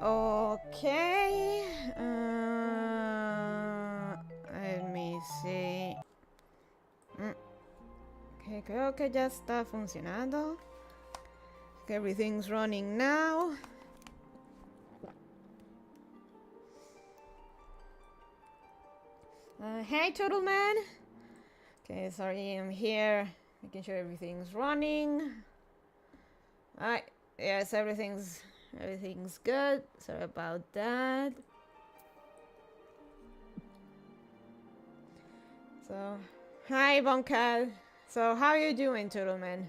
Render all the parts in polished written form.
Okay. Let me see. Okay, creo que ya está funcionando. Everything's running now. Hey, Turtle Man. Okay, sorry, I'm here making sure everything's running. Alright, yes, everything's good. Sorry about that. So, hi, Bonkat. So, how are you doing, Turtle Man?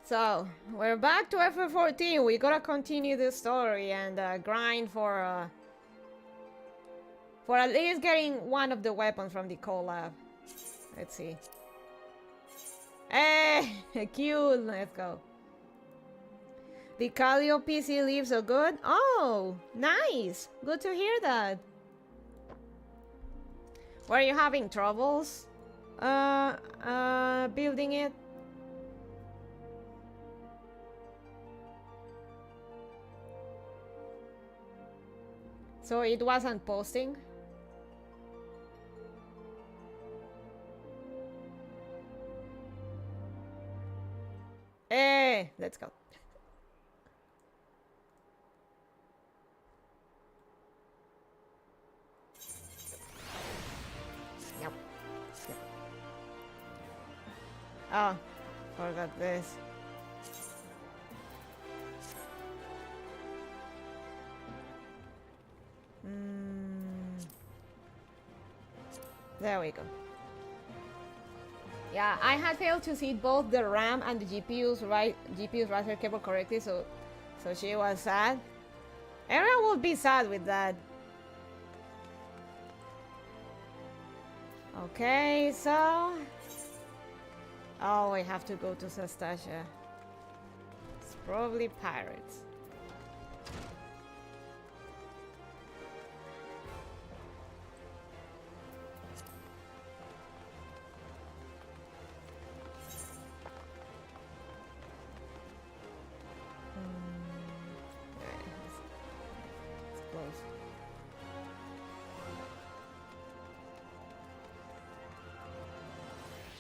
So, we're back to FF14. We gotta continue this story and grind for at least getting one of the weapons from the collab. Let's see. Hey, cute. Let's go. The Calio PC leaves so good. Oh, nice. Good to hear that. Were you having troubles? Building it? So it wasn't posting? Hey, let's go. Yep. Yep. Oh, forgot this. There we go. Yeah, I had failed to see both the RAM and the GPU's writer cable correctly, so she was sad. Everyone would be sad with that. Okay, so oh, we have to go to Sastasha. It's probably pirates.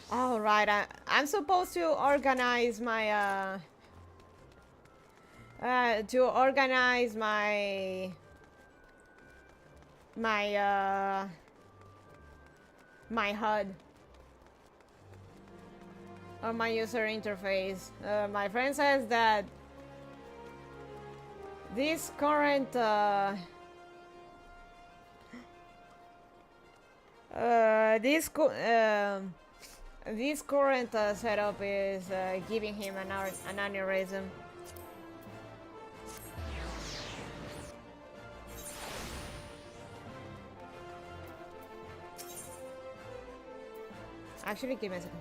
All right, I'm supposed to organize my my my HUD or my user interface. My friend says that this current this current setup is giving him an aneurysm. Actually, give me a second.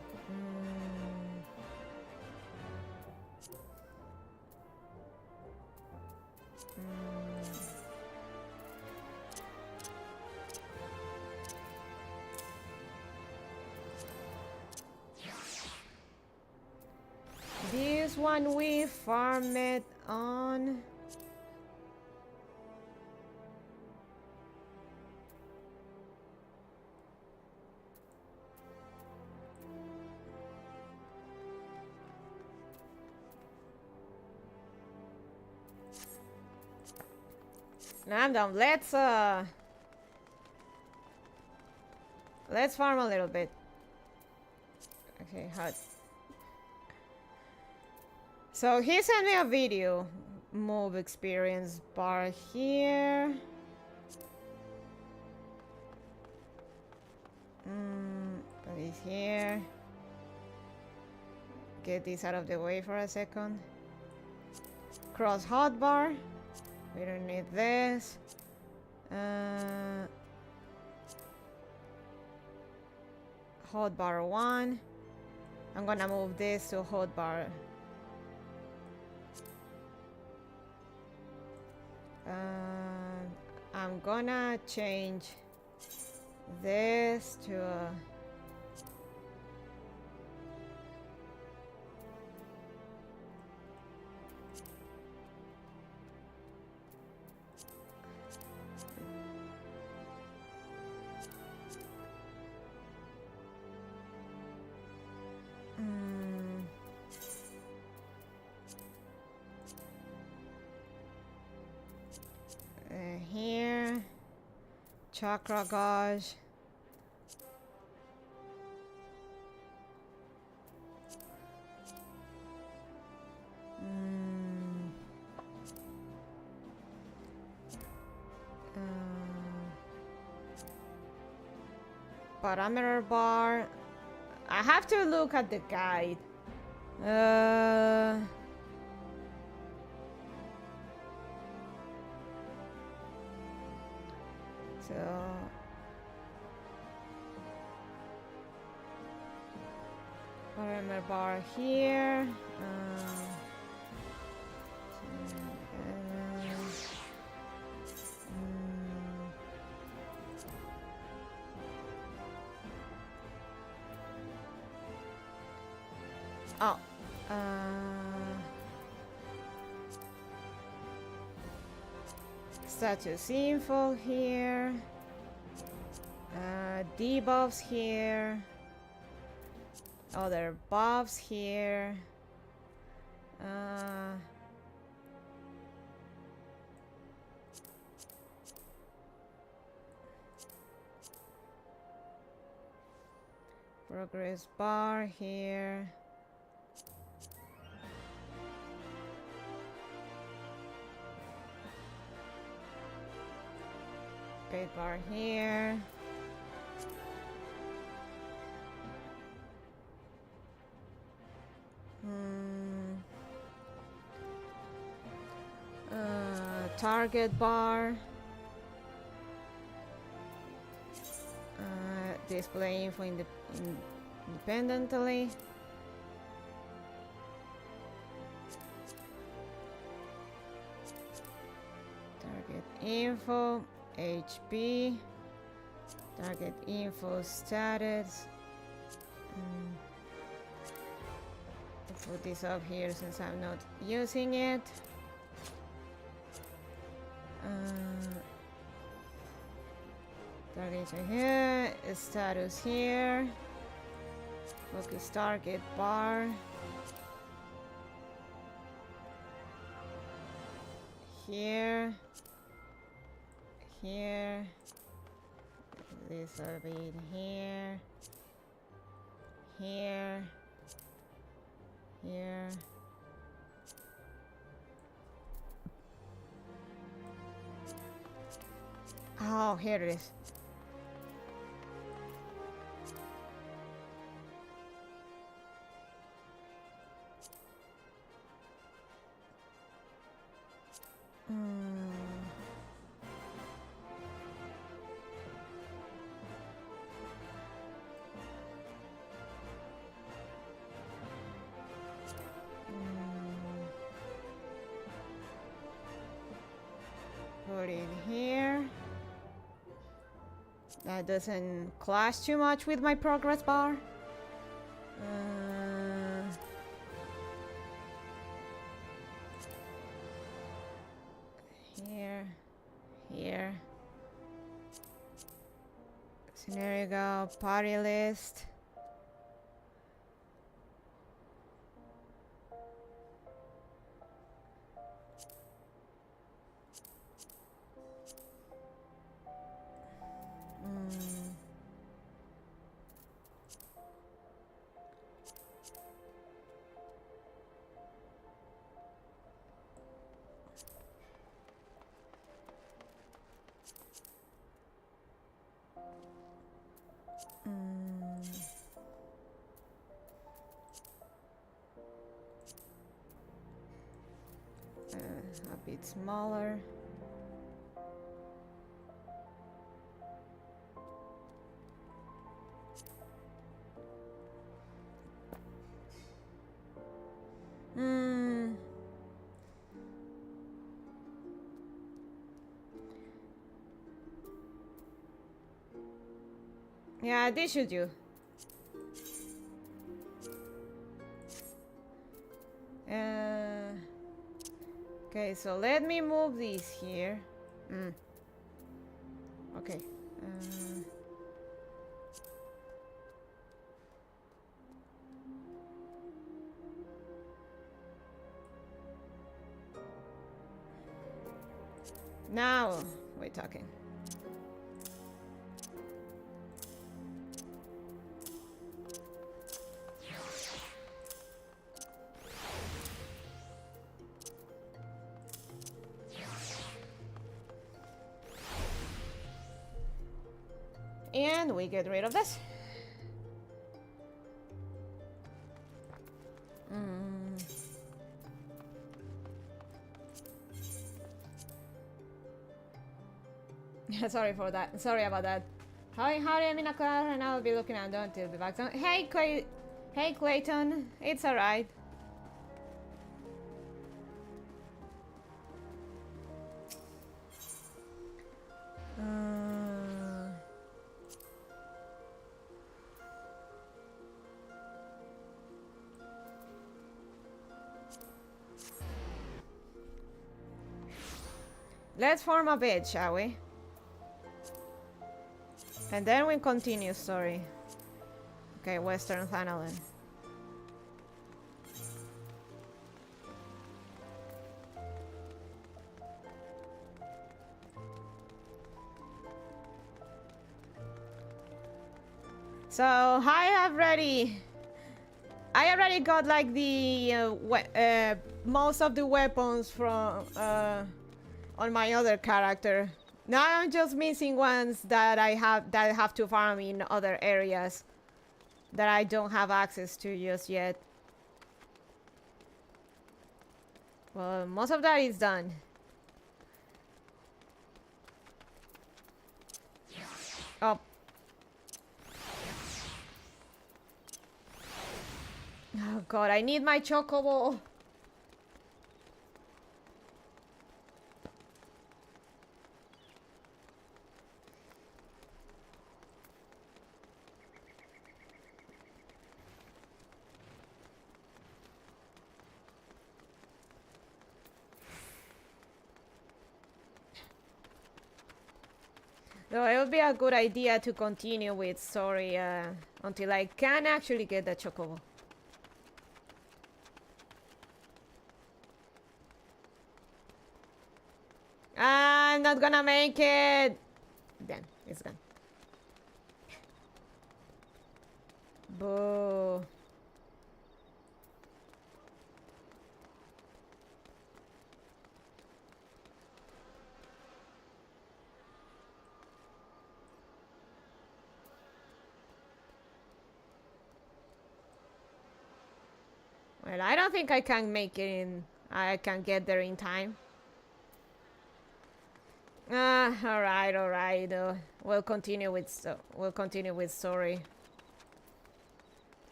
This one we farm it on. Now I'm done. Let's farm a little bit. Okay, HUD. So he sent me a video. Move experience bar here. Put it here. Get this out of the way for a second. Cross hotbar. We don't need this. Hotbar 1. I'm gonna move this to hotbar. I'm gonna change this to here, chakra gauge. Parameter bar. I have to look at the guide. So parameter bar here. Oh, status info here, debuffs here, other buffs here, progress bar here. Paid bar here. Target bar. Display info independently. Target info. HP, target info status. I'll put this up here since I'm not using it. Target here, status here, focus target bar. Here. Here, this will be here, here, here. Oh, here it is. Put it here. That doesn't clash too much with my progress bar. Here, here. Scenario go, party list. A bit smaller. Yeah, this should do. Okay, so let me move this here. Okay. Now we're talking. And we get rid of this. Sorry for that. Sorry about that. Howdy, I'm in a car and I'll be looking at them till the back. Hey, hey, Clayton. It's alright. Let's form a bed, shall we? And then we continue story. Okay, Western Thanalan. So I already got like the most of the weapons from on my other character. Now I'm just missing ones that I have to farm in other areas that I don't have access to just yet. Well, most of that is done. Oh. Oh god, I need my chocobo. So it would be a good idea to continue with story until I can actually get the chocobo. I'm not gonna make it. Then it's gone. Boo. Well, I don't think I can make it in. I can get there in time. All right. We'll continue with story.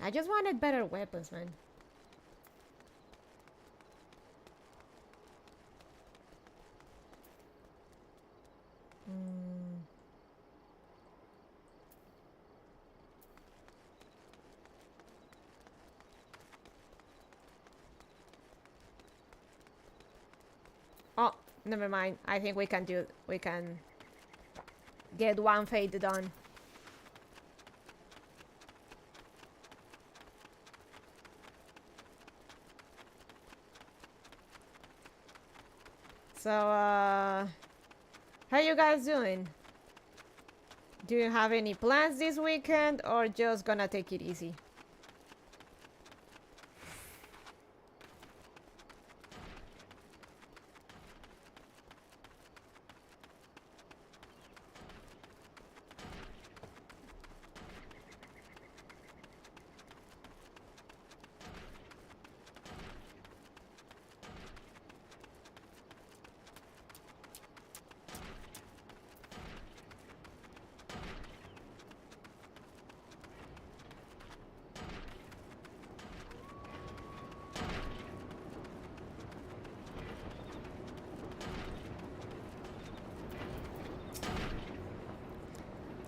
I just wanted better weapons, man. Oh, never mind. I think we can get one fade done. So, how you guys doing? Do you have any plans this weekend or just gonna take it easy?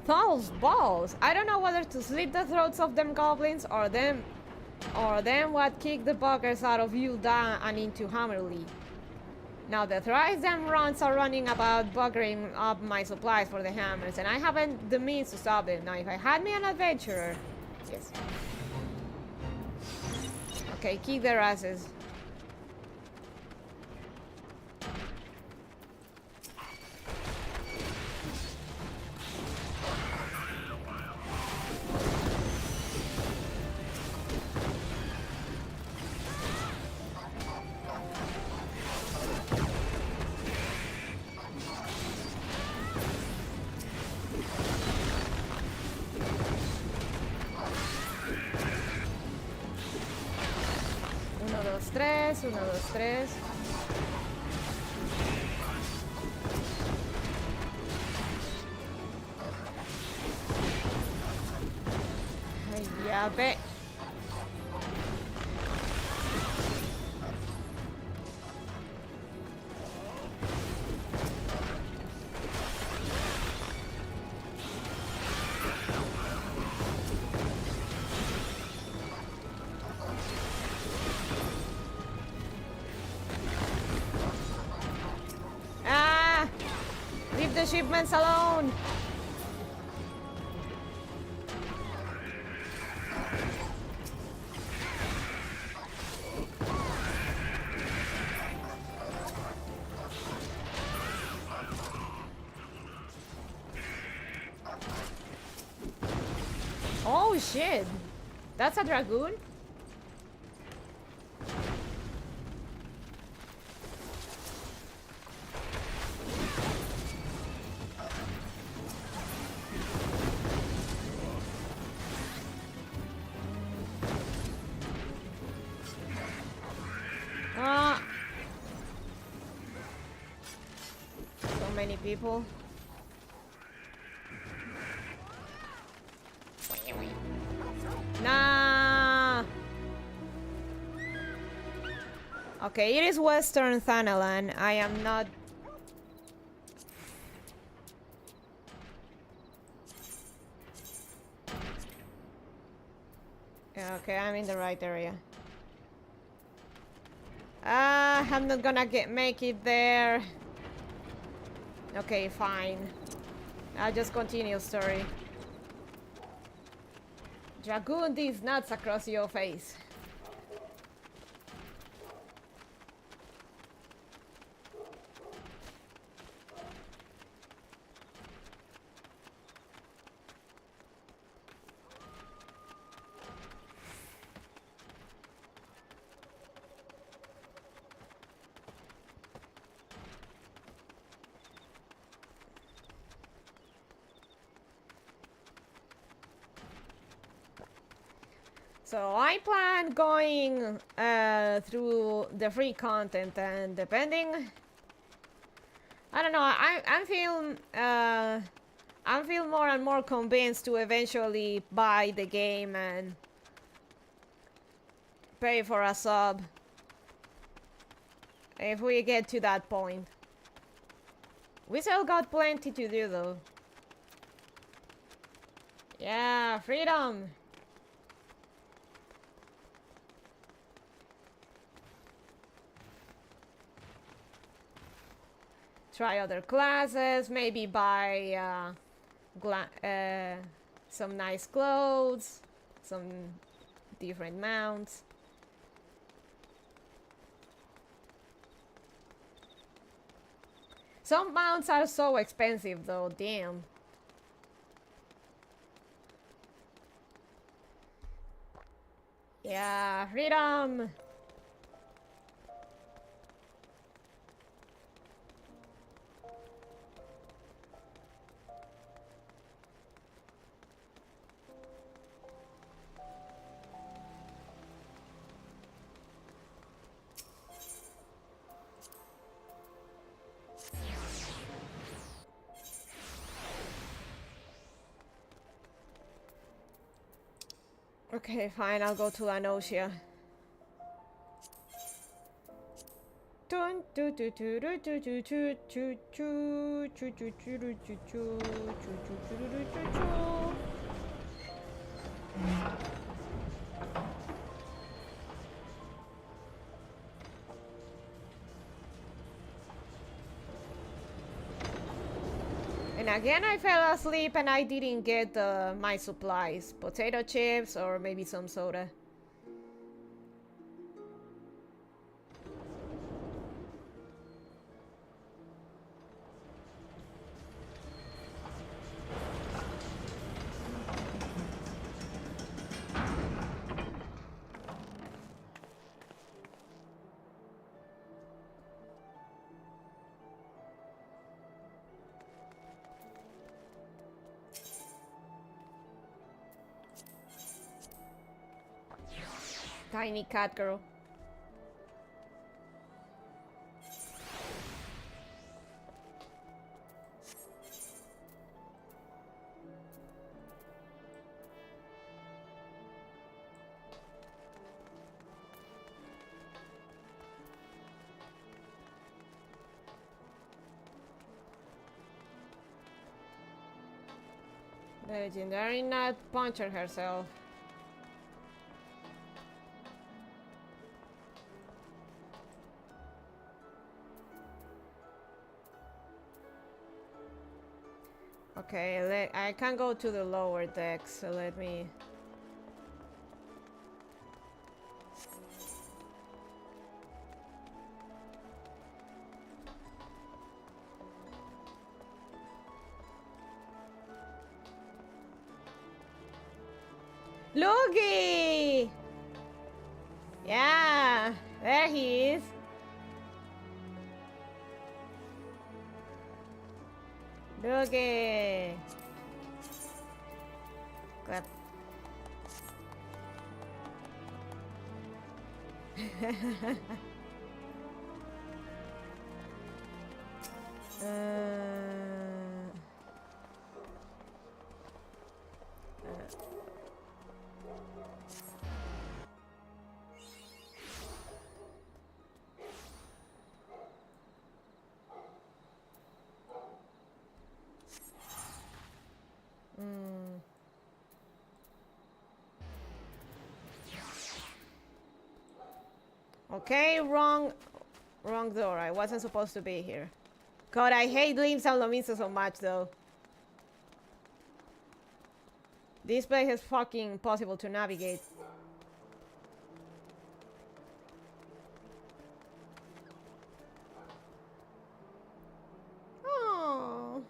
Those balls! I don't know whether to slit the throats of them goblins or them what kick the buggers out of you down and into Hammerly. Now the thrice them runs are running about buggering up my supplies for the hammers, and I haven't the means to stop them. Now if I had me an adventurer... Yes. Okay, kick their asses. Uno, dos, tres. Ay, ya ve. The shipments alone. Oh shit, that's a dragoon. People. Nah. Okay, it is Western Thanalan. I am not. Yeah, okay, I'm in the right area. I'm not gonna make it there. Okay, fine. I'll just continue story. Dragoon these nuts across your face. So I plan going through the free content, and depending, I don't know. I'm feel more and more convinced to eventually buy the game and pay for a sub if we get to that point. We still got plenty to do though. Yeah, freedom. Try other classes, maybe buy some nice clothes, some different mounts. Some mounts are so expensive though, damn. Yeah, freedom! Okay, fine, I'll go to Lanosia. And again I fell asleep and I didn't get my supplies. Potato chips or maybe some soda. Tiny cat girl. The legendary nut puncher herself. Okay, I can't go to the lower decks, so let me... Loogie! Yeah, there he is. Loogie! Clap. Okay, wrong door. I wasn't supposed to be here. God, I hate leaving San Lorenzo so much, though. This place is fucking impossible to navigate. Oh.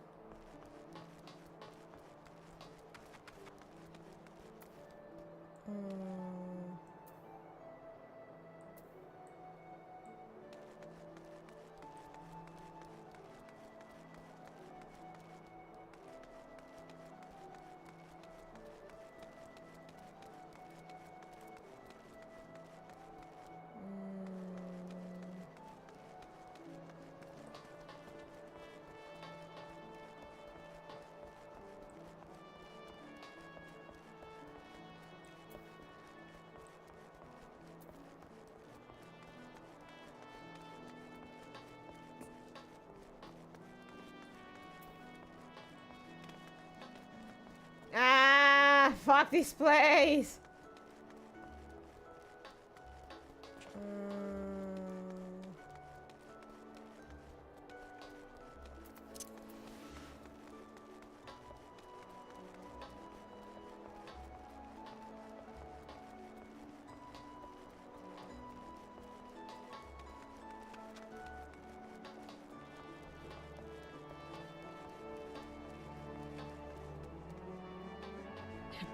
Ah, fuck this place.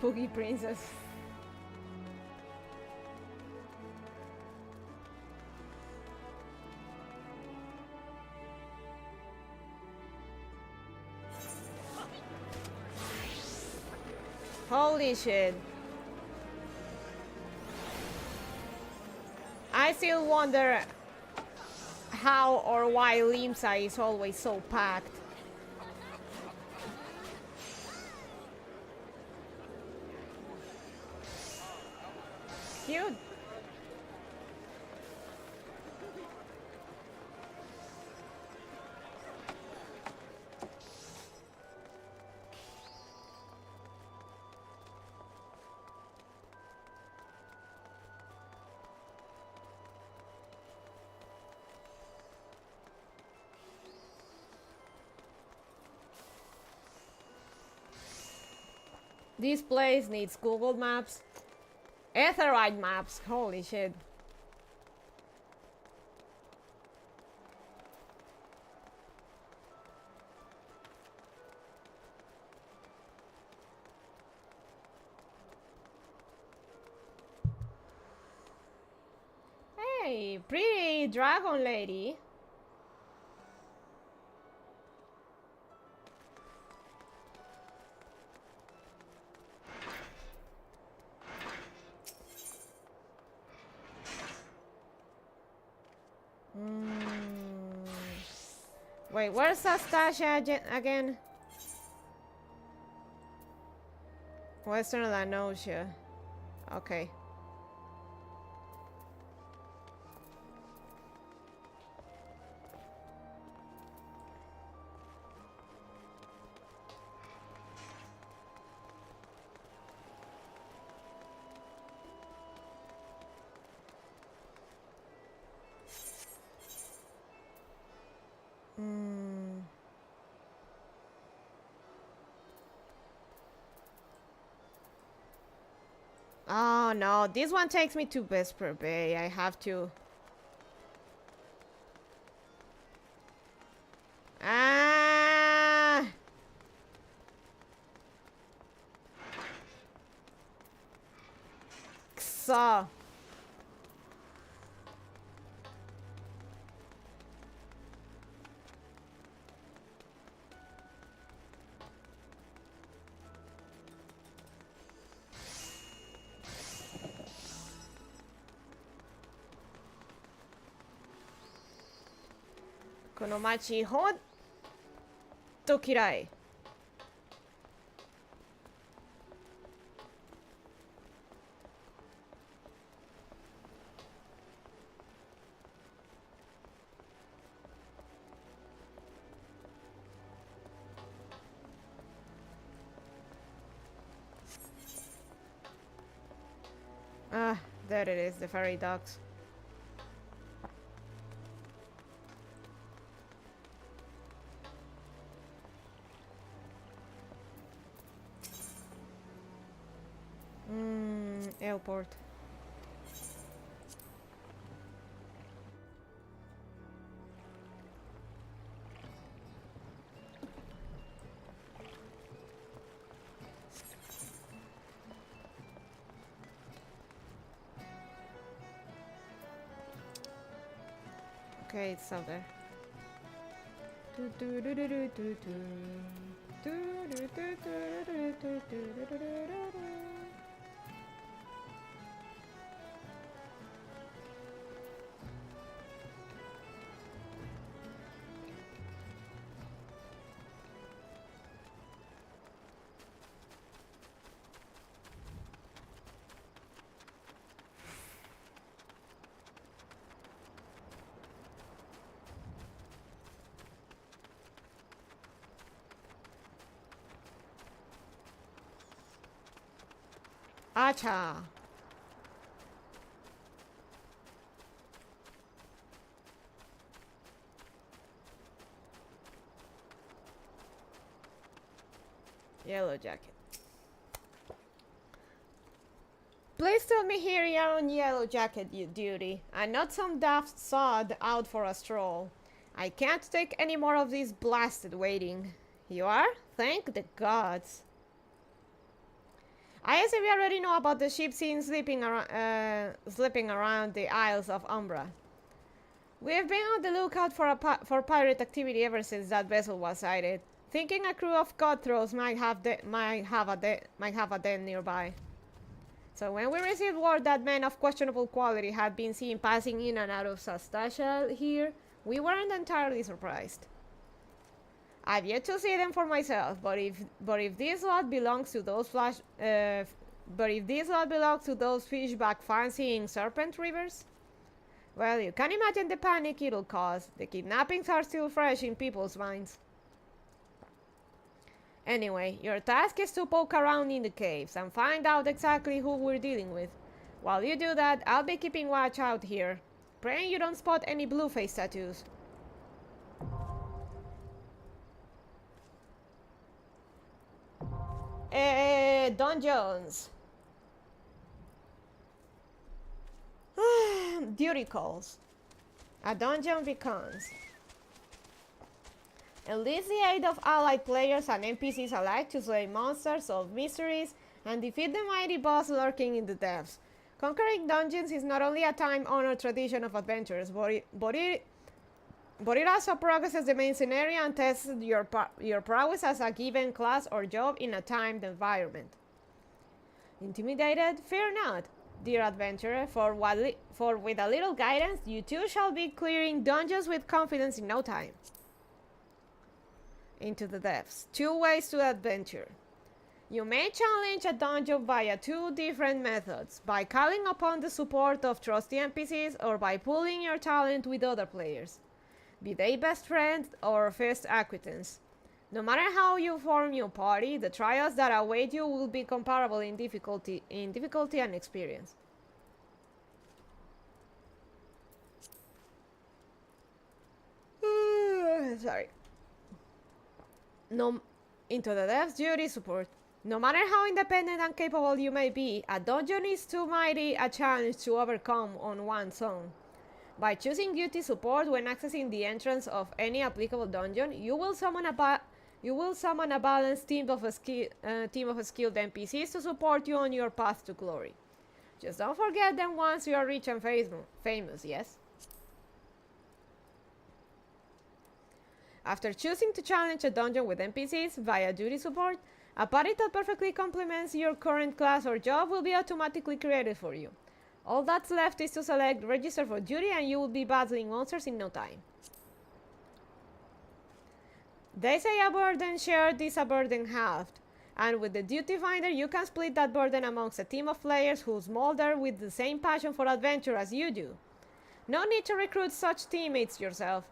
Poogie princess. Holy shit. I still wonder how or why Limsa is always so packed. Cute. This place needs Google Maps. Etherite maps, holy shit. Hey, pretty dragon lady. Wait, where's Sastasha again? Western Lanosia. Okay. Oh no, this one takes me to Vesper Bay. I have to. Ah! So. Konomachi hon to kirai. Ah, there it is, the fairy dogs. Airport. Okay, it's out there. Acha. Yellow jacket. Please tell me here you're on yellow jacket duty and not some daft sod out for a stroll. I can't take any more of this blasted waiting. You are? Thank the gods. I guess we already know about the ship seen slipping around the Isles of Umbra. We have been on the lookout for pirate activity ever since that vessel was sighted, thinking a crew of cutthroats might have a den nearby. So when we received word that men of questionable quality had been seen passing in and out of Sastasha here, we weren't entirely surprised. I've yet to see them for myself, but if this lot belongs to those fishback fancying serpent rivers, well, you can imagine the panic it'll cause. The kidnappings are still fresh in people's minds. Anyway, your task is to poke around in the caves and find out exactly who we're dealing with. While you do that, I'll be keeping watch out here, praying you don't spot any blue-face tattoos. Dungeons. Duty calls. A dungeon beacons. Enlist the aid of allied players and NPCs alike to slay monsters, solve mysteries, and defeat the mighty boss lurking in the depths. Conquering dungeons is not only a time-honored tradition of adventurers, but it also progresses the main scenario and tests your prowess as a given class or job in a timed environment. Intimidated? Fear not, dear adventurer, for with a little guidance, you too shall be clearing dungeons with confidence in no time. Into the depths. 2 ways to adventure. You may challenge a dungeon via 2 different methods, by calling upon the support of trusty NPCs or by pooling your talent with other players, be they best friends or first acquaintance. No matter how you form your party, the trials that await you will be comparable in difficulty and experience. Sorry. Into the depths, duty support. No matter how independent and capable you may be, a dungeon is too mighty a challenge to overcome on one's own. By choosing duty support when accessing the entrance of any applicable dungeon, you will summon a balanced team of skilled NPCs to support you on your path to glory. Just don't forget them once you are rich and famous, yes? After choosing to challenge a dungeon with NPCs via duty support, a party that perfectly complements your current class or job will be automatically created for you. All that's left is to select register for duty and you will be battling monsters in no time. They say a burden shared is a burden halved, and with the duty finder you can split that burden amongst a team of players who smolder with the same passion for adventure as you do. No need to recruit such teammates yourself.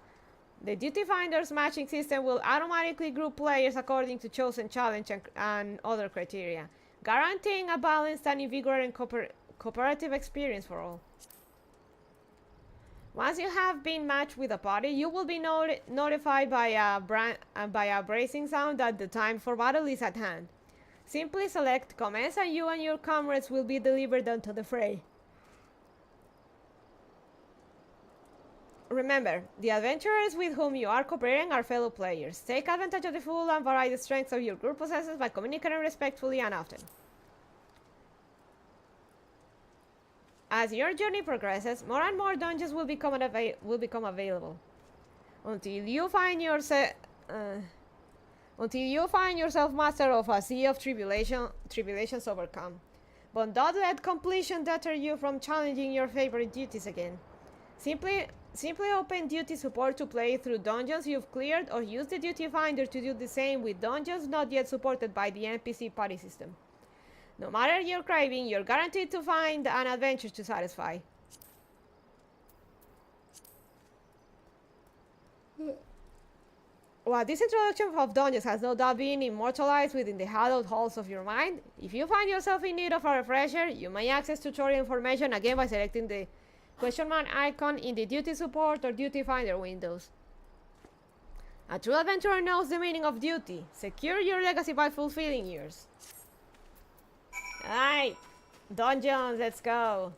The Duty Finder's matching system will automatically group players according to chosen challenge and other criteria, guaranteeing a balanced and invigorating cooperative experience for all. Once you have been matched with a party, you will be notified by a bracing sound that the time for battle is at hand. Simply select commence and you and your comrades will be delivered onto the fray. Remember, the adventurers with whom you are cooperating are fellow players. Take advantage of the full and varied strengths of your group possesses by communicating respectfully and often. As your journey progresses, more and more dungeons will become available. Until you find yourself master of a sea of tribulations overcome. But don't let completion deter you from challenging your favorite duties again. Simply open duty support to play through dungeons you've cleared, or use the duty finder to do the same with dungeons not yet supported by the NPC party system. No matter your craving, you're guaranteed to find an adventure to satisfy. While this introduction of dungeons has no doubt been immortalized within the hallowed halls of your mind, if you find yourself in need of a refresher, you may access tutorial information again by selecting the question mark icon in the duty support or duty finder windows. A true adventurer knows the meaning of duty. Secure your legacy by fulfilling yours. Alright, dungeons, let's go.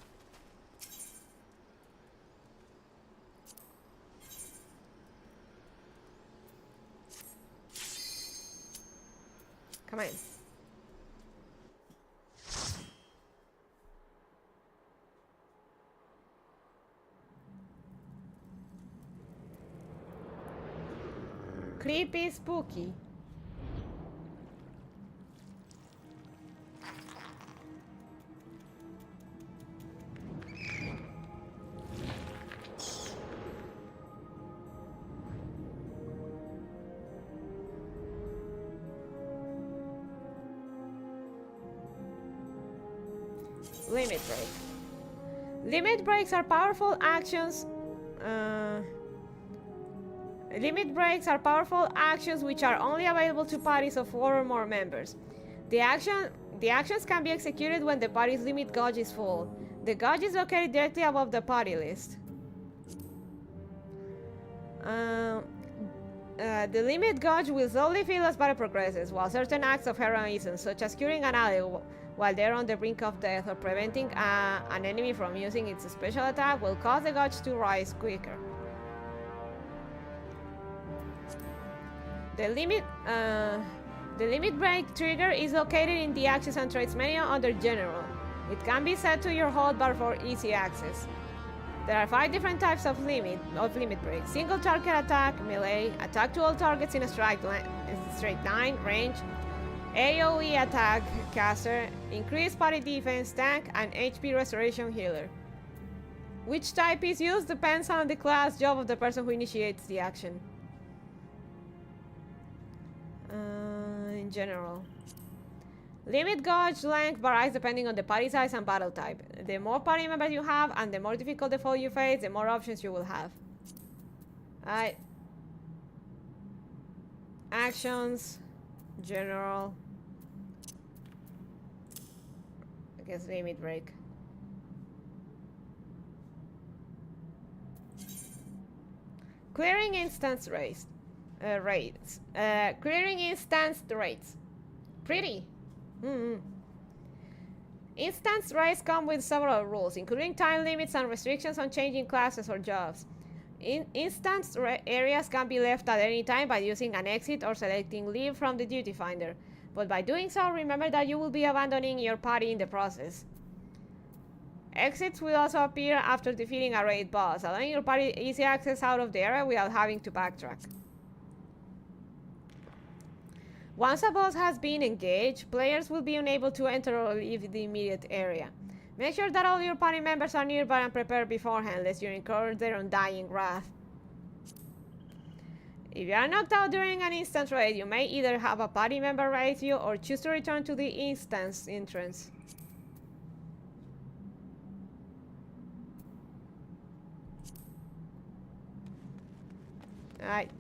Come on. Creepy, spooky. Limit break. Limit breaks are powerful actions. Limit breaks are powerful actions which are only available to parties of 4 or more members. The actions can be executed when the party's limit gauge is full. The gauge is located directly above the party list. The limit gauge will slowly fill as battle progresses, while certain acts of heroism, such as curing an ally while they're on the brink of death or preventing an enemy from using its special attack, will cause the gauge to rise quicker. The limit break trigger is located in the Actions and Traits menu under General. It can be set to your hold bar for easy access. There are 5 different types of limit break: single target attack, melee, attack to all targets in a straight line, range, AoE attack, caster, increased party defense, tank, and HP restoration healer. Which type is used depends on the class job of the person who initiates the action. In general, limit gauge length varies depending on the party size and battle type. The more party members you have and the more difficult the foe you face, the more options you will have. Alright. Actions. General. I guess limit break. Clearing instance raids. Clearing instance raids. Pretty. Instance raids come with several rules, including time limits and restrictions on changing classes or jobs. Instance areas can be left at any time by using an exit or selecting leave from the duty finder, but by doing so, remember that you will be abandoning your party in the process. Exits will also appear after defeating a raid boss, allowing your party easy access out of the area without having to backtrack. Once a boss has been engaged, players will be unable to enter or leave the immediate area. Make sure that all your party members are nearby and prepared beforehand, lest you incur their undying wrath. If you are knocked out during an instance raid, you may either have a party member raise you or choose to return to the instance entrance. Alright.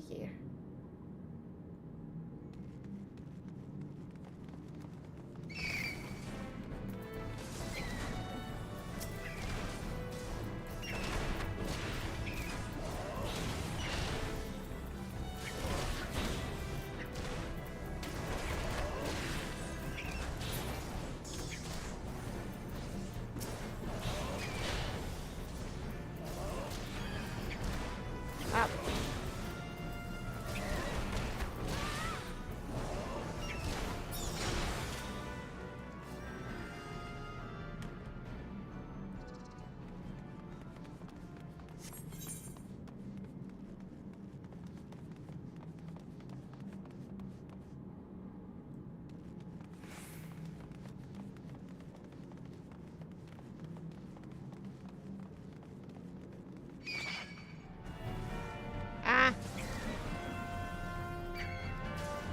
Here. Up.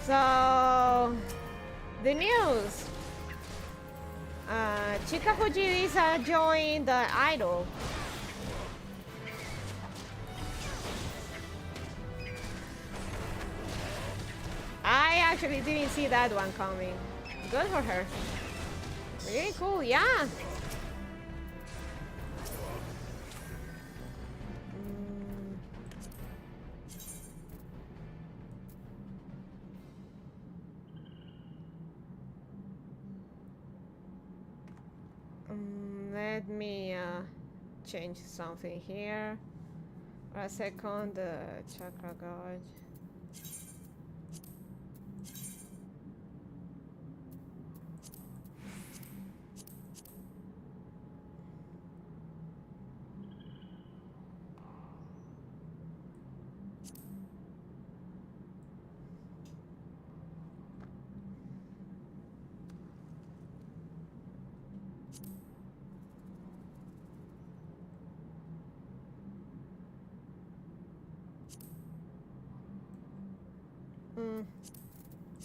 So, the news. Chika Fujirisa joined the Idol. I actually didn't see that one coming. Good for her. Really cool, yeah. Let me change something here. For a second, the chakra gauge.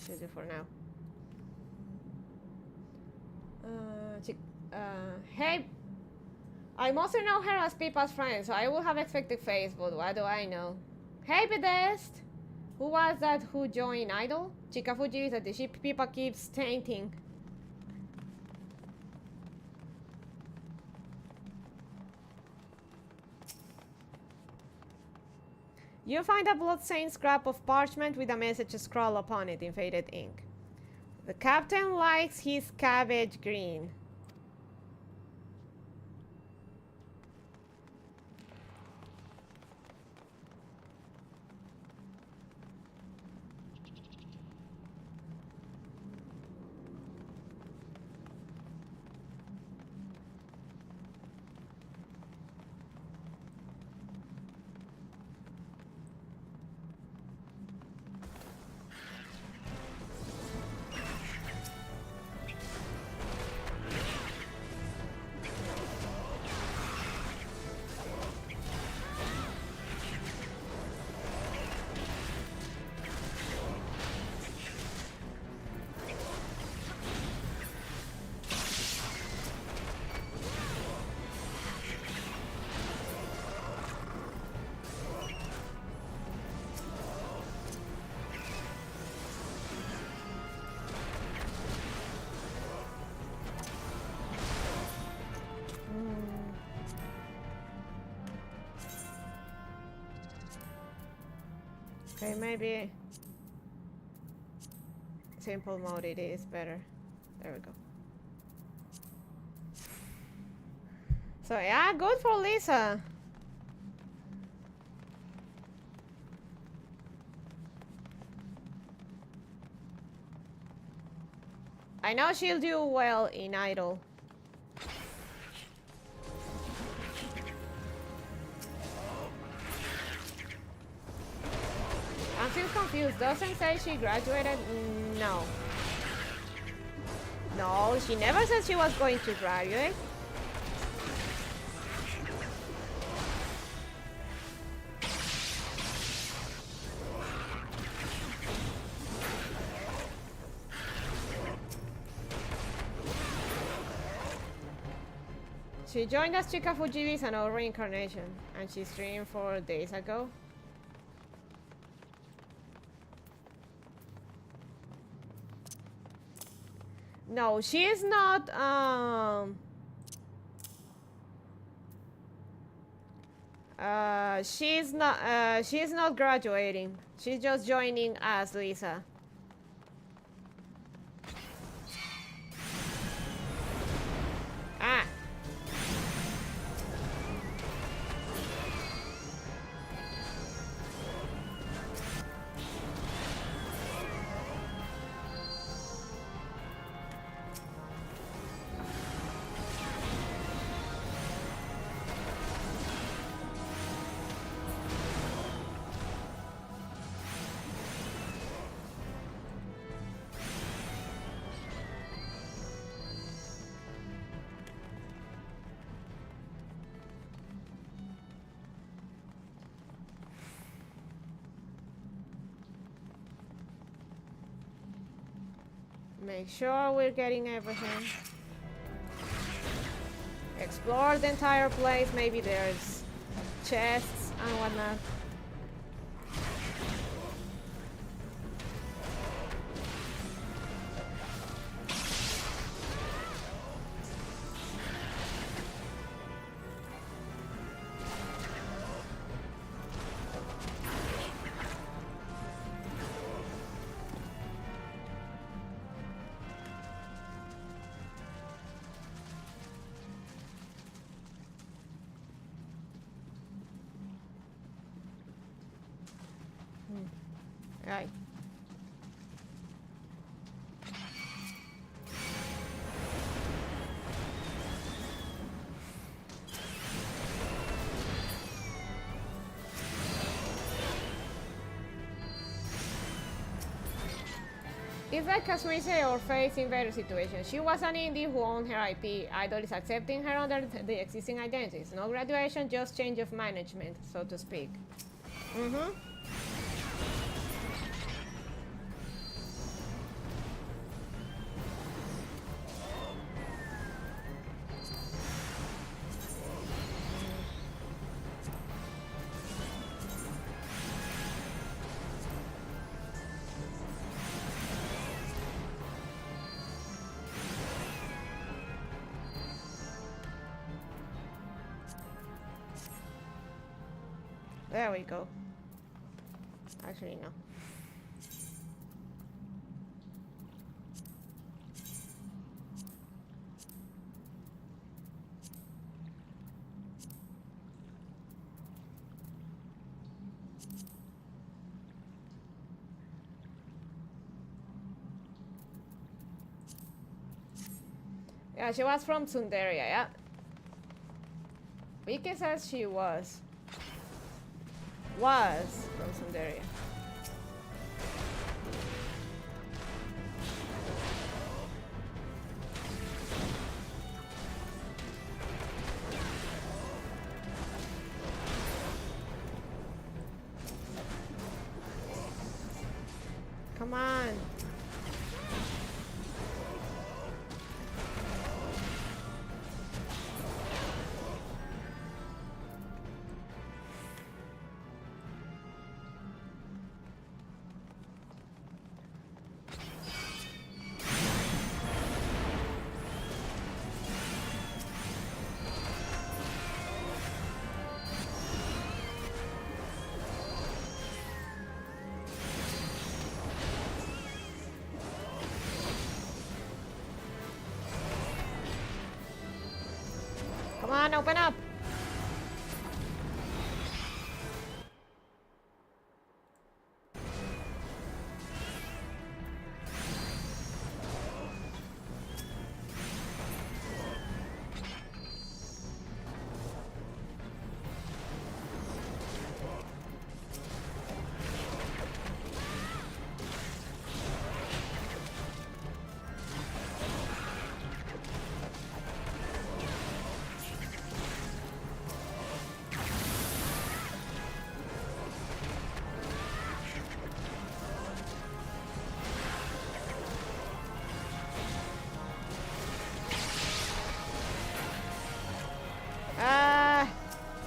Should do for now. Hey, I mostly know her as Pipa's friend, so I would have expected face, but what do I know? Hey, Pedest! Who was that who joined Idol? Chika Fuji is that the ship Pipa keeps tainting. You find a blood-stained scrap of parchment with a message scrawled upon it in faded ink. The captain likes his cabbage green. Okay, maybe simple mode it is better. There we go. So yeah, good for Lisa. I know she'll do well in Idol. I'm still confused. Doesn't say she graduated? No. No, she never said she was going to graduate. She joined as Chica Fuji's an old reincarnation, and she streamed 4 days ago. No, she is not, she's not graduating. She's just joining as Lisa. Ah. Make sure we're getting everything. Explore the entire place. Maybe there's chests and whatnot. Right. It's like Kasmise or Faith in better situation. She was an indie who owned her IP. Idol is accepting her under the existing identities. No graduation, just change of management, so to speak. Mm-hmm. There we go. Actually, no. Yeah, she was from Sundaria, yeah. Vicky says she was from Sundaria. Come on. Come on, open up.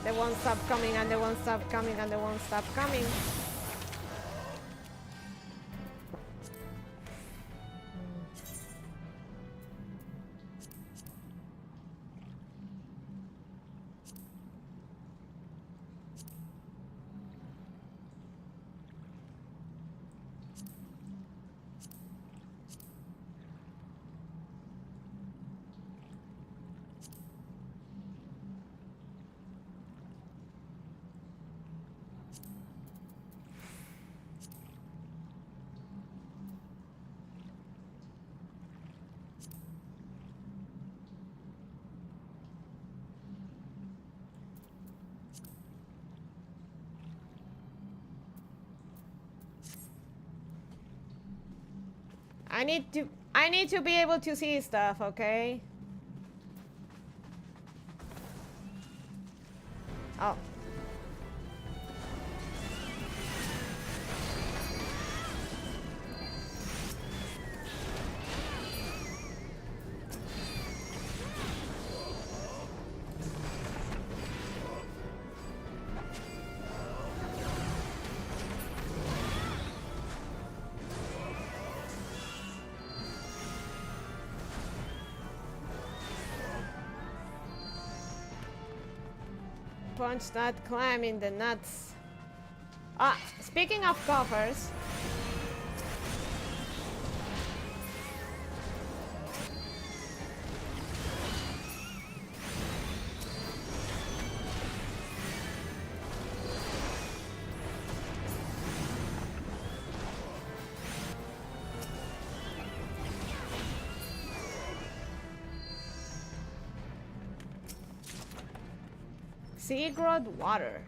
They won't stop coming and they won't stop coming and they won't stop coming. I need to be able to see stuff, okay? Oh. Punch that clam in the nuts. Ah, speaking of coffers. Seagrod water.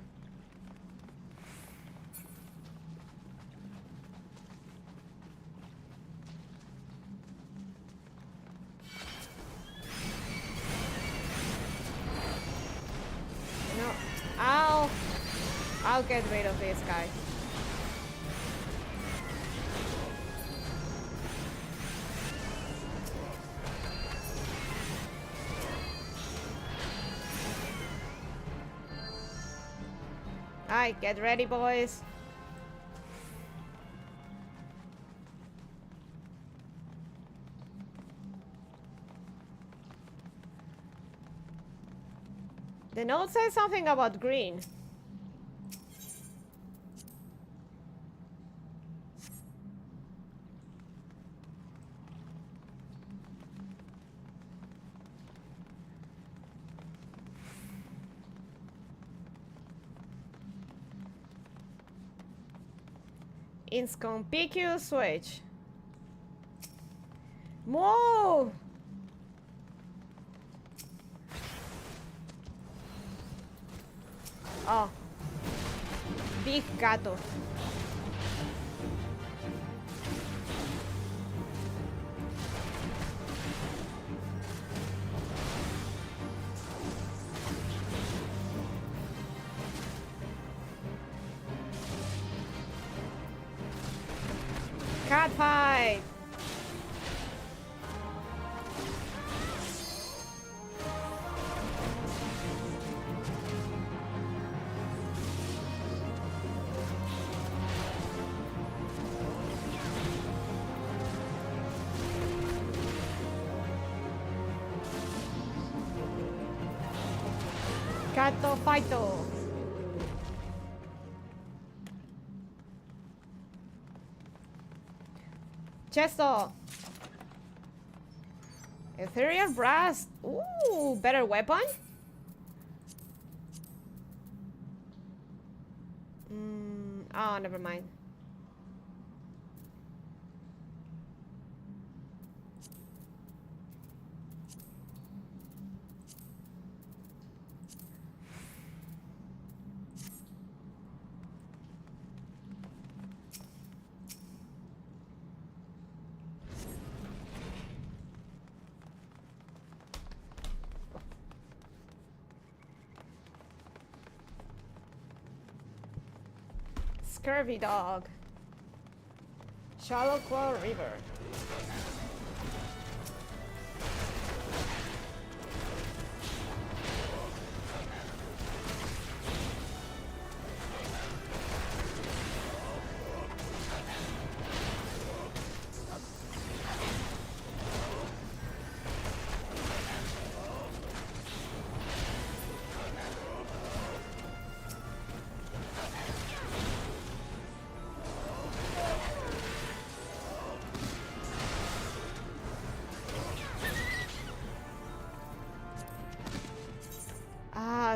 No, I'll get rid of this guy. Alright, get ready, boys. The note says something about green. Inconspicuous switch. Move! Oh. Big gato. Cat fight! Gato fighto! Chesto! Ethereal brass! Ooh, better weapon? Oh, never mind. Scurvy dog. Shallow Claw River.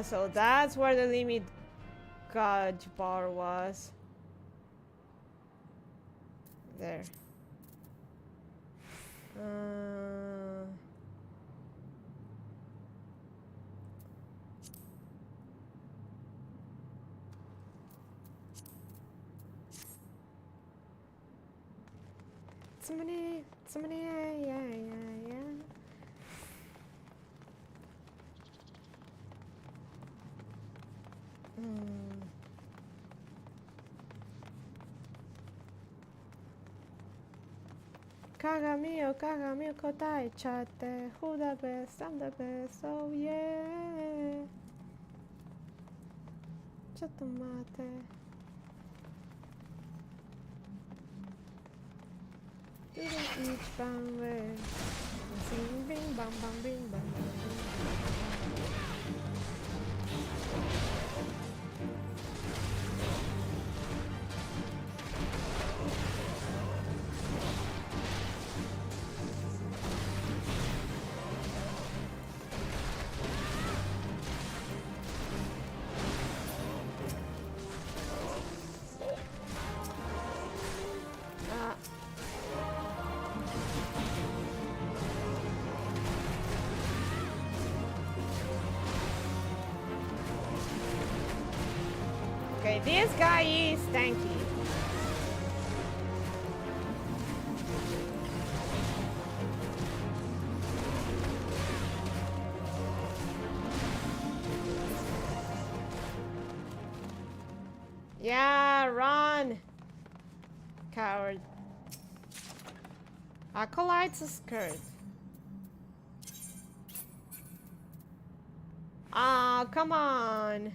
So that's where the limit gauge bar was. There. Somebody, yeah. Kaga mio, kotai chate. Who the best? I'm the best. Oh yeah. Chatomate. Each bang way. Sing bing bang bang bing bang bang. Okay, this guy is tanky. Yeah, run! Coward. Acolyte's skirt. Ah, come on.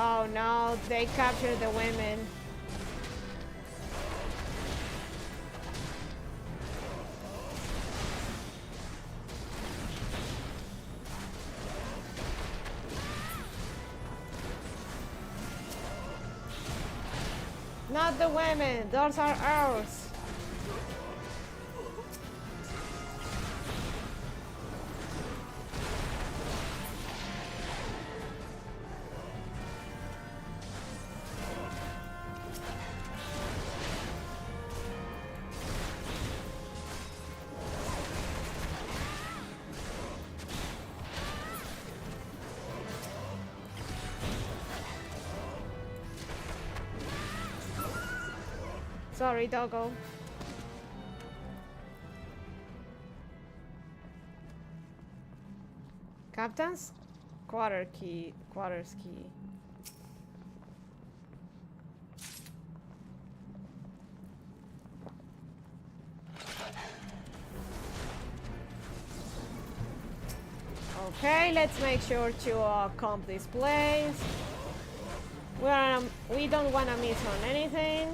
Oh no, they captured the women. not the women. Those are ours. Sorry, doggo. Captain's quarters key. Okay, let's make sure to comp this place. We don't want to miss on anything.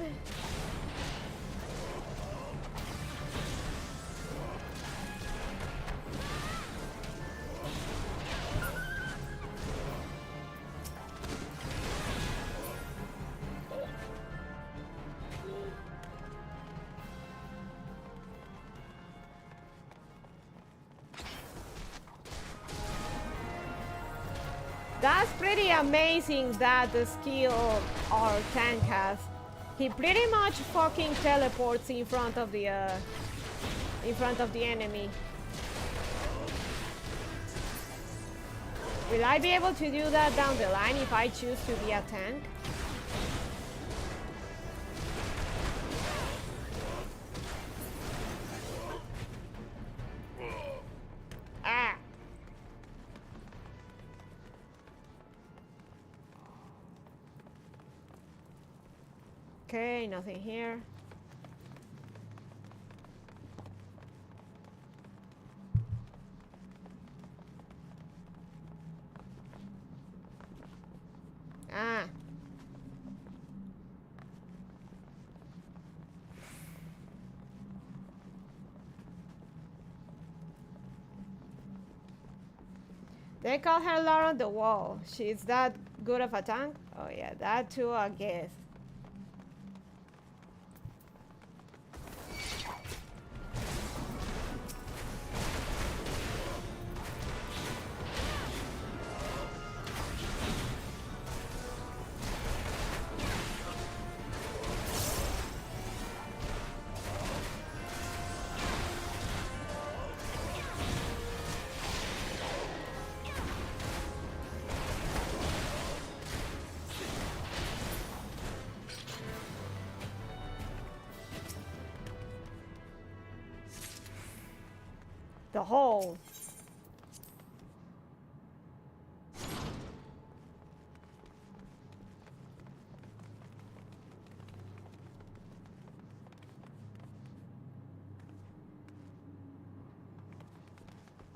That's pretty amazing that the skill our tank has. He pretty much fucking teleports in front of the enemy. Will I be able to do that down the line if I choose to be a tank? Okay, nothing here. Ah. They call her Laura on the wall. She's that good of a tank? Oh yeah, that too, I guess. The hole.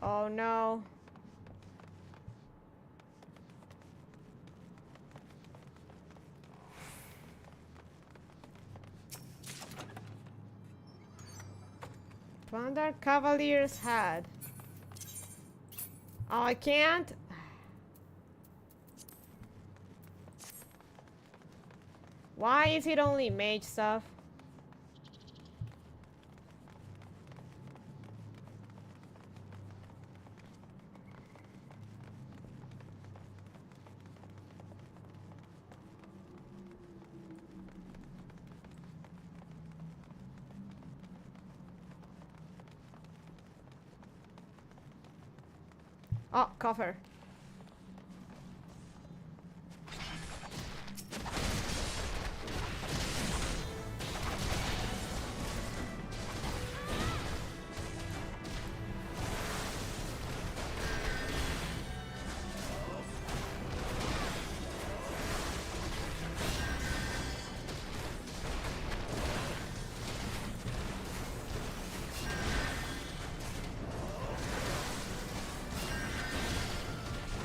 Oh no. Thunder Cavalier's hat. Oh, I can't. Why is it only mage stuff? Oh, coffer.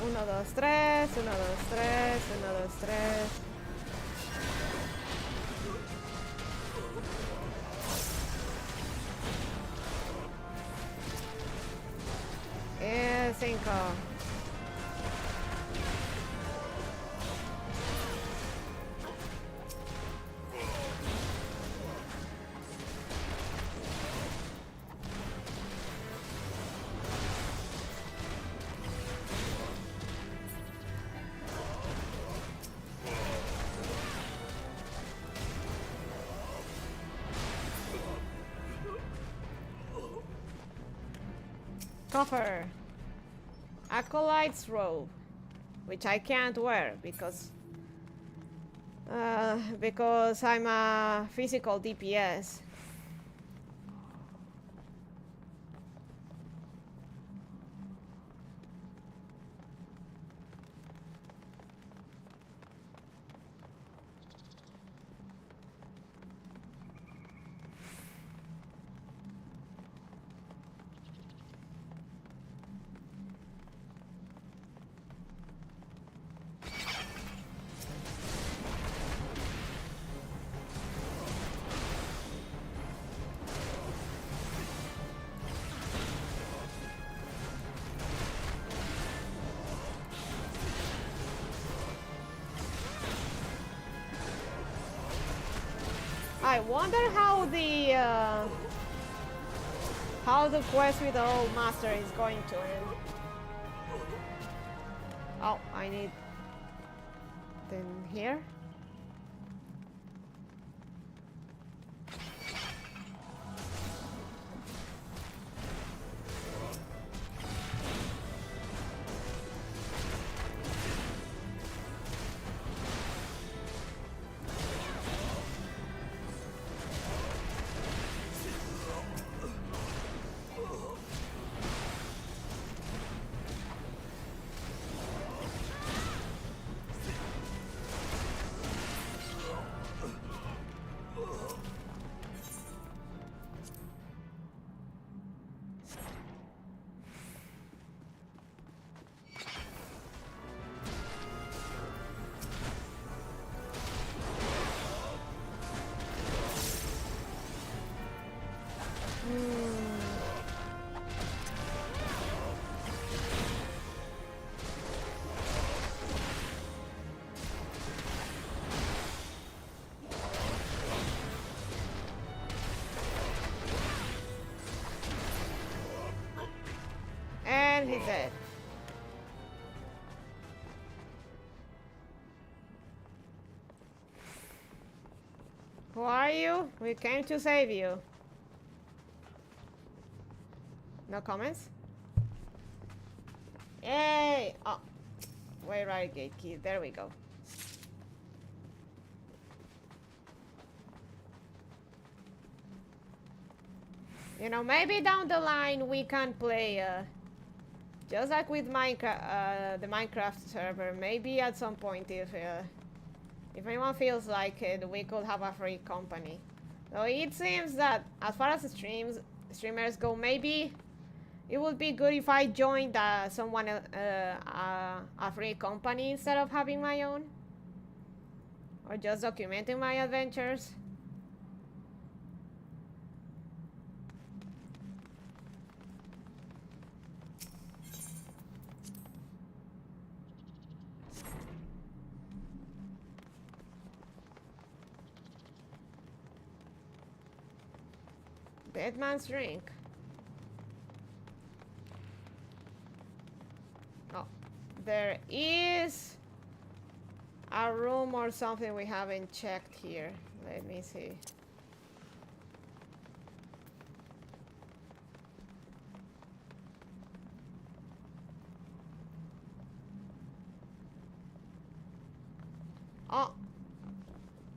Uno, dos, tres, uno, dos, tres, uno, dos, tres. Cinco. Coffer. Acolyte's robe, which I can't wear because I'm a physical DPS. I wonder how the quest with the old master is going to end. Oh, I need then here. And he's dead. Who are you? We came to save you. No comments? Yay! Oh, way right, gate key. There we go. You know, maybe down the line we can play, just like with Minecraft, the Minecraft server. Maybe at some point, if anyone feels like it, we could have a free company. So it seems that as far as streamers go, maybe it would be good if I joined a free company instead of having my own, or just documenting my adventures. Dead man's drink. Oh, there is a room or something we haven't checked here. Let me see. Oh,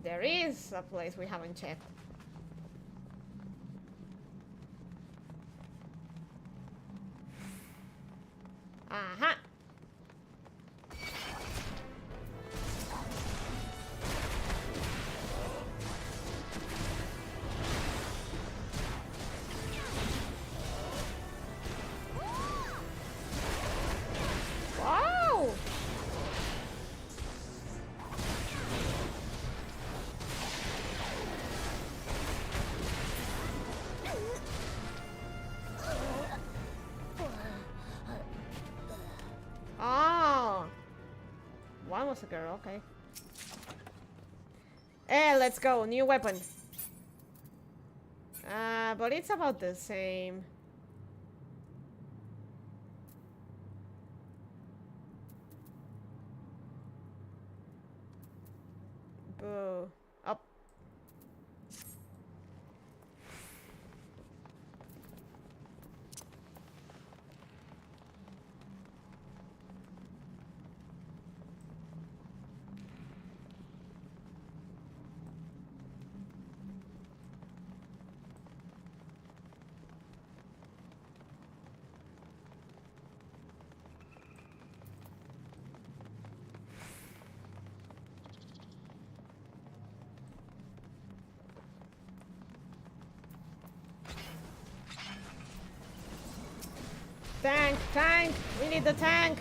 there is a place we haven't checked. Aha! Wow! Oh, one was a girl, okay. Let's go, new weapon. But it's about the same. Boo. Up. Tank, tank! We need the tank!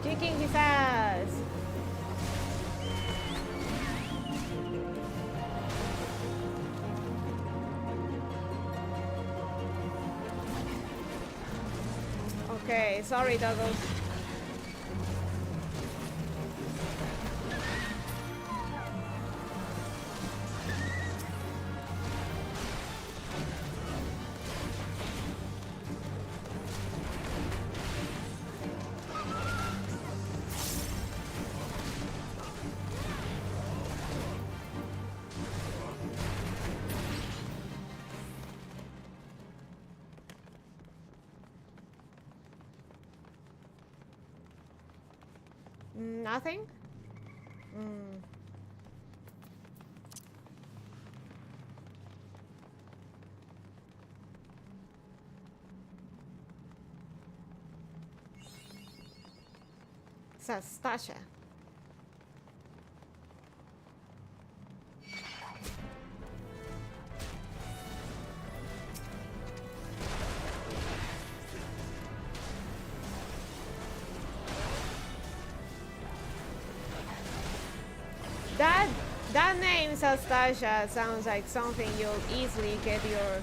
Kicking his ass! Okay, sorry, Doggles. Nothing? Stasha. That name, Stasha, sounds like something you'll easily get your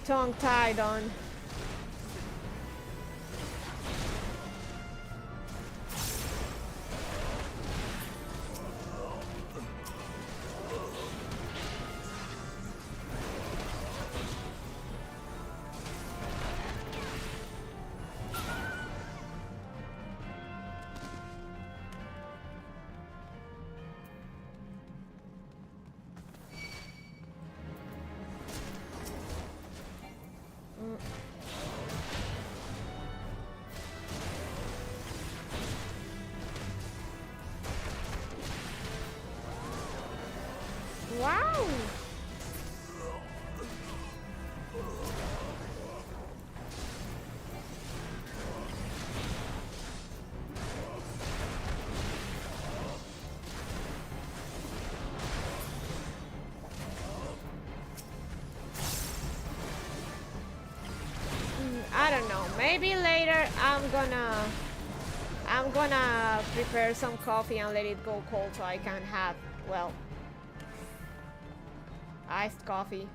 tongue tied on. Wow! I don't know. Maybe later I'm gonna prepare some coffee and let it go cold so I can have, well, iced coffee.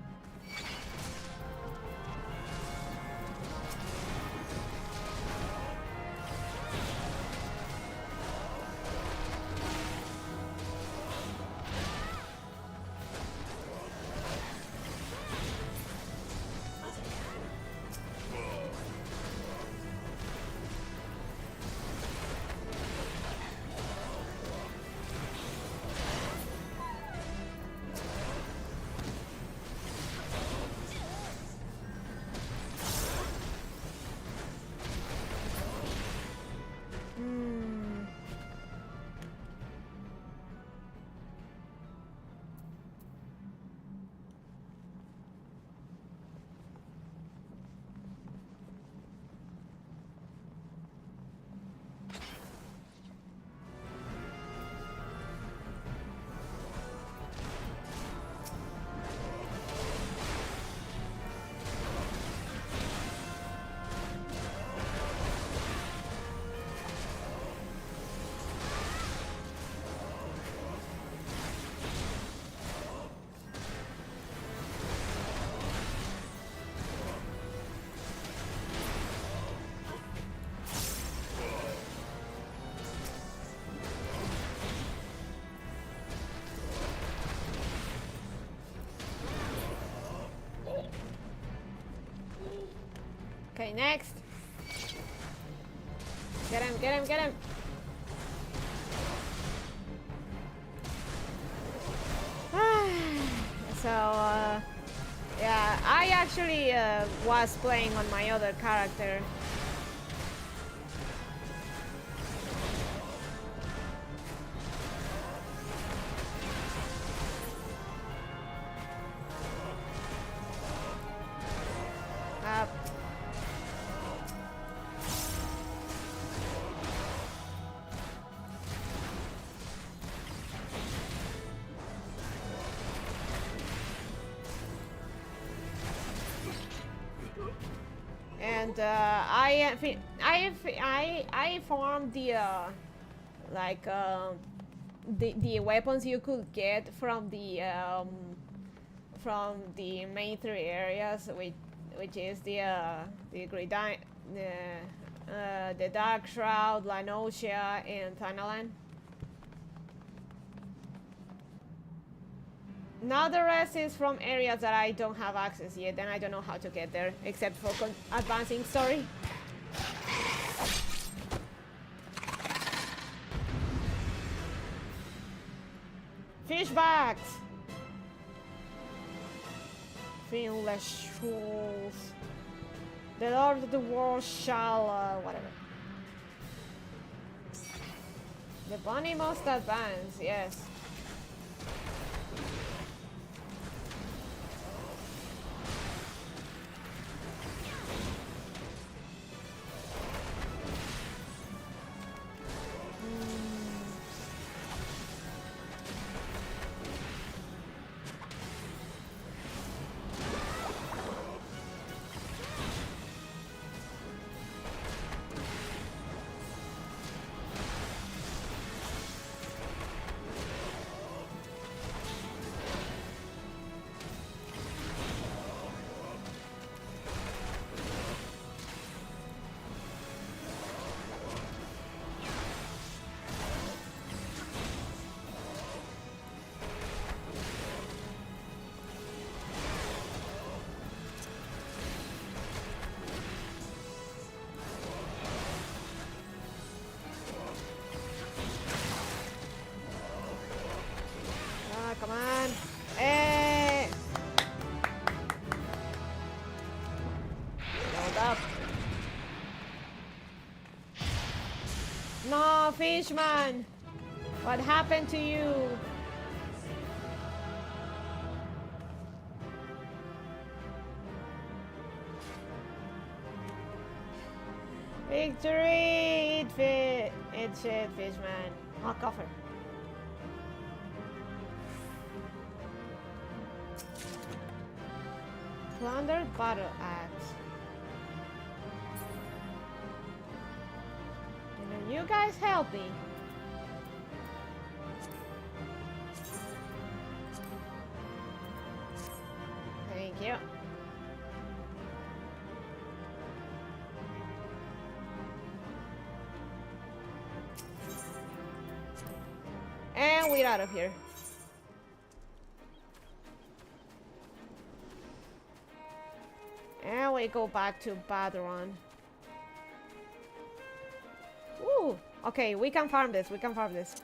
Okay, next. Get him, get him, get him. So, yeah, I actually was playing on my other character. And I formed the like the weapons you could get from the main three areas, which is the Dark Shroud, Lanosia, and Thanalan. Now the rest is from areas that I don't have access yet, and I don't know how to get there, except for advancing story. Fishbacks! Finless fools. The Lord of the World shall, whatever. The bunny must advance, yes. Come on. Hey! Hold up. No, Fishman! What happened to you? Victory! Eat shit, Fishman. Oh, cover. Plundered battle axe. Can you guys help me? Thank you. And we're out of here. And we go back to Badron. Ooh, okay, we can farm this, we can farm this.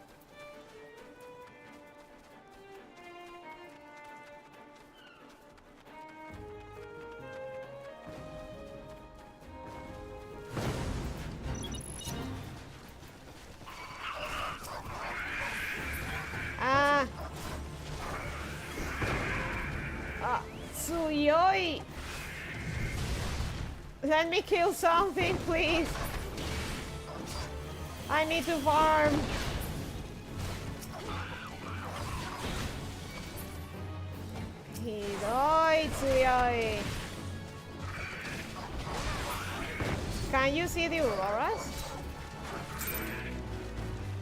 Tsuyoi! Let me kill something, please. I need to farm. Hidoi, Tsuyoi. Can you see the auroras?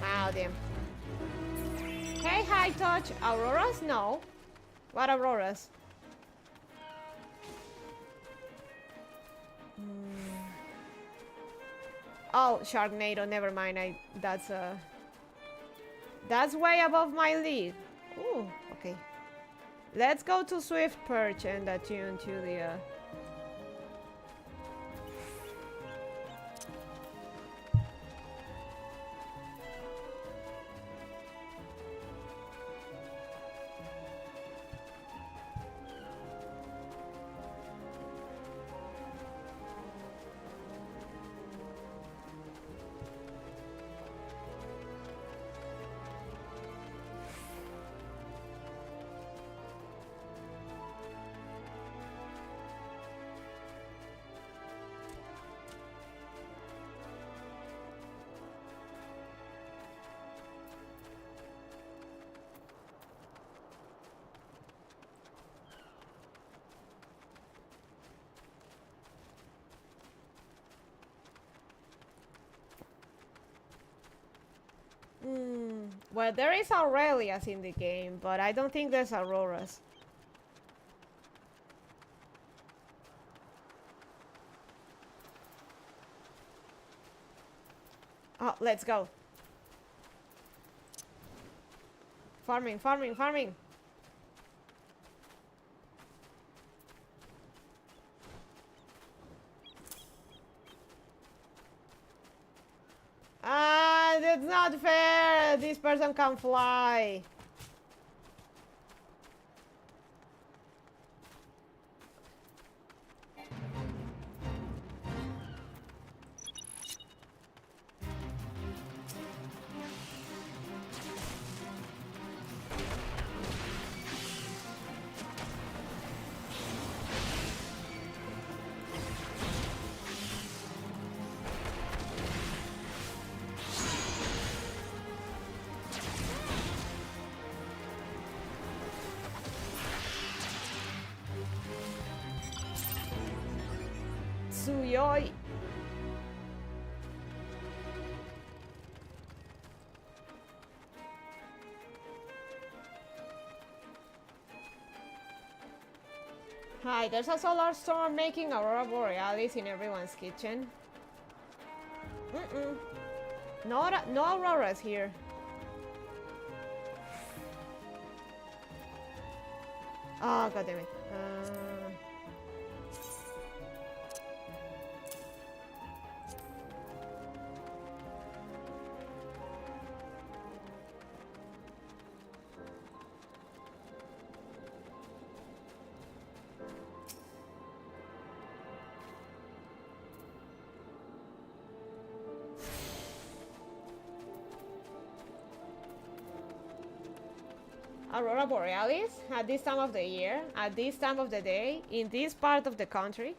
Oh, damn. Hey, high touch. Auroras? No. What auroras? Oh, Sharknado, never mind. That's way above my league. Ooh, okay. Let's go to Swift Perch and attune to the Well, there is Aurelias in the game, but I don't think there's Auroras. Oh, let's go. Farming, farming, farming. Ah, that's not fair. This person can fly. Tsuyoi. Hi, there's a solar storm making aurora borealis in everyone's kitchen. No auroras here. Oh, god damn it. Aurora borealis at this time of the year, at this time of the day, in this part of the country.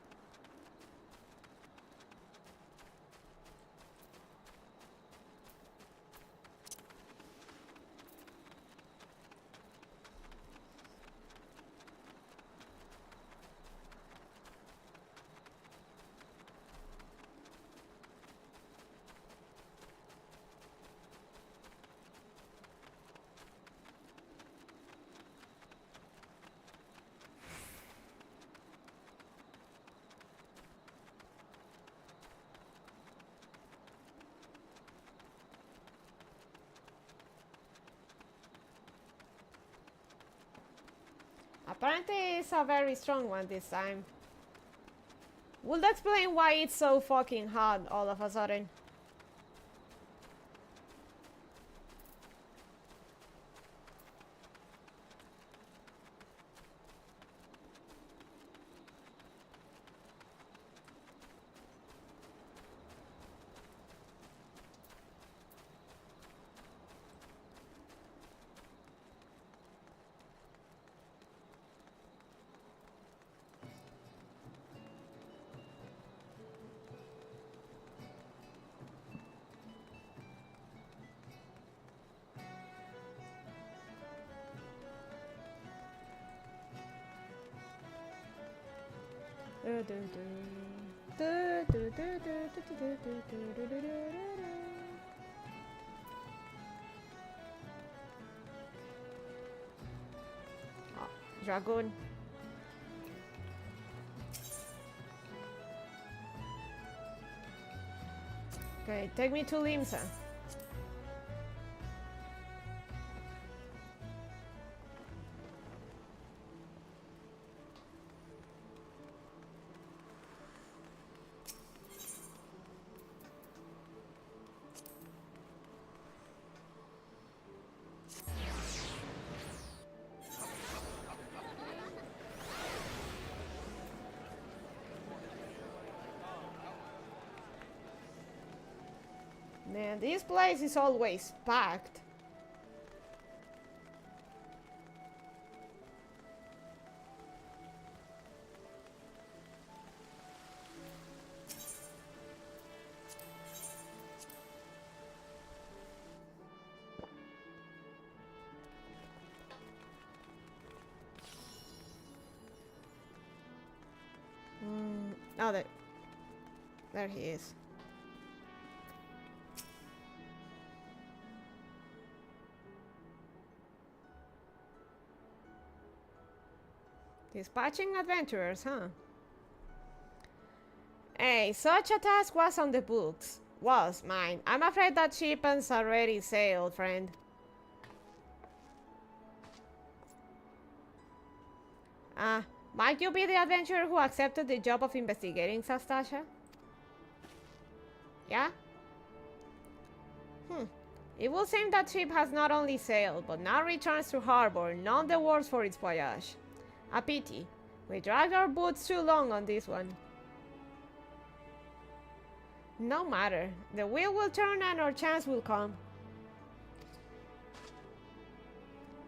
Apparently it's a very strong one this time. Would explain why it's so fucking hot all of a sudden. Oh, dragon. Okay, take me to Limsa. Man, this place is always packed. Oh, there he is. Dispatching adventurers, huh? Hey, such a task was on the books. Was mine. I'm afraid that ship has already sailed, friend. Might you be the adventurer who accepted the job of investigating Sastasha? Yeah? It will seem that ship has not only sailed, but now returns to harbor, none the worse for its voyage. A pity. We dragged our boots too long on this one. No matter. The wheel will turn and our chance will come.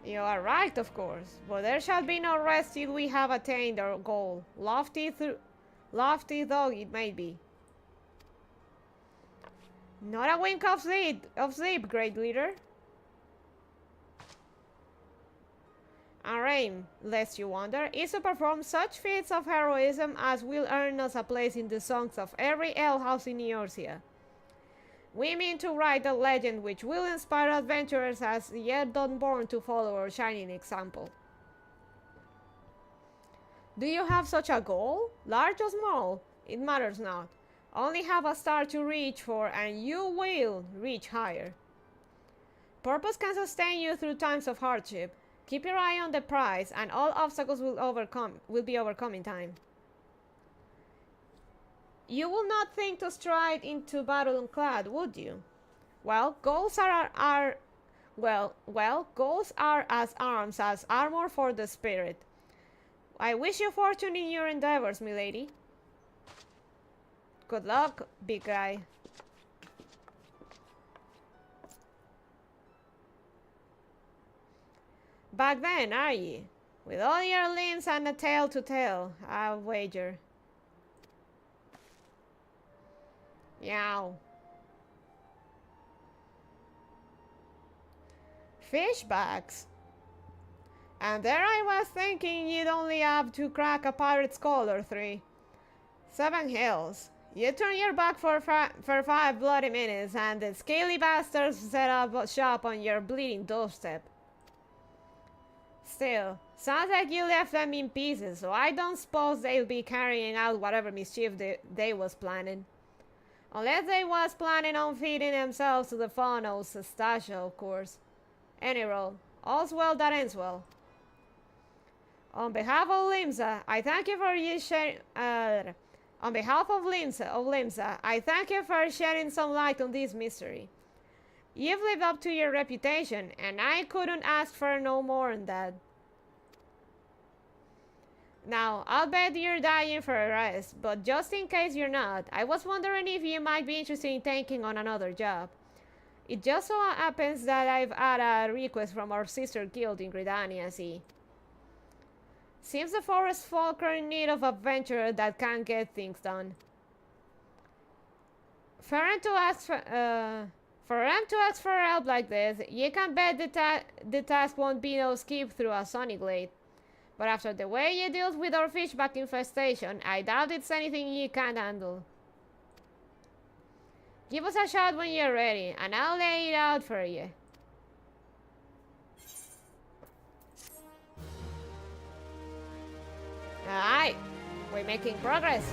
You are right, of course, but there shall be no rest till we have attained our goal, lofty though it may be. Not a wink of sleep, great leader. Our aim, lest you wonder, is to perform such feats of heroism as will earn us a place in the songs of every alehouse in Eorzea. We mean to write a legend which will inspire adventurers as yet unborn to follow our shining example. Do you have such a goal? Large or small? It matters not. Only have a star to reach for and you will reach higher. Purpose can sustain you through times of hardship. Keep your eye on the prize and all obstacles will be overcome in time. You will not think to stride into battle unclad, would you? Well, goals are as arms as armor for the spirit. I wish you fortune in your endeavors, milady. Good luck, big guy. Back then, are ye? With all your limbs and a tail to tell, I wager. Yow. Fish bags. And there I was thinking you'd only have to crack a pirate's skull or three. 7 hills. You turn your back for 5 bloody minutes and the scaly bastards set up a shop on your bleeding doorstep. Still, sounds like you left them in pieces, so I don't suppose they'll be carrying out whatever mischief they was planning. Unless they was planning on feeding themselves to the fun of Sastasha, of course. Any roll. All's well that ends well. On behalf of Limsa, I thank you for your sharing. On behalf of Limsa, I thank you for shedding some light on this mystery. You've lived up to your reputation, and I couldn't ask for no more than that. Now, I'll bet you're dying for a rest, but just in case you're not, I was wondering if you might be interested in taking on another job. It just so happens that I've had a request from our sister guild in Gridania, see. Seems the forest folk are in need of adventurer that can get things done. For them to ask for help like this, you can bet the task won't be no skip through a sunny glade. But after the way you dealt with our fishback infestation, I doubt it's anything you can't handle. Give us a shot when you're ready, and I'll lay it out for you. Alright, we're making progress.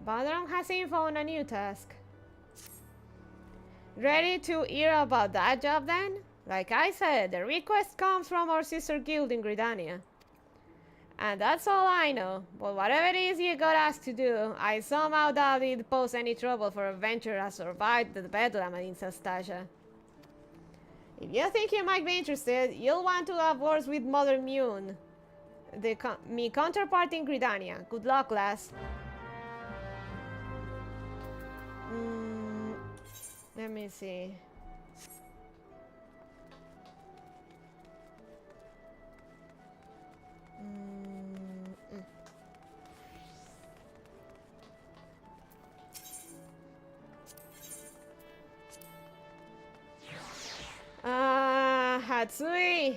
Badron has info on a new task. Ready to hear about that job then? Like I said, the request comes from our sister guild in Gridania. And that's all I know, but whatever it is you got asked to do, I somehow doubt it pose any trouble for a venture that survived the bedlam in Sastasha. If you think you might be interested, you'll want to have words with Mother Mune, me counterpart in Gridania. Good luck, lass. Let me see. Hatsui!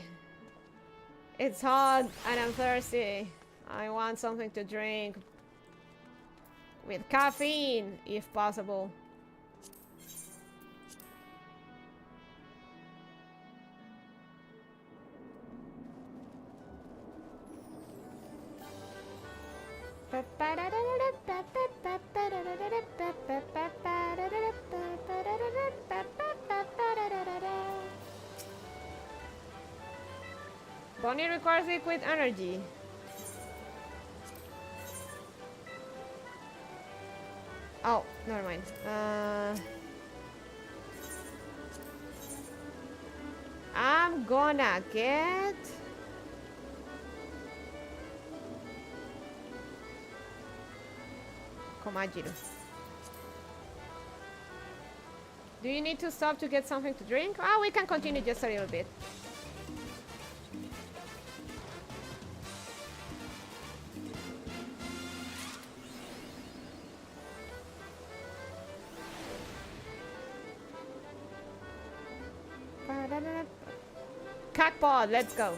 It's hot and I'm thirsty. I want something to drink. with caffeine, if possible. Bunny requires liquid energy. Oh, never mind. I'm gonna get... Komajiro. Do you need to stop to get something to drink? Oh, we can continue just a little bit. Cockpod, let's go.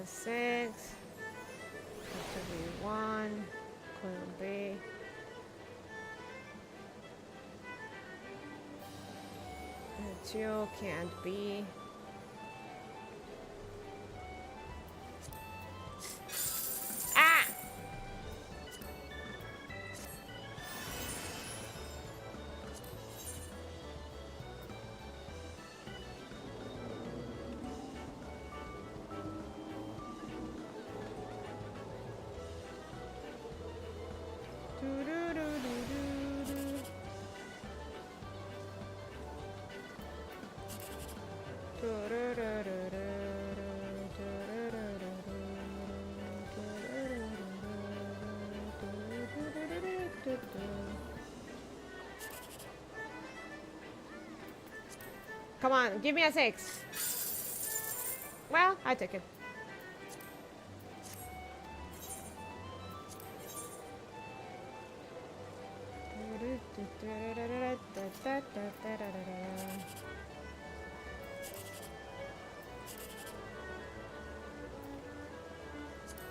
Six. Have to be one. Couldn't be. Two can't be. Ah! Come on, give me a 6. Well, I take it.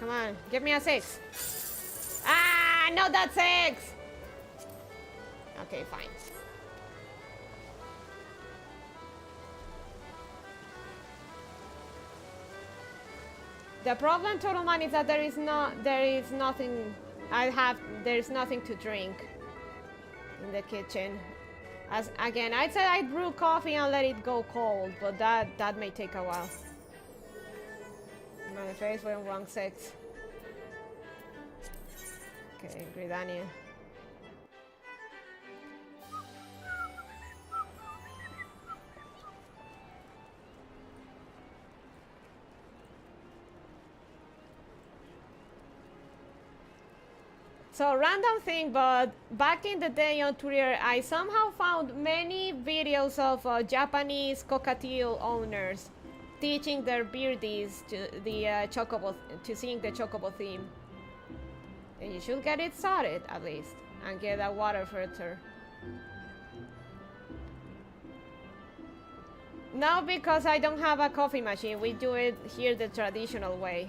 Come on, give me a 6. Ah, not that 6. Okay, fine. The problem, Total Man, is that there is nothing. There's nothing to drink in the kitchen. As again, I said I'd brew coffee and let it go cold, but that may take a while. My face went wrong 6. Okay, Gridania. So random thing, but back in the day on Twitter, I somehow found many videos of Japanese cockatiel owners teaching their beardies to the chocobo, to sing the chocobo theme. And you should get it started at least, and get a water filter. No, because I don't have a coffee machine. We do it here the traditional way.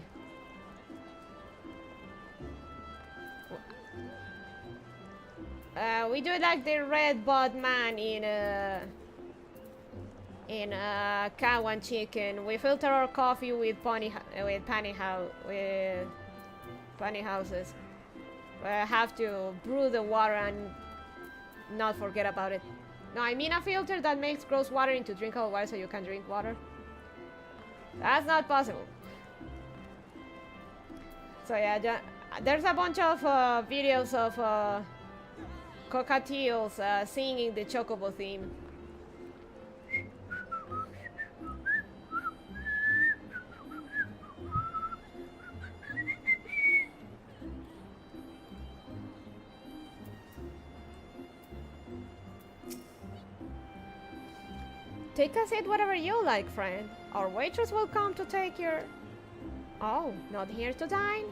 We do it like the red bud man in Cow and Chicken. We filter our coffee with panty houses. We have to brew the water and not forget about it. No, I mean a filter that makes gross water into drinkable water so you can drink water. That's not possible. So yeah, there's a bunch of videos of cockatiels singing the chocobo theme. Take a seat whatever you like, friend. Our waitress will come to take your... Oh, not here to dine?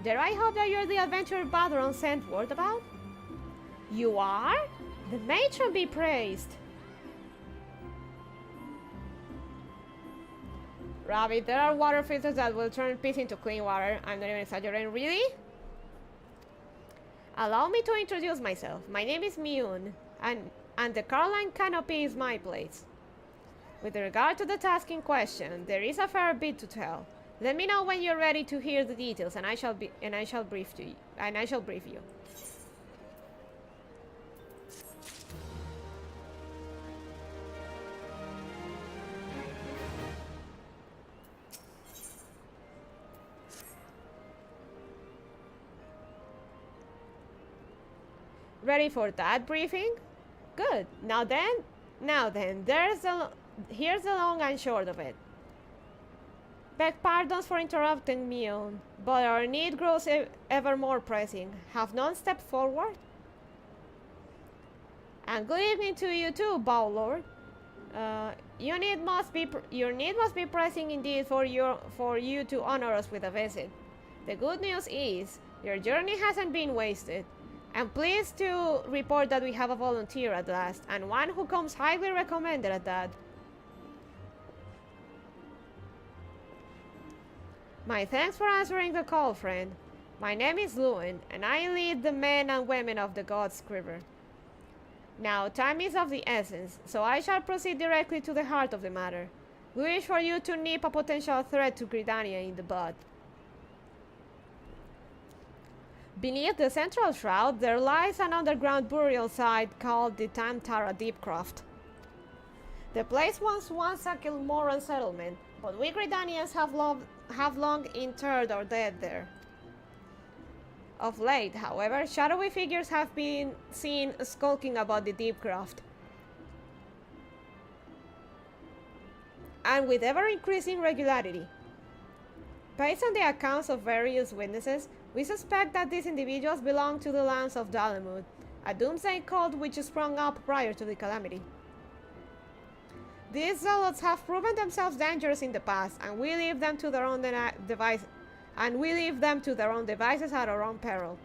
Dare I hope that you're the adventurer Badron sent word about? You are? The matron be praised! Rabbit, there are water filters that will turn piss into clean water. I'm not even exaggerating, really? Allow me to introduce myself. My name is Myun, and the Caroline Canopy is my place. With regard to the task in question, there is a fair bit to tell. Let me know when you're ready to hear the details, and I shall brief you. Ready for that briefing? Good. Now then, here's the long and short of it. Beg pardons for interrupting me, but our need grows ever more pressing. Have none stepped forward? And good evening to you too, Bow Lord. Your need must be pressing indeed for you to honor us with a visit. The good news is your journey hasn't been wasted. I'm pleased to report that we have a volunteer at last, and one who comes highly recommended at that. My thanks for answering the call, friend. My name is Lewin, and I lead the men and women of the God's River. Now, time is of the essence, so I shall proceed directly to the heart of the matter. We wish for you to nip a potential threat to Gridania in the bud. Beneath the central shroud, there lies an underground burial site called the Tantara Deepcroft. The place was once a Kilmoran settlement, but we Gridanians have long interred our dead there. Of late, however, shadowy figures have been seen skulking about the Deepcroft. And with ever-increasing regularity. Based on the accounts of various witnesses, we suspect that these individuals belong to the lands of Dalamud, a doomsday cult which sprung up prior to the calamity. These zealots have proven themselves dangerous in the past, and we leave them to their own devices at our own peril.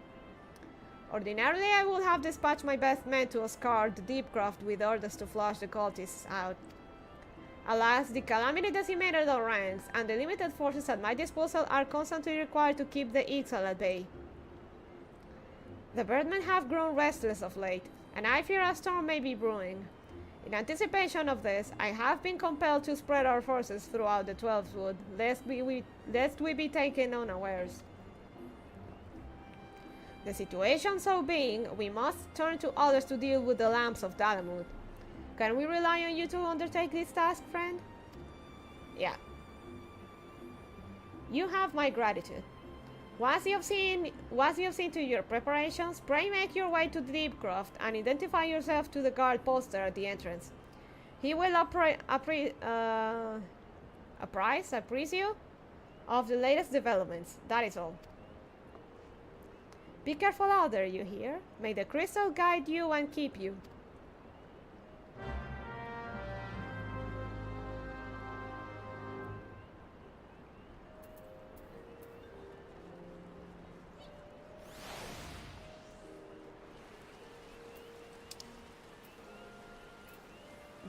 Ordinarily, I would have dispatched my best men to escort the Deepcroft with orders to flush the cultists out. Alas, the calamity decimated our ranks, and the limited forces at my disposal are constantly required to keep the Ixal at bay. The birdmen have grown restless of late, and I fear a storm may be brewing. In anticipation of this, I have been compelled to spread our forces throughout the Twelvewood, lest we be taken unawares. The situation so being, we must turn to others to deal with the lamps of Dalamud. Can we rely on you to undertake this task, friend? Yeah. You have my gratitude. Once you have seen to your preparations, pray make your way to the Deepcroft and identify yourself to the guard posted at the entrance. He will apprise you of the latest developments. That is all. Be careful out there, you hear? May the crystal guide you and keep you.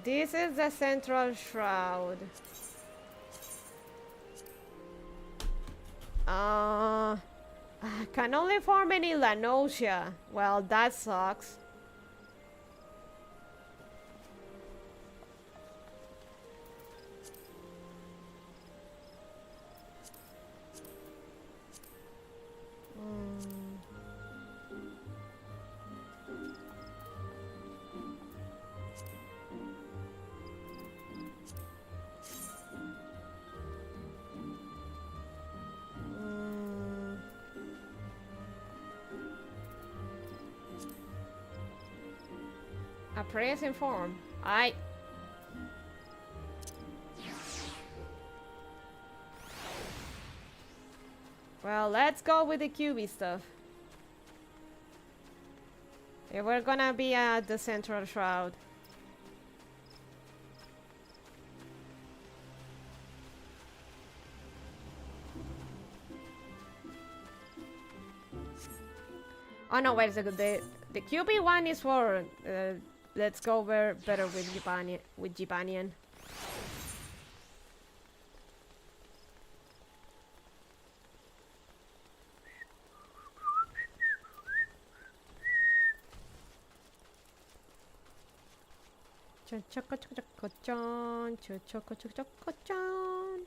This is the central shroud. Can only form any Lanosia. Well, that sucks. A present form. I. Well, let's go with the QB stuff. Yeah, we're gonna be at the central shroud. Oh no, wait a second. The QB one is for let's go better with Japanian. Chon choco choco choco chon, chon choco choco choco chon.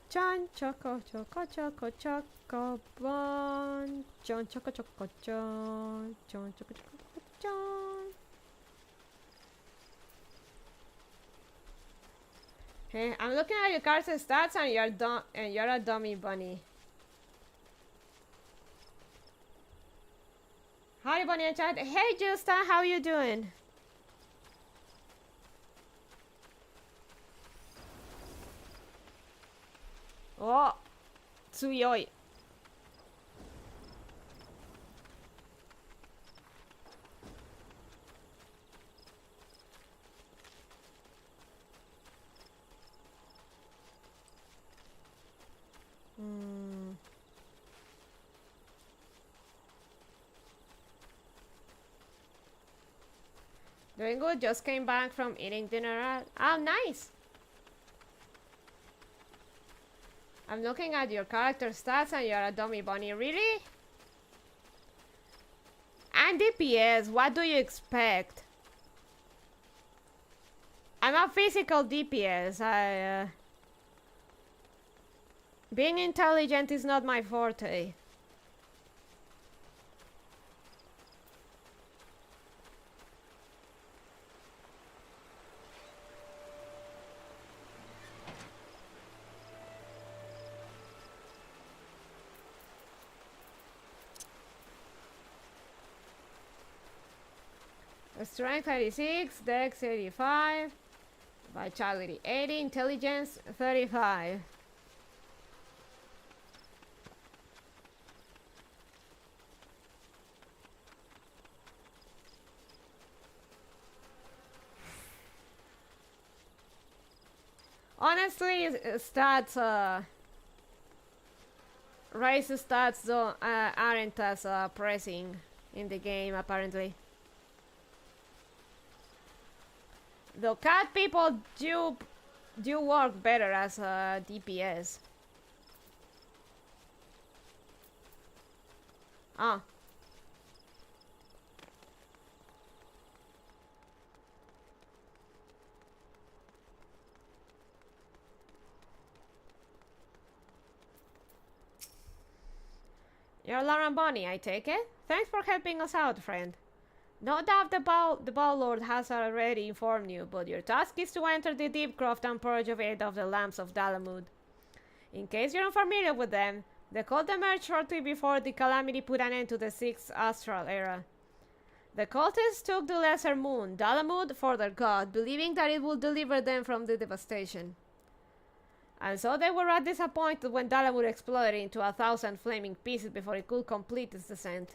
Chon choco choco choco choco bon. Chon choco choco chon, chon choco choco chon. Hey, I'm looking at your cards and stats, and you're a dummy bunny. Howdy, bunny and chat. Hey, Justa, how you doing? Oh, tsuyoi. Doing good. Just came back from eating dinner. Oh, nice. I'm looking at your character stats and you're a dummy bunny. Really? And DPS, what do you expect? I'm a physical DPS. Being intelligent is not my forte. Strength 36, Dex 85, Vitality 80, Intelligence 35. Honestly, stats, race stats aren't as pressing in the game, apparently. Though cat people do work better as DPS. Ah. You're Lauren Bonnie, I take it? Thanks for helping us out, friend. No doubt the Bow Lord has already informed you, but your task is to enter the Deep Croft and purge of 8 of the lamps of Dalamud. In case you're unfamiliar with them, the cult emerged shortly before the calamity put an end to the 6th Astral Era. The cultists took the Lesser Moon, Dalamud, for their god, believing that it would deliver them from the devastation. And so they were rather disappointed when Dalamud exploded into 1,000 flaming pieces before it could complete its descent.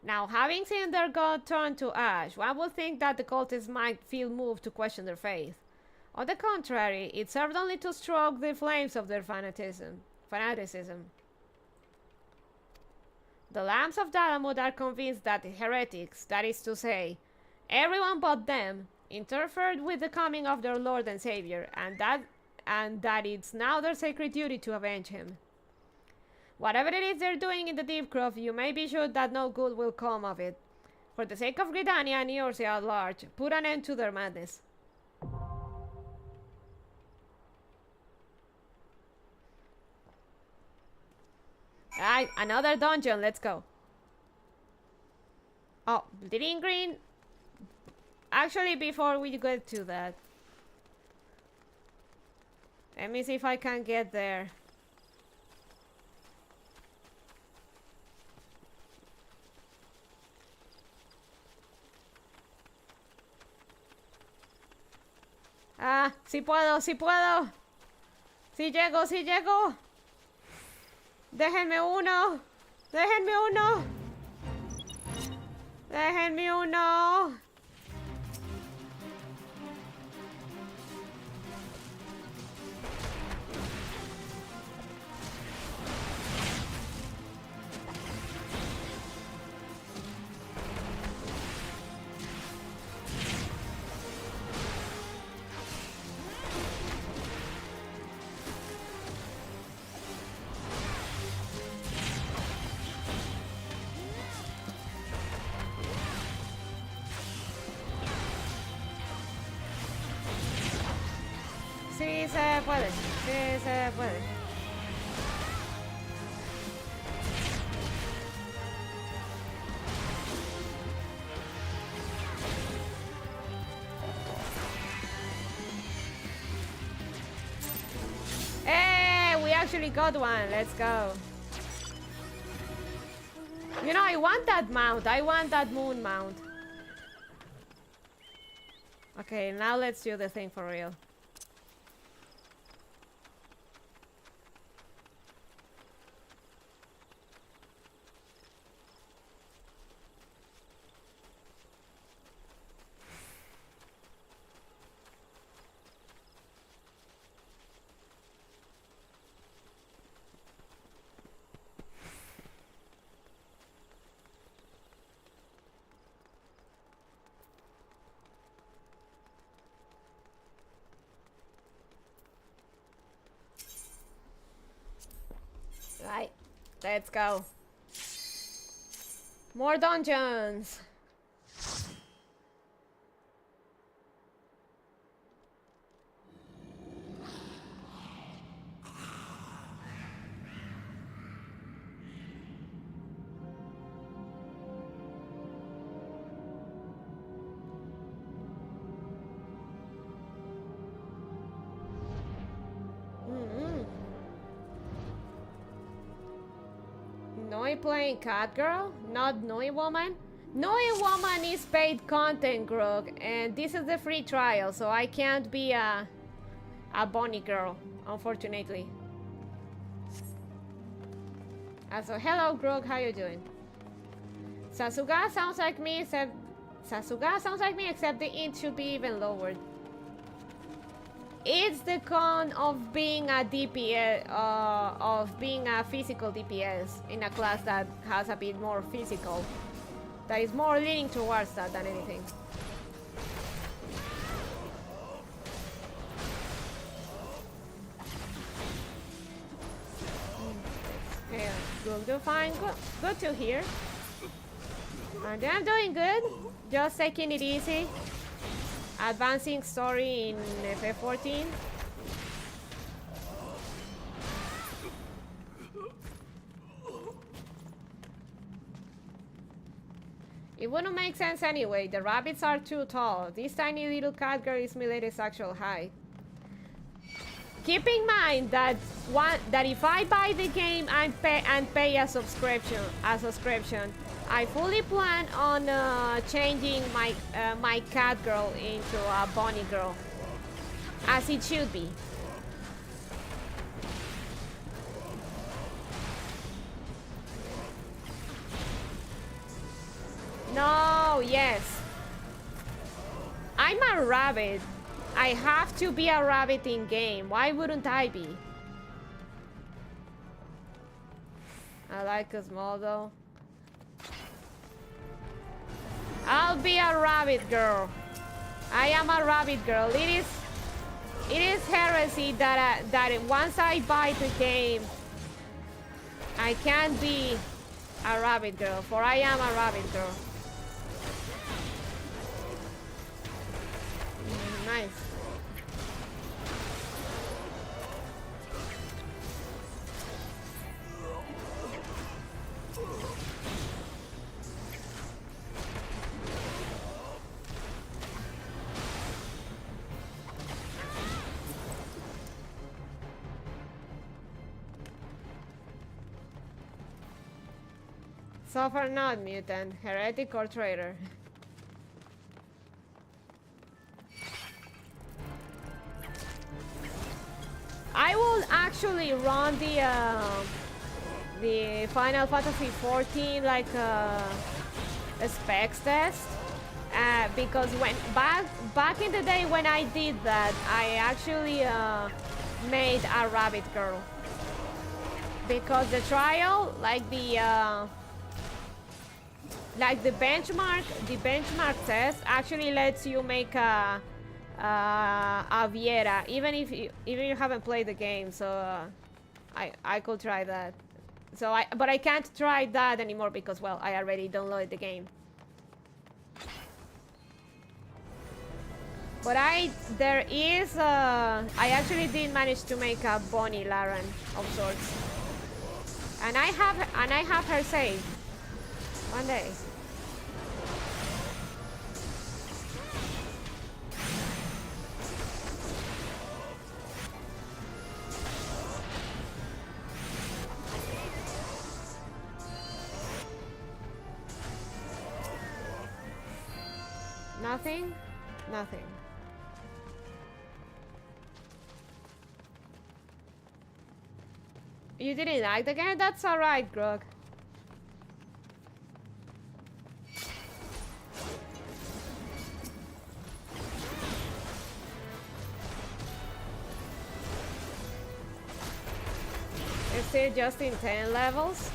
Now, having seen their god turn to ash, one would think that the cultists might feel moved to question their faith. On the contrary, it served only to stroke the flames of their fanaticism. The Lambs of Dalamud are convinced that the heretics, that is to say, everyone but them, interfered with the coming of their Lord and Savior, and that it's now their sacred duty to avenge him. Whatever it is they're doing in the Deep Croft, you may be sure that no good will come of it. For the sake of Gridania and Eorzea at large, put an end to their madness. Alright, another dungeon, let's go. Oh, bleeding green. Actually, before we get to that, let me see if I can get there. Ah, sí puedo, sí puedo. Sí llego, sí llego. Déjenme uno. Déjenme uno. Déjenme uno. Sí se puede, sí se puede. Hey, we actually got one. Let's go. You know, I want that mount. I want that moon mount. Okay, now let's do the thing for real. Right, let's go. More dungeons. Noi playing cat girl, not Noi woman. Noi woman is paid content, Grog, and this is the free trial, so I can't be a bunny girl, unfortunately. So hello, Grog, how you doing? Sasuga sounds like me, except the int should be even lowered. It's the con of being a DPS, of being a physical DPS in a class that has a bit more physical. That is more leaning towards that than anything. Okay, good, fine, good to hear. And I'm doing good, just taking it easy. Advancing story in FF14. It wouldn't make sense anyway. The rabbits are too tall. This tiny little cat girl is my latest actual height. Keep in mind that if I buy the game and pay a subscription, I fully plan on changing my cat girl into a bunny girl, as it should be. No, yes. I'm a rabbit. I have to be a rabbit in game. Why wouldn't I be? I like a small though. I'll be a rabbit girl. I am a rabbit girl. It is heresy that once I buy the game, I can't be a rabbit girl, for I am a rabbit girl. Nice. Suffer not, mutant, heretic or traitor. I will actually run the Final Fantasy XIV like a specs test because when back in the day when I did that, I actually made a rabbit girl because the trial, like the benchmark test actually lets you make a Viera, even if you haven't played the game. So I could try that. So but I can't try that anymore because, well, I already downloaded the game. But I actually did manage to make a Bonnie Laren of sorts, and I have her saved one day. Nothing? Nothing. You didn't like the game? That's alright, Grog. It's still just in 10 levels.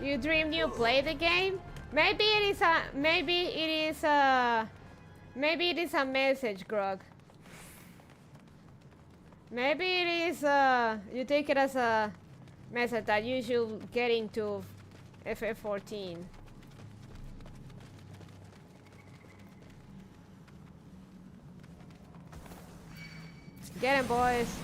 You dreamed you played the game? Maybe it is a message, Grog. Maybe it is you take it as a message that you should get into FF14. Get him, boys.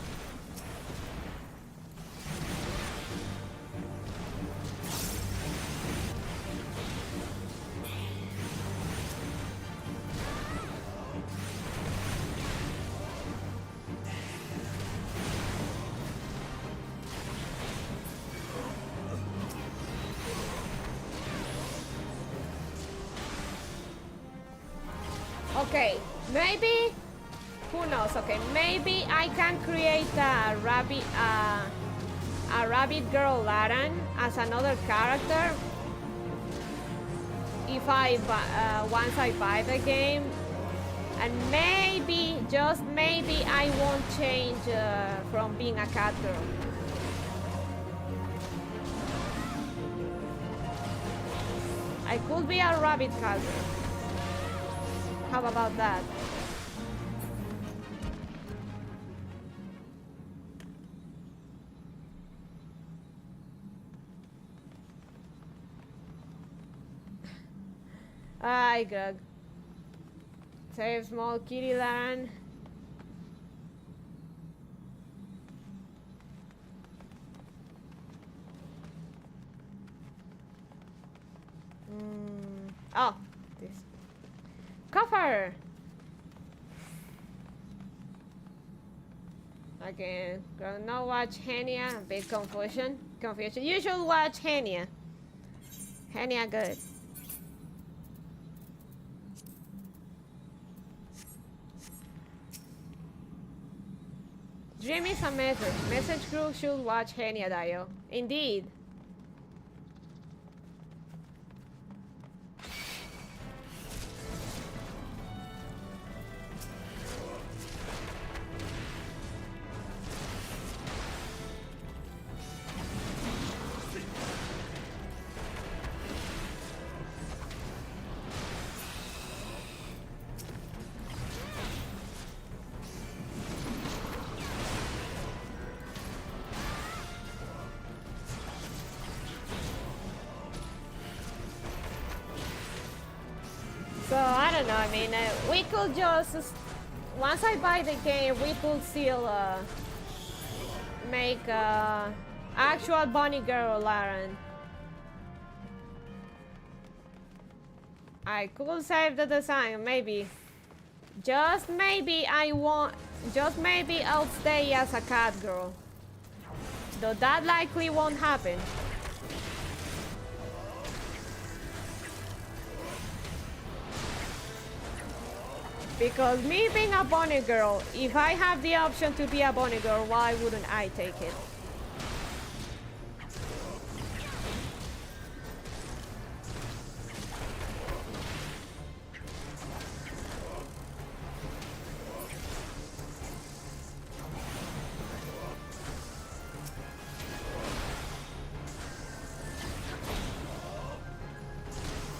Okay, maybe, who knows? Okay, maybe I can create a rabbit girl Laren as another character if once I buy the game, and maybe, just maybe, I won't change from being a cat girl. I could be a rabbit cat girl. How about that? Hi, Greg. Save small kitty Laren. Oh, this. Cover! Okay, now watch Henia. Big confusion. You should watch Henia. Henia good. Dream is a message. Message group should watch Henia Dio. Indeed. So I don't know, I mean, we could just, once I buy the game, we could still make actual bunny girl Laren. I could save the design, maybe. Just maybe I'll stay as a cat girl. Though that likely won't happen. Because me being a bunny girl, if I have the option to be a bunny girl, why wouldn't I take it?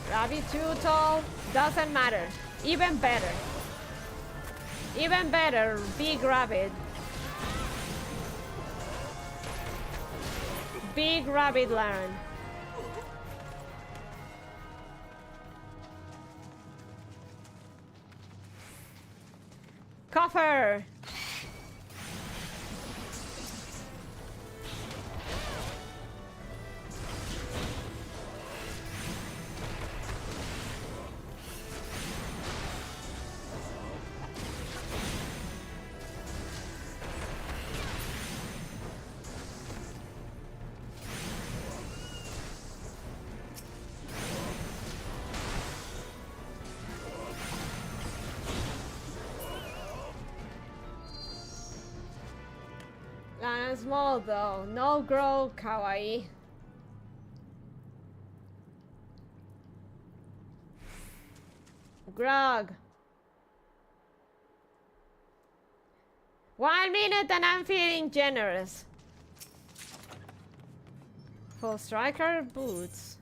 Rabbit too tall, doesn't matter. Even better. Even better, big rabbit. Big rabbit land. Coffer! Small though, no grow kawaii. Grog. 1 minute and I'm feeling generous. Full striker boots.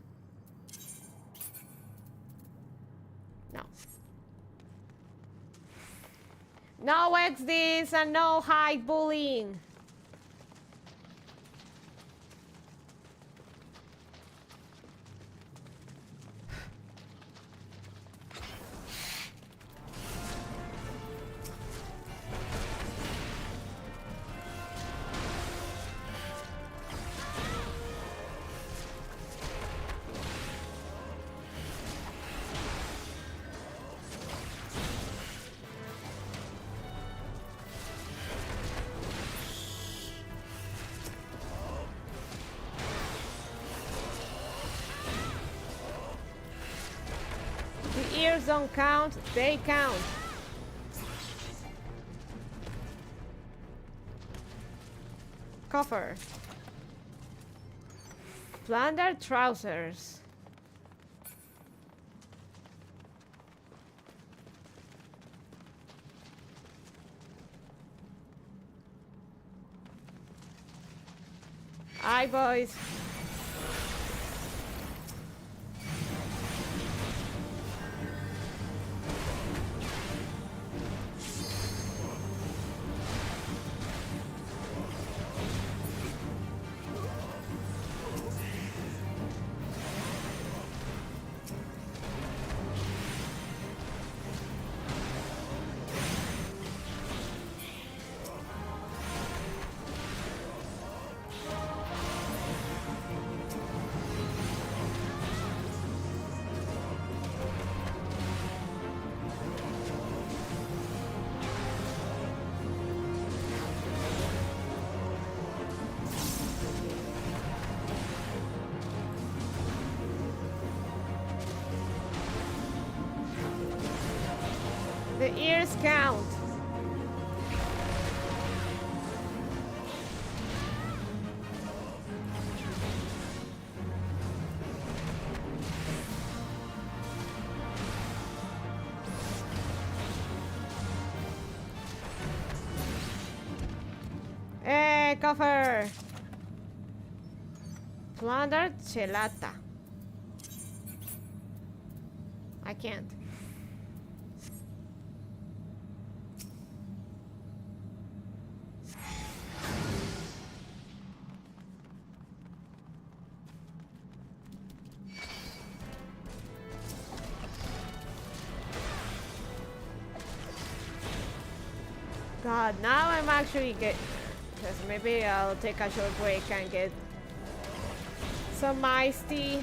No. No XDs and no height bullying. Ears don't count, they count. Coffer. Plunder trousers. Aye, boys. The ears count. Coffer. Plunder chelata. I can't. God, now I'm actually because maybe I'll take a short break and get some iced tea.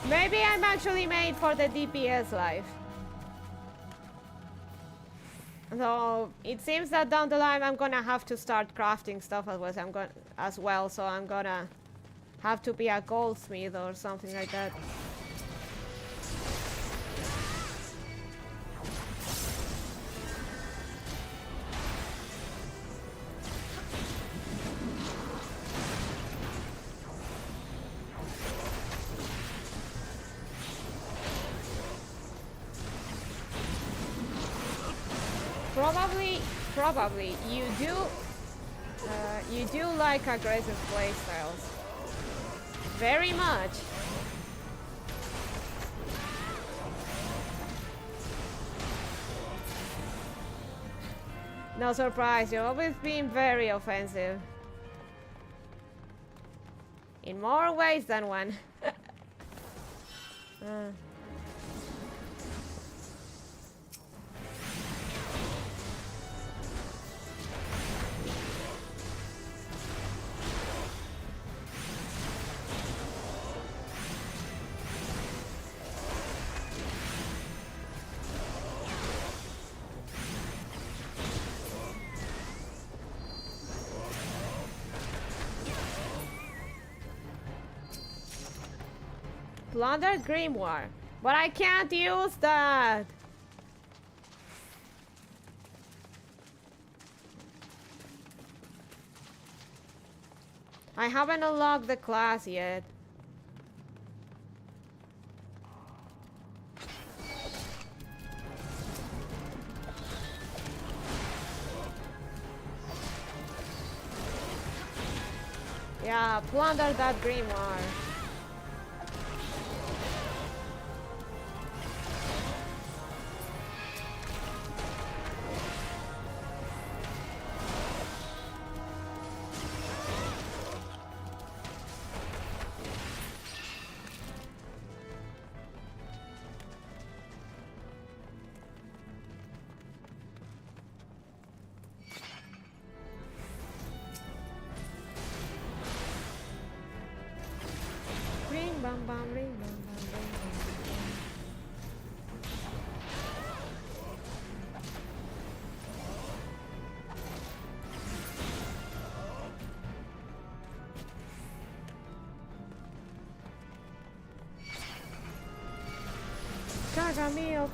Maybe I'm actually made for the DPS life. So it seems that down the line I'm gonna have to start crafting stuff as well. So I'm gonna have to be a goldsmith or something like that. Probably you do like aggressive playstyles very much. No surprise, you've always been very offensive in more ways than one. Plunder Grimoire, but I can't use that. I haven't unlocked the class yet. Yeah, plunder that Grimoire.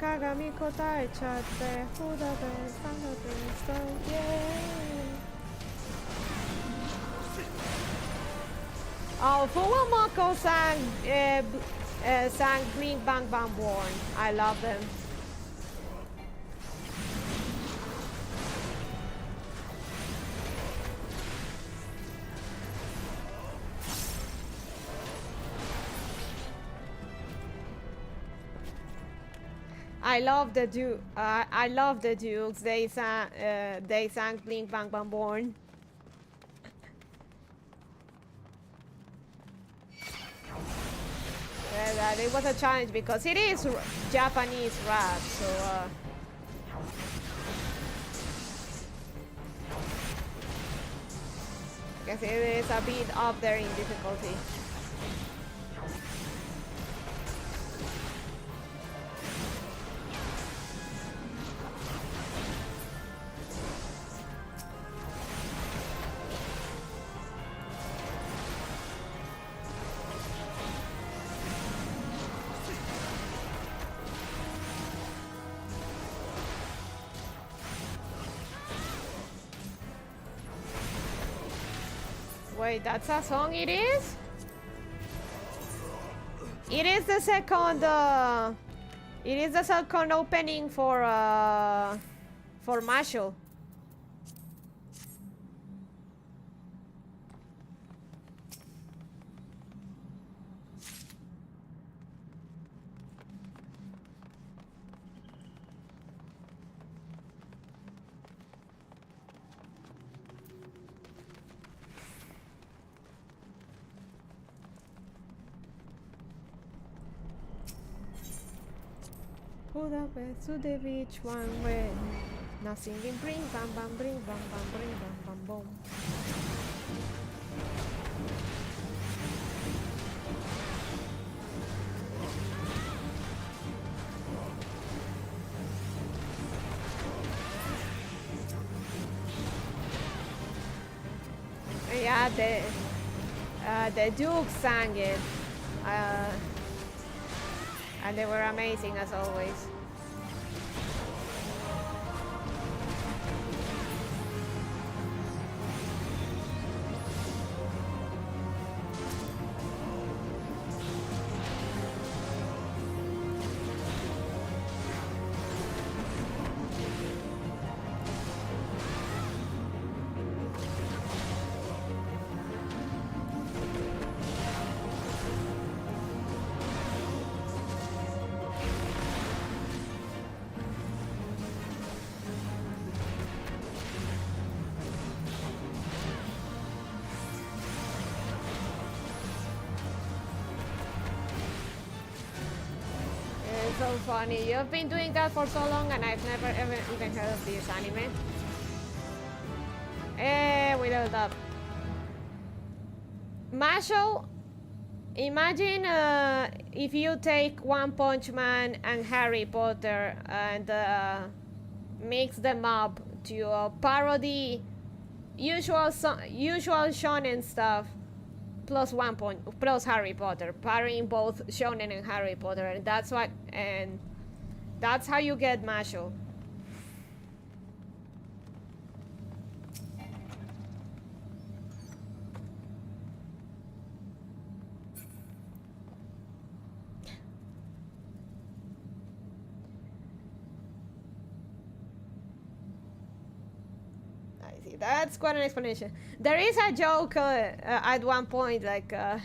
Kagami kotai chatte, Vtuber, oh, Fuwamoko sang Blink Bang Bang Born. I love them. I love the Dukes. They sang Blink Bang Bang Born. That it was a challenge because it is Japanese rap, so I guess it is a bit up there in difficulty. Wait, that's a song it is? It is the second opening for Marshall. Budapest to the beach one way. Now singing bring bam bam bring bam bam bring bam bam boom. Yeah, the Duke sang it, and they were amazing as always. So funny. You've been doing that for so long and I've never ever even heard of this anime. We leveled up. Masho, imagine if you take One Punch Man and Harry Potter and mix them up to a parody, usual shonen stuff, plus plus Harry Potter, parodying both shonen and Harry Potter, and that's how you get Masho. I see. That's quite an explanation. There is a joke at one point, like a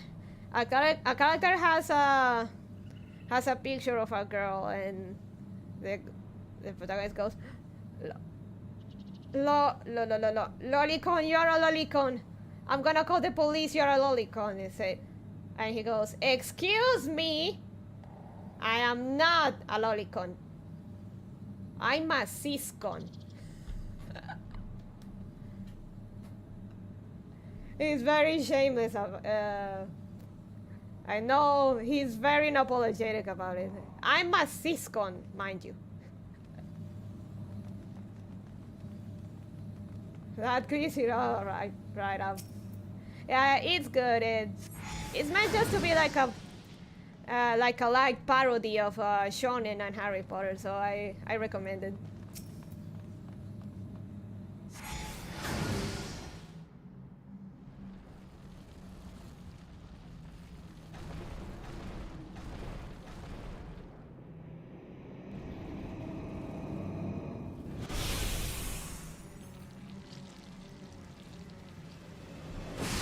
character has a picture of a girl, and the protagonist goes, "Lolicon, you're a lolicon. I'm gonna call the police. You're a lolicon." And he goes, "Excuse me, I am not a lolicon. I'm a ciscon." He's very shameless. I know he's very unapologetic about it. I'm a ciscon, mind you. That greasy, all right up. Yeah, it's good. It's meant just to be like a light parody of shonen and Harry Potter, so I recommend it.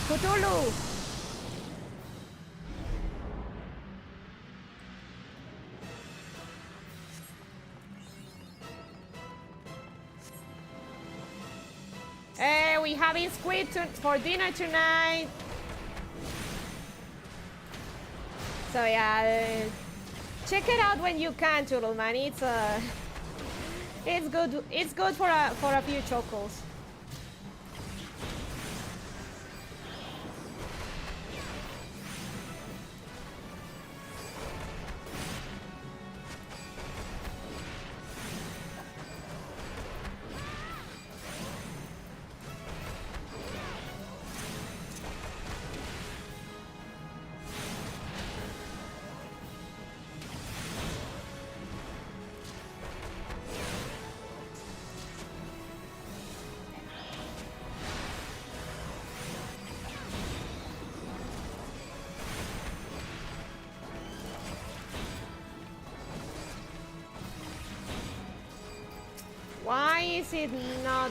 Cthulhu! Hey, we having squid for dinner tonight. So yeah, check it out when you can, Turtle Man. It's good. It's good for a few chocos. Why is it not?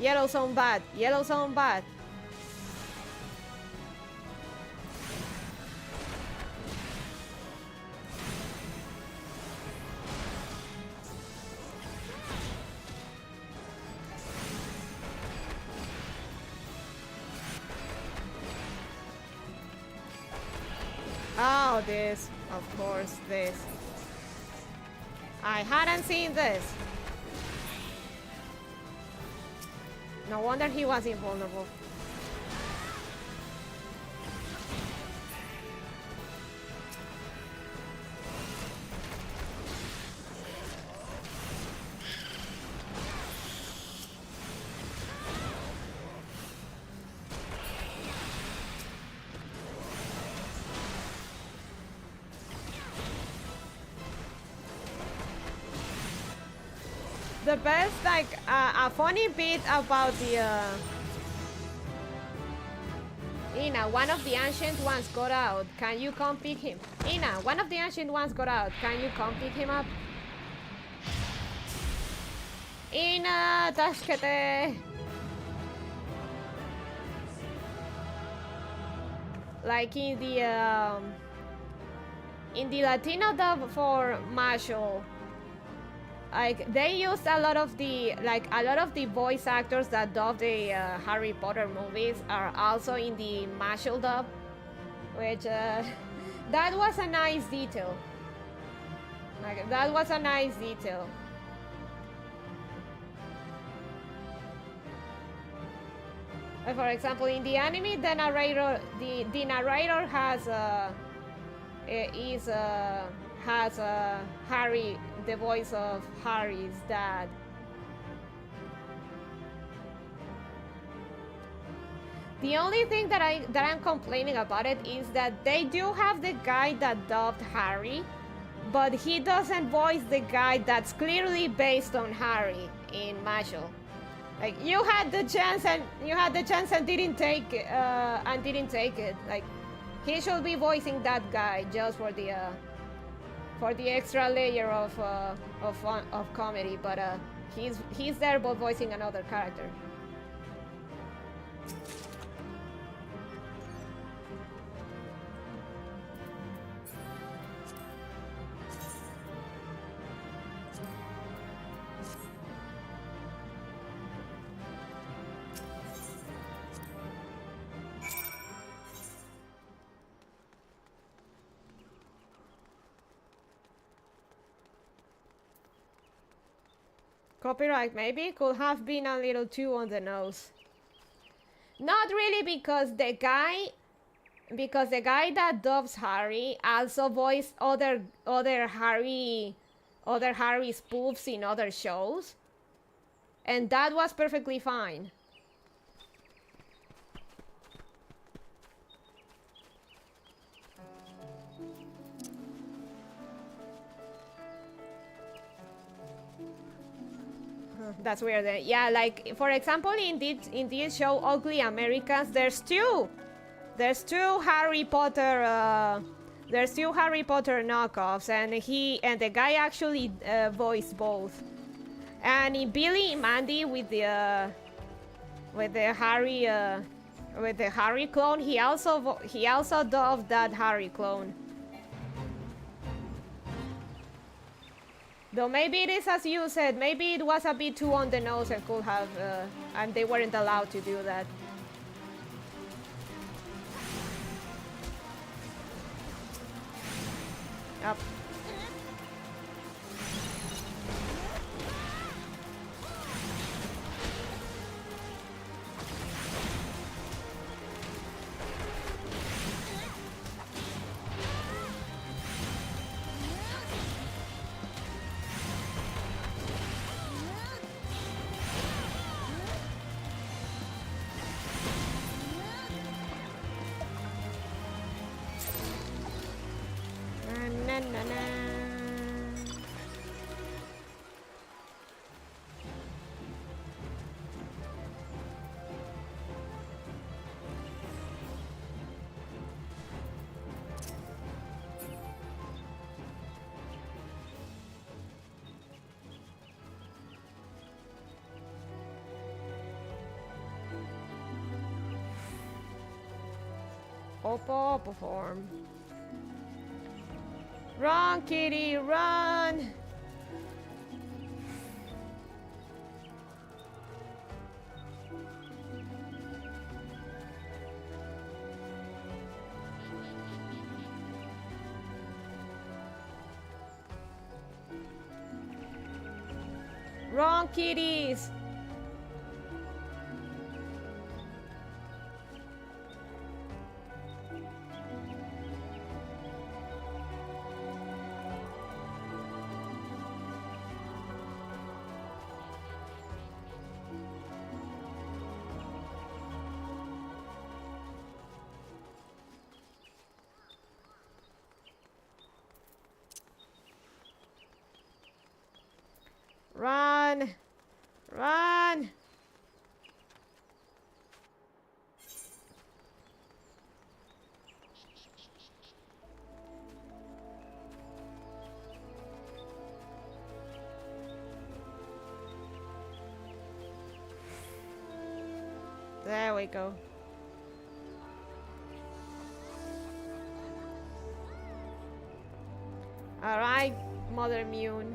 Yellow zone bad. Yellow zone bad. Oh, this. Of course, this. I hadn't seen this. No wonder he was invulnerable. The best, like, a funny bit about the, Ina, one of the ancient ones got out. Can you come pick him? Ina, one of the ancient ones got out. Can you come pick him up? Ina, tashkete. Like in the Latino dub for Marshall, like they used a lot of the voice actors that dub the Harry Potter movies are also in the Marshall dub, which that was a nice detail. Like that was a nice detail. For example, in the anime, the narrator has Harry, the voice of Harry's dad. The only thing that I'm complaining about it is that they do have the guy that dubbed Harry, but he doesn't voice the guy that's clearly based on Harry in Marshall. Like you had the chance and didn't take it. Like he should be voicing that guy just for the extra layer of comedy, but he's there but voicing another character. Copyright maybe could have been a little too on the nose. Not really, because the guy that dubs Harry also voiced other Harry spoofs in other shows, and that was perfectly fine. That's weird. Yeah, like for example, in this show, Ugly Americans, there's two Harry Potter knockoffs, and the guy actually voiced both. And in Billy and Mandy with the Harry clone, he also dubbed that Harry clone. Though maybe it is as you said, maybe it was a bit too on the nose and could have, and they weren't allowed to do that. Yep. Oppo form. Run, kitty, run! Run, kitties! There we go. Alright, Mother Mune.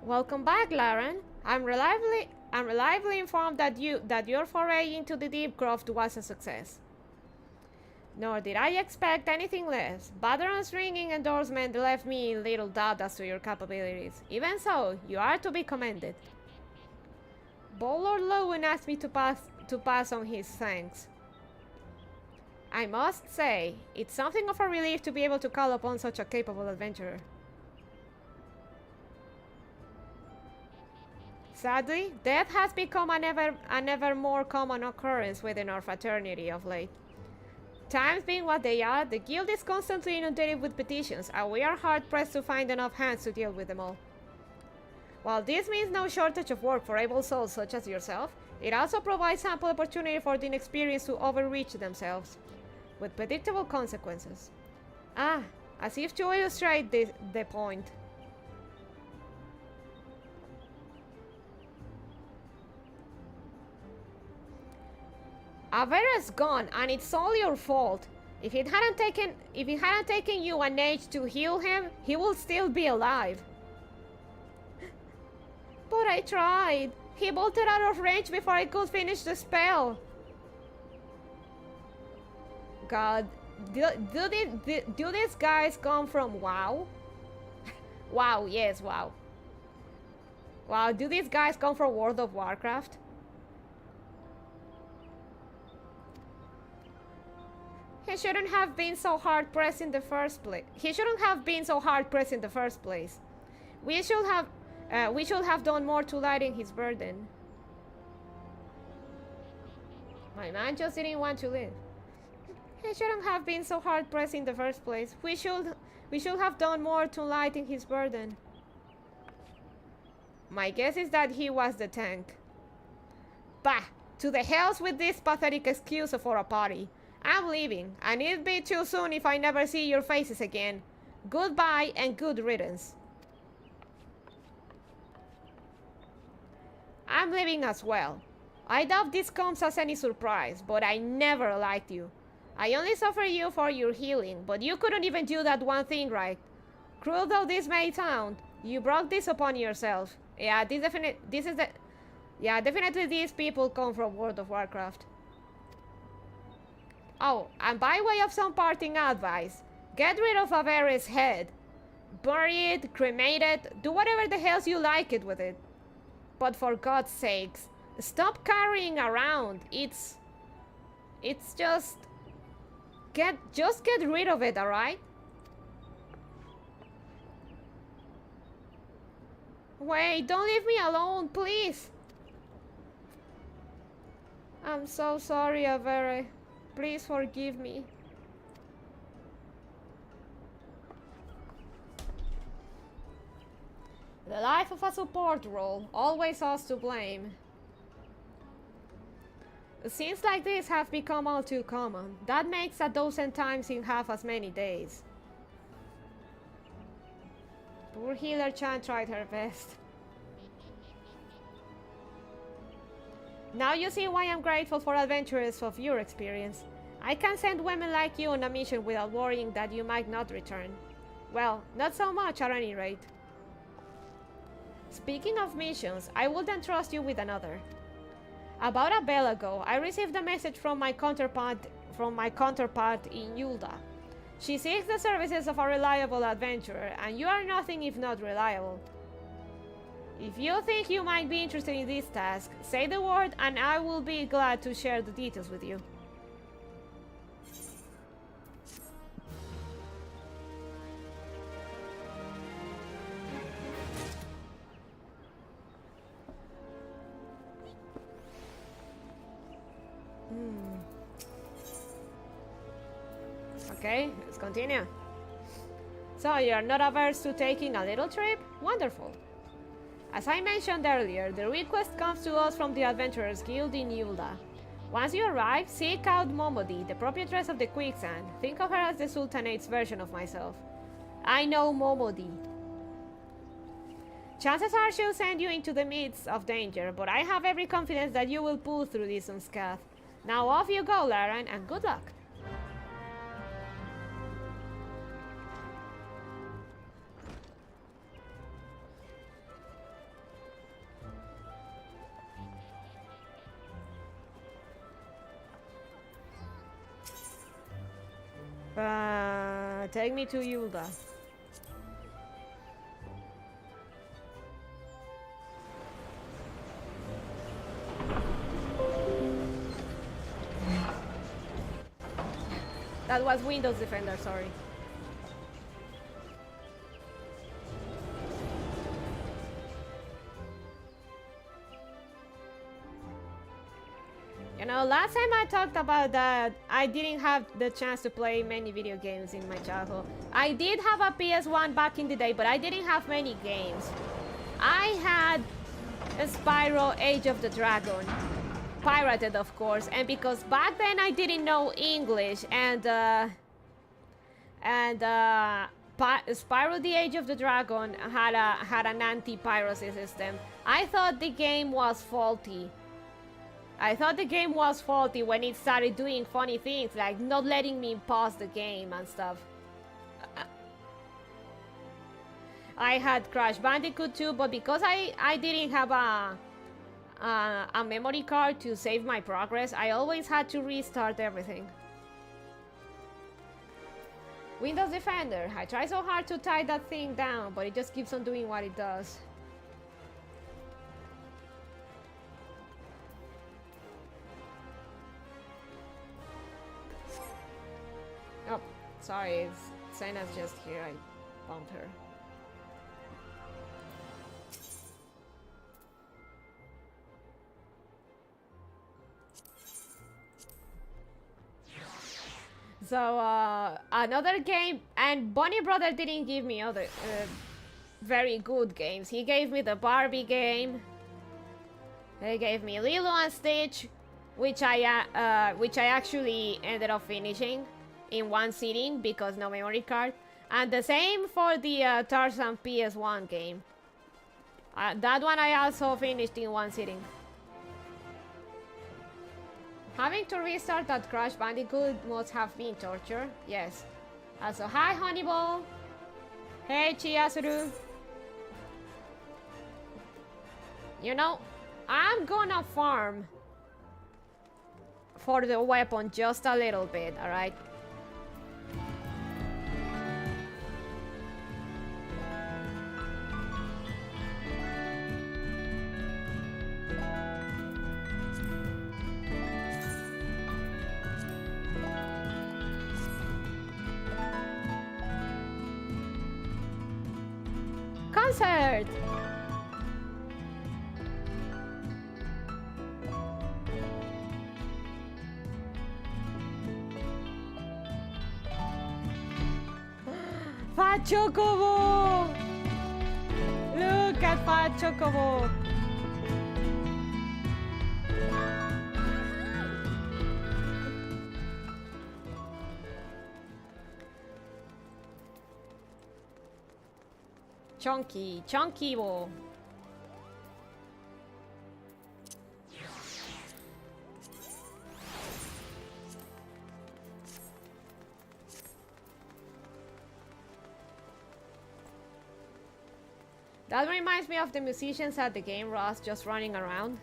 Welcome back, Laren. I'm reliably informed that your foray into the deep grove was a success. Nor did I expect anything less. Badron's ringing endorsement left me in little doubt as to your capabilities. Even so, you are to be commended. Lord Lowen asked me to pass on his thanks. I must say, it's something of a relief to be able to call upon such a capable adventurer. Sadly, death has become an ever more common occurrence within our fraternity of late. Times being what they are, the guild is constantly inundated with petitions, and we are hard-pressed to find enough hands to deal with them all. While this means no shortage of work for able souls such as yourself, it also provides ample opportunity for the inexperienced to overreach themselves, with predictable consequences. Ah, as if to illustrate the point. Avera's gone, and it's all your fault. If it hadn't taken you an age to heal him, he will still be alive. But I tried. He bolted out of range before I could finish the spell. God, do these guys come from WoW? WoW, yes, WoW. Wow, do these guys come from World of Warcraft? He shouldn't have been so hard-pressed in the first place. We should have done more to lighten his burden. My man just didn't want to live. He shouldn't have been so hard-pressed in the first place. We should have done more to lighten his burden. My guess is that he was the tank. Bah! To the hells with this pathetic excuse for a party. I'm leaving, and it'll be too soon if I never see your faces again. Goodbye and good riddance. I'm leaving as well. I doubt this comes as any surprise, but I never liked you. I only suffer you for your healing, but you couldn't even do that one thing right. Cruel though this may sound, you brought this upon yourself. Yeah, definitely these people come from World of Warcraft. Oh, and by way of some parting advice, get rid of Avera's head. Bury it, cremate it, do whatever the hell you like it with it. But for God's sakes, stop carrying around. It's just get rid of it, alright? Wait, don't leave me alone, please. I'm so sorry, Avera. Please forgive me. The life of a support role, always us to blame. Scenes like this have become all too common. That makes a dozen times in half as many days. Poor healer Chan tried her best. Now you see why I'm grateful for adventurers of your experience. I can send women like you on a mission without worrying that you might not return. Well, not so much at any rate. Speaking of missions, I would entrust you with another. About a bell ago, I received a message from my counterpart in Yulda. She seeks the services of a reliable adventurer, and you are nothing if not reliable. If you think you might be interested in this task, say the word and I will be glad to share the details with you. Okay, let's continue. So, you're not averse to taking a little trip? Wonderful. As I mentioned earlier, the request comes to us from the Adventurers Guild in Yulda. Once you arrive, seek out Momodi, the proprietress of the Quicksand. Think of her as the Sultanate's version of myself. I know Momodi. chances are she'll send you into the midst of danger, but I have every confidence that you will pull through this unscathed. Now off you go, Laren, and good luck. Take me to Yulda. That was Windows Defender, sorry. You know, last time I talked about that, I didn't have the chance to play many video games in my childhood. I did have a PS1 back in the day, but I didn't have many games. I had a Spyro Age of the Dragon. Pirated, of course, and because back then I didn't know English, and Spyro the Age of the Dragon had an anti-piracy system. I thought the game was faulty. I thought the game was faulty when it started doing funny things, like not letting me pause the game and stuff. I had Crash Bandicoot too, but because I didn't have a memory card to save my progress, I always had to restart everything. Windows Defender. I try so hard to tie that thing down, but it just keeps on doing what it does. Oh, sorry, Sena's just here. I bumped her. So, another game, and Bonnie Brother didn't give me other very good games. He gave me the Barbie game. He gave me Lilo and Stitch, which I actually ended up finishing in one sitting because no memory card. And the same for the Tarzan PS1 game. That one I also finished in one sitting. Having to restart that Crash Bandicoot must have been torture. Yes. Also, hi Honeyball. Hey Chiyasuru. You know, I'm gonna farm for the weapon just a little bit, alright? Concert! Fat Chocobo! Look at Fat Chocobo! Chunky Bo. That reminds me of the musicians at the game Ross just running around.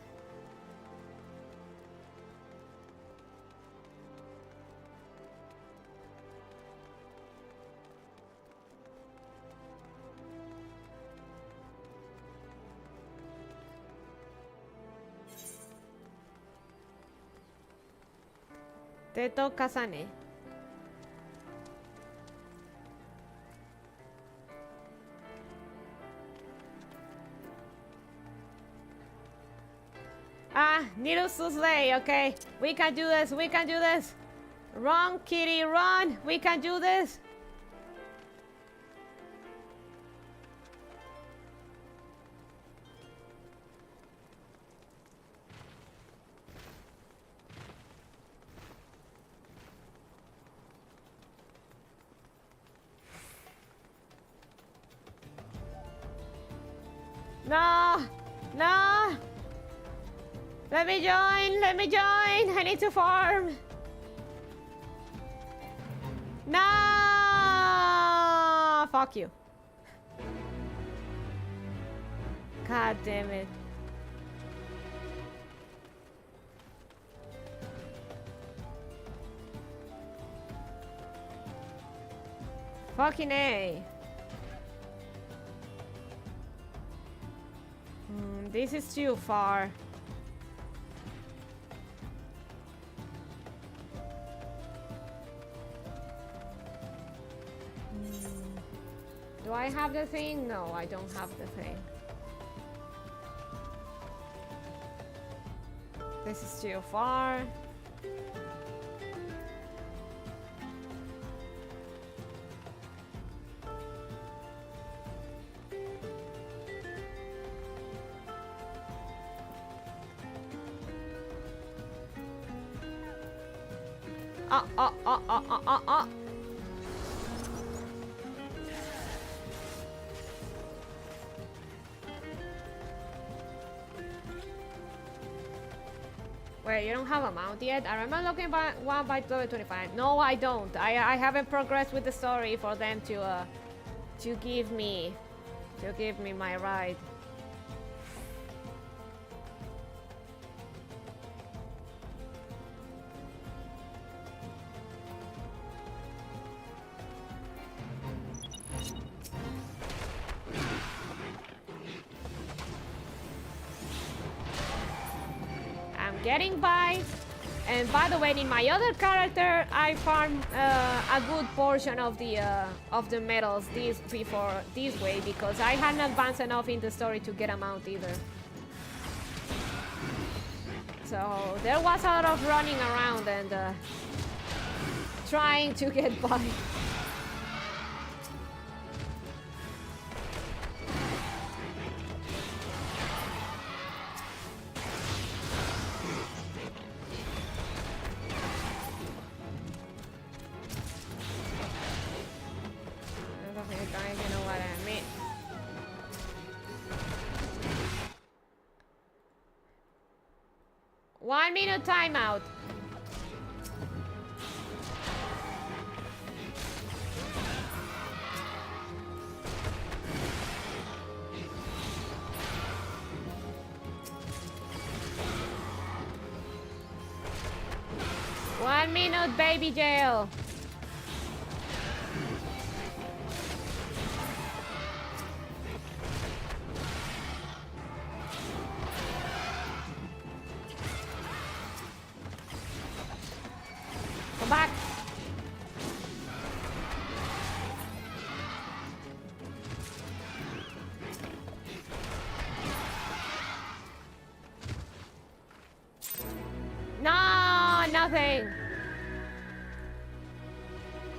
Te toca, Sane. Ah, needles to slay, okay. We can do this, we can do this. Run, kitty, run. We can do this. No! No! Let me join! Let me join! I need to farm! No! Fuck you. God damn it. Fucking A. This is too far. Do I have the thing? No, I don't have the thing. This is too far. Wait, you don't have a mount yet? I remember looking by one by level 25. No, I don't. I haven't progressed with the story for them to give me my ride. Getting by, and by the way, in my other character, I farmed a good portion of the medals this way because I hadn't advanced enough in the story to get a mount either. So there was a lot of running around and trying to get by. You know what I mean. 1 minute timeout. One minute, baby jail. Come back. No, nothing.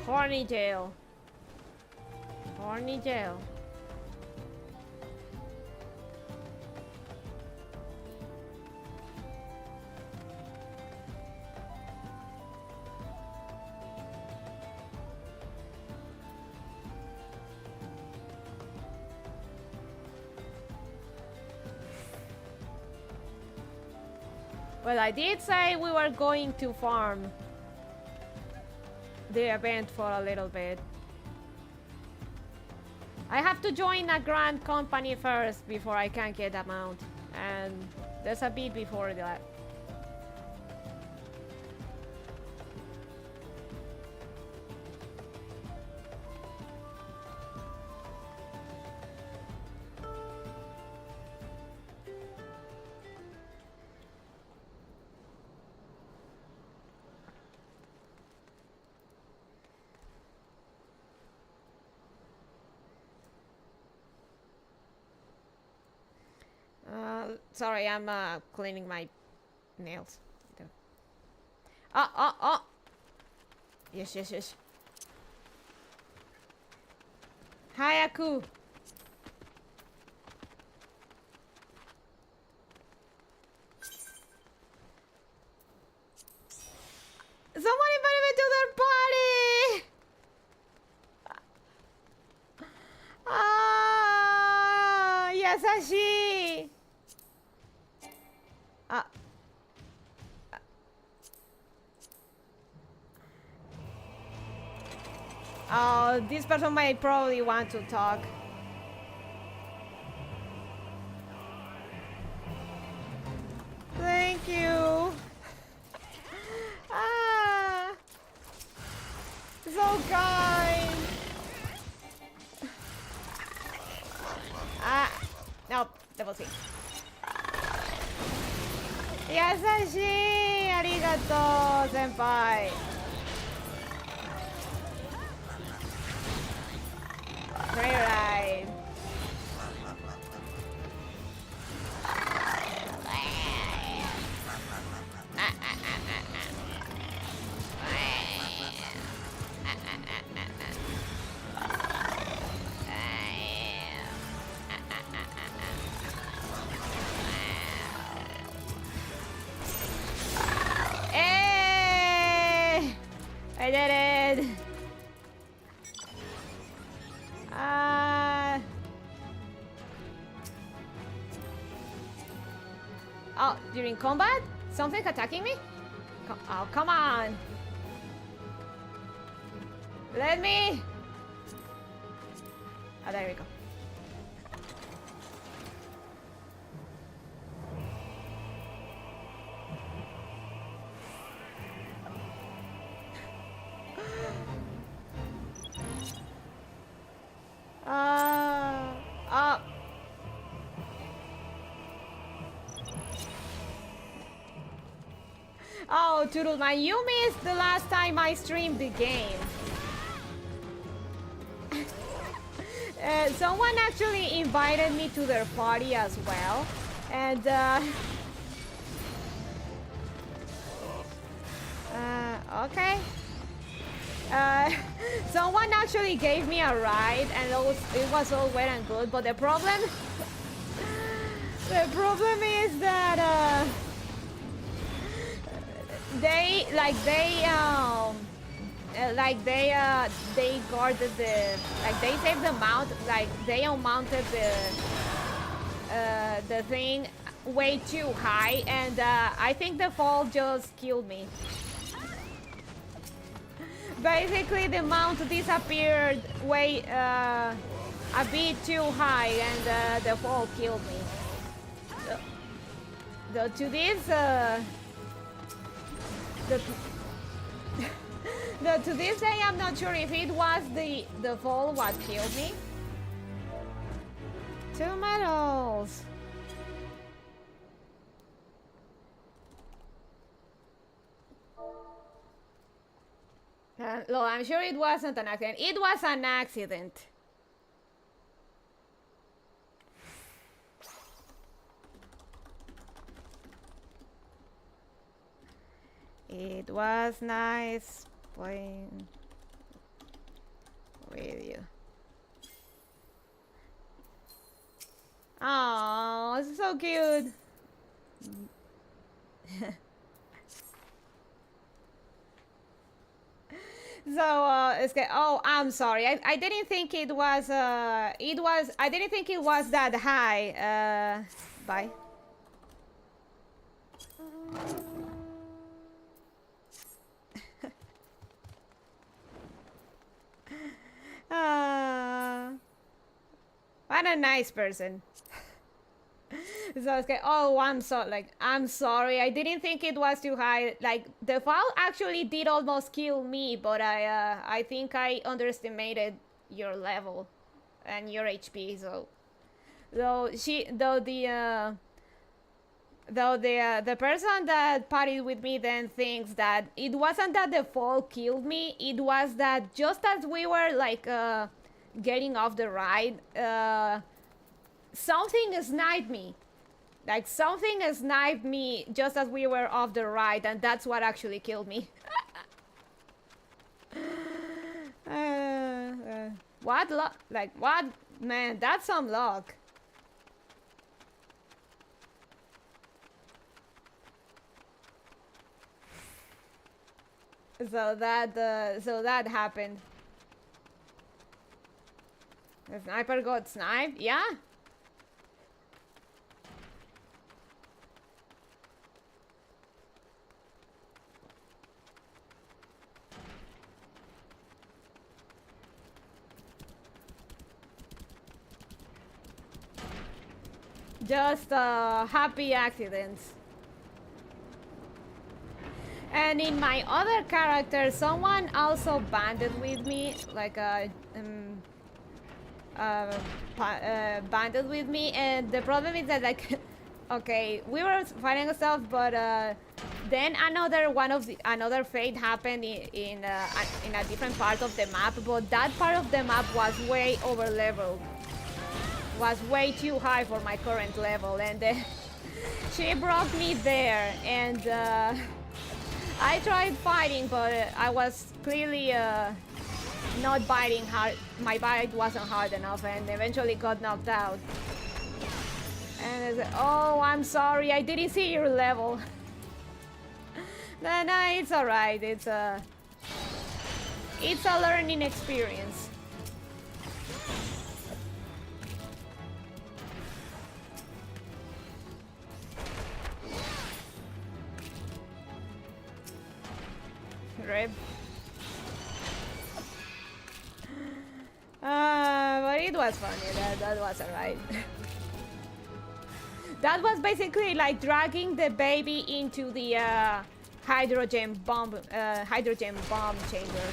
Horny jail. Horny jail. Well, I did say we were going to farm the event for a little bit. I have to join a grand company first before I can get a mount, and there's a bit before that. Sorry, I'm cleaning my nails. Oh! Yes. Hi, Aku. Someone invited me to their party! Yes, I Yasashi! Oh, this person might probably want to talk. Thank you. Ah, so kind. No, double C. Yasashi, arigato, senpai. Great ride. Hey! I did it! Oh, during combat? Something attacking me? Oh, come on! Let me! Oh, there we go. Oh, Toodleman, you missed the last time I streamed the game. Someone actually invited me to their party as well, and okay. Someone actually gave me a ride, and it was all well and good, but the problem is that they guarded they saved the mount, they unmounted the thing way too high, and I think the fall just killed me. Basically, the mount disappeared way a bit too high, and the fall killed me. To this day, I'm not sure if it was the fall what killed me. 2 medals. No, I'm sure it wasn't an accident. It was an accident. It was nice playing with you. Oh, it's so cute. So it's good. Oh, I'm sorry. I didn't think it was I didn't think it was that high. Bye. What a nice person. So it's like, oh, I'm sorry. I didn't think it was too high. Like, the fall actually did almost kill me, but I think I underestimated your level and your HP. So, the person that partied with me then thinks that it wasn't that the fall killed me. It was that just as we were like getting off the ride, something sniped me. Like, something sniped me just as we were off the ride, and that's what actually killed me. What luck? Like, what? Man, that's some luck. So that happened. The sniper got sniped? Yeah? Just happy accidents. And in my other character, someone also banded with me, like banded with me, and the problem is that, like, okay, we were fighting stuff, but then another fate happened in a different part of the map, but that part of the map was way over leveled, was way too high for my current level, and she brought me there, and I tried fighting, but I was clearly not biting hard. My bite wasn't hard enough, and eventually got knocked out. And I said, "Oh, I'm sorry, I didn't see your level." No, it's alright. It's a learning experience. Rip. But it was funny. That was alright. That was basically like dragging the baby into the hydrogen bomb chamber.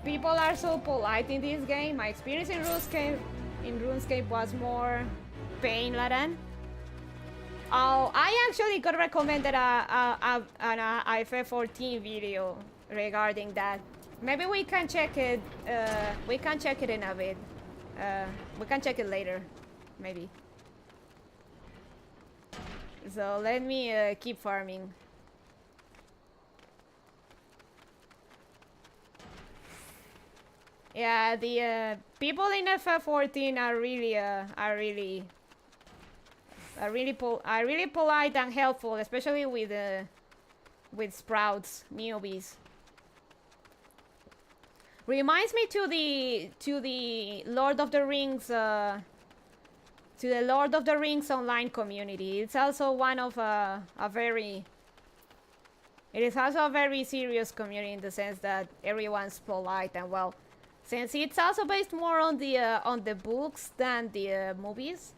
People are so polite in this game. My experience in RuneScape was more pain laden. Oh, I actually got recommended an FF14 video regarding that. Maybe we can check it. We can check it in a bit. We can check it later, maybe. So let me keep farming. Yeah, the people in FF14 are really polite and helpful, especially with sprouts, newbies. Reminds me to the Lord of the Rings online community. It's also one of it is also a very serious community in the sense that everyone's polite and well. Since it's also based more on the books than the movies.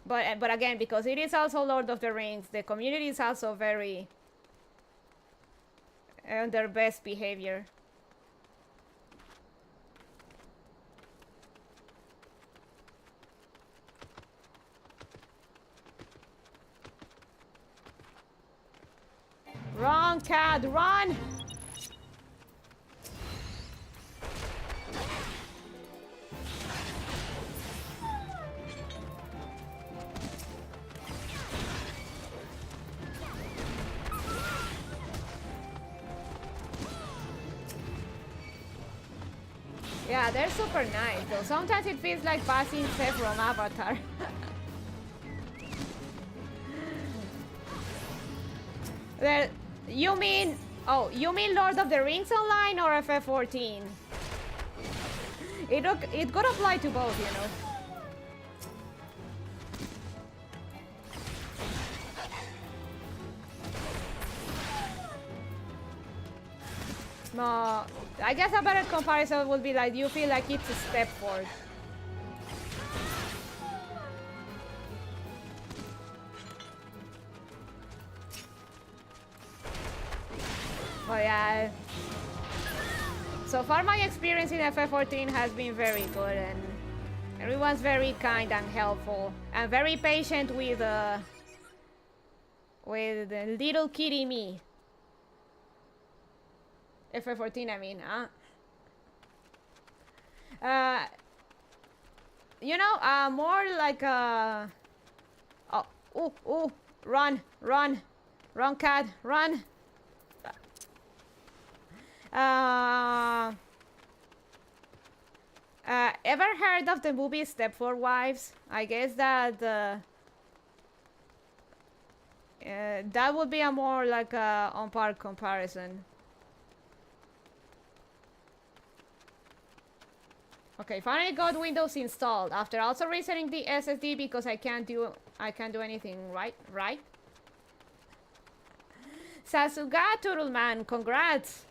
But again, because it is also Lord of the Rings, the community is also very on their best behavior. Run, cat, run! Yeah, they're super nice, though. Sometimes it feels like passing Seth from Avatar. You mean Lord of the Rings Online or FF14? It could apply to both, you know. No, I guess a better comparison would be like you feel like it's a step forward. Oh yeah. So far my experience in FF14 has been very good and everyone's very kind and helpful and very patient with the little kitty me. FF14, I mean, you know, more like oh, run, cat, run. Ever heard of the movie Stepford Wives? I guess that that would be a more like a on-par comparison. Okay, finally got Windows installed after also resetting the SSD because I can't do anything right. Sasuga Turtleman, congrats.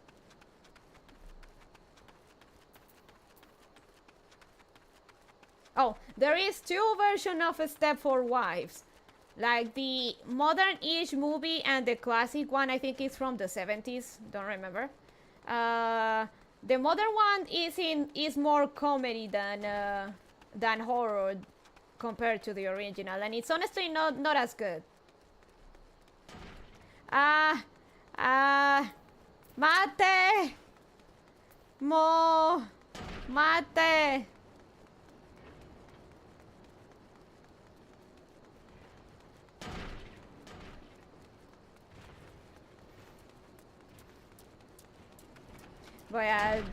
Oh, there is 2 versions of Step for Wives. Like the modern-ish movie and the classic one, I think it's from the 70s, don't remember. The modern one is more comedy than horror compared to the original, and it's honestly not as good. Mate! Mate! But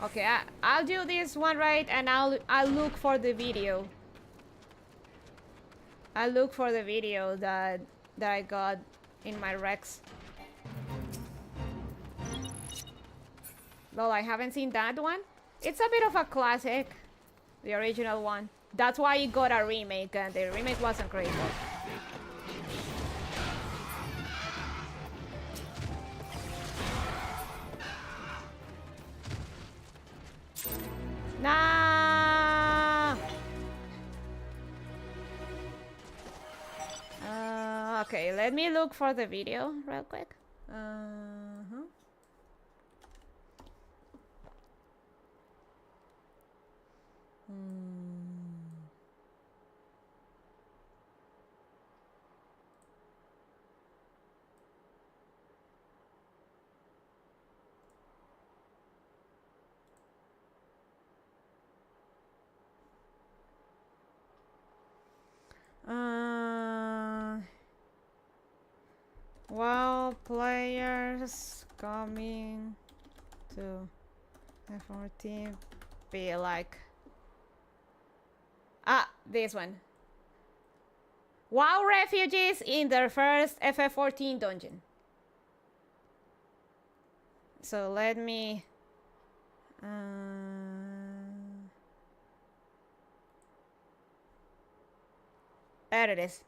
okay, I'll do this one right, and I'll look for the video. I'll look for the video that I got in my Rex. Well, I haven't seen that one. It's a bit of a classic, the original one. That's why it got a remake, and the remake wasn't great. Nah. Okay, let me look for the video real quick. Well, players coming to F14 be like... this one. WoW refugees in their first FF14 dungeon. So let me... there it is.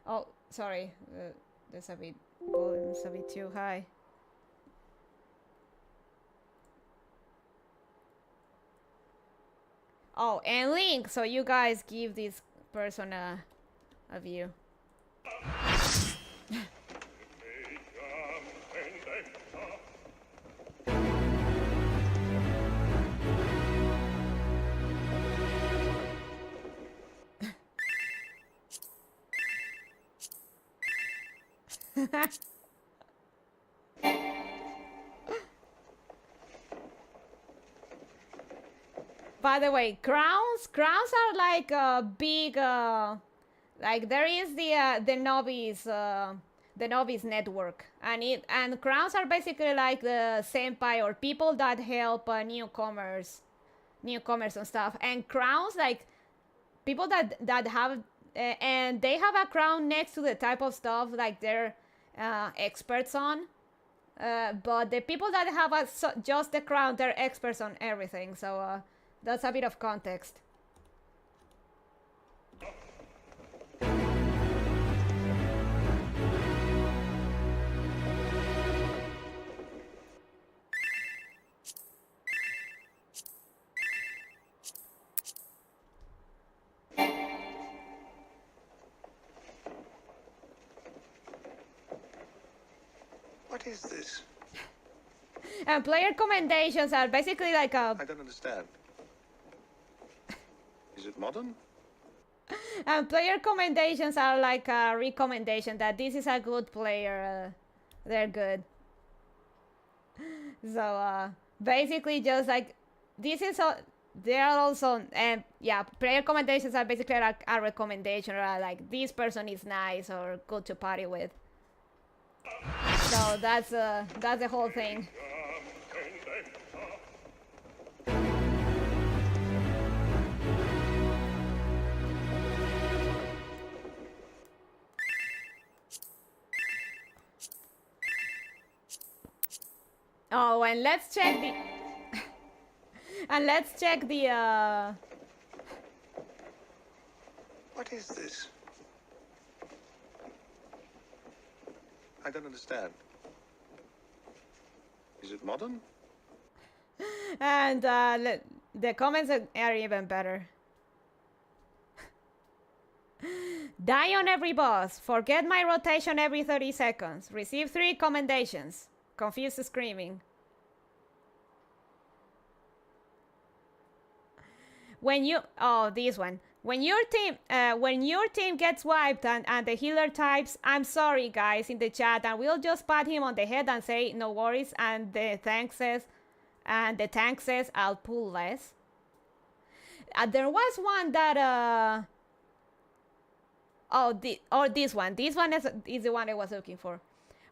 Oh, sorry. That's a bit volume's a bit too high. Oh, and link, so you guys give this person a view. By the way, crowns are like a big like there is the novice network, and crowns are basically like the senpai or people that help newcomers and stuff. And crowns, like people that have and they have a crown next to the type of stuff like they're experts on. But the people that have just the crown, they're experts on everything. So that's a bit of context. What is this? And player commendations are basically like a... I don't understand. Is it modern? And player commendations are like a recommendation that this is a good player. They're good. So basically just like this is they are also, and yeah, player commendations are basically like a recommendation, or like this person is nice or good to party with. So that's the whole thing. Oh, and let's check the... and let's check the, What is this? I don't understand. Is it modern? And the comments are even better. Die on every boss. Forget my rotation every 30 seconds. Receive 3 commendations. Confused screaming. When you... Oh, this one. When your team gets wiped and the healer types, "I'm sorry guys," in the chat, and we'll just pat him on the head and say, "No worries," and the tank says, "I'll pull less." There was one that this one is the one I was looking for.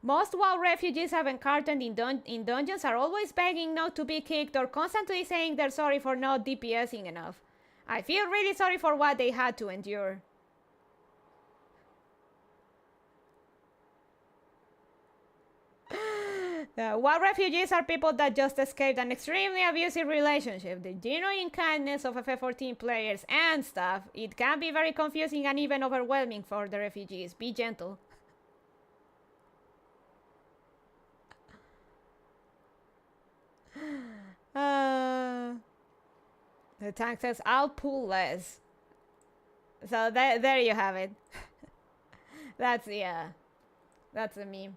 Most WoW refugees I've encountered in dungeons are always begging not to be kicked or constantly saying they're sorry for not DPSing enough. I feel really sorry for what they had to endure. WoW refugees are people that just escaped an extremely abusive relationship. The genuine kindness of FF14 players and stuff. It can be very confusing and even overwhelming for the refugees. Be gentle. The tank says, "I'll pull less." So there you have it. That's a meme.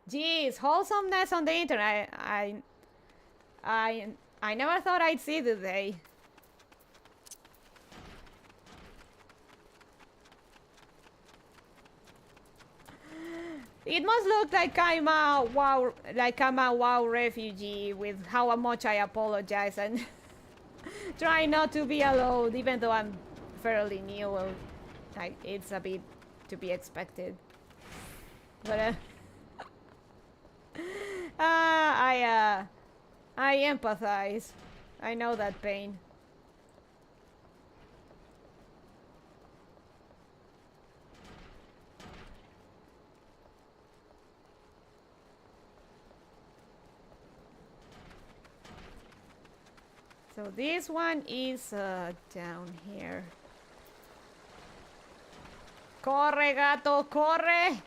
Jeez, wholesomeness on the internet. I never thought I'd see the day. It must look like I'm a WoW refugee with how much I apologize and try not to be alone, even though I'm fairly new. Like, it's a bit to be expected. But I empathize. I know that pain. So this one is down here. Corre, gato, corre!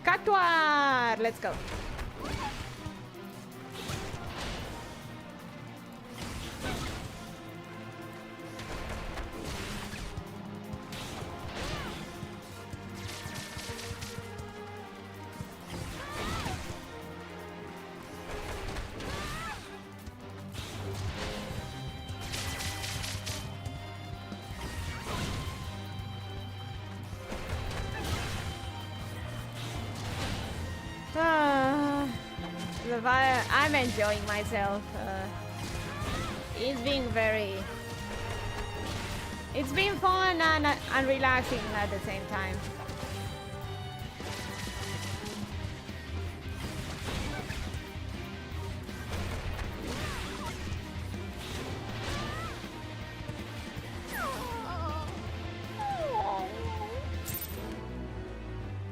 Cactuar! Let's go. I'm enjoying myself. It's been fun and relaxing at the same time.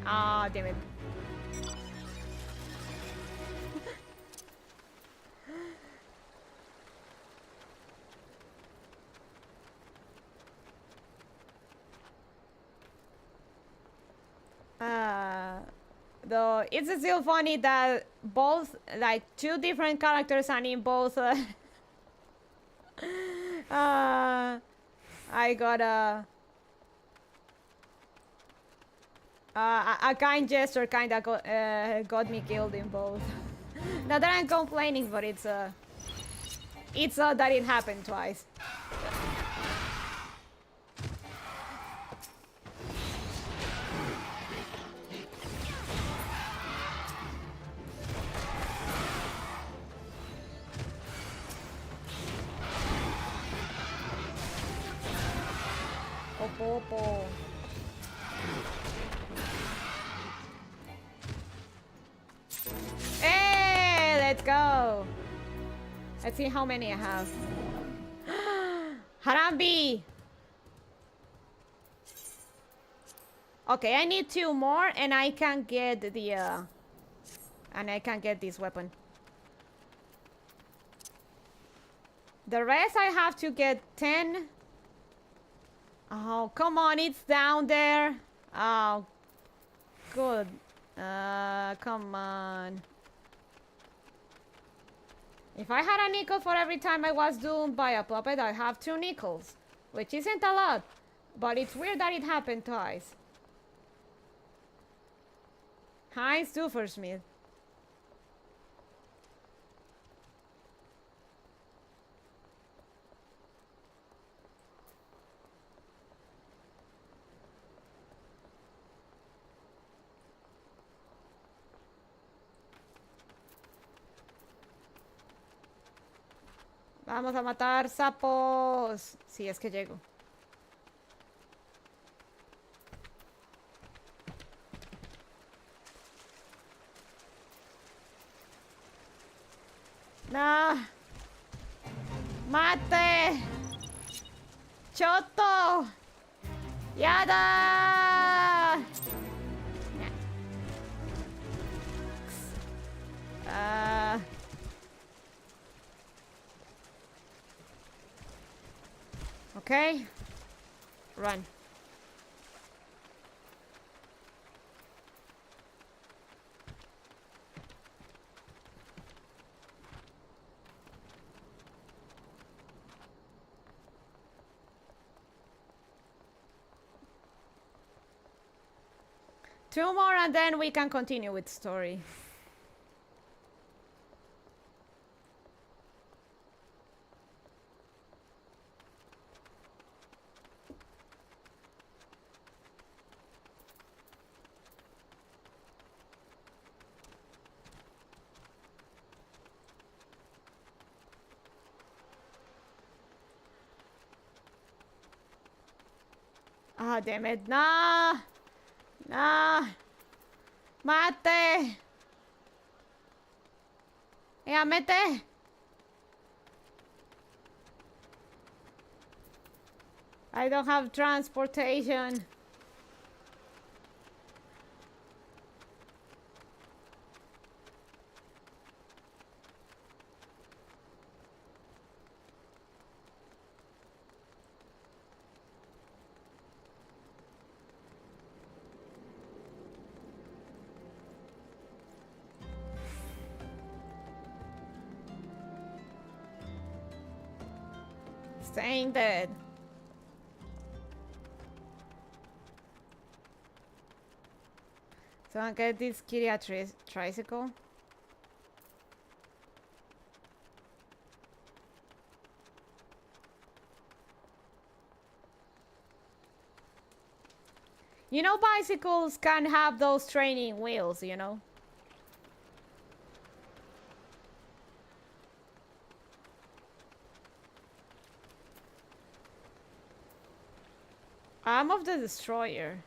Ah, damn it. Though it's still funny that both, like, 2 different characters and in both I got a kind gesture kinda got me killed in both. Not that I'm complaining, but it's odd that it happened twice. Opo. Let's see how many I have. Harambe! Okay, I need 2 more and I can get the and I can get this weapon. The rest I have to get 10. Oh, come on, it's down there. Oh, good. Come on. If I had a nickel for every time I was doomed by a puppet, I'd have 2 nickels. Which isn't a lot. But it's weird that it happened twice. Hi, Stuffersmith. Vamos a matar sapos. Si es que llego. No. Mate. Choto. Yada. Okay. Run. Two more and then we can continue with story. Ah, damn it. Nah. Nah. Mate. Yeah, mete. I don't have transportation. Staying dead. So I get this kitty a tricycle. You know, bicycles can have those training wheels, you know? I'm of the destroyer.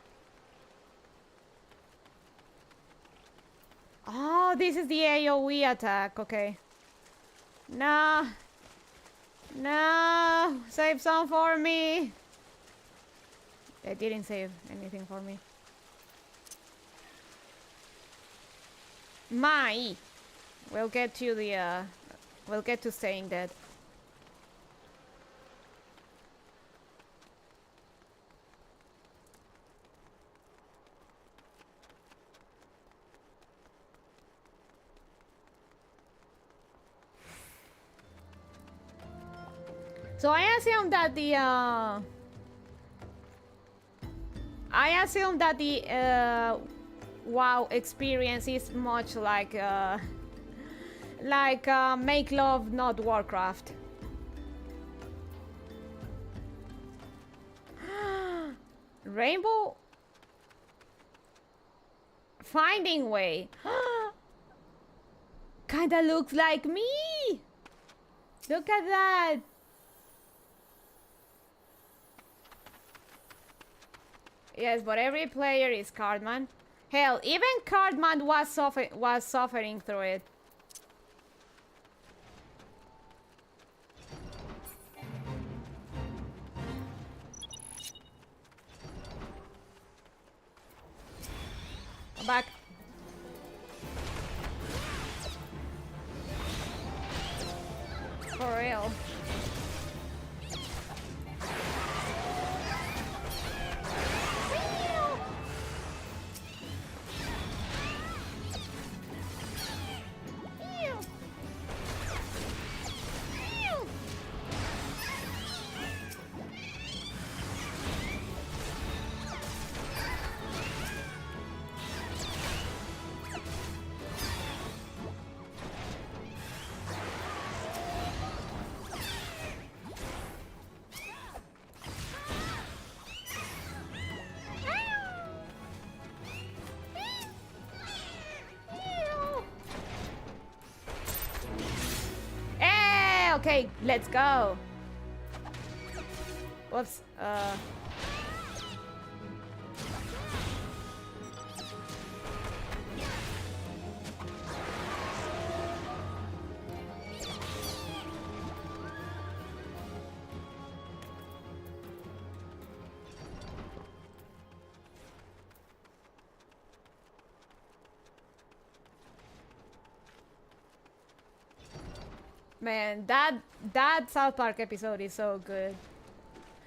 Oh, this is the AoE attack. Okay. No. No. Save some for me. They didn't save anything for me. My. We'll get to the, we'll get to staying dead. So I assume that the WoW experience is much like Make Love Not Warcraft. Rainbow Finding Way. Kinda looks like me. Look at that. Yes, but every player is Cardman. Hell, even Cardman was suffering through it. Back. For real. Okay, let's go. Whoops. Man, that South Park episode is so good.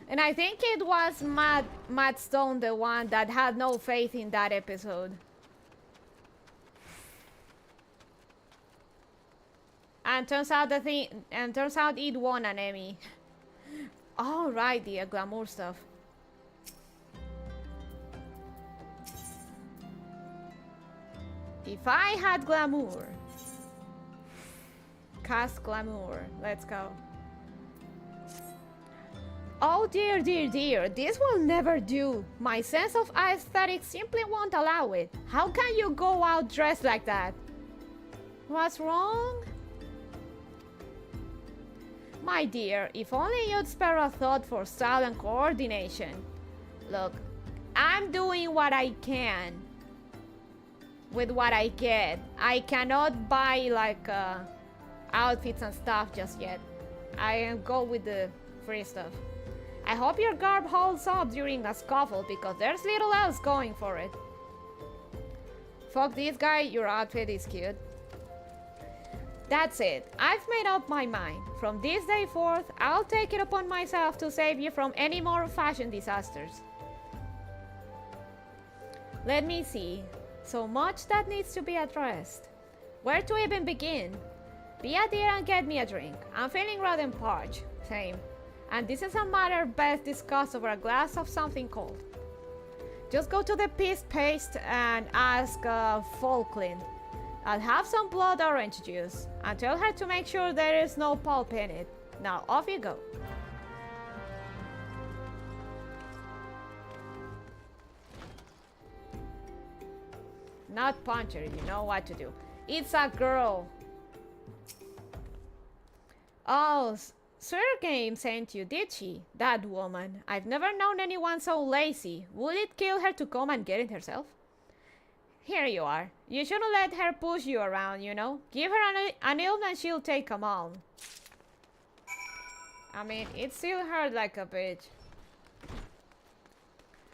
And I think it was Matt Stone, the one that had no faith in that episode. And turns out it won an Emmy. All right, the glamour stuff. If I had glamour. Cast glamour. Let's go. Oh dear, dear, dear. This will never do. My sense of aesthetics simply won't allow it. How can you go out dressed like that? What's wrong? My dear, if only you'd spare a thought for style and coordination. Look, I'm doing what I can with what I get. I cannot buy like outfits and stuff just yet. I go with the free stuff. I hope your garb holds up during a scuffle because there's little else going for it. Fuck this guy, your outfit is cute. That's it. I've made up my mind. From this day forth, I'll take it upon myself to save you from any more fashion disasters. Let me see. So much that needs to be addressed. Where to even begin? Be a dear and get me a drink. I'm feeling rather parched. Same. And this is a matter best discussed over a glass of something cold. Just go to the paste and ask Falkland. I'll have some blood orange juice. And tell her to make sure there is no pulp in it. Now off you go. Not puncher, you know what to do. It's a girl. Oh, Sir Game sent you, did she? That woman. I've never known anyone so lazy. Would it kill her to come and get it herself? Here you are. You shouldn't let her push you around, you know? Give her an ilm and she'll take 'em all. I mean, it still hurt like a bitch.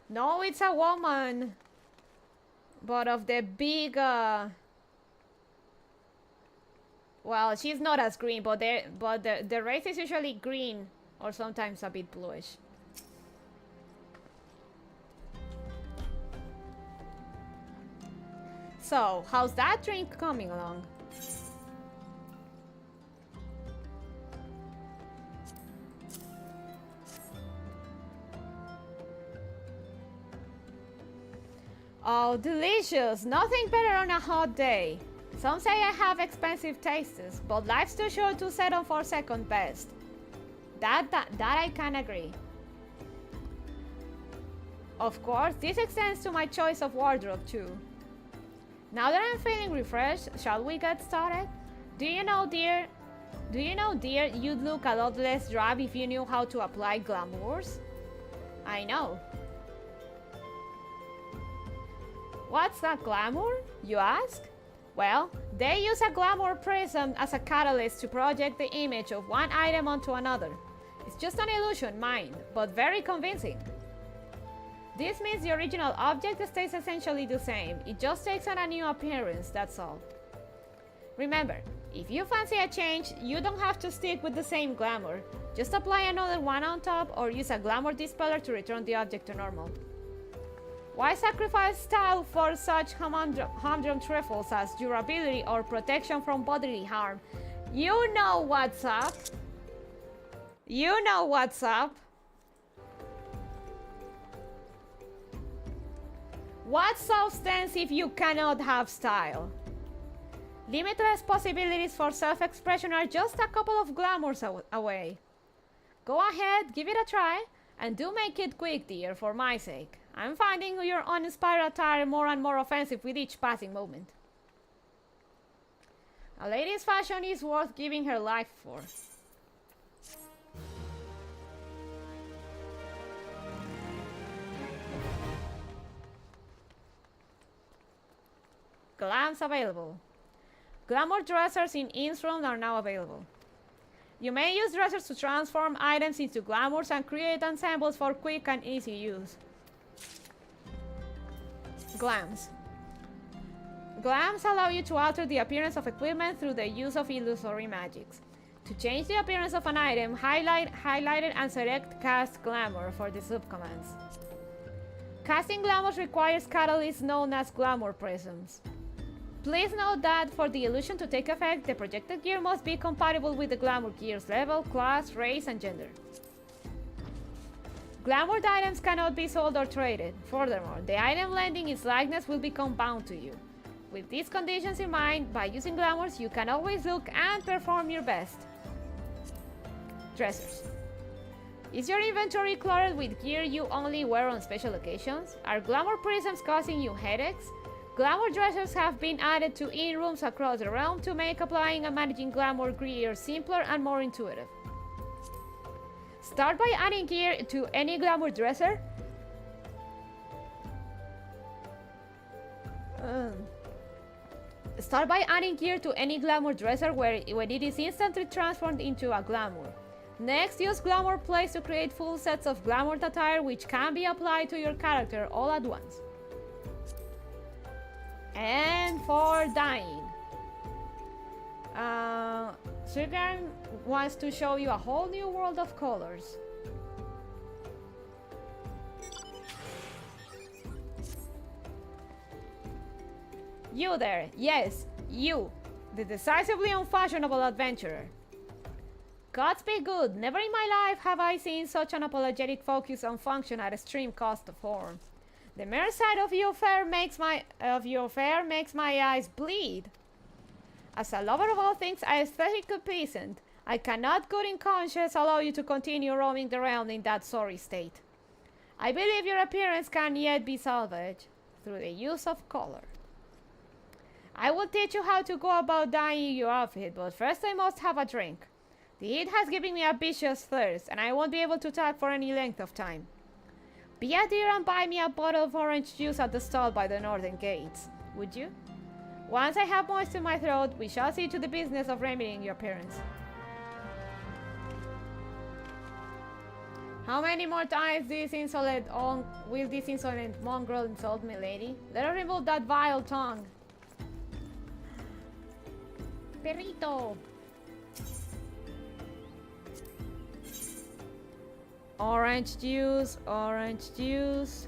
No, it's a woman. But of the big, well, she's not as green, but the race is usually green or sometimes a bit bluish. So, how's that drink coming along? Oh, delicious! Nothing better on a hot day. Some say I have expensive tastes, but life's too short to settle for second best. That I can agree. Of course, this extends to my choice of wardrobe too. Now that I'm feeling refreshed, shall we get started? Do you know, dear, you'd look a lot less drab if you knew how to apply glamours? I know. What's that glamour, you ask? Well, they use a glamour prism as a catalyst to project the image of one item onto another. It's just an illusion, mind, but very convincing. This means the original object stays essentially the same. It just takes on a new appearance, that's all. Remember, if you fancy a change, you don't have to stick with the same glamour. Just apply another one on top or use a glamour dispeller to return the object to normal. Why sacrifice style for such humdrum trifles as durability or protection from bodily harm? You know what's up. You know what's up. What substance if you cannot have style? Limitless possibilities for self-expression are just a couple of glamours away. Go ahead, give it a try, and do make it quick, dear, for my sake. I'm finding your uninspired attire more and more offensive with each passing moment. A lady's fashion is worth giving her life for. Glams available. Glamour dressers in In's room are now available. You may use dressers to transform items into glamours and create ensembles for quick and easy use. Glams. Glams allow you to alter the appearance of equipment through the use of illusory magics. To change the appearance of an item, highlight it and select Cast Glamour for the subcommands. Casting glamours requires catalysts known as glamour prisms. Please note that for the illusion to take effect, the projected gear must be compatible with the glamour gear's level, class, race, and gender. Glamoured items cannot be sold or traded. Furthermore, the item lending its likeness will become bound to you. With these conditions in mind, by using glamours, you can always look and perform your best. Dressers. Is your inventory cluttered with gear you only wear on special occasions? Are glamour prisms causing you headaches? Glamour dressers have been added to in-rooms across the realm to make applying and managing glamour gear simpler and more intuitive. Start by adding gear to any glamour dresser. Start by adding gear to any glamour dresser when it is instantly transformed into a glamour. Next, use glamour plates to create full sets of glamour attire which can be applied to your character all at once. And for dyeing. Sugar wants to show you a whole new world of colors. You there, yes, you, the decisively unfashionable adventurer. Godspeed good, never in my life have I seen such an apologetic focus on function at extreme cost of form. The mere sight of your fair makes my eyes bleed. As a lover of all things aesthetically pleasant, I cannot good in conscience allow you to continue roaming the realm in that sorry state. I believe your appearance can yet be salvaged through the use of color. I will teach you how to go about dyeing your outfit, but first I must have a drink. The heat has given me a vicious thirst, and I won't be able to talk for any length of time. Be a dear and buy me a bottle of orange juice at the stall by the northern gates, would you? Once I have moistened my throat, we shall see to the business of remedying your appearance. How many more times will this insolent mongrel insult me, lady? Let her remove that vile tongue. Perrito! Orange juice, orange juice.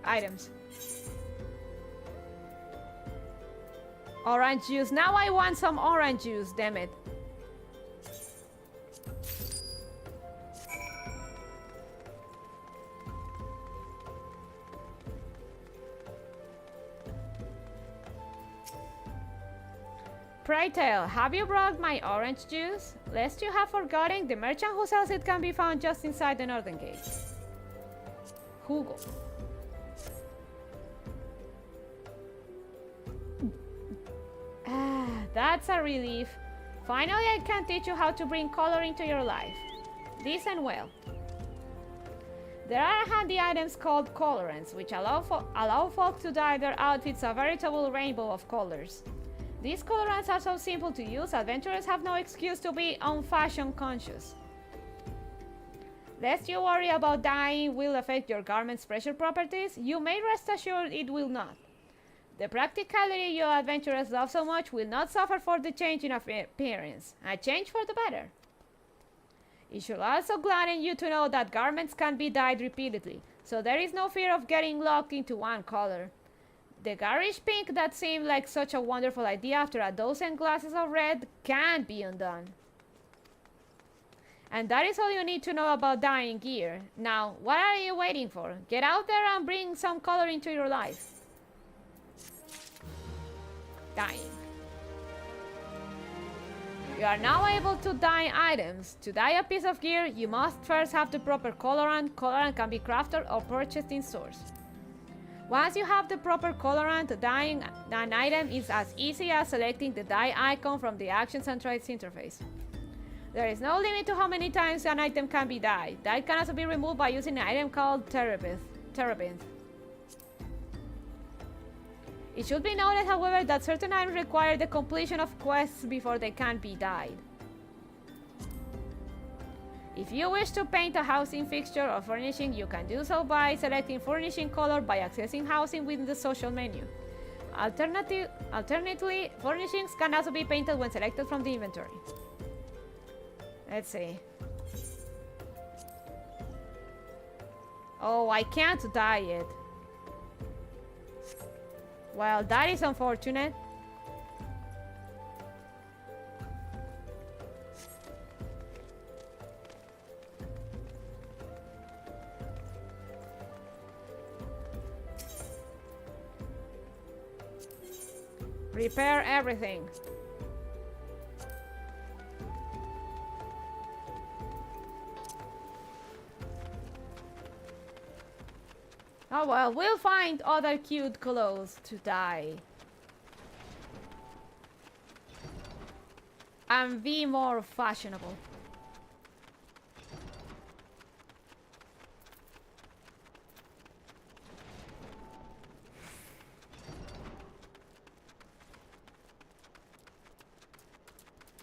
Items. Orange juice. Now I want some orange juice, damn it. Pray tell, have you brought my orange juice? Lest you have forgotten, the merchant who sells it can be found just inside the northern gate. Hugo. That's a relief. Finally, I can teach you how to bring color into your life. Listen well. There are handy items called colorants, which allow folk to dye their outfits a veritable rainbow of colors. These colorants are so simple to use, adventurers have no excuse to be fashion conscious. Lest you worry about dyeing will affect your garment's pressure properties, you may rest assured it will not. The practicality you adventurers love so much will not suffer for the change in appearance, a change for the better. It should also gladden you to know that garments can be dyed repeatedly, so there is no fear of getting locked into one color. The garish pink that seemed like such a wonderful idea after a dozen glasses of red can't be undone. And that is all you need to know about dyeing gear. Now, what are you waiting for? Get out there and bring some color into your life. Dyeing. You are now able to dye items. To dye a piece of gear, you must first have the proper colorant. Colorant can be crafted or purchased in stores. Once you have the proper colorant, dyeing an item is as easy as selecting the dye icon from the Actions and Traits interface. There is no limit to how many times an item can be dyed. Dye can also be removed by using an item called terebinth. It should be noted, however, that certain items require the completion of quests before they can be dyed. If you wish to paint a housing fixture or furnishing, you can do so by selecting furnishing color by accessing housing within the social menu. Alternatively, furnishings can also be painted when selected from the inventory. Let's see. Oh, I can't dye it. Well, that is unfortunate. Repair everything. Oh well, we'll find other cute clothes to dye. And be more fashionable.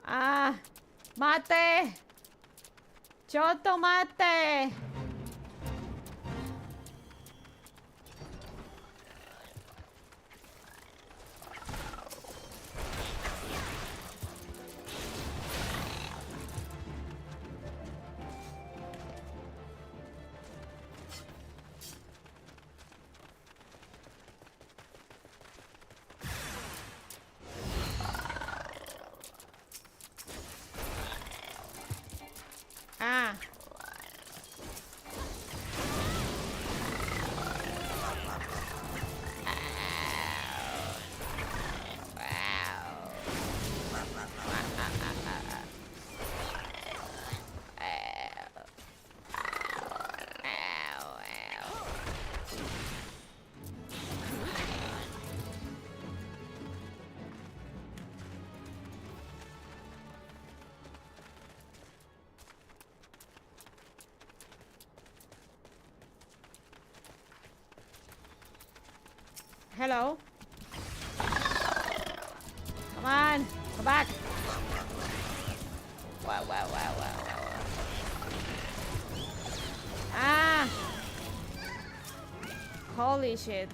Ah, mate. Choto mate. Ah. Hello. Come on, come back. Wow. Ah. Holy shit.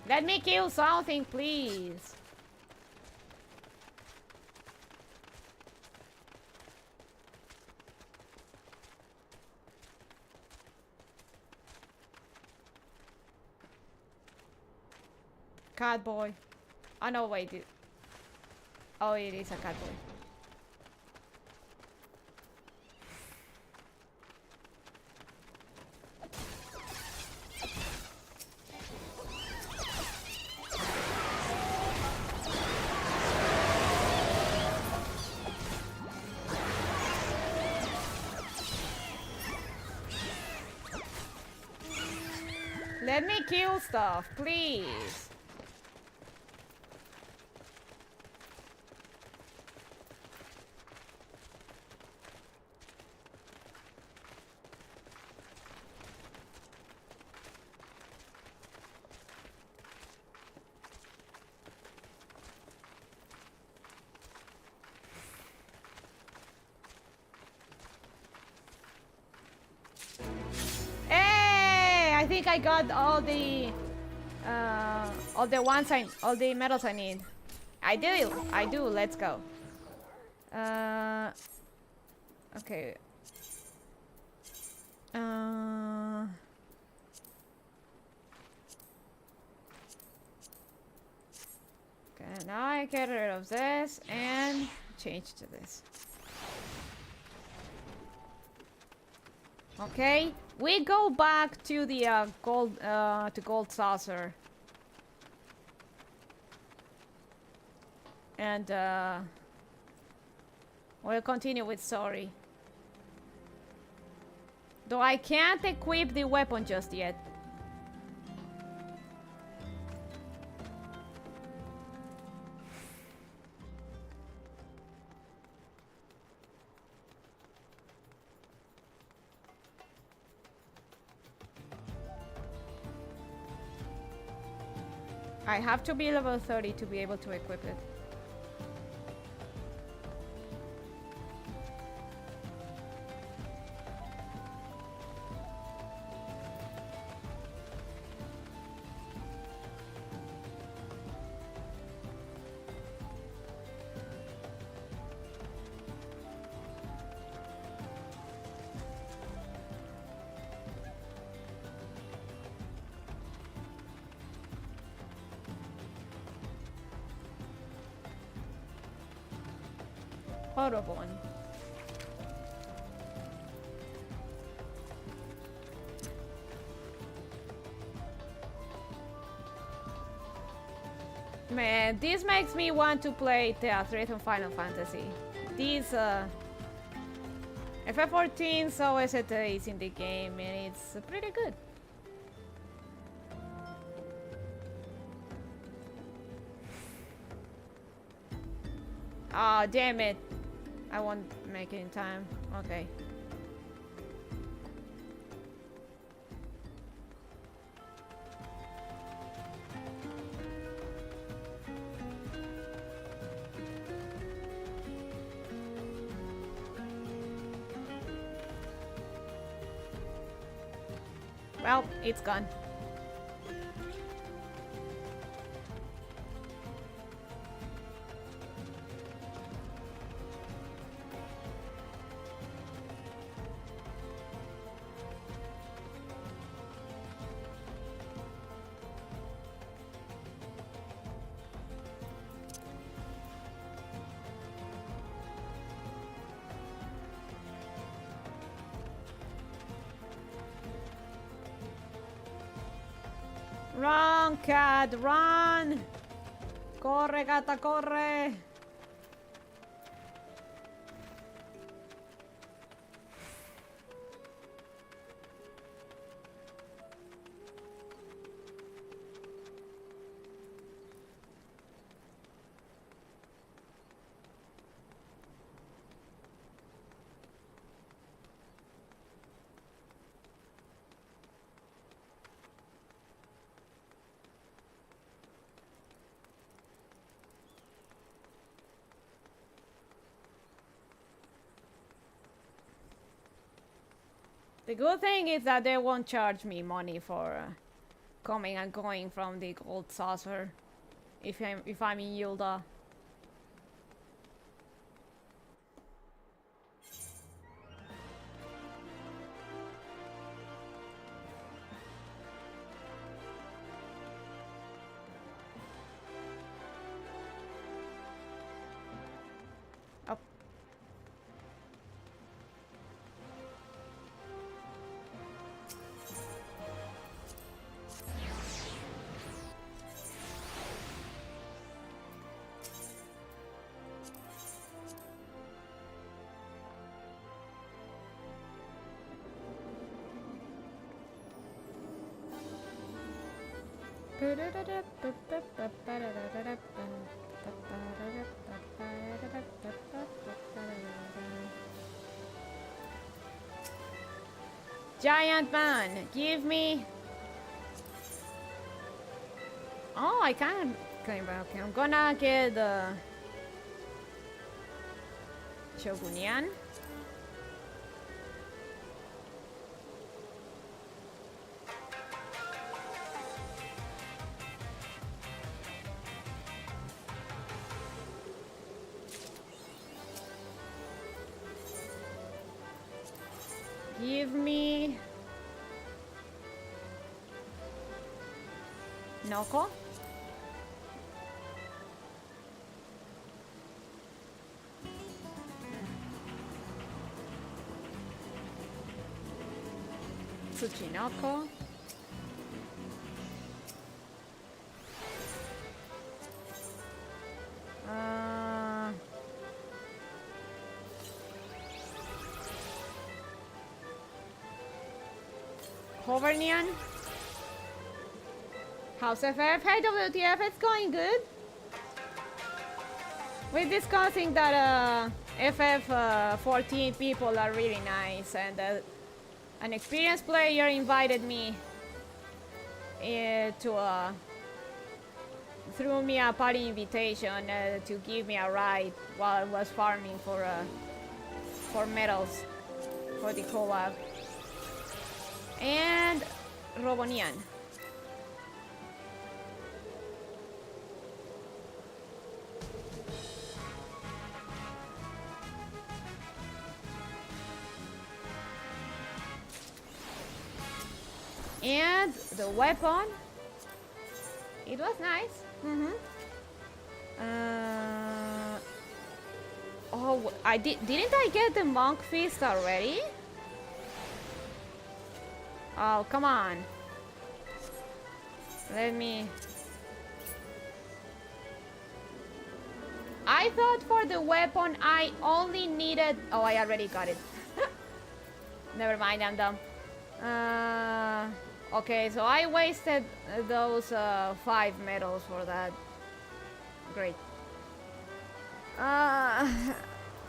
Let me kill something, please. Cat boy. Oh no, wait. Oh, it is a cat boy. Let me kill stuff, please. I got all the all the medals I need. I do. Let's go. Okay. Okay, now I get rid of this and change to this. Okay, we go back to the gold saucer. And we'll continue with sorry. Though I can't equip the weapon just yet. I have to be level 30 to be able to equip it. Autoban. Man, this makes me want to play Theatrhythm and Final Fantasy. These FF14 so is in the game and it's pretty good. Oh, damn it. I won't make it in time. Okay. Well, it's gone. Run, cat, run! Corre, gata, corre! The good thing is that they won't charge me money for coming and going from the gold saucer if I'm in Yulda. Giant man, give me. Oh, I can't claim back. Okay, I'm gonna get the Shogunian. give me Noko. Tsuchinoko. Hovernian. How's FF? Hey WTF, it's going good. We're discussing that FF14 people are really nice, and an experienced player invited me to threw me a party invitation to give me a ride while I was farming for medals for the co-op. And Robonian. And the weapon, it was nice. Oh, didn't I get the monk fist already? Oh, come on. Let me... I thought for the weapon I only needed... Oh, I already got it. Never mind, I'm dumb. Okay, so I wasted those 5 medals for that. Great.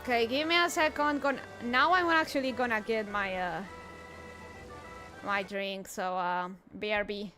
Okay, give me a second. Now I'm actually gonna get my my drink, so BRB.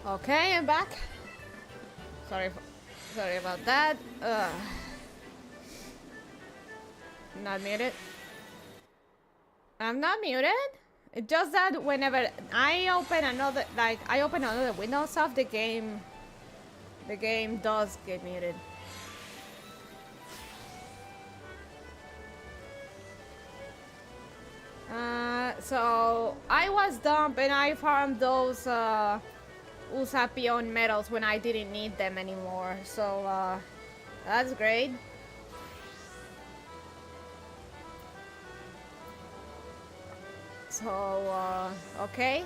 Okay, I'm back. Sorry about that. Not muted. I'm not muted. It's just that whenever I open another, Windows of the game does get muted. So I was dumb and I farmed those Usapion medals when I didn't need them anymore. So that's great. So okay.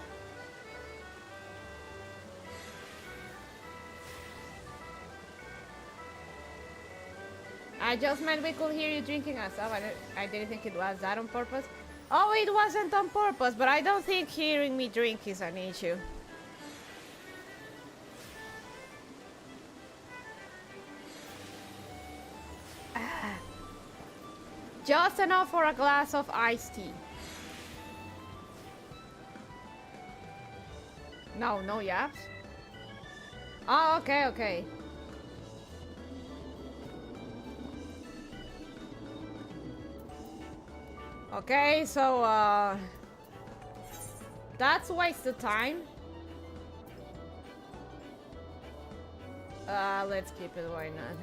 I just meant we could hear you drinking and stuff. I didn't think it was that on purpose. Oh, it wasn't on purpose, but I don't think hearing me drink is an issue. Just enough for a glass of iced tea. No yaps. Oh, okay. Okay, so that's a waste of time. Let's keep it, why not?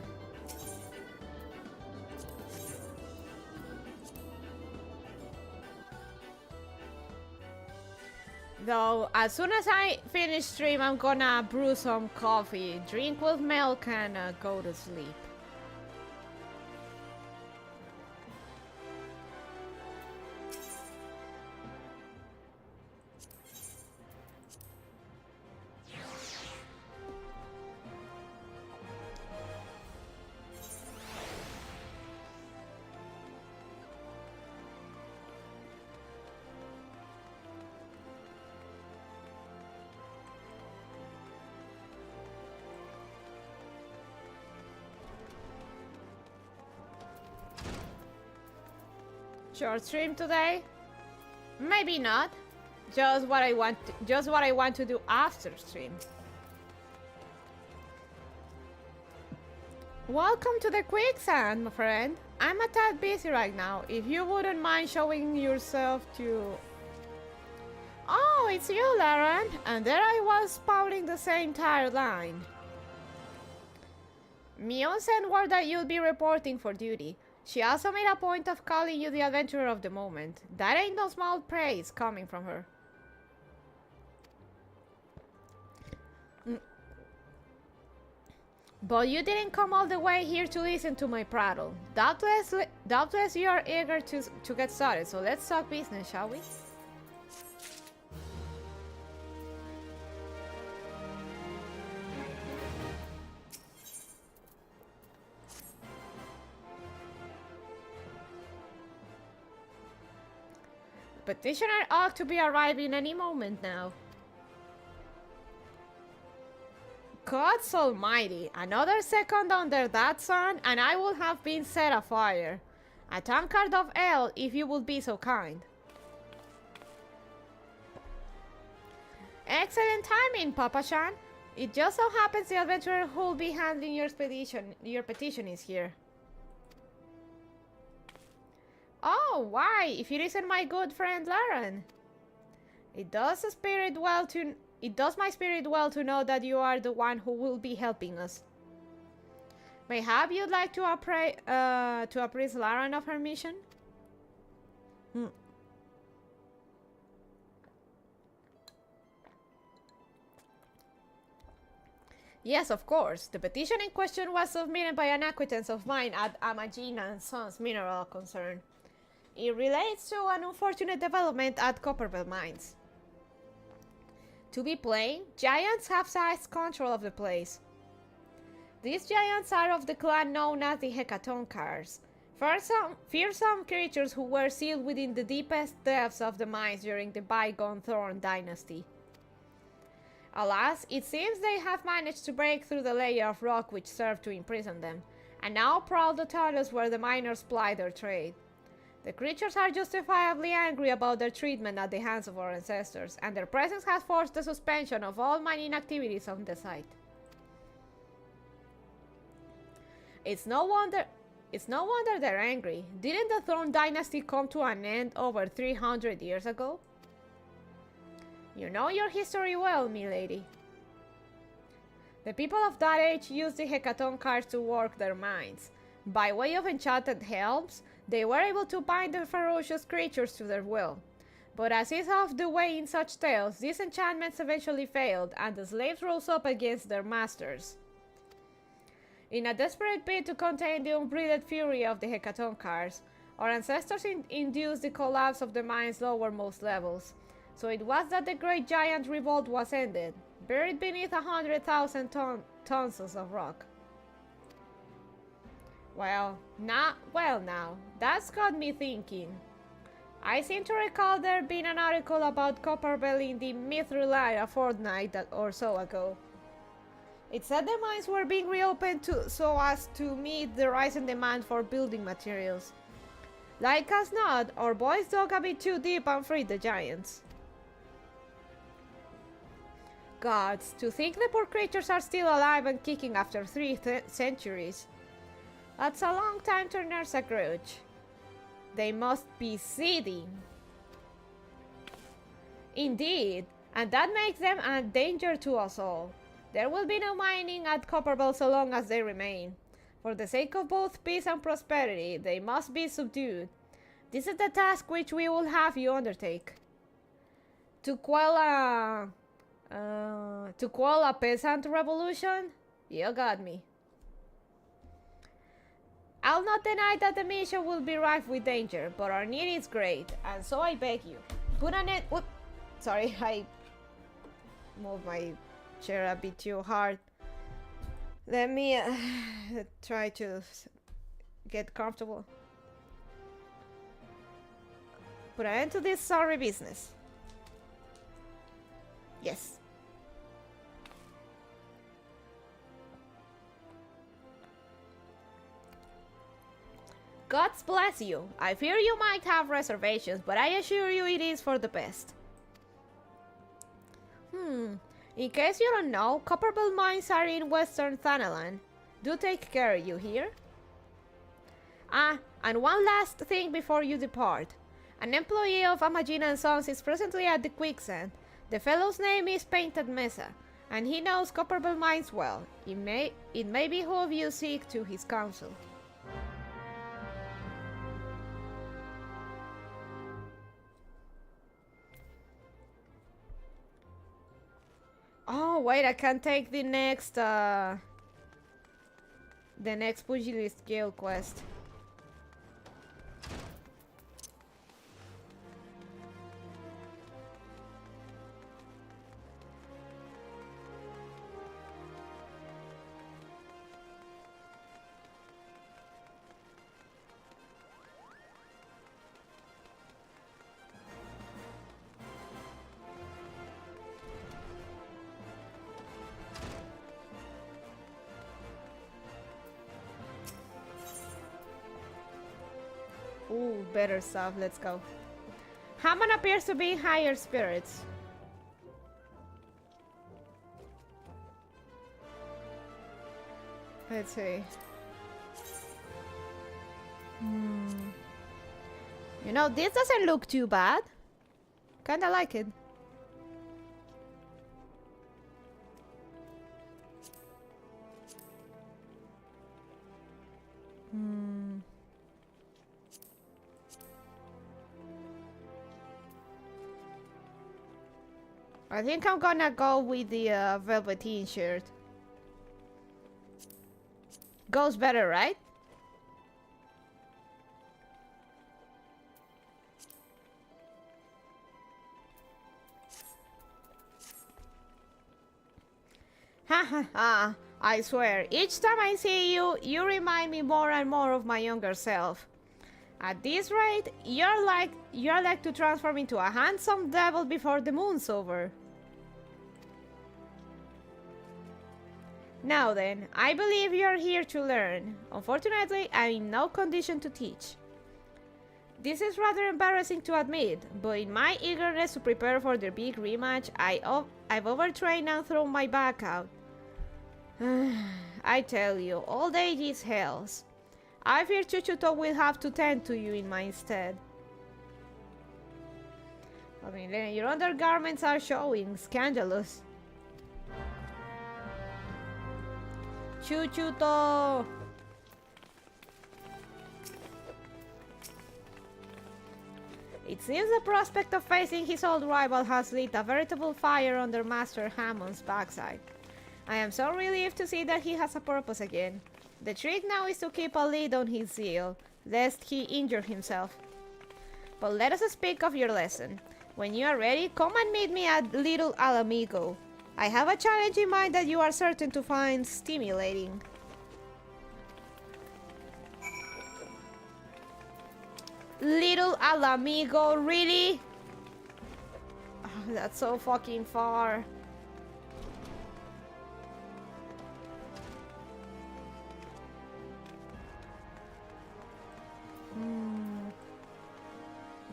Though, as soon as I finish stream, I'm gonna brew some coffee, drink with milk, and go to sleep. Short stream today? Maybe not. Just what I want to do after stream. Welcome to the quicksand, my friend. I'm a tad busy right now. If you wouldn't mind showing yourself to... Oh, it's you, Lauren. And there I was spouting the same tired line. Mion sent word that you'll be reporting for duty. She also made a point of calling you the adventurer of the moment. That ain't no small praise coming from her. But you didn't come all the way here to listen to my prattle. Doubtless you are eager to get started, so let's talk business, shall we? Petitioner ought to be arriving any moment now. Gods almighty, another second under that sun and I would have been set afire. A tankard of ale, if you would be so kind. Excellent timing, Papa-chan. It just so happens the adventurer who'll be handling your petition is here. Oh, why? If it isn't my good friend Lauren. It does my spirit well to know that you are the one who will be helping us. Mayhap you'd like to apprise Lauren of her mission? Yes, of course. The petition in question was submitted by an acquaintance of mine at Amagina & Sons Mineral Concern. It relates to an unfortunate development at Copperbell Mines. To be plain, giants have seized control of the place. These giants are of the clan known as the Hecatonkars, fearsome creatures who were sealed within the deepest depths of the mines during the bygone Thorn dynasty. Alas, it seems they have managed to break through the layer of rock which served to imprison them, and now prowl the tunnels where the miners ply their trade. The creatures are justifiably angry about their treatment at the hands of our ancestors, and their presence has forced the suspension of all mining activities on the site. It's no wonder they're angry. Didn't the Throne Dynasty come to an end over 300 years ago? You know your history well, milady. The people of that age used the hecaton cards to work their minds. By way of enchanted helms, they were able to bind the ferocious creatures to their will. But as is often the way in such tales, these enchantments eventually failed, and the slaves rose up against their masters. In a desperate bid to contain the unbridled fury of the hecaton cards, our ancestors induced the collapse of the mine's lowermost levels. So it was that the great giant revolt was ended, buried beneath 100,000 tons of rock. Well, now, that's got me thinking. I seem to recall there being an article about Copperbell in the Mithril Line a fortnight or so ago. It said the mines were being reopened so as to meet the rising demand for building materials. Like as not, our boys dug a bit too deep and freed the giants. Gods, to think the poor creatures are still alive and kicking after 3 centuries. That's a long time to nurse a grudge. They must be seething. Indeed, and that makes them a danger to us all. There will be no mining at Copperbell so long as they remain. For the sake of both peace and prosperity, they must be subdued. This is the task which we will have you undertake. To quell a peasant revolution? You got me. I'll not deny that the mission will be rife with danger, but our need is great, and so I beg you, put an end. Whoop! Sorry, I moved my chair a bit too hard. Let me try to get comfortable. Put an end to this sorry business. Yes. God bless you. I fear you might have reservations, but I assure you it is for the best. In case you don't know, Copperbell mines are in western Thanalan. Do take care, you hear? Ah, and one last thing before you depart. An employee of Amagina & Sons is presently at the quicksand. The fellow's name is Painted Mesa, and he knows Copperbell mines well. It may behoove you seek to his counsel. Oh wait, I can take the next Pugilist Guild quest. Ooh, better stuff. Let's go. Hammond appears to be in higher spirits. Let's see. You know, this doesn't look too bad. Kinda like it. I think I'm gonna go with the velveteen shirt. Goes better, right? Ha ha ha! I swear, each time I see you, you remind me more and more of my younger self. At this rate, you're like to transform into a handsome devil before the moon's over. Now then, I believe you're here to learn. Unfortunately, I'm in no condition to teach. This is rather embarrassing to admit, but in my eagerness to prepare for the big rematch, I've overtrained and thrown my back out. I tell you, old age is hell's. I fear Chuchuto will have to tend to you in my stead. I mean, your undergarments are showing. Scandalous. Chuchuto! It seems the prospect of facing his old rival has lit a veritable fire under Master Hammond's backside. I am so relieved to see that he has a purpose again. The trick now is to keep a lid on his zeal, lest he injure himself. But let us speak of your lesson. When you are ready, come and meet me at Little Alamigo. I have a challenge in mind that you are certain to find stimulating. Little Alamigo, really? Oh, that's so fucking far.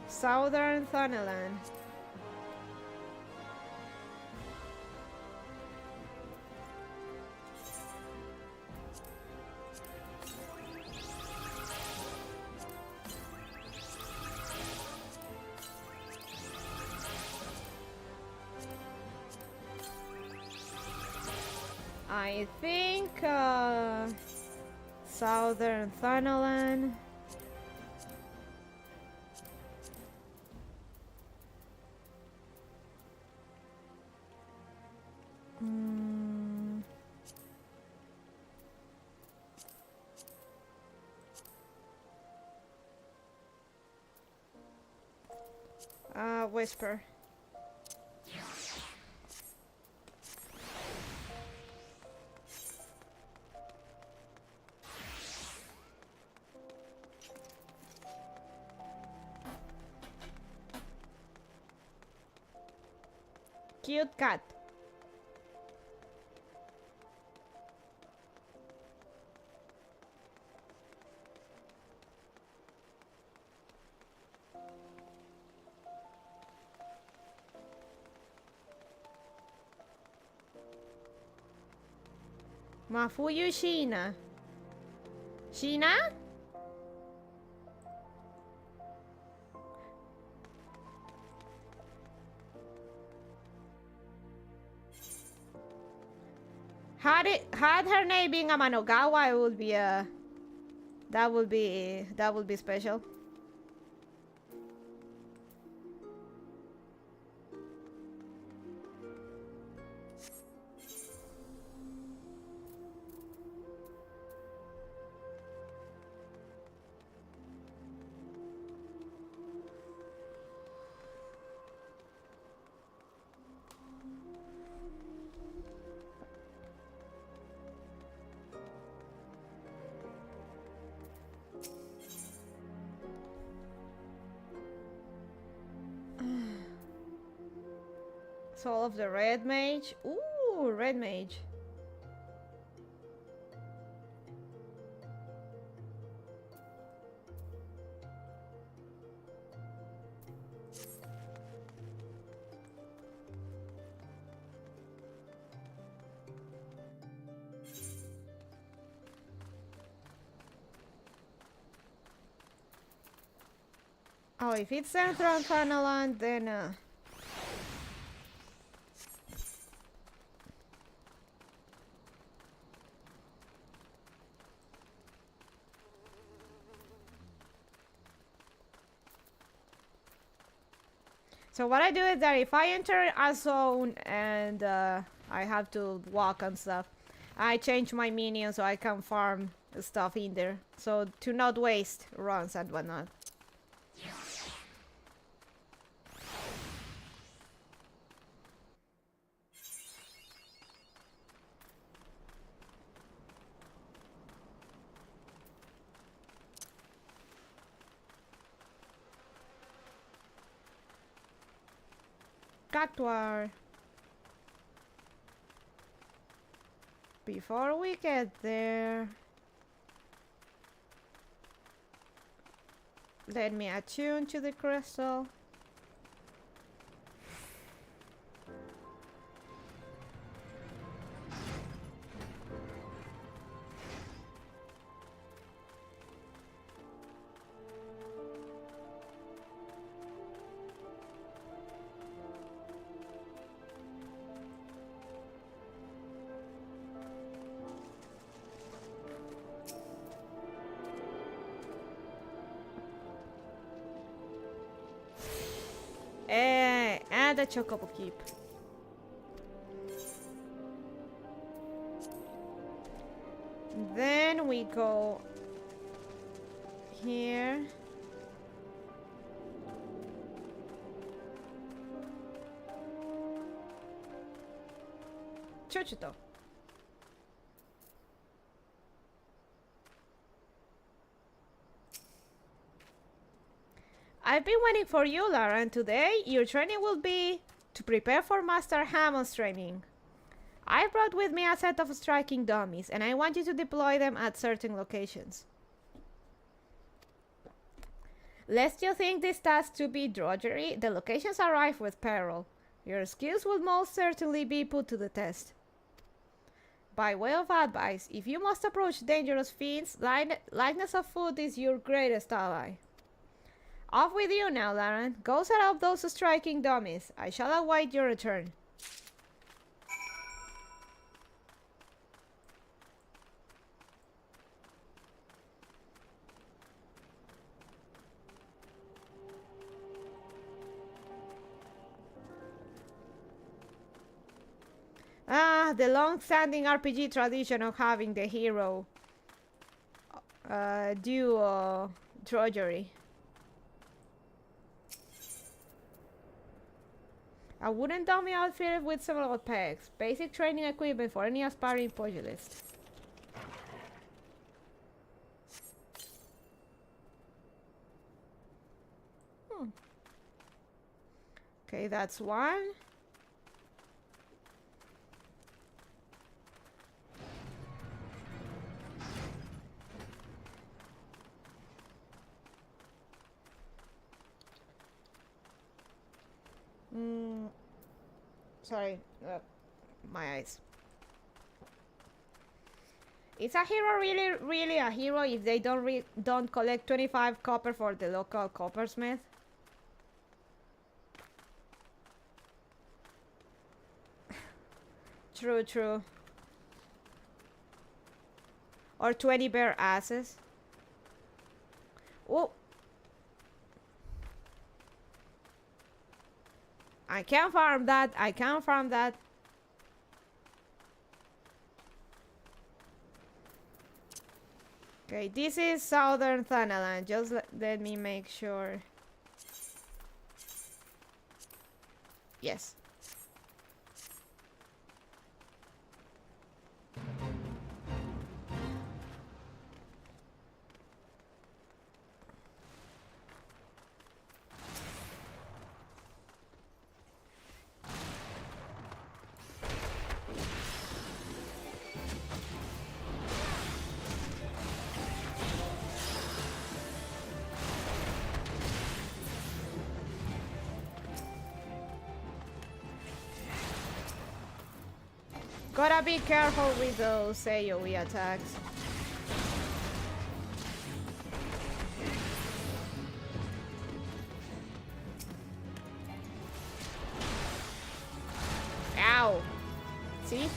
Southern Thunderland. I think Southern Thunderland. Whisper. Cute cat. Mafuyu Shina. Shina? Had her name being Amanogawa, it would be that would be special. Soul of the Red Mage. Ooh, Red Mage. Oh, if it's Central Thanaland, then so what I do is that if I enter a zone and I have to walk and stuff, I change my minion so I can farm stuff in there. So to not waste runs and whatnot. Cactuar. Before we get there, Let me attune to the crystal. And a chocobo keep. Then we go here. Chuchito. I've been waiting for you, Lara, and today your training will be to prepare for Master Hammond's training. I brought with me a set of striking dummies, and I want you to deploy them at certain locations. Lest you think this task to be drudgery, the locations are rife with peril. Your skills will most certainly be put to the test. By way of advice, if you must approach dangerous fiends, lightness of foot is your greatest ally. Off with you now, Laren. Go set up those striking dummies. I shall await your return. Ah, the long-standing RPG tradition of having the hero do drudgery. A wooden dummy outfitted with several pegs. Basic training equipment for any aspiring pugilist. Okay, that's one. Sorry, my eyes. Is a hero really a hero if they don't collect 25 copper for the local coppersmith? True. Or 20 bare asses. Oh. I can farm that. Okay, this is Southern Thanalan. Just let me make sure. Yes. Gotta be careful with those AoE attacks. Ow! See?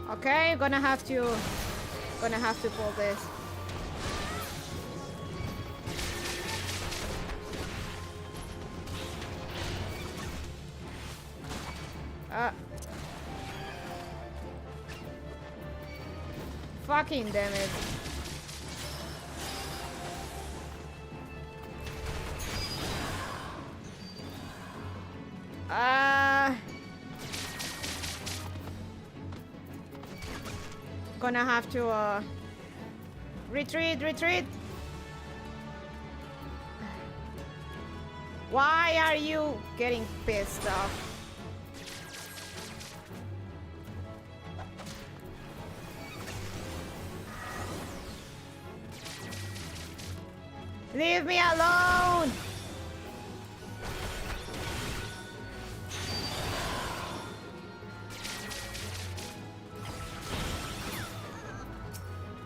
Okay, gonna have to pull this. Fucking damn it. Gonna have to retreat. Why are you getting pissed off? Leave me alone!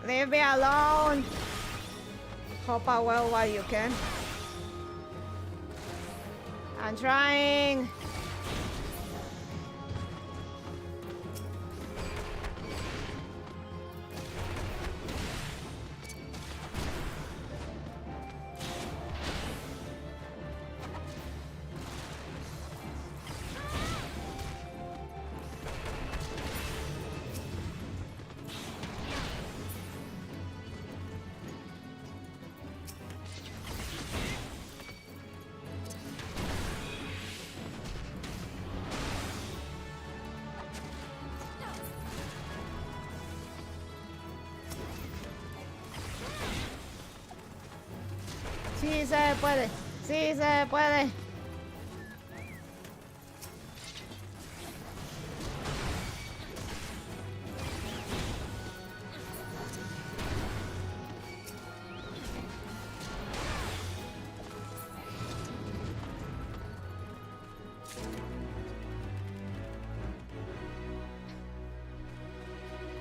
Leave me alone! Hop out well while you can. I'm trying! Sí se puede, sí se puede.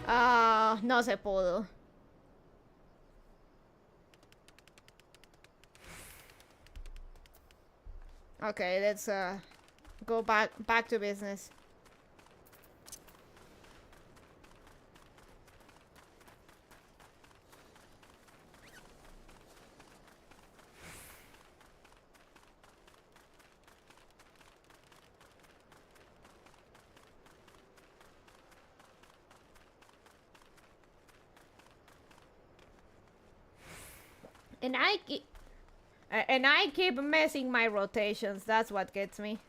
Ah, no se pudo. Okay, let's go back to business. And I keep messing my rotations. That's what gets me.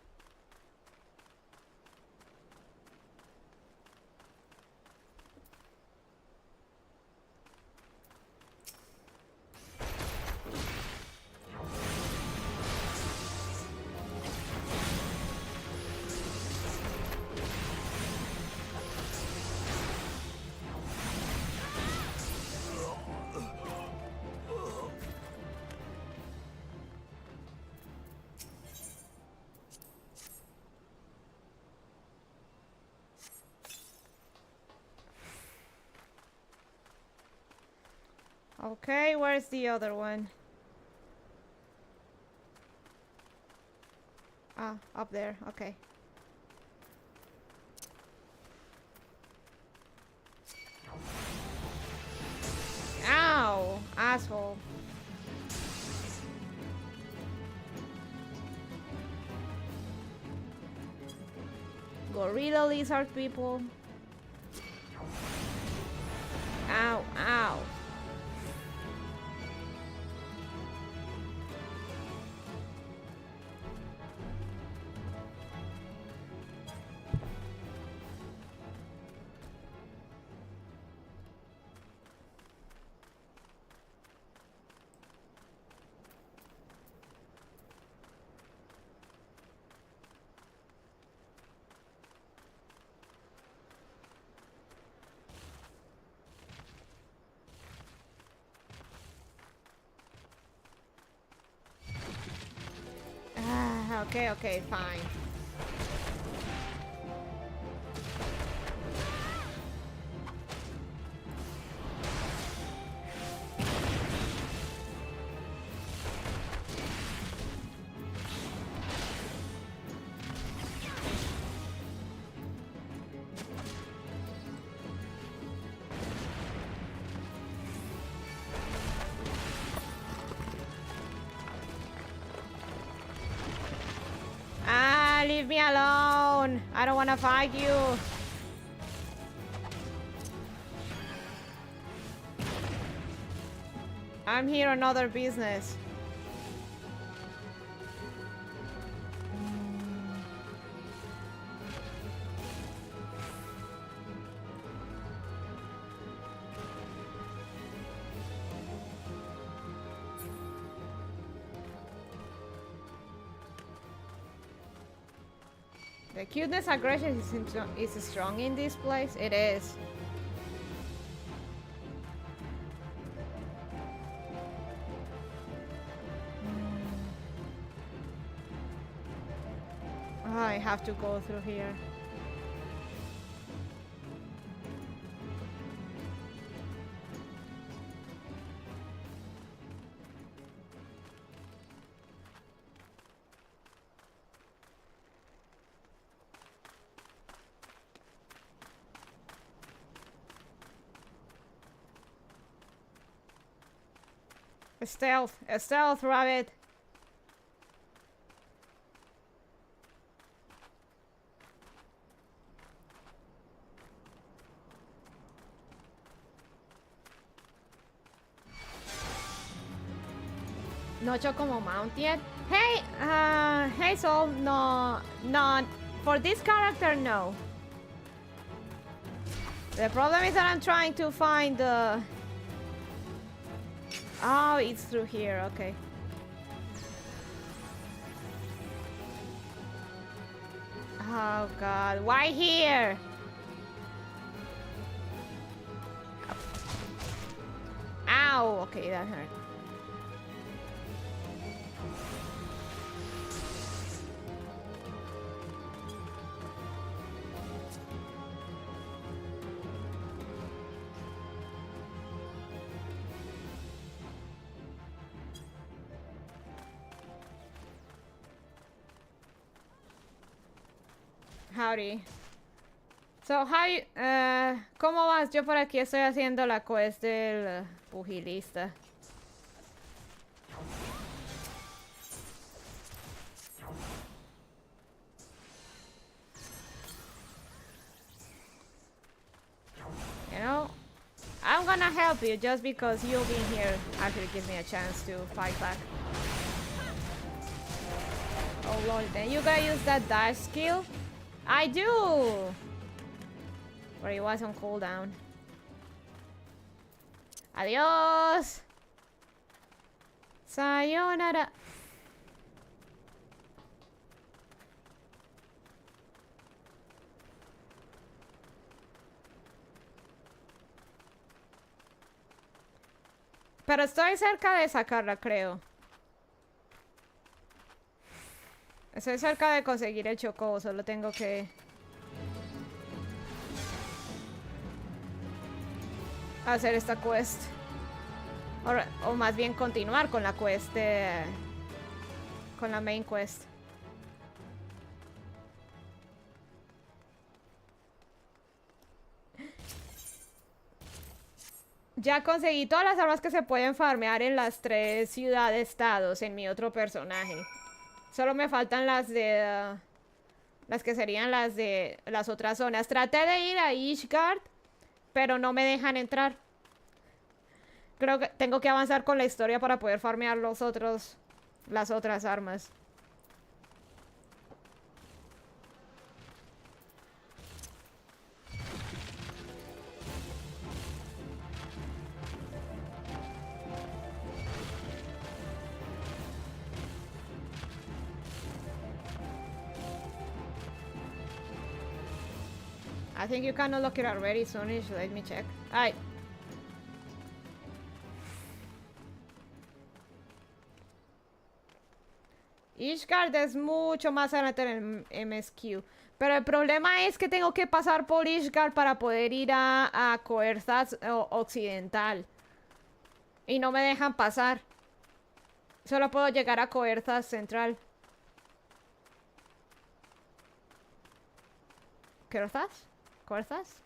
Okay, where's the other one? Ah, up there, okay. Ow, asshole. Gorilla lizard people. Ow, ow. Okay, fine. Leave me alone. I don't want to fight you. I'm here on other business. The cuteness aggression is strong in this place. It is. Oh, I have to go through here. A stealth rabbit. No Chocomo Mount yet. Hey, Hazel, no, for this character, no. The problem is that I'm trying to find the... Oh, it's through here, okay. Oh god, why here? Ow, okay, that hurt. Howdy. So, ¿cómo vas? Yo por aquí estoy haciendo la quest del pugilista. You know, I'm gonna help you just because you being here actually gives me a chance to fight back. Oh lord, then you gotta use that dash skill? I do! Where he was on cooldown. Adios! Sayonara! Pero estoy cerca de sacarla, creo. Estoy cerca de conseguir el chocobo, solo tengo que... hacer esta quest. O más bien continuar con la quest con la main quest. Ya conseguí todas las armas que se pueden farmear en las 3 ciudades-estados en mi otro personaje. Solo me faltan las de... las que serían las de las otras zonas. Traté de ir a Ishgard, pero no me dejan entrar. Creo que tengo que avanzar con la historia para poder farmear las otras armas. I think you can unlock it already, Sonish. Let me check. Alright. Ishgard es mucho más adelante en el MSQ. Pero el problema es que tengo que pasar por Ishgard para poder ir a Coerzaz Occidental. Y no me dejan pasar. Solo puedo llegar a Coerzaz Central. ¿Coerzaz? ¿Coerzaz?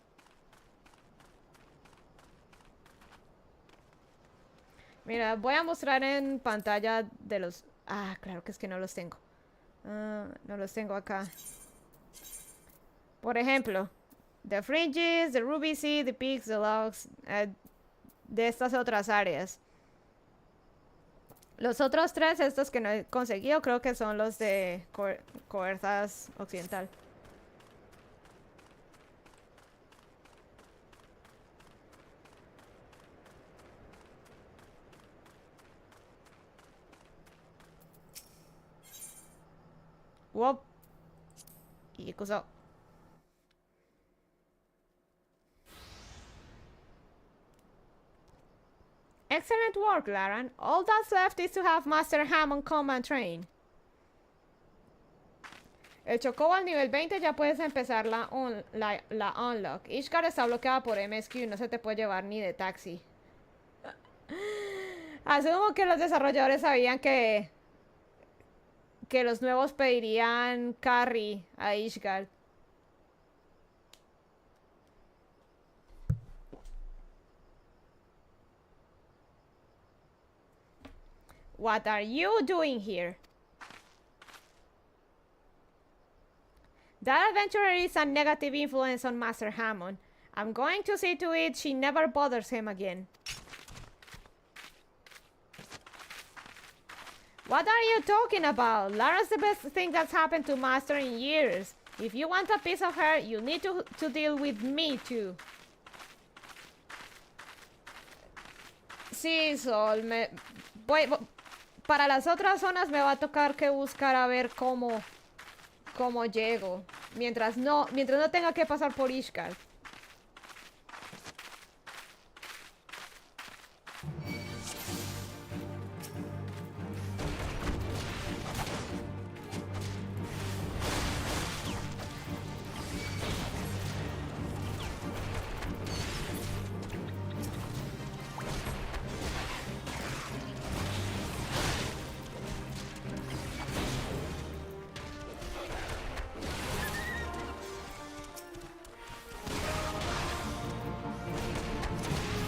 Mira, voy a mostrar en pantalla de los... Ah, claro que es que no los tengo. No los tengo acá. Por ejemplo, The Fringes, The Ruby Sea, The Peaks, The Logs, de estas otras áreas. Los otros 3, estos que no he conseguido, creo que son los de Coerzaz Occidental. Wop. Ikuso. Excellent work, Laran. All that's left is to have Master Hammond come and train. El Chocobo al nivel 20 ya puedes empezar la unlock. Ishgar está bloqueada por MSQ, no se te puede llevar ni de taxi. Asumo que los desarrolladores sabían que los nuevos pedirían carry a Ishgard. What are you doing here? That adventurer is a negative influence on Master Hammond. I'm going to see to it she never bothers him again. What are you talking about? Lara's the best thing that's happened to Master in years. If you want a piece of her, you need to deal with me too. Sí, Sol, para las otras zonas me va a tocar que buscar a ver cómo llego. Mientras no tenga que pasar por Ishgard.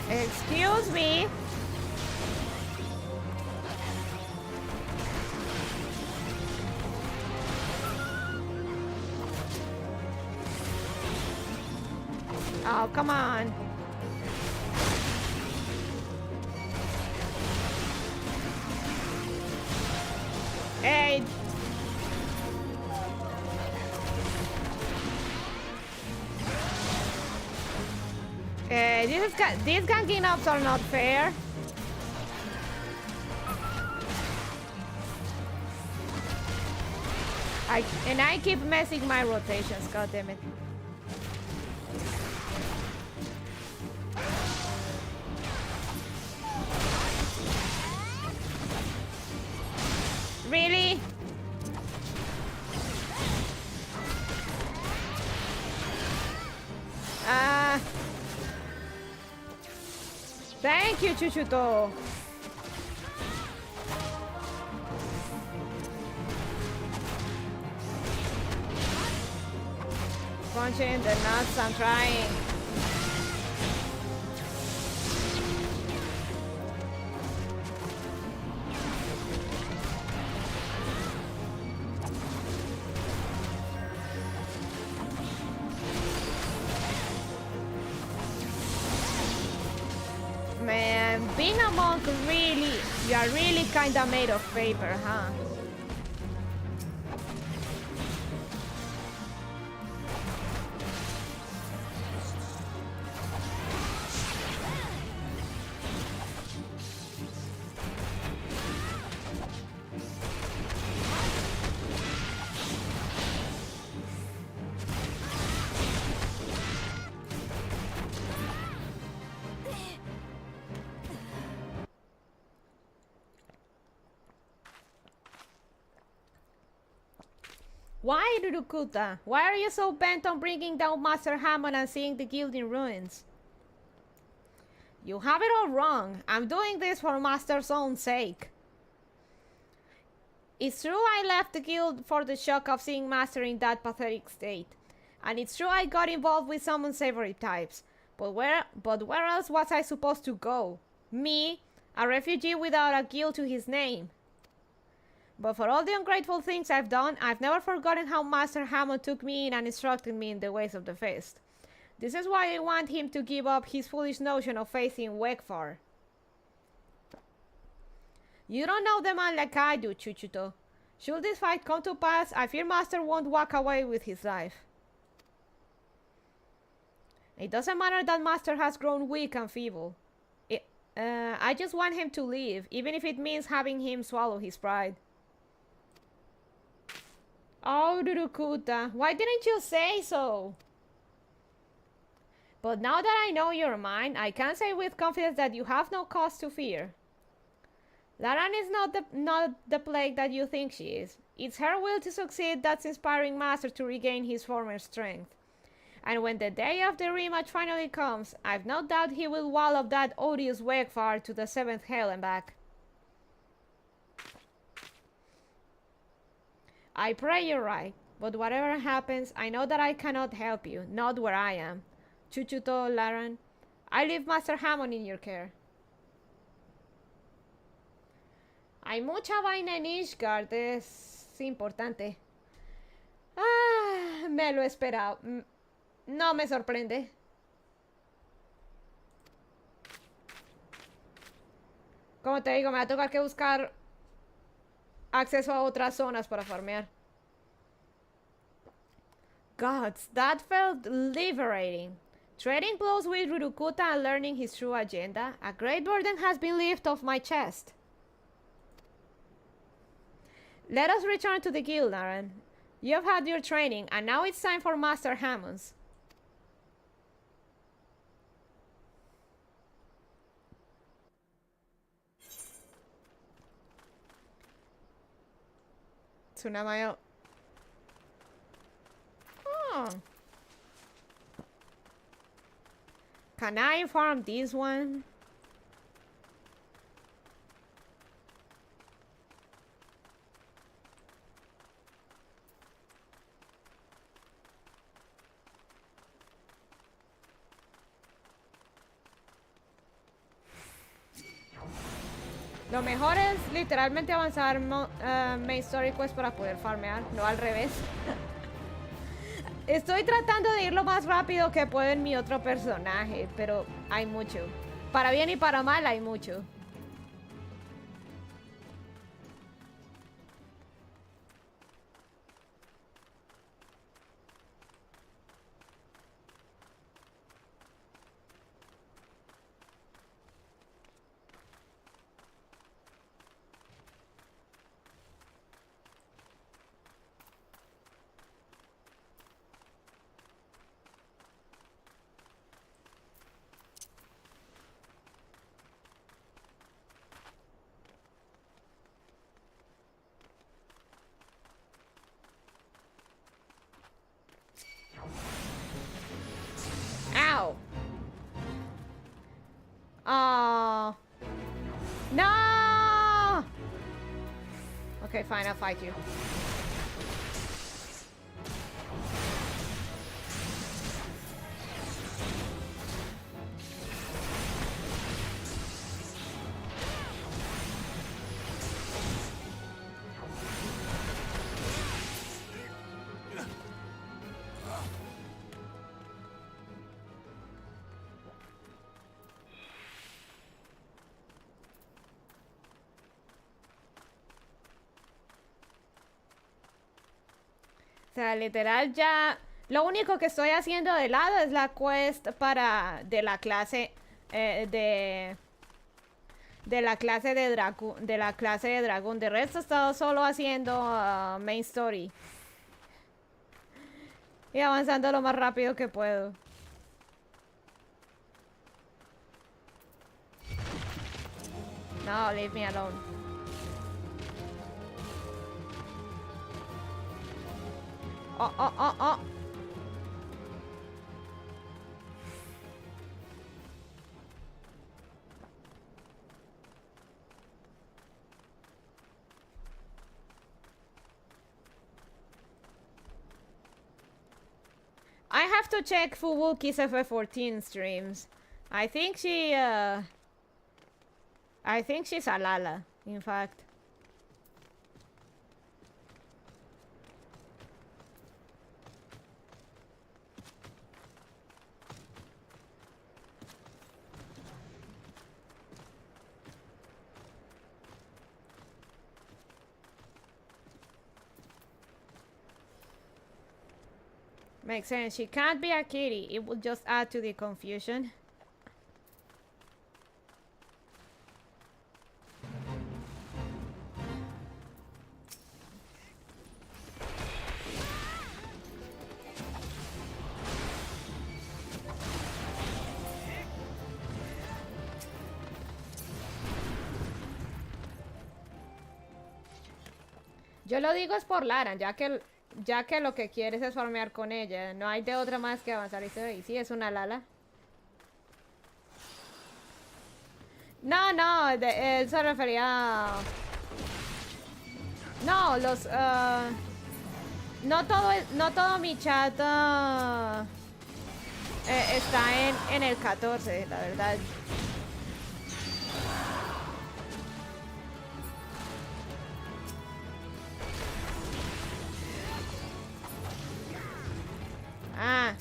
Excuse me. Oh, come on. Hey. These ganking ups are not fair. I keep messing my rotations, god damn it. Really? Thank you, Chuchuto. Punching the nuts, I'm trying. Man, being a monk really, you are really kinda made of paper, huh? Why, Rurukuta? Why are you so bent on bringing down Master Hammond and seeing the guild in ruins? You have it all wrong. I'm doing this for Master's own sake. It's true I left the guild for the shock of seeing Master in that pathetic state. And it's true I got involved with some unsavory types. But where else was I supposed to go? Me, a refugee without a guild to his name. But for all the ungrateful things I've done, I've never forgotten how Master Hammond took me in and instructed me in the ways of the Fist. This is why I want him to give up his foolish notion of facing Wegfar. You don't know the man like I do, Chuchuto. Should this fight come to pass, I fear Master won't walk away with his life. It doesn't matter that Master has grown weak and feeble. I just want him to live, even if it means having him swallow his pride. Oh, Rurukuta, why didn't you say so? But now that I know your mind, I can say with confidence that you have no cause to fear. Laran is not the plague that you think she is. It's her will to succeed that's inspiring Master to regain his former strength. And when the day of the rematch finally comes, I've no doubt he will wallop that odious Wegfar to the 7th hell and back. I pray you're right, but whatever happens, I know that I cannot help you, not where I am. Chuchuto, Laran, I leave Master Hammond in your care. Hay mucha vaina en Ishgard, es importante. Ah, me lo esperaba. No me sorprende. Como te digo, me va a tocar que buscar acceso a otras zonas para farmear. Gods, that felt liberating. Trading blows with Rurukuta and learning his true agenda, a great burden has been lifted off my chest. Let us return to the guild, Aaron. You've had your training, and now it's time for Master Hammond's. Tsunamayo. Oh. Can I farm this one? Lo mejor es literalmente avanzar main story quest para poder farmear, no al revés. Estoy tratando de ir lo más rápido que puedo en mi otro personaje, pero hay mucho. Para bien y para mal hay mucho. Ow! Oh. No! Okay, fine, I'll fight you. O sea, literal ya... Lo único que estoy haciendo de lado es la quest para... De la clase... de la clase de dragón. De resto he estado solo haciendo main story. Y avanzando lo más rápido que puedo. No, leave me alone. Oh, oh, oh, oh. I have to check Fubuki's FF14 streams. I think she's Alala, in fact. Makes sense. She can't be a kitty. It will just add to the confusion. Yo lo digo es por Lara, ya que lo que quieres es farmear con ella. No hay de otra más que avanzar y sí, es una Lala. No, no, él se refería a... No, no todo mi chat está en el 14, la verdad. Ah.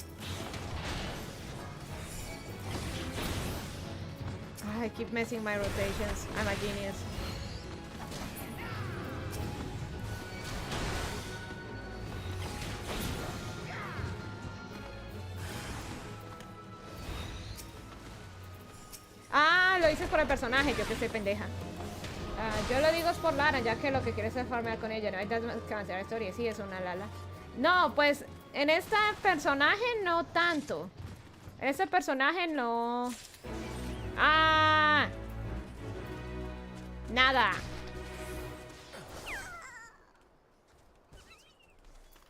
I keep messing my rotations. I'm a genius. Ah, lo dices por el personaje, yo que soy pendeja. Yo lo digo es por Lara, ya que lo que quieres es farmear con ella. No hay que avanzar la historia. Sí, es una Lala. No, pues en este personaje no tanto. En este personaje no. Ah. Nada.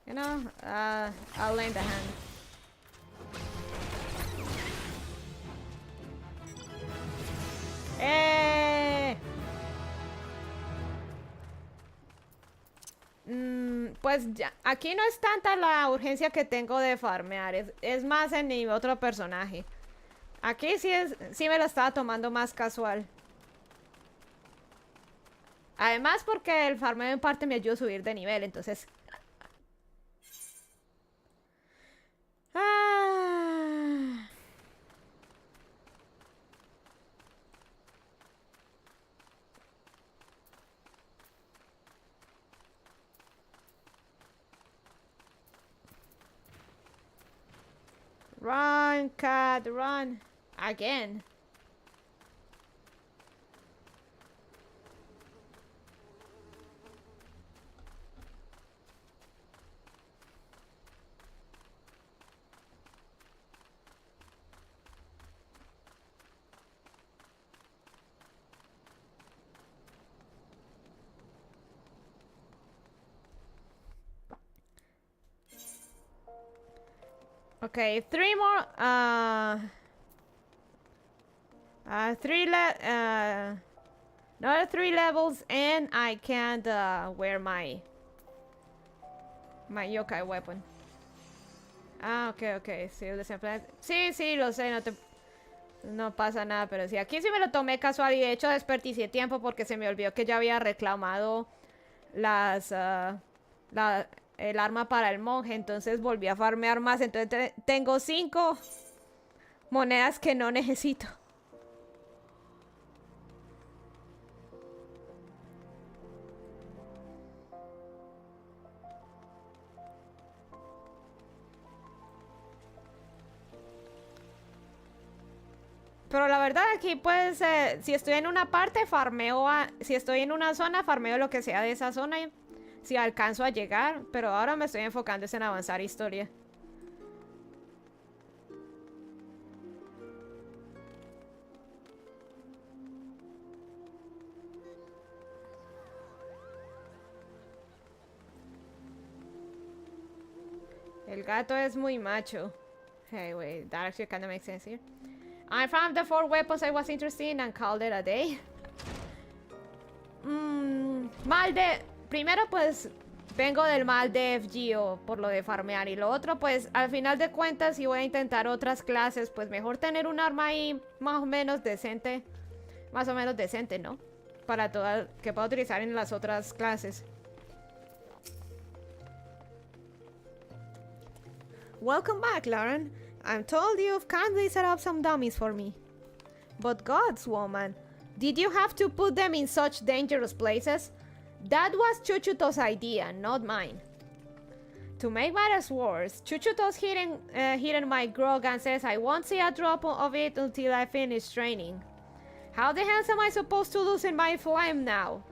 You know, I'll lend a hand. Pues ya, aquí no es tanta la urgencia que tengo de farmear, es más en mi otro personaje. Aquí sí me lo estaba tomando más casual. Además porque el farmeo en parte me ayuda a subir de nivel, entonces... Ah. Run, cat, run. Again. Okay, three more. Another 3 levels, and I can't wear my yokai weapon. Ah, okay. Sí, sí, lo sé, no pasa nada, pero sí, aquí sí me lo tomé casual y de hecho desperdicié tiempo porque se me olvidó que ya había reclamado el arma para el monje, entonces volví a farmear más, entonces tengo 5 monedas que no necesito. Pero la verdad aquí pues si estoy en una parte farmeo, si estoy en una zona farmeo lo que sea de esa zona, si alcanzo a llegar, pero ahora me estoy enfocando en avanzar historia. El gato es muy macho. Hey, wait, that actually kind of makes sense here. I found the 4 weapons I was interested in and called it a day. Primero pues vengo del mal de FGO por lo de farmear y lo otro pues al final de cuentas si voy a intentar otras clases pues mejor tener un arma ahí más o menos decente, ¿no? Para que pueda utilizar en las otras clases. Welcome back, Lauren. I'm told you've kindly set up some dummies for me. But gods, woman, did you have to put them in such dangerous places? That was Chuuba ToS' idea, not mine. To make matters worse, Chuuba ToS hidden my grog and says I won't see a drop of it until I finish training. How the hell am I supposed to loosen my flame now?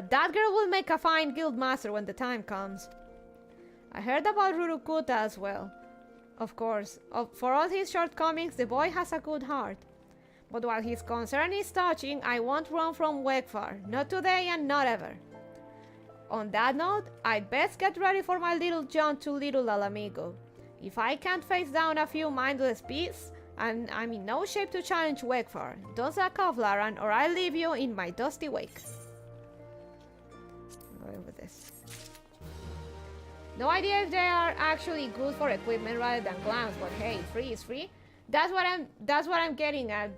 That girl will make a fine guild master when the time comes. I heard about Rurukuta as well. Of course, for all his shortcomings, the boy has a good heart. But while his concern is touching, I won't run from Wegfar. Not today and not ever. On that note, I'd best get ready for my little jaunt to Little Alamigo. If I can't face down a few mindless beasts, and I'm in no shape to challenge Wegfar, don't sack off, Laran, or I'll leave you in my dusty wake. I'm going with this. No idea if they are actually good for equipment rather than clams, but hey, free is free. That's what I'm getting at.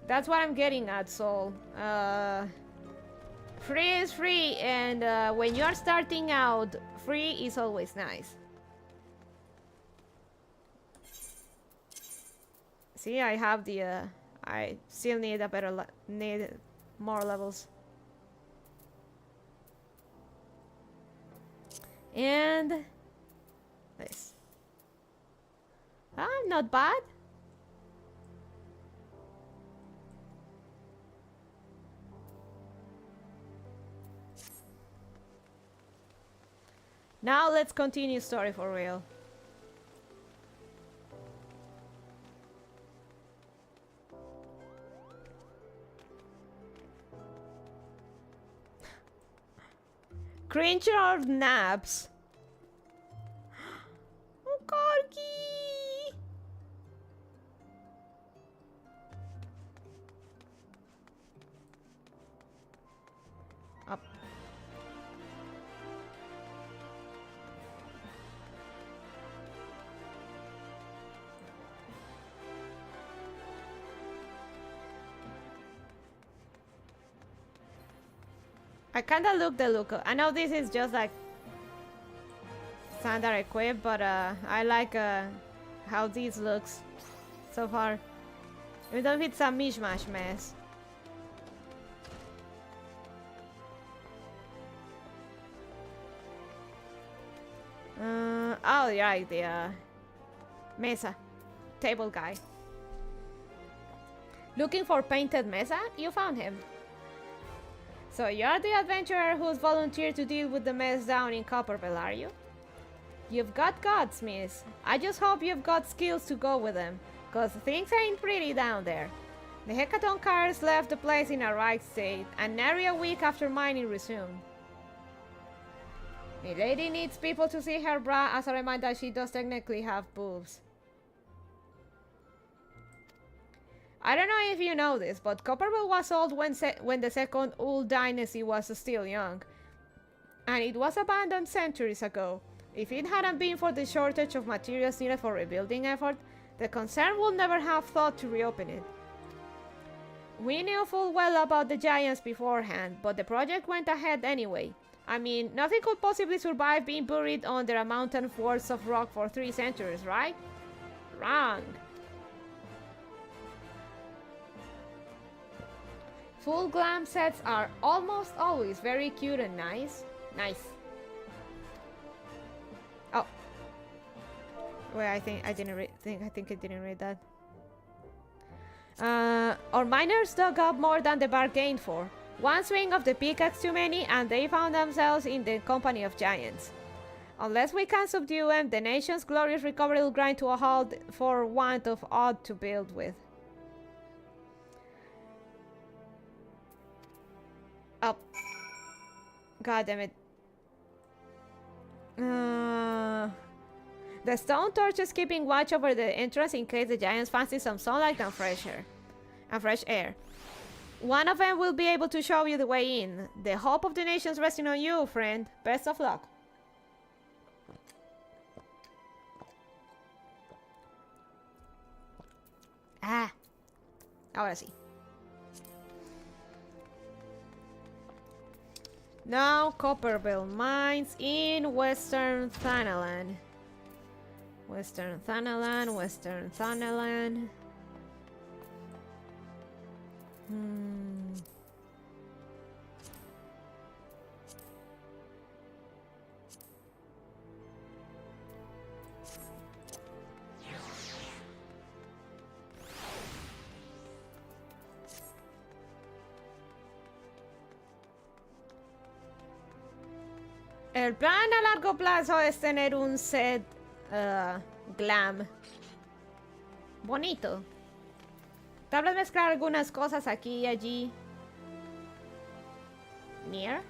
That's what I'm getting at, Soul. Free is free, and when you're starting out, free is always nice. See, I have the. I still need a better. Need more levels. And this. Ah, not bad. Now let's continue story for real. Cringe or naps? Oh, Corky! Up. I kinda look the look. I know this is just like standard equip, but I like how this looks so far. Even though it's a mishmash mess. Oh yeah, the mesa table guy. Looking for painted mesa? You found him. So you're the adventurer who's volunteered to deal with the mess down in Copperville, are you? You've got guts, miss. I just hope you've got skills to go with them, cause things ain't pretty down there. The Hecaton cars left the place in a right state, and nary a week after mining resumed. The lady needs people to see her bra as a reminder she does technically have boobs. I don't know if you know this, but Copperville was old when the second Old Dynasty was still young. And it was abandoned centuries ago. If it hadn't been for the shortage of materials needed for rebuilding effort, the concern would never have thought to reopen it. We knew full well about the giants beforehand, but the project went ahead anyway. I mean, nothing could possibly survive being buried under a mountain force of rock for 3 centuries, right? Wrong. Full glam sets are almost always very cute and nice. Nice. Oh. Wait, I think I didn't read that. Our miners dug up more than they bargained for. One swing of the pickaxe too many, and they found themselves in the company of giants. Unless we can subdue them, the nation's glorious recovery will grind to a halt for want of aught to build with. Up. God damn it. The stone torch is keeping watch over the entrance in case the giants fancy some sunlight and fresh air. One of them will be able to show you the way in. The hope of the nation's resting on you, friend. Best of luck. Ah. Ahora sí. Now, Copperville Mines in Western Thanalan. Western Thanalan. El plan a largo plazo es tener un set glam bonito. Tal vez mezclar algunas cosas aquí y allí. Near.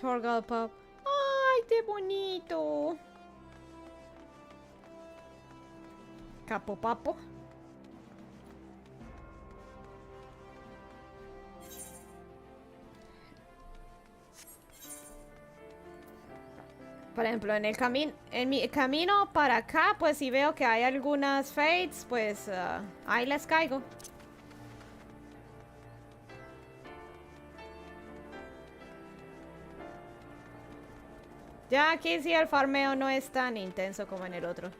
Torgal Pop. ¡Ay, qué bonito! Capo Papo. Por ejemplo, en mi camino para acá, pues si veo que hay algunas fades, pues ahí les caigo. Ya aquí sí el farmeo no es tan intenso como en el otro.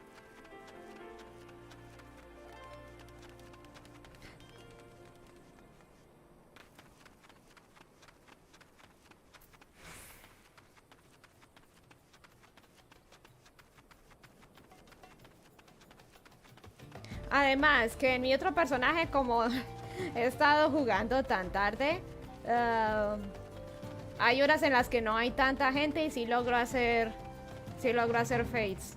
Además, que en mi otro personaje, como he estado jugando tan tarde, hay horas en las que no hay tanta gente y sí logro hacer fades.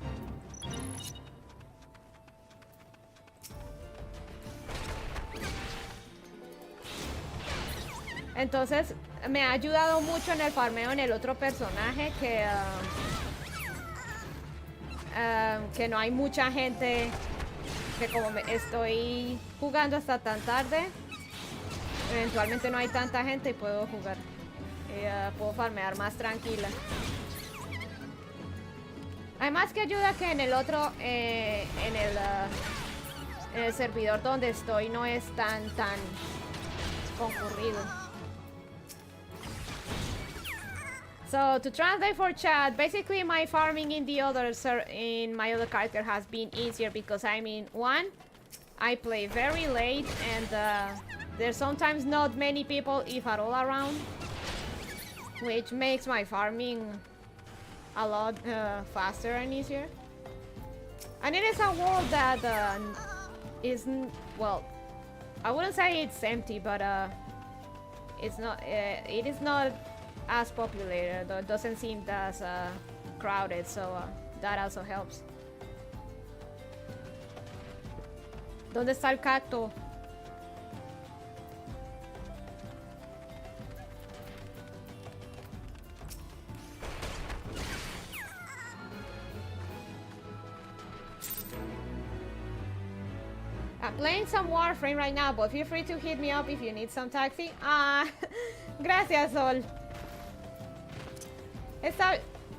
Entonces, me ha ayudado mucho en el farmeo en el otro personaje que no hay mucha gente. Que como estoy jugando hasta tan tarde, eventualmente no hay tanta gente y puedo jugar. Puedo farmear más tranquila. Además que ayuda que en el otro, en el servidor donde estoy no es tan concurrido. So to translate for chat, basically my farming in my other character has been easier because I mean, one, I play very late and there's sometimes not many people, if at all, around, which makes my farming a lot faster and easier. And it is a world that isn't, well, I wouldn't say it's empty, but it's not. It is not as populated. It doesn't seem as crowded, so that also helps. ¿Dónde está el cacto? I'm playing some Warframe right now, but feel free to hit me up if you need some taxi. Gracias, Sol.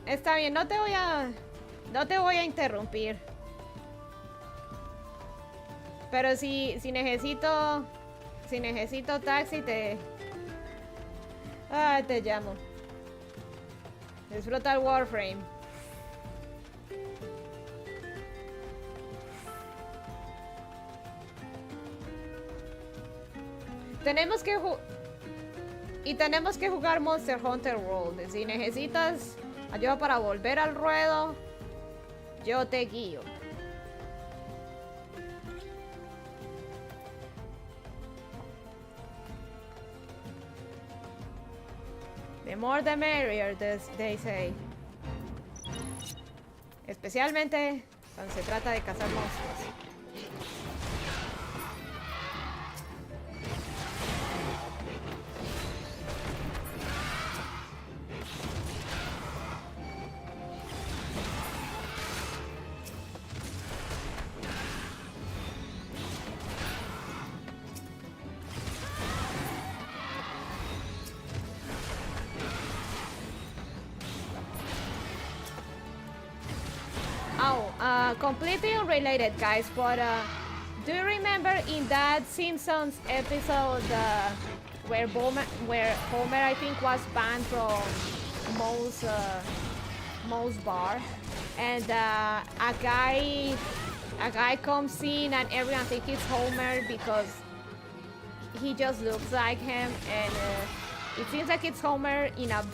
Está bien, no te voy a interrumpir. Pero si necesito taxi te llamo. Disfruta el Warframe. Tenemos que jugar Monster Hunter World. Si necesitas ayuda para volver al ruedo, yo te guío. The more the merrier, they say. Especialmente cuando se trata de cazar monstruos. Completely unrelated, guys, but do you remember in that Simpsons episode where Homer, I think, was banned from Moe's bar, and a guy comes in and everyone thinks it's Homer because he just looks like him, and it seems like it's Homer in a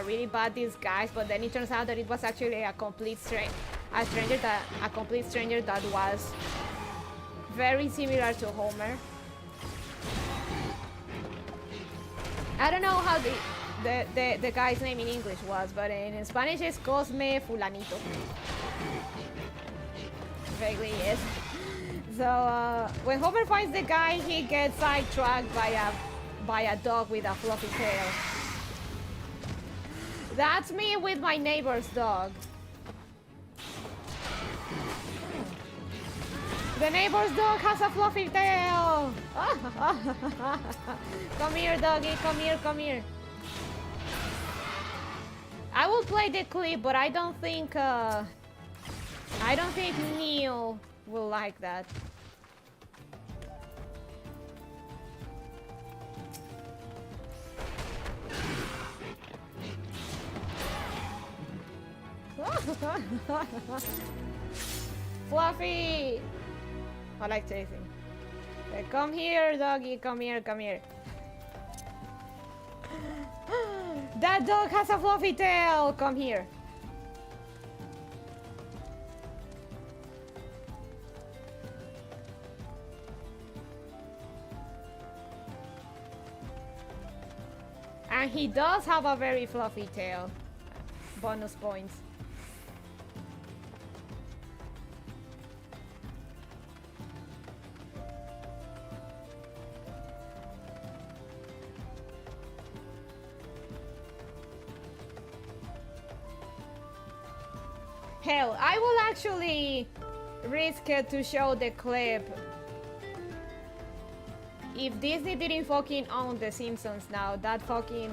really bad disguise, but then it turns out that it was actually a complete stranger that was very similar to Homer. I don't know how the guy's name in English was, but in Spanish it's Cosme Fulanito. Vaguely, yes. So when Homer finds the guy, he gets sidetracked by a dog with a fluffy tail. That's me with my neighbor's dog. The neighbor's dog has a fluffy tail. Come here, doggy. Come here, come here. I will play the clip, but I don't think Neil will like that. Fluffy! I like chasing. Okay, come here, doggy. Come here, come here. That dog has a fluffy tail. Come here. And he does have a very fluffy tail. Bonus points. Hell, I will actually risk it to show the clip if Disney didn't fucking own The Simpsons now. That fucking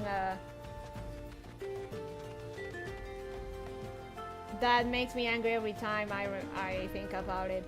that makes me angry every time I think about it.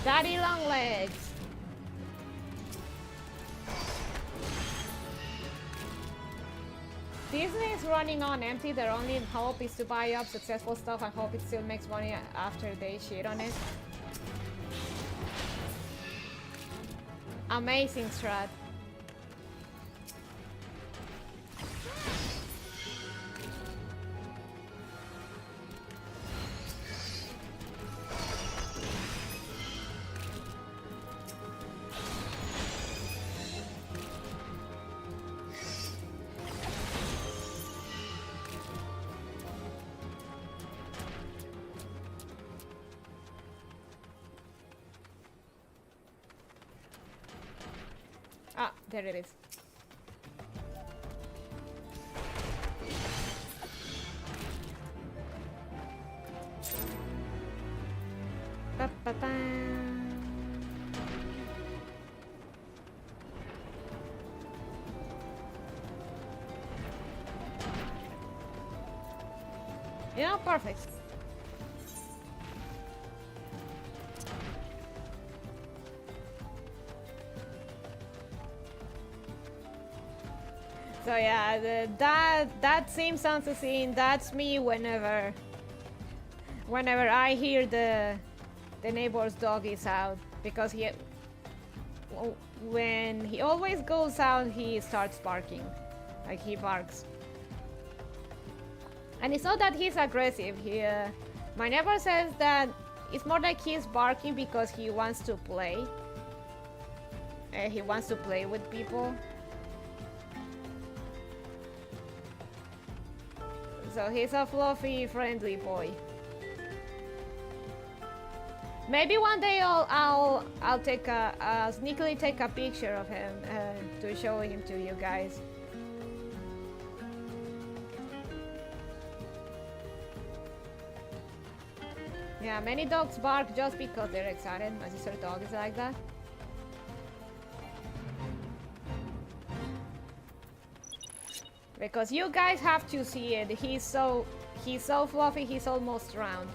Daddy long legs. Disney is running on empty. Their only hope is to buy up successful stuff and hope it still makes money after they shit on it. Amazing strat. Ah, there it is. Ba-ba-ba. Yeah, perfect. So yeah, that Simpsons scene, that's me whenever I hear the neighbor's dog is out, because when he always goes out, he starts barking, like he barks. And it's not that he's aggressive. My neighbor says that it's more like he's barking because he wants to play. He wants to play with people. So he's a fluffy, friendly boy. Maybe one day I'll sneakily take a picture of him to show him to you guys. Yeah, many dogs bark just because they're excited. My sister's dog is like that. Because you guys have to see it. He's so fluffy, he's almost round.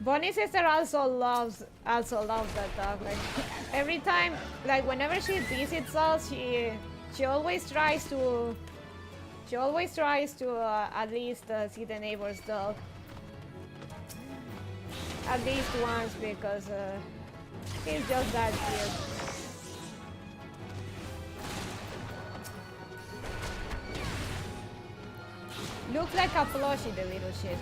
Bonnie's sister also loves that dog. Like every time, like whenever she visits us, she always tries to at least see the neighbor's dog at least once because he's just that cute. Looks like a plushie, the little shit.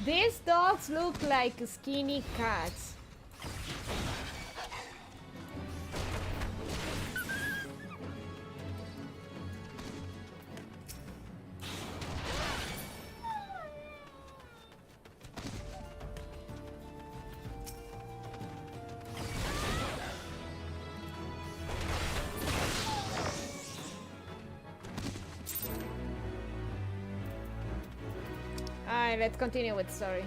These dogs look like skinny cats. Alright, let's continue with story.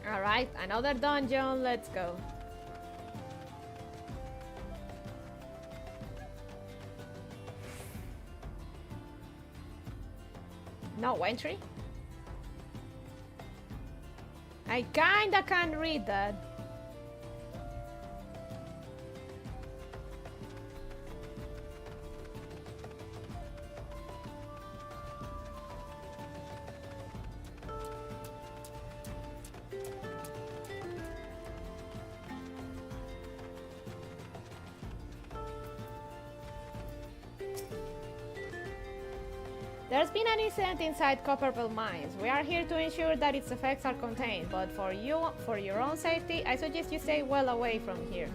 Alright, another dungeon, let's go. No entry? I kinda can't read that. There's been an incident inside Copperville Mines. We are here to ensure that its effects are contained, but for your own safety, I suggest you stay well away from here.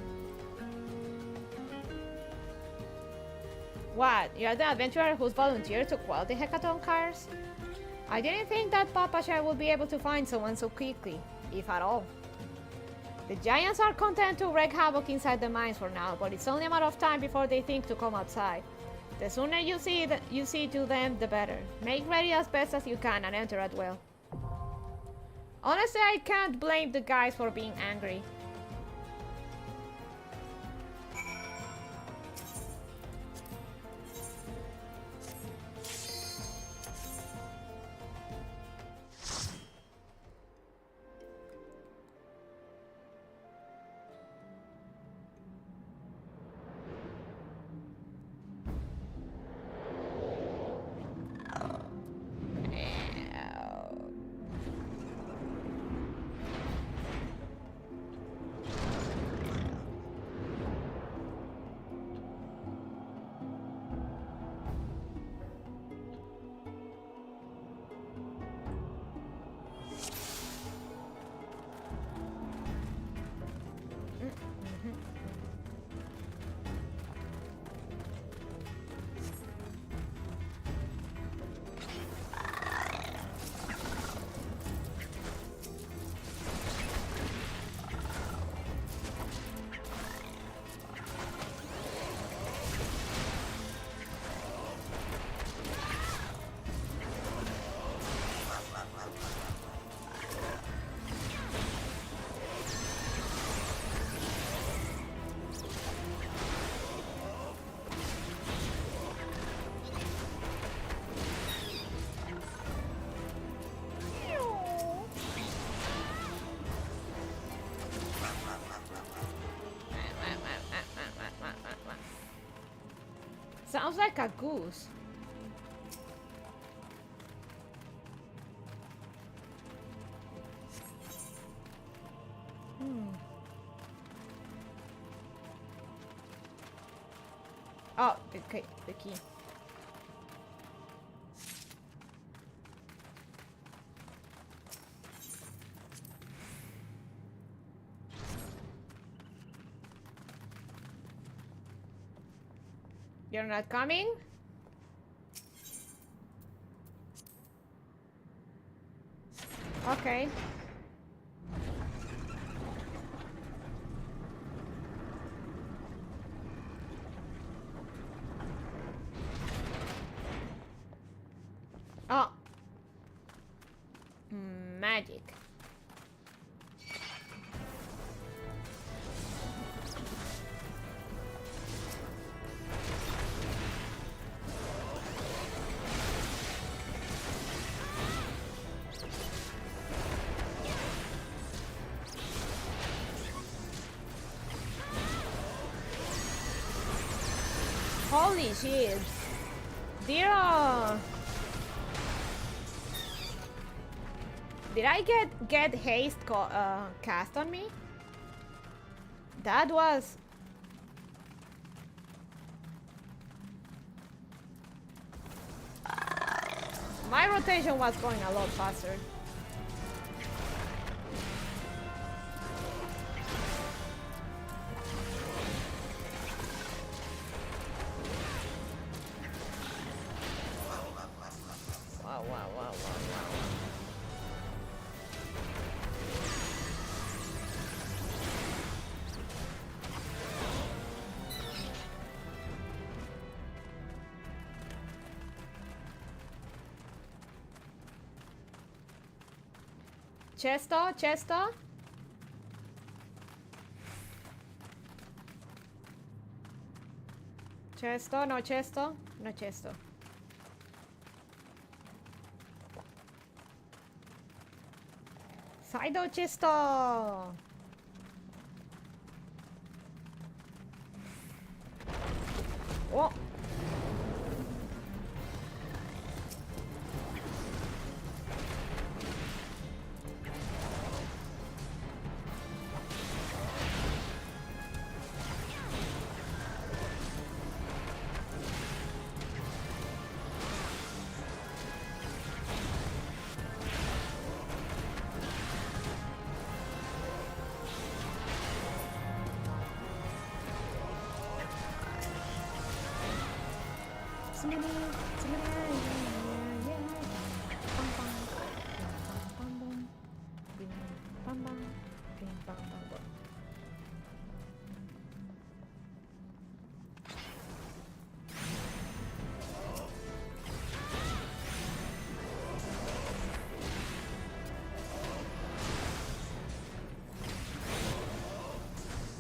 What? You're the adventurer who's volunteered to quell the hackathon cars? I didn't think that Papa Shai would be able to find someone so quickly, if at all. The giants are content to wreak havoc inside the mines for now, but it's only a matter of time before they think to come outside. The sooner you see to them, the better. Make ready as best as you can and enter at will. Honestly, I can't blame the guys for being angry. Sounds like a goose. Oh, okay, the key. You're not coming? Okay. Oh. Magic. Holy shit. Dear. Did I get haste cast on me? That was... My rotation was going a lot faster. Wow. Chesto. Chesto, no chesto, no chesto. Saido chesto. Oh.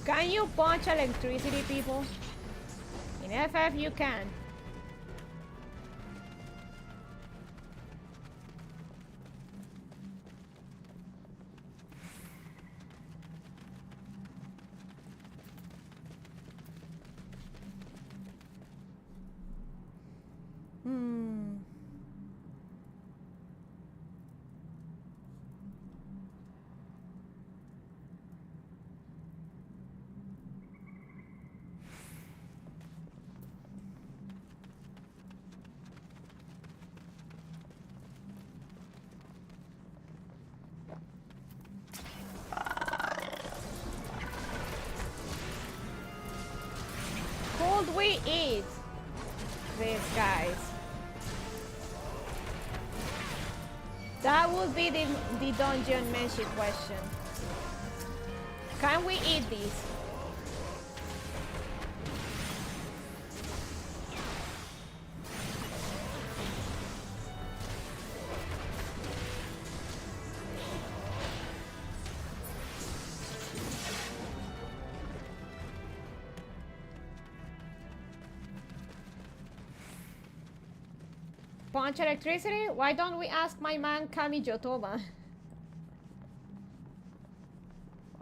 Can you punch electricity, people? In FF you can. Could we eat these guys? That would be the dungeon mention question. Can we eat these? Punch electricity? Why don't we ask my man Kami Jotoba?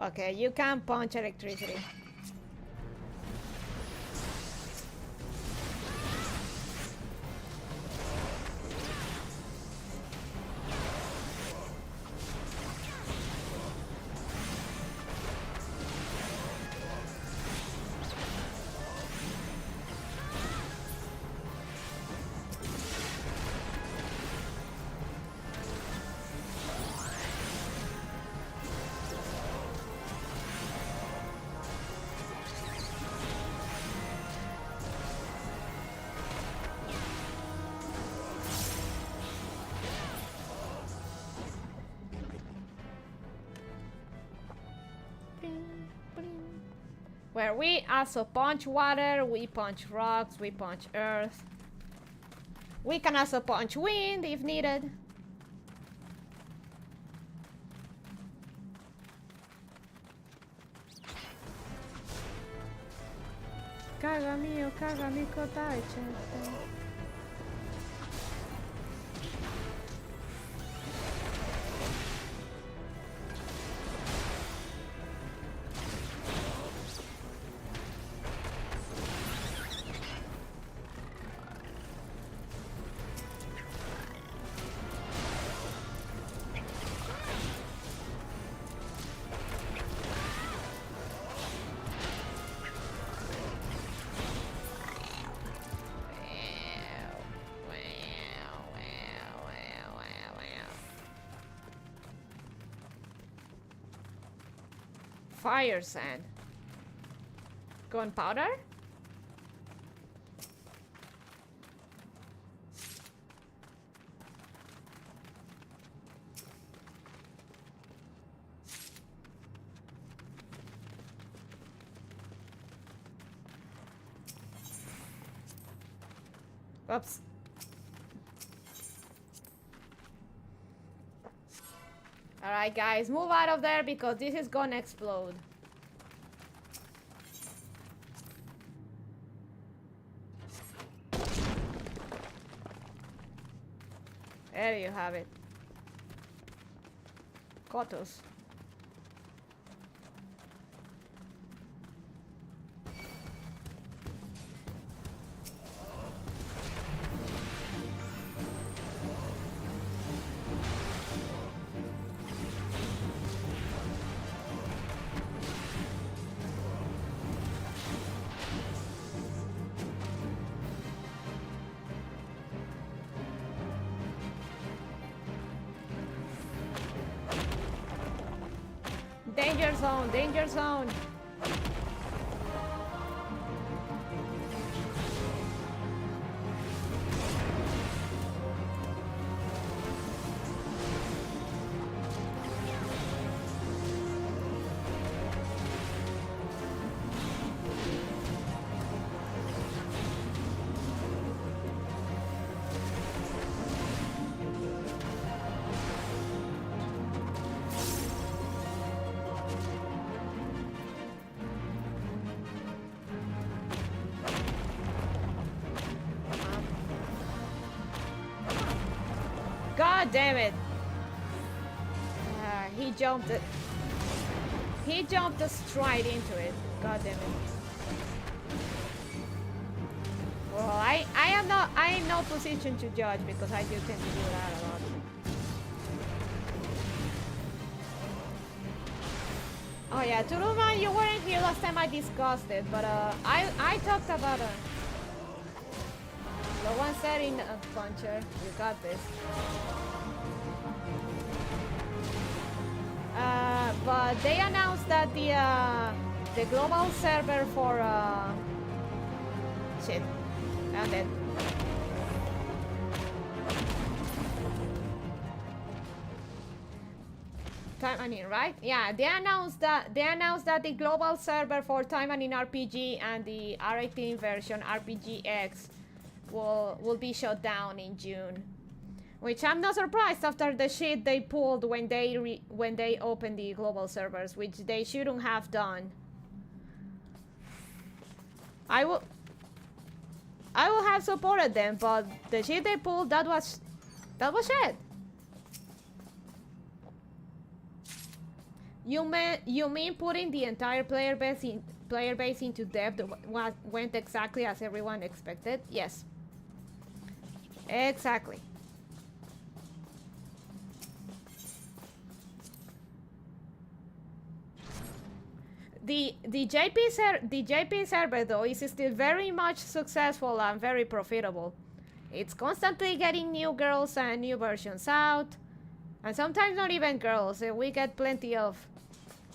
Okay, you can punch electricity. Where we also punch water, we punch rocks, we punch earth. We can also punch wind if needed. Caga mio, dai, certo. Fire sand. Gunpowder? Oops. Alright guys, move out of there because this is gonna explode. There you have it. Kotos. Danger zone, danger zone. God damn it! He jumped it. He jumped straight into it. God damn it! Well, I am no position to judge because I do tend to do that a lot. Oh yeah, Turuma, you weren't here last time I discussed it, but I talked about the one setting puncher. You got this. But they announced that the global server for shit. I'm dead. Time and in, right? Yeah, they announced that the global server for Time and in RPG and the R18 version RPGX will be shut down in June, which I'm not surprised after the shit they pulled when they opened the global servers, which they shouldn't have done. I would have supported them, but the shit they pulled, that was shit. You mean putting the entire player base into depth went exactly as everyone expected? Yes. Exactly. The JP server though is still very much successful and very profitable. It's constantly getting new girls and new versions out, and sometimes not even girls. We get plenty of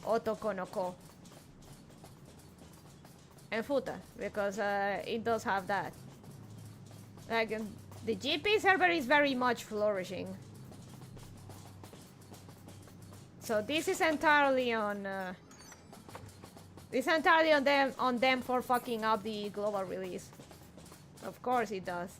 Otokonoko and Futa because it does have that. Like the GP server is very much flourishing. So this is entirely on It's entirely on them for fucking up the global release. Of course it does.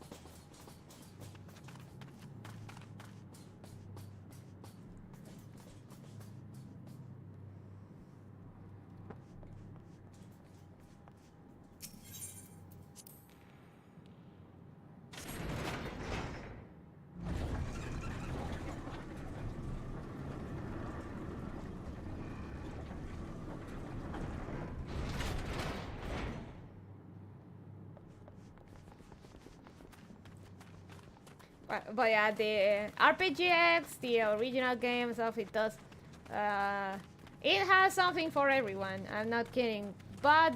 But yeah, the RPGX, the original games of it does, it has something for everyone. I'm not kidding. But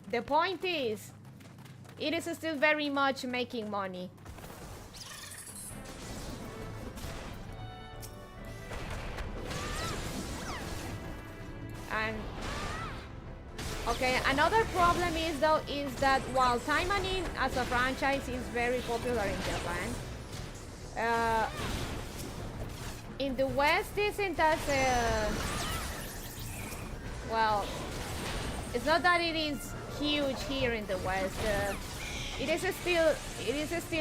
the point is, it is still very much making money. And okay, another problem is though is that while Time Anime as a franchise is very popular in Japan, in the West isn't as well. It's not that it is huge here in the West. It is still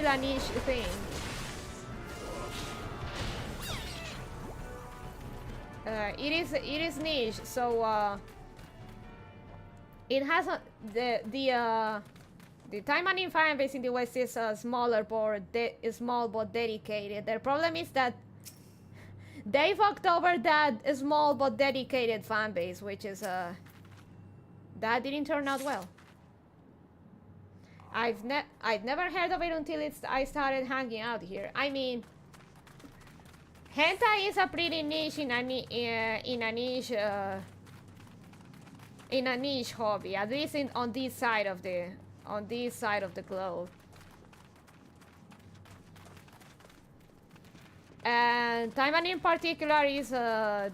a niche thing. It is niche, so. It has the Time Anime fan base in the West is smaller, small but dedicated. Their problem is that they fucked over that small but dedicated fan base, which is that didn't turn out well. I've never heard of it until I started hanging out here. I mean, hentai is a pretty niche in a niche hobby, at least on this side of the globe. And Time Anime in particular is a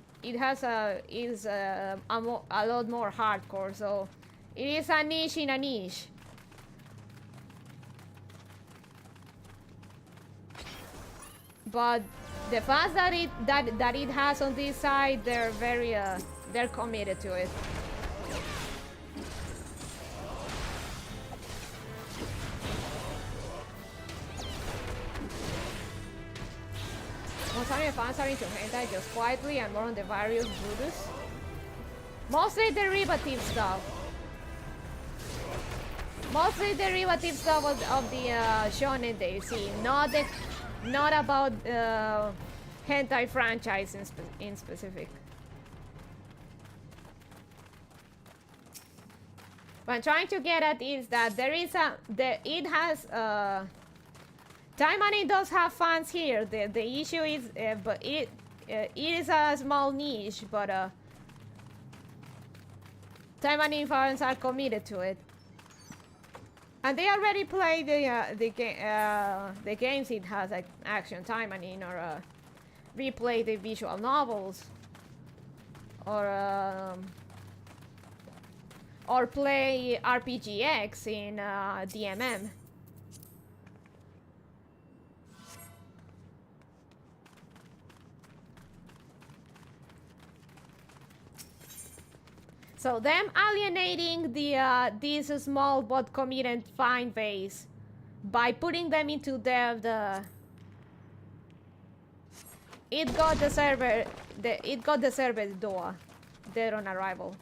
lot more hardcore, so it is a niche in a niche. But the fans that it has on this side, they're very they're committed to it. Most anime fans are into hentai just quietly and more on the various Buddhas. Mostly derivative stuff. Mostly derivative stuff of the shonen they see, not about hentai franchise in specific. What I'm trying to get at is that Time Anime does have fans here. The issue is, but it is a small niche, but Time Anime fans are committed to it, and they already play the games it has, like Action Time Anime, or replay the visual novels, or play RPGX in DMM. So them alienating this small but committed fan base by putting them into it got the server DOA dead on arrival.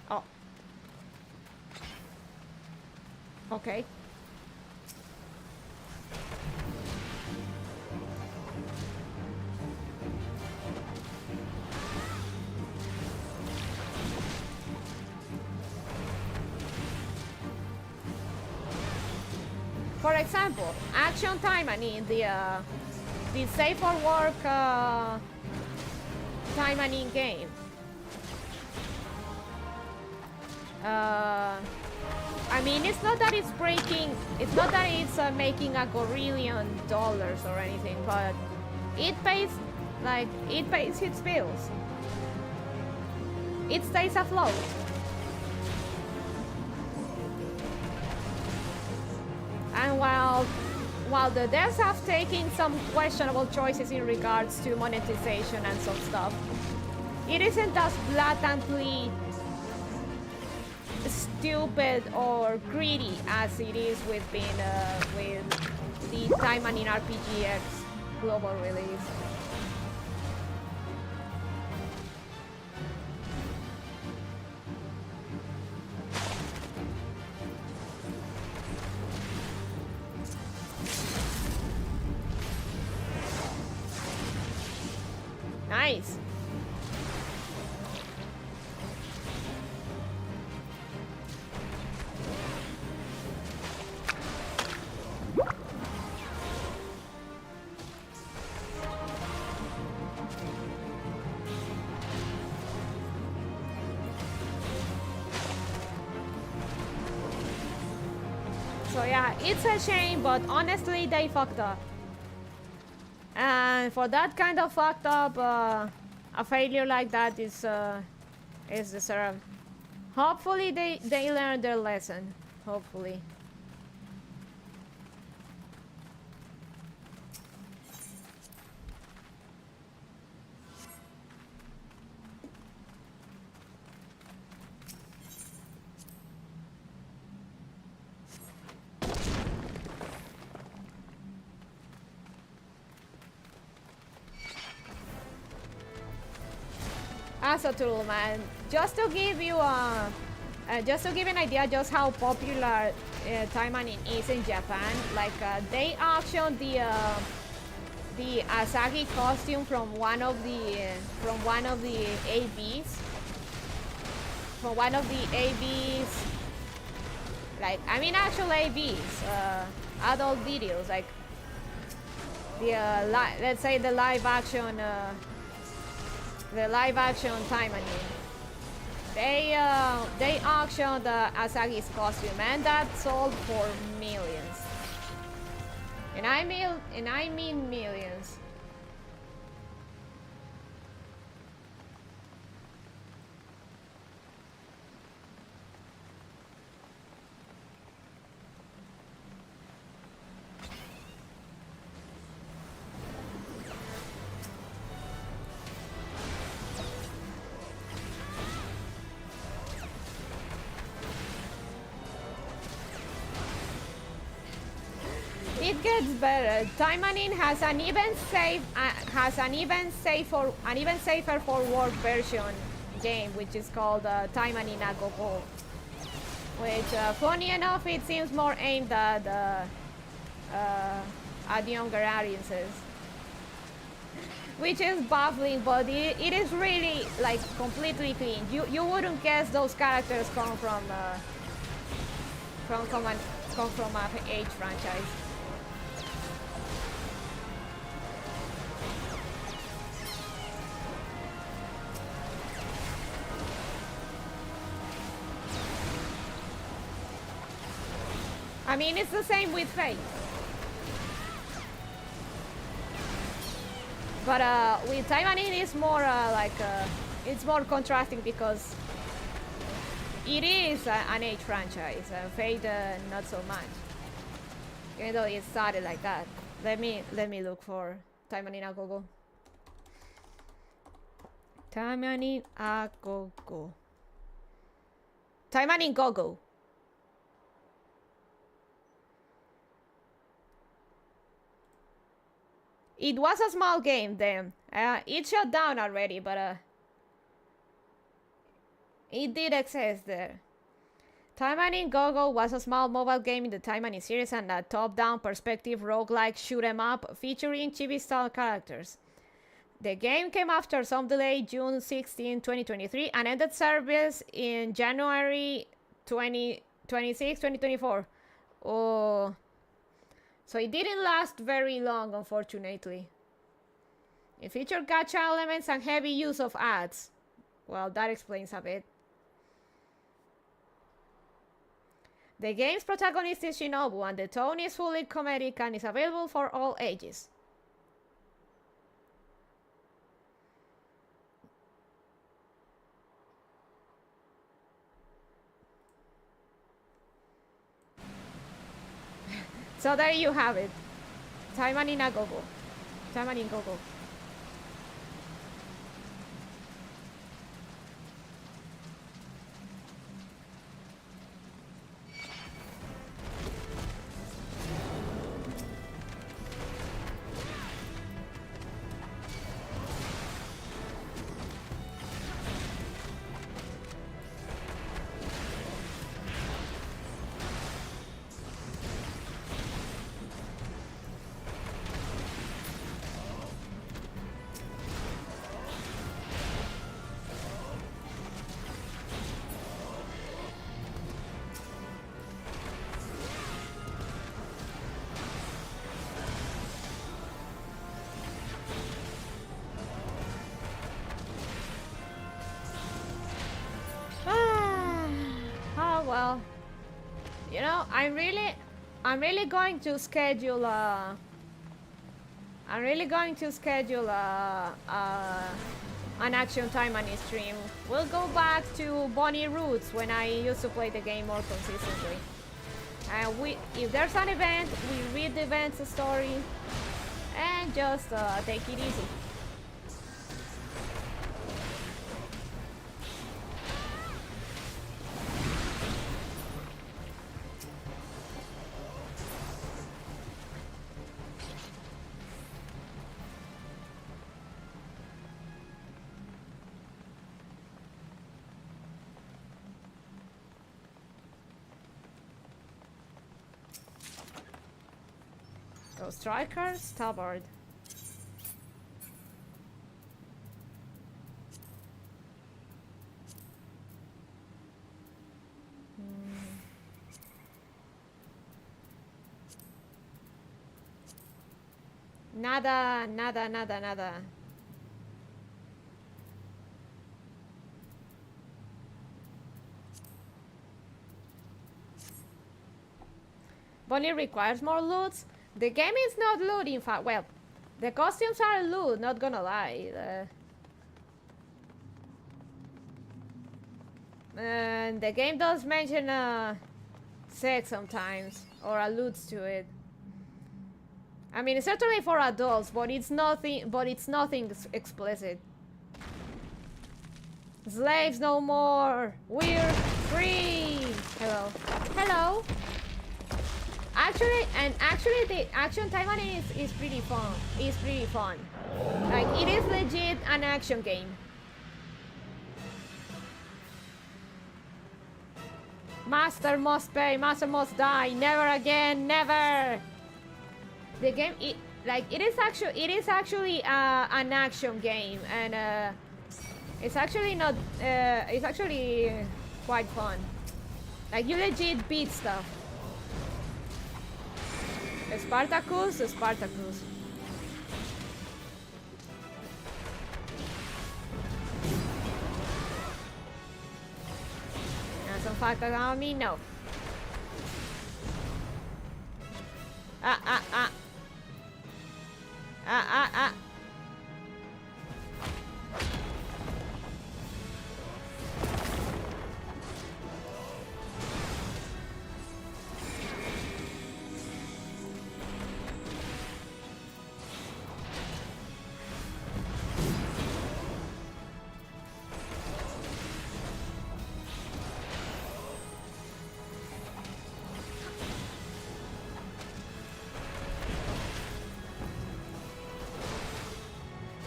Oh. Okay. For example, Action Time Anime, the Safe for Work Time Anime game. I mean, it's not that it's breaking, it's not that it's making $1 billion or anything, but it pays its bills. It stays afloat. And while the devs have taken some questionable choices in regards to monetization and some stuff, it isn't as blatantly stupid or greedy as it is with the Time and in RPGX global release. Nice. So yeah, it's a shame, but honestly, they fucked up. And for that kind of fucked up, a failure like that is deserved. Hopefully they learn their lesson. Hopefully. As a tool, man. Just to give you an idea just how popular Time and is in Japan. Like they auctioned the Asagi costume from one of the AVs. From one of the AVs. Like I mean actual AVs, adult videos, like the let's say the live action Time and they auctioned Asagi's costume, and that sold for millions. And I mean millions. It gets better. Time and has an even safer for work version game, which is called Time and a Go-Go. Which, funny enough, it seems more aimed at younger audiences. Which is baffling, but it is really like completely clean. You wouldn't guess those characters come from an age franchise. I mean, it's the same with Fate. But with Time and it's more it's more contrasting because it is an age franchise. Fate, not so much. Even though it started like that. Let me look for Time and a Go-Go. Time and a Go-Go. Time and Go-Go. It was a small game then. It shut down already, but it did exist there. Time and Go-Go was a small mobile game in the Time and series and a top-down perspective roguelike shoot-em-up featuring chibi-style characters. The game came after some delay June 16, 2023 and ended service in January 26, 2024. Oh... So it didn't last very long, unfortunately. It featured gacha elements and heavy use of ads. Well, that explains a bit. The game's protagonist is Shinobu, and the tone is fully comedic and is available for all ages. So there you have it. Taiwan in a go-go. Taiwan in go-go. Well, you know, I'm really going to schedule an action time on stream. We'll go back to Bonnie roots when I used to play the game more consistently. If there's an event, we read the event's story and just take it easy. Striker, starboard. Nada. Bonnie requires more loots. The game is not loot, in fact. Well, the costumes are loot, not gonna lie. And the game does mention sex sometimes, or alludes to it. I mean, it's certainly for adults, but it's nothing. Explicit. Slaves no more. We're free. Hello. Actually, the action Taiwan is pretty fun. Like, it is legit an action game. Master must pay. Master must die. Never again. Never. The game, it is actually an action game, and it's actually not. It's actually quite fun. Like, you legit beat stuff. Spartacus. Now, some fact about me, no. Ah.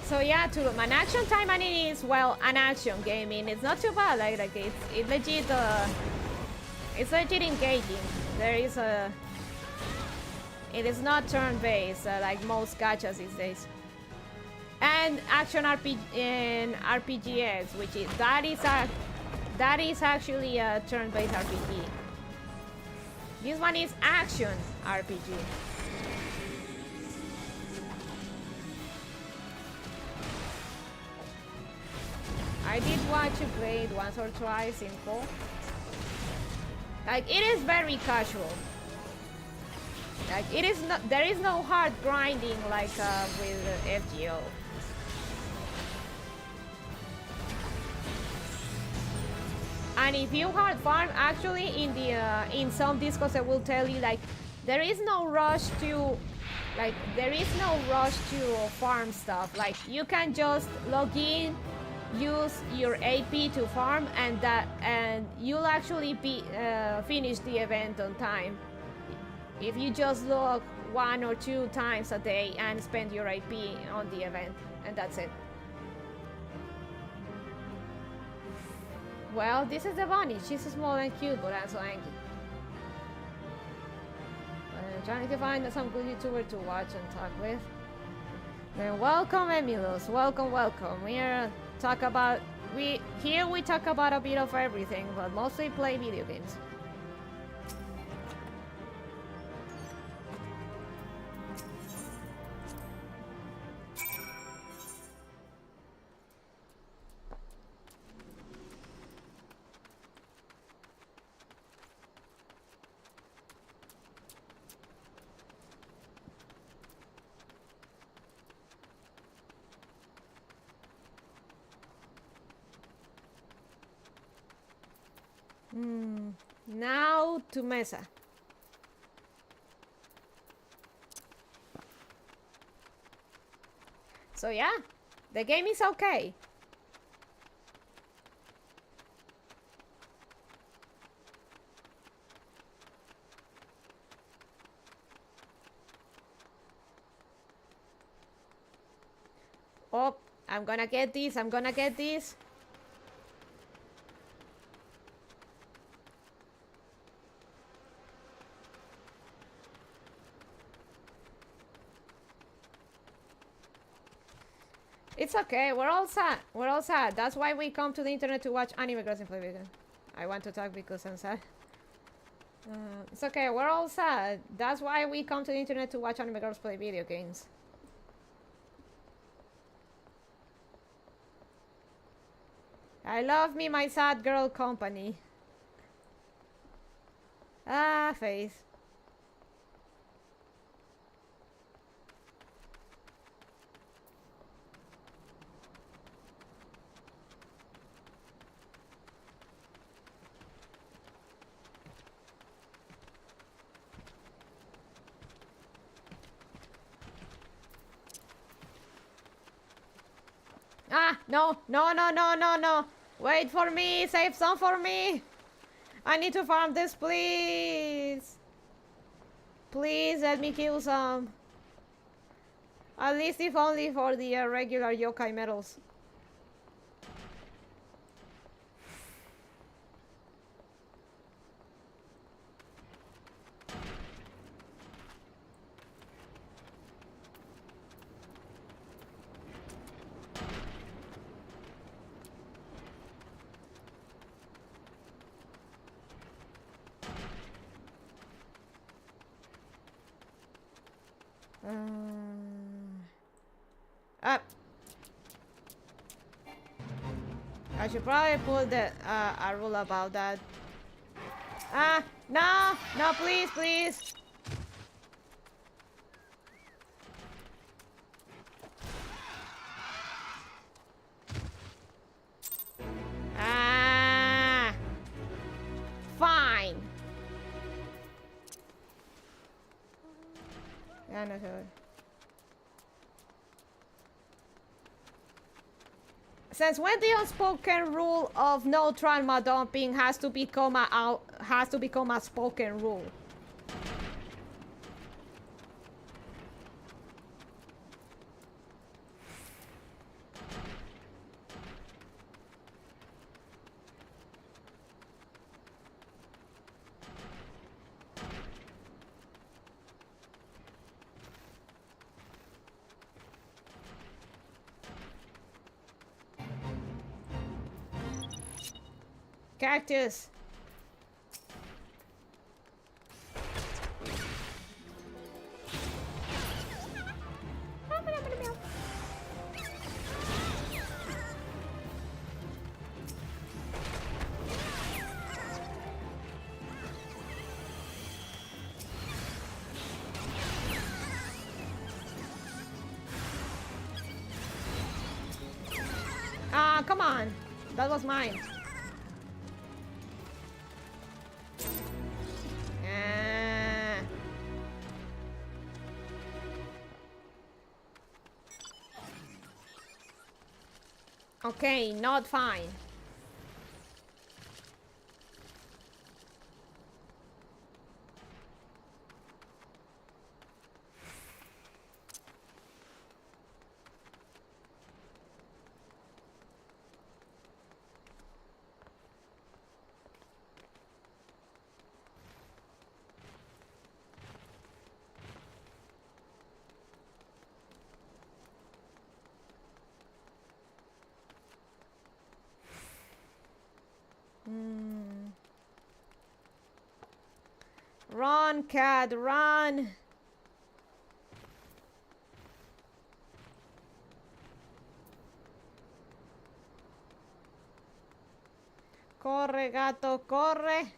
So yeah, an action time, and it is, well, an action game. I mean, it's not too bad. Like it's legit. It's legit engaging. There is a. It is not turn-based like most gachas these days. And action RPG in RPGs, which is that is actually a turn-based RPG. This one is action RPG. I did watch you play it once or twice in co. Like, it is very casual. Like, it is not. There is no hard grinding like with FGO. And if you hard farm, actually in some discords I will tell you, like, there is no rush to, like, there is no rush to farm stuff. Like, you can just log in, use your AP to farm, and you'll actually finish the event on time. If you just log 1 or 2 times a day and spend your AP on the event, and that's it. Well, this is the bunny. She's small and cute, but I'm so angry. I'm trying to find some good YouTuber to watch and talk with. Then welcome, Emilos. Welcome, welcome. We talk about a bit of everything, but mostly play video games. Now to Mesa. So yeah, the game is okay. Oh, I'm gonna get this, I'm gonna get this. It's okay, we're all sad. We're all sad. That's why we come to the internet to watch anime girls and play video games. I want to talk because I'm sad. It's okay, we're all sad. That's why we come to the internet to watch anime girls play video games. I love me my sad girl company. Ah, face. Ah, no, no, no, no, no, no. Wait for me, save some for me. I need to farm this, please. Please let me kill some. At least if only for the regular yokai medals. Up. I should probably put the a rule about that. Ah, no, no, please, please. Ah, fine. Yeah, no, sure. Since when the unspoken rule of no trauma dumping has to become a spoken rule? Cactus. Ah, come on. That was mine. Okay, not fine. Run, cat, run! Corre, gato, corre!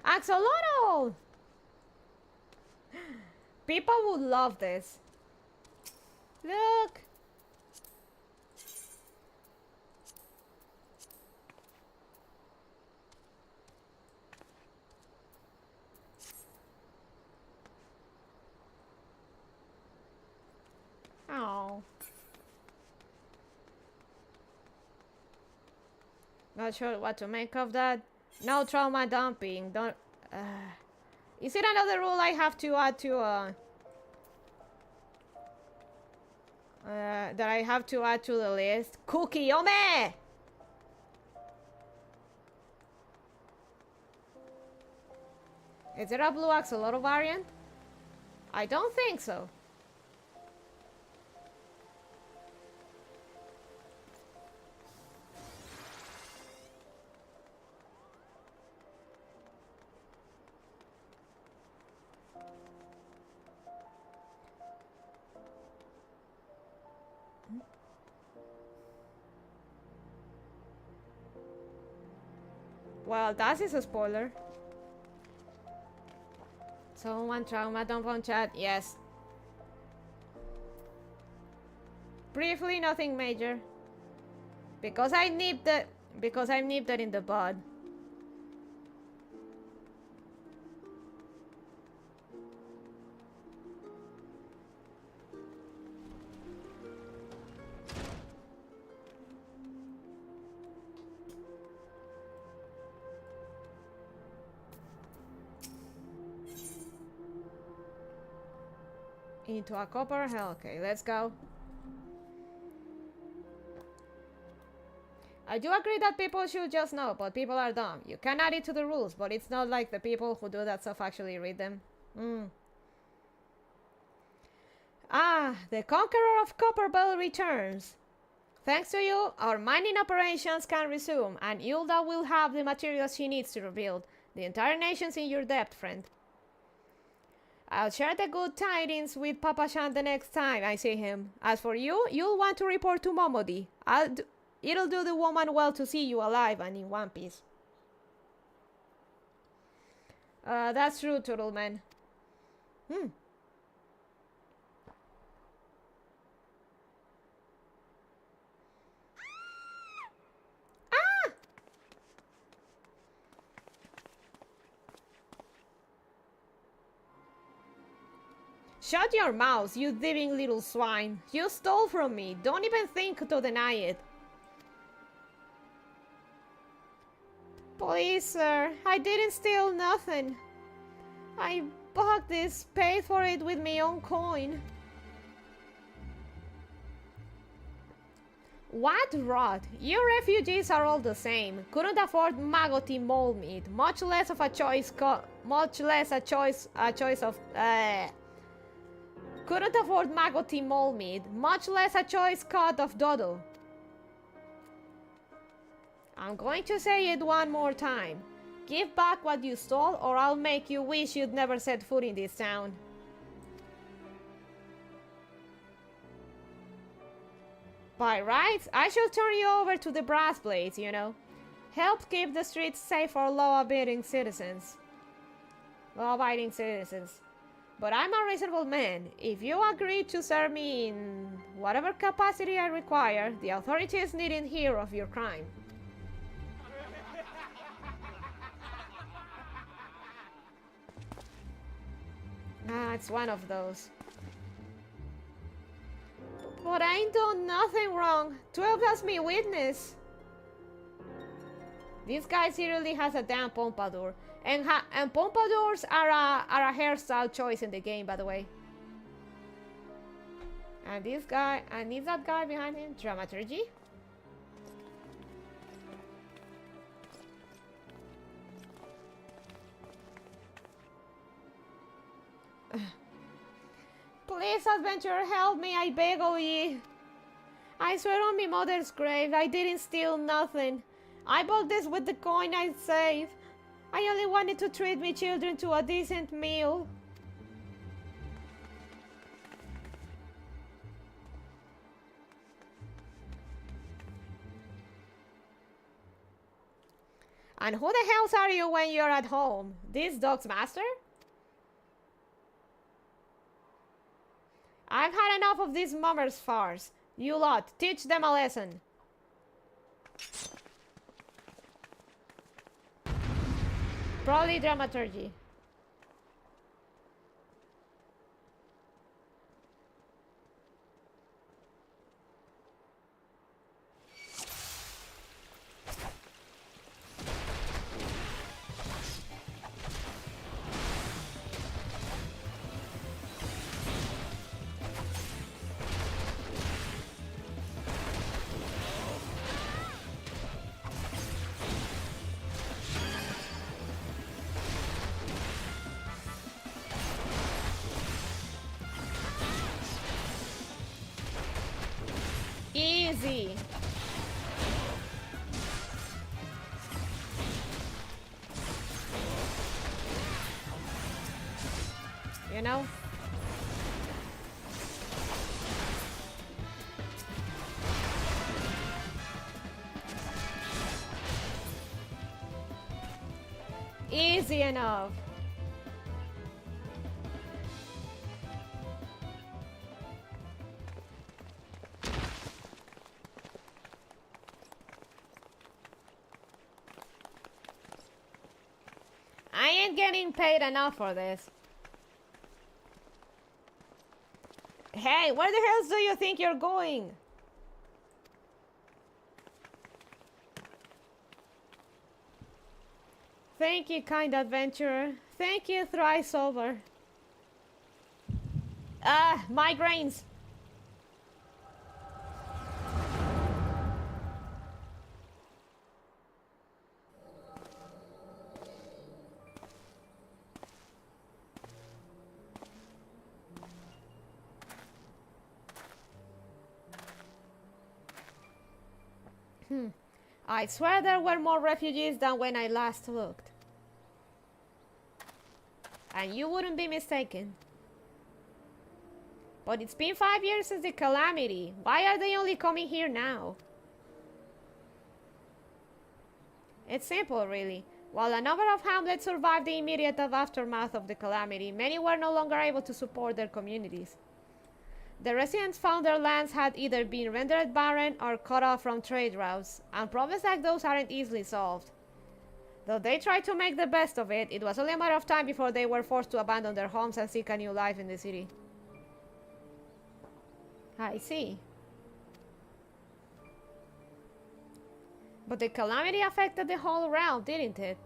Axolotl! People would love this. Look! Oh. Not sure what to make of that. No trauma dumping. Don't. Is it another rule I have to add to that I have to add to the list? Cookie, ome! Is there a blue axolotl variant? I don't think so. Well, that is a spoiler. Someone trauma dump on chat. Yes. Briefly, nothing major. Because I nipped it in the bud. Into a copper hell. Okay, let's go. I do agree that people should just know, but people are dumb. You can add it to the rules, but it's not like the people who do that stuff actually read them. Ah, the Conqueror of Copperbell returns. Thanks to you, our mining operations can resume, and Yulda will have the materials she needs to rebuild. The entire nation's in your debt, friend. I'll share the good tidings with Papa Shan the next time I see him. As for you, you'll want to report to Momodi. It'll do the woman well to see you alive and in one piece. That's true, Turtleman. Ah! Shut your mouth, you thieving little swine. You stole from me. Don't even think to deny it. Please, sir, I didn't steal nothing. I bought this, paid for it with my own coin. What rot! You refugees are all the same. Couldn't afford maggoty mole meat, much less of a choice of couldn't afford maggoty mole meat, much less a choice cut of dodo. I'm going to say it one more time. Give back what you stole, or I'll make you wish you'd never set foot in this town. By rights, I should turn you over to the brass blades, you know. Help keep the streets safe for law-abiding citizens. But I'm a reasonable man. If you agree to serve me in whatever capacity I require, the authorities needn't hear of your crime. Ah, it's one of those. But I ain't done nothing wrong. 12 has me witness. This guy seriously has a damn pompadour. And pompadours are a hairstyle choice in the game, by the way. And this guy, and is that guy behind him? Dramaturgy? Please, adventurer, help me, I beg of ye. I swear on my mother's grave, I didn't steal nothing. I bought this with the coin I saved. I only wanted to treat me children to a decent meal. And who the hell are you when you're at home? This dog's master? I've had enough of these mummers' farce. You lot, teach them a lesson. Probably dramaturgy. Easy. You know? Easy enough. I ain't getting paid enough for this. Hey, where the hell do you think you're going? Thank you, kind adventurer. Thank you thrice over. Migraines. I swear there were more refugees than when I last looked. And you wouldn't be mistaken. But it's been 5 years since the calamity. Why are they only coming here now? It's simple, really. While a number of hamlets survived the immediate aftermath of the calamity, many were no longer able to support their communities. The residents found their lands had either been rendered barren or cut off from trade routes, and problems like those aren't easily solved. Though they tried to make the best of it, it was only a matter of time before they were forced to abandon their homes and seek a new life in the city. I see. But the calamity affected the whole realm, didn't it?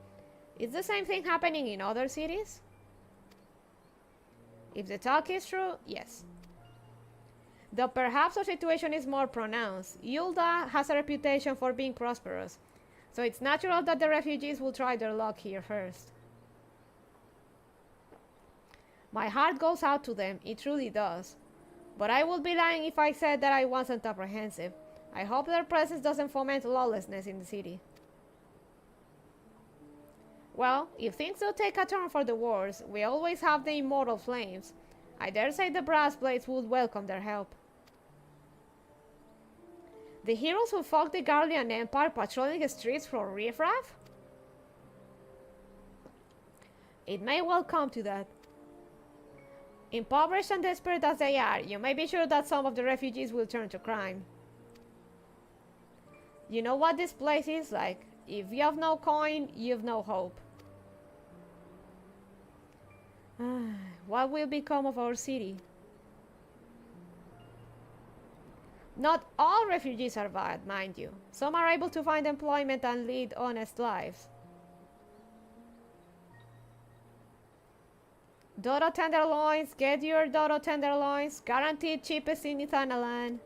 Is the same thing happening in other cities? If the talk is true, yes. Though perhaps the situation is more pronounced, Yulda has a reputation for being prosperous, so it's natural that the refugees will try their luck here first. My heart goes out to them, it truly does. But I would be lying if I said that I wasn't apprehensive. I hope their presence doesn't foment lawlessness in the city. Well, if things do take a turn for the worse, we always have the immortal flames. I dare say the brass blades would welcome their help. The heroes who fought the Guardian Empire patrolling the streets for riffraff? It may well come to that. Impoverished and desperate as they are, you may be sure that some of the refugees will turn to crime. You know what this place is like. If you have no coin, you've no hope. What will become of our city? Not all refugees are bad, mind you. Some are able to find employment and lead honest lives. Dodo tenderloins, get your Dodo tenderloins, guaranteed cheapest in Ethanaland.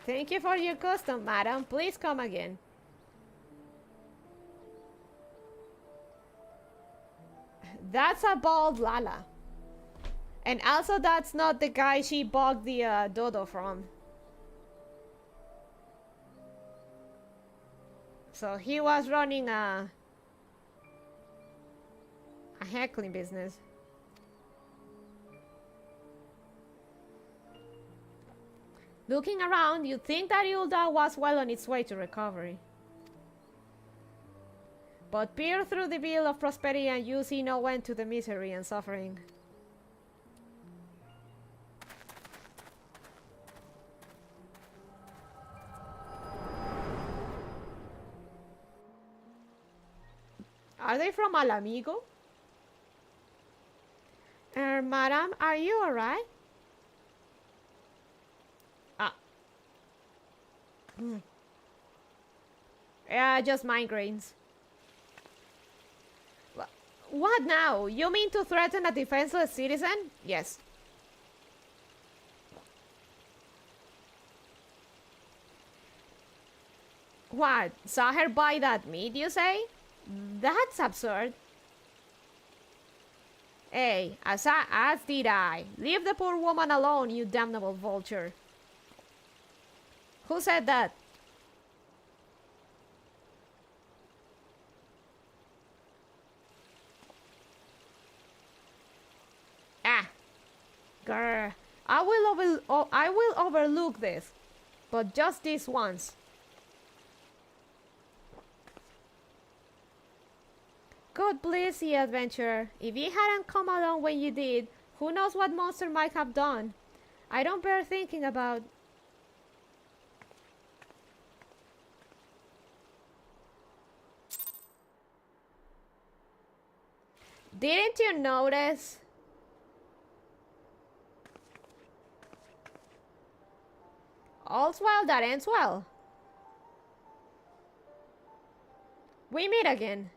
Thank you for your custom, madam. Please come again. That's a bald Lala. And also that's not the guy she bought the Dodo from. So he was running a heckling business. Looking around, you'd think that Yulda was well on its way to recovery. But peer through the veil of prosperity and you see no end to the misery and suffering. Are they from Al Amigo? Madam, are you alright? Yeah, just migraines. What now? You mean to threaten a defenseless citizen? Yes. What? Saw her buy that meat, you say? That's absurd. Hey, as did I. Leave the poor woman alone, you damnable vulture. Who said that? Grr. I will overlook this, but just this once. God bless you, adventurer. If you hadn't come along when you did, who knows what monster might have done. I don't bear thinking about. Didn't you notice? All's well that ends well. We meet again.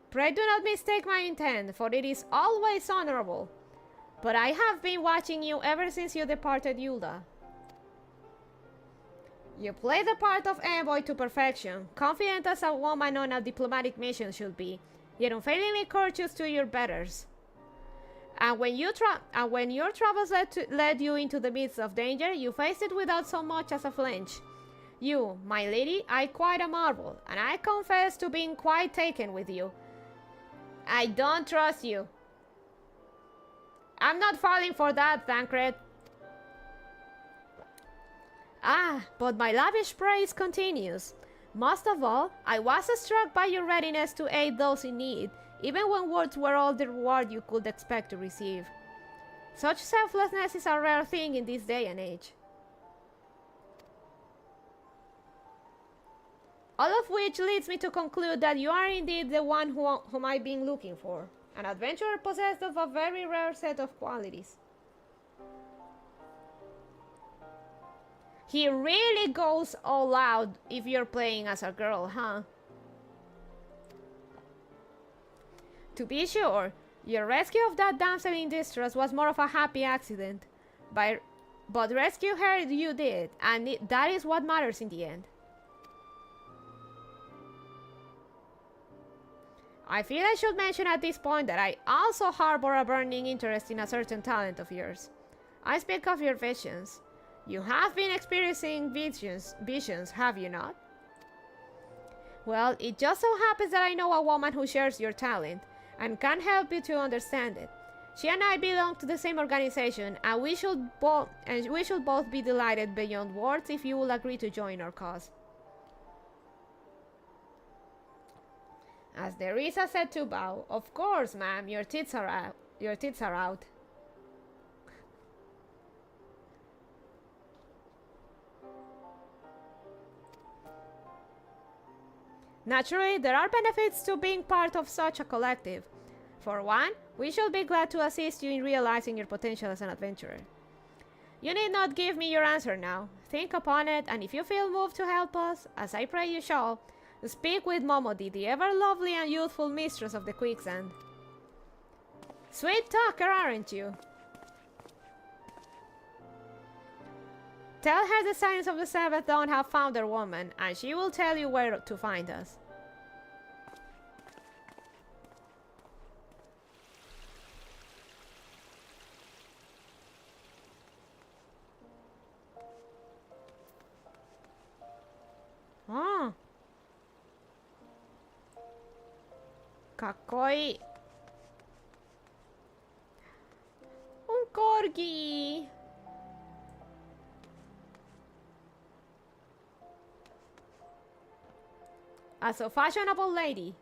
Pray do not mistake my intent, for it is always honorable. But I have been watching you ever since you departed Yulda. You play the part of envoy to perfection, confident as a woman on a diplomatic mission should be, yet unfailingly courteous to your betters. And when your travels led you into the midst of danger, you faced it without so much as a flinch. You, my lady, are quite a marvel, and I confess to being quite taken with you. I don't trust you. I'm not falling for that, Thancred. But my lavish praise continues. Most of all, I was struck by your readiness to aid those in need, even when words were all the reward you could expect to receive. Such selflessness is a rare thing in this day and age. All of which leads me to conclude that you are indeed the one whom I've been looking for, an adventurer possessed of a very rare set of qualities. He really goes all out if you're playing as a girl, huh? To be sure, your rescue of that damsel in distress was more of a happy accident. But rescue her you did, and that is what matters in the end. I feel I should mention at this point that I also harbor a burning interest in a certain talent of yours. I speak of your visions. You have been experiencing visions, have you not? Well, it just so happens that I know a woman who shares your talent, and can help you to understand it. She and I belong to the same organization, and we should both be delighted beyond words if you will agree to join our cause. As Nerissa said to bow, of course, ma'am, your tits are out. Your tits are out. Naturally, there are benefits to being part of such a collective. For one, we shall be glad to assist you in realizing your potential as an adventurer. You need not give me your answer now. Think upon it, and if you feel moved to help us, as I pray you shall, speak with Momodi, the ever-lovely and youthful mistress of the quicksand. Sweet talker, aren't you? Tell her the signs of the Sabbath dawn have found their woman, and she will tell you where to find us. Ah. Kakkoi. Un corgi. As a fashionable lady.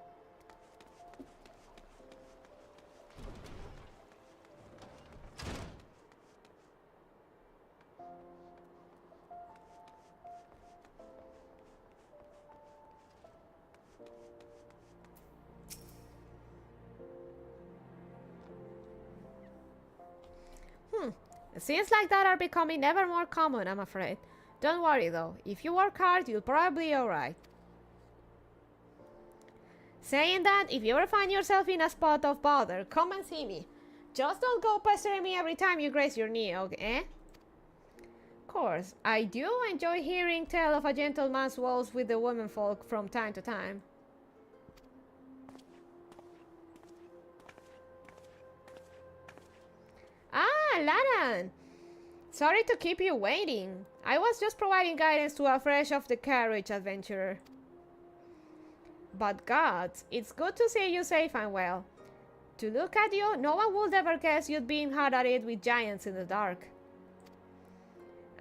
Scenes like that are becoming ever more common, I'm afraid. Don't worry though, if you work hard, you'll probably be alright. Saying that, if you ever find yourself in a spot of bother, come and see me. Just don't go pestering me every time you graze your knee, okay? Of course, I do enjoy hearing tell of a gentleman's woes with the womenfolk from time to time. Ah, Laran! Sorry to keep you waiting. I was just providing guidance to a fresh-off-the-carriage adventurer. But gods, it's good to see you safe and well. To look at you, no one would ever guess you'd been hard at it with giants in the dark.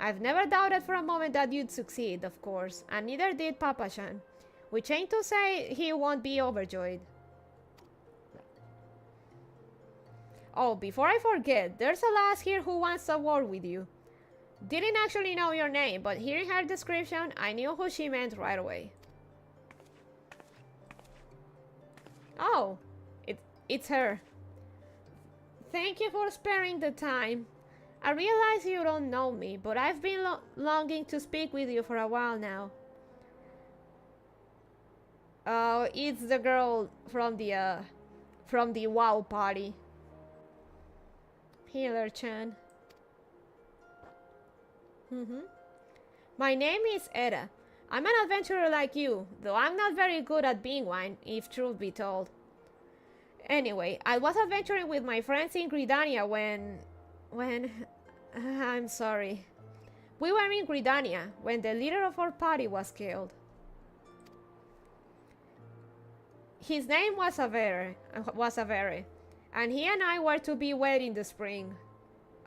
I've never doubted for a moment that you'd succeed, of course, and neither did Papa-chan, which ain't to say he won't be overjoyed. Oh, before I forget, there's a lass here who wants a word with you. Didn't actually know your name, but hearing her description, I knew who she meant right away. Oh, it's her. Thank you for sparing the time. I realize you don't know me, but I've been longing to speak with you for a while now. Oh, it's the girl from the WoW party. Healer-chan. My name is Eda. I'm an adventurer like you, though I'm not very good at being one, if truth be told. Anyway, I was adventuring with my friends in Gridania when... I'm sorry. We were in Gridania when the leader of our party was killed. His name was Saber, and he and I were to be wed in the spring.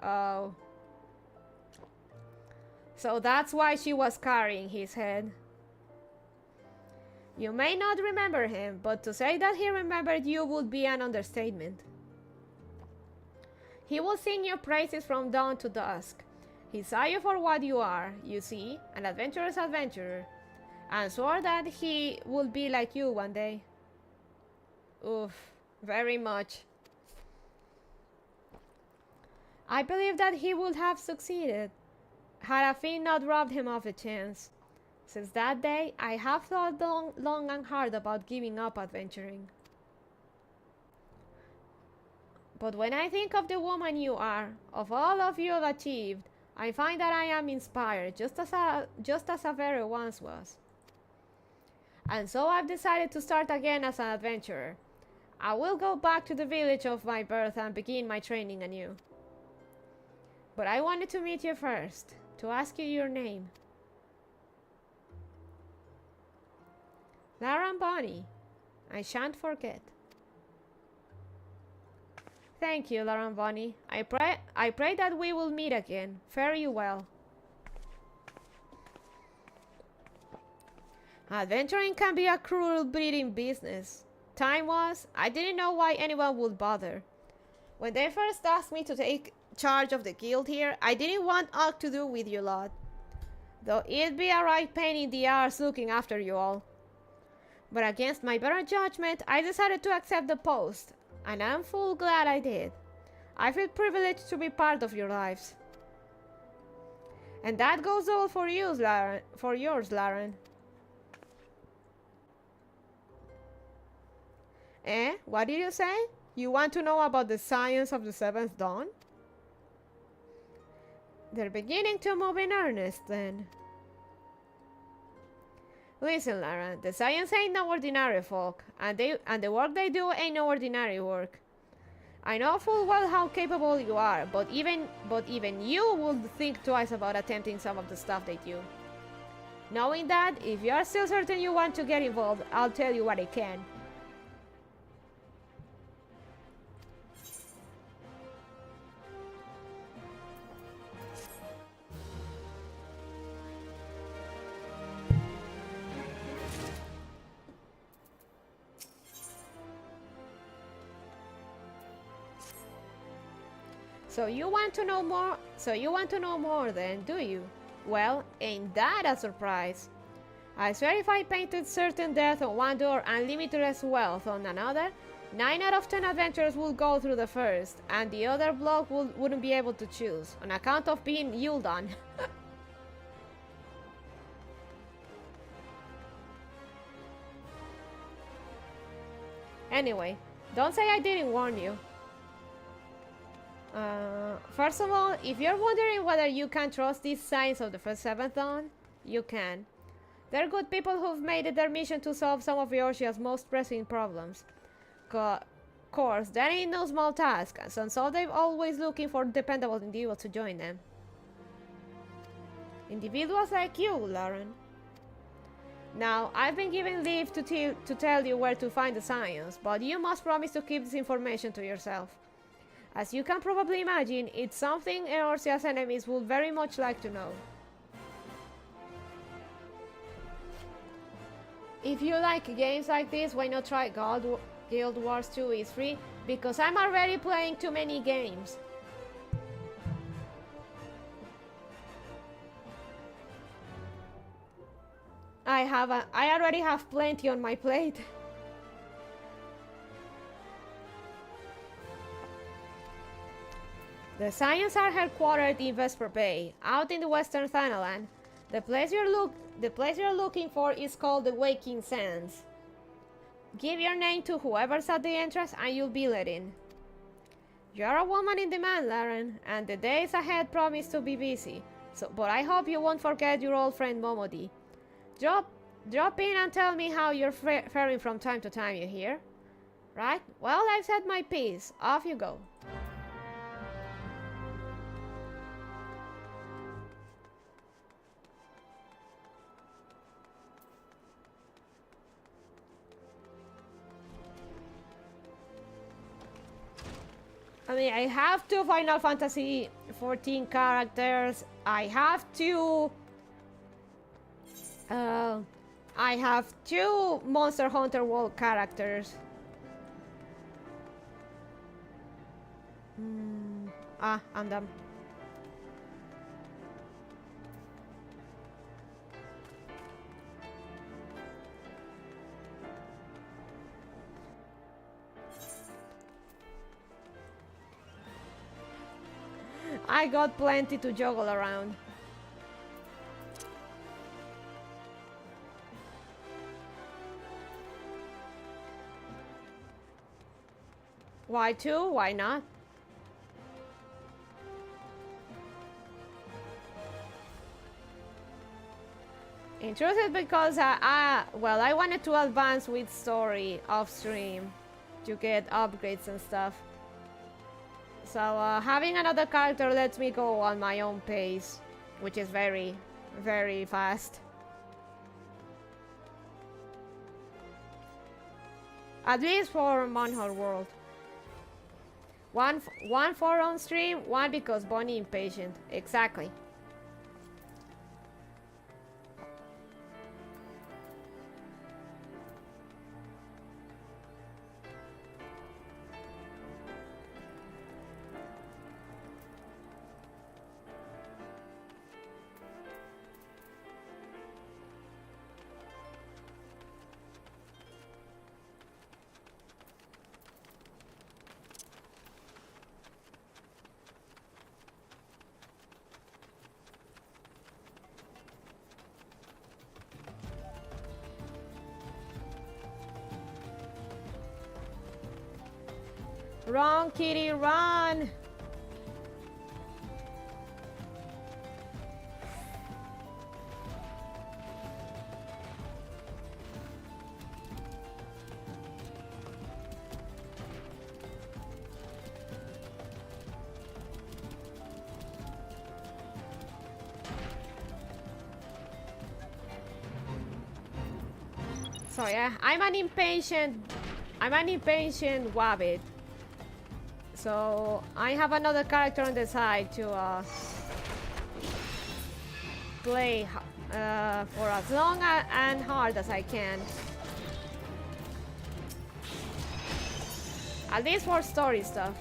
Oh. So that's why she was carrying his head. You may not remember him, but to say that he remembered you would be an understatement. He will sing your praises from dawn to dusk. He saw you for what you are, you see, an adventurer's adventurer, and swore that he would be like you one day. Oof, very much. I believe that he would have succeeded, had a fiend not robbed him of a chance. Since that day, I have thought long and hard about giving up adventuring. But when I think of the woman you are, of all of you have achieved, I find that I am inspired, just as Avera once was. And so I've decided to start again as an adventurer. I will go back to the village of my birth and begin my training anew. But I wanted to meet you first, to ask you your name. Larambani. I shan't forget. Thank you, Larambani. I pray that we will meet again. Fare you well. Adventuring can be a cruel bleeding business. Time was, I didn't know why anyone would bother. When they first asked me to take charge of the guild here, I didn't want aught to do with you lot. Though it'd be a right pain in the arse looking after you all. But against my better judgment, I decided to accept the post, and I'm full glad I did. I feel privileged to be part of your lives. And that goes all for you, Lauren. For yours, Lauren. Eh? What did you say? You want to know about the science of the seventh dawn? They're beginning to move in earnest, then. Listen, Lauren, the science ain't no ordinary folk, and the work they do ain't no ordinary work. I know full well how capable you are, but even you would think twice about attempting some of the stuff they do. Knowing that, if you are still certain you want to get involved, I'll tell you what I can. So you want to know more then, do you? Well, ain't that a surprise? I swear if I painted certain death on one door and limitless wealth on another, 9 out of 10 adventurers would go through the first, and the other bloke wouldn't be able to choose, on account of being yelled on. Anyway, don't say I didn't warn you. First of all, if you're wondering whether you can trust these signs of the first seventh dawn, you can. They're good people who've made it their mission to solve some of Eorzea's most pressing problems. Course, that ain't no small task, and so they're always looking for dependable individuals to join them. Individuals like you, Lauren. Now, I've been given leave to tell you where to find the science, but you must promise to keep this information to yourself. As you can probably imagine, it's something Eorzea's enemies would very much like to know. If you like games like this, why not try Guild Wars 2 is free, because I'm already playing too many games. I already have plenty on my plate. The Science are headquartered in Vesper Bay, out in the Western Thanalan. The place you're looking for is called the Waking Sands. Give your name to whoever's at the entrance and you'll be let in. You're a woman in demand, Lauren, and the days ahead promise to be busy. But I hope you won't forget your old friend Momodi. Drop in and tell me how you're faring from time to time, you hear? Right? Well, I've said my piece. Off you go. I mean, I have 2 Final Fantasy XIV characters. I have 2 Monster Hunter World characters. I'm done. I got plenty to juggle around. Why 2? Why not? In truth, it's because I wanted to advance with story off stream to get upgrades and stuff. So having another character lets me go on my own pace, which is very, very fast. At least for Monhor World. One for on stream, one because Bonnie impatient. Exactly. Run, kitty, run! So yeah, I'm an impatient wabbit. So I have another character on the side to play for as long and hard as I can. At least for story stuff.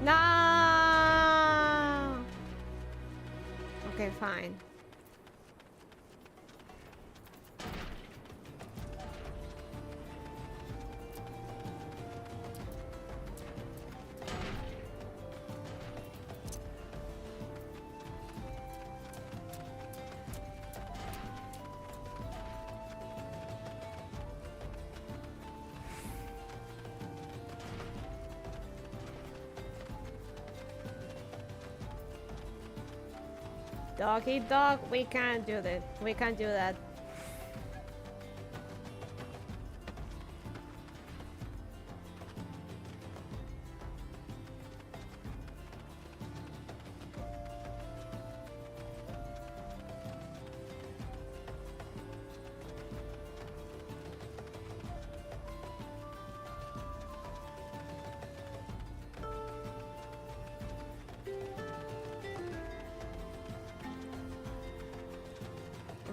No! Okay, fine. Doggy dog, we can't do that. We can't do that.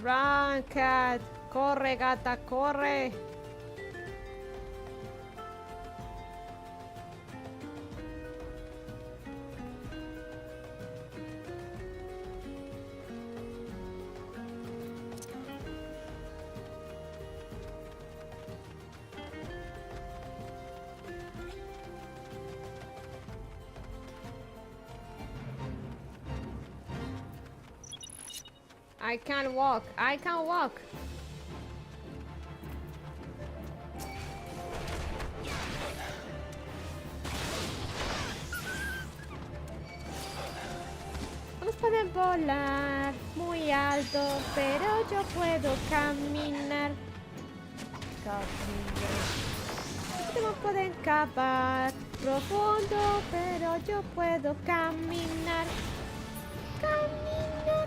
Run, cat. Corre, gata, corre. I can't walk. I can't walk. Unos pueden volar muy alto, pero yo puedo caminar. Los demás pueden cavar profundo, pero yo puedo caminar. Caminar.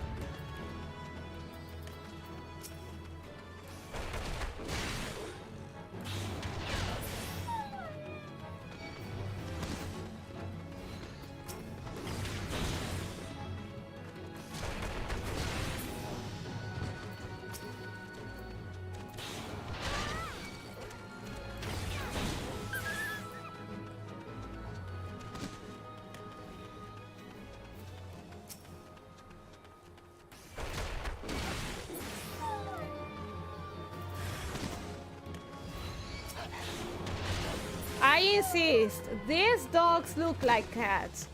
I insist, these dogs look like cats.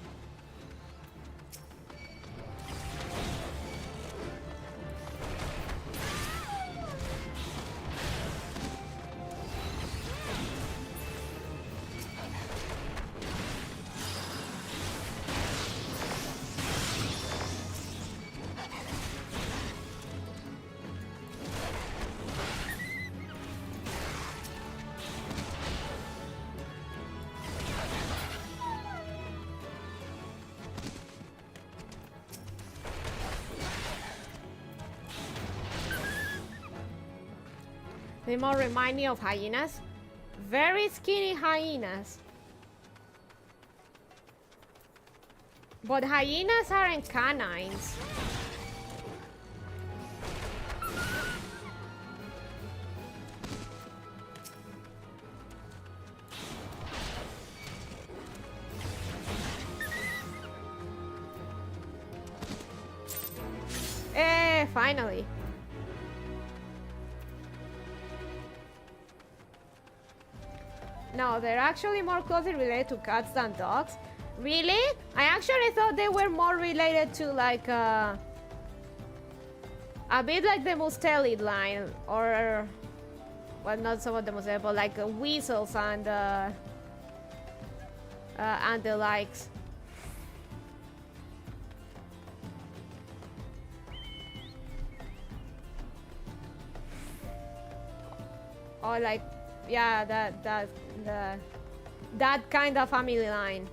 They more remind me of hyenas. Very skinny hyenas. But hyenas aren't canines. Finally. No, they're actually more closely related to cats than dogs. Really? I actually thought they were more related to like a bit like the mustelid line, or well, not so much the mustelid, but like weasels and the likes. Or like, yeah, that kind of family line.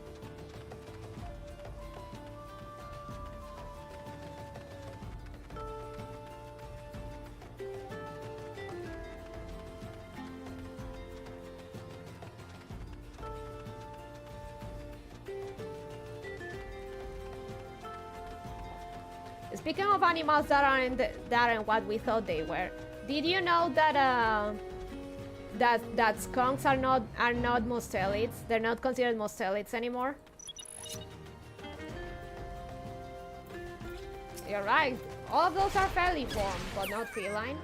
Speaking of animals that aren't what we thought they were, did you know that that skunks are not mustelids? They're not considered mustelids anymore. You're right. All of those are feliform, but not feline.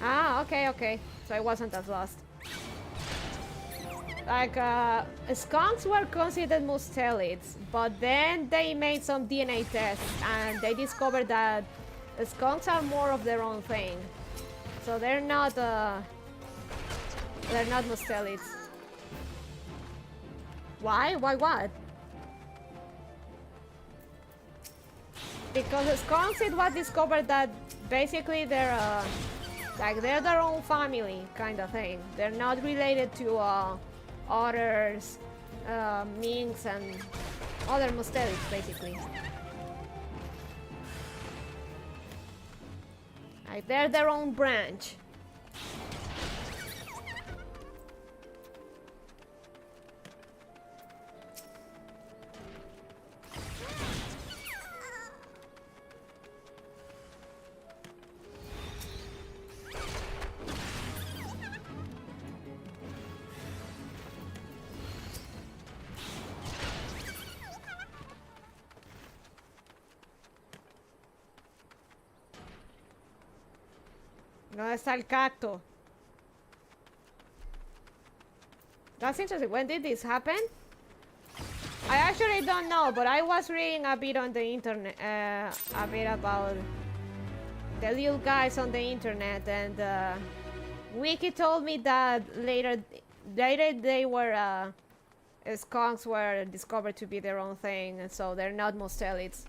Ah, okay. So I wasn't as lost. Like, skunks were considered mustelids, but then they made some DNA tests and they discovered that skunks are more of their own thing. So they're not mustelids. Why? Why what? Because skunks, it was discovered that basically they're like they're their own family kind of thing. They're not related to otters, minks, and other mustelids basically. Like they're their own branch. ¿Dónde está el cacto? That's interesting. When did this happen? I actually don't know, but I was reading a bit on the internet, a bit about the little guys on the internet, and Wiki told me that later they were skunks were discovered to be their own thing, and so they're not mustelids.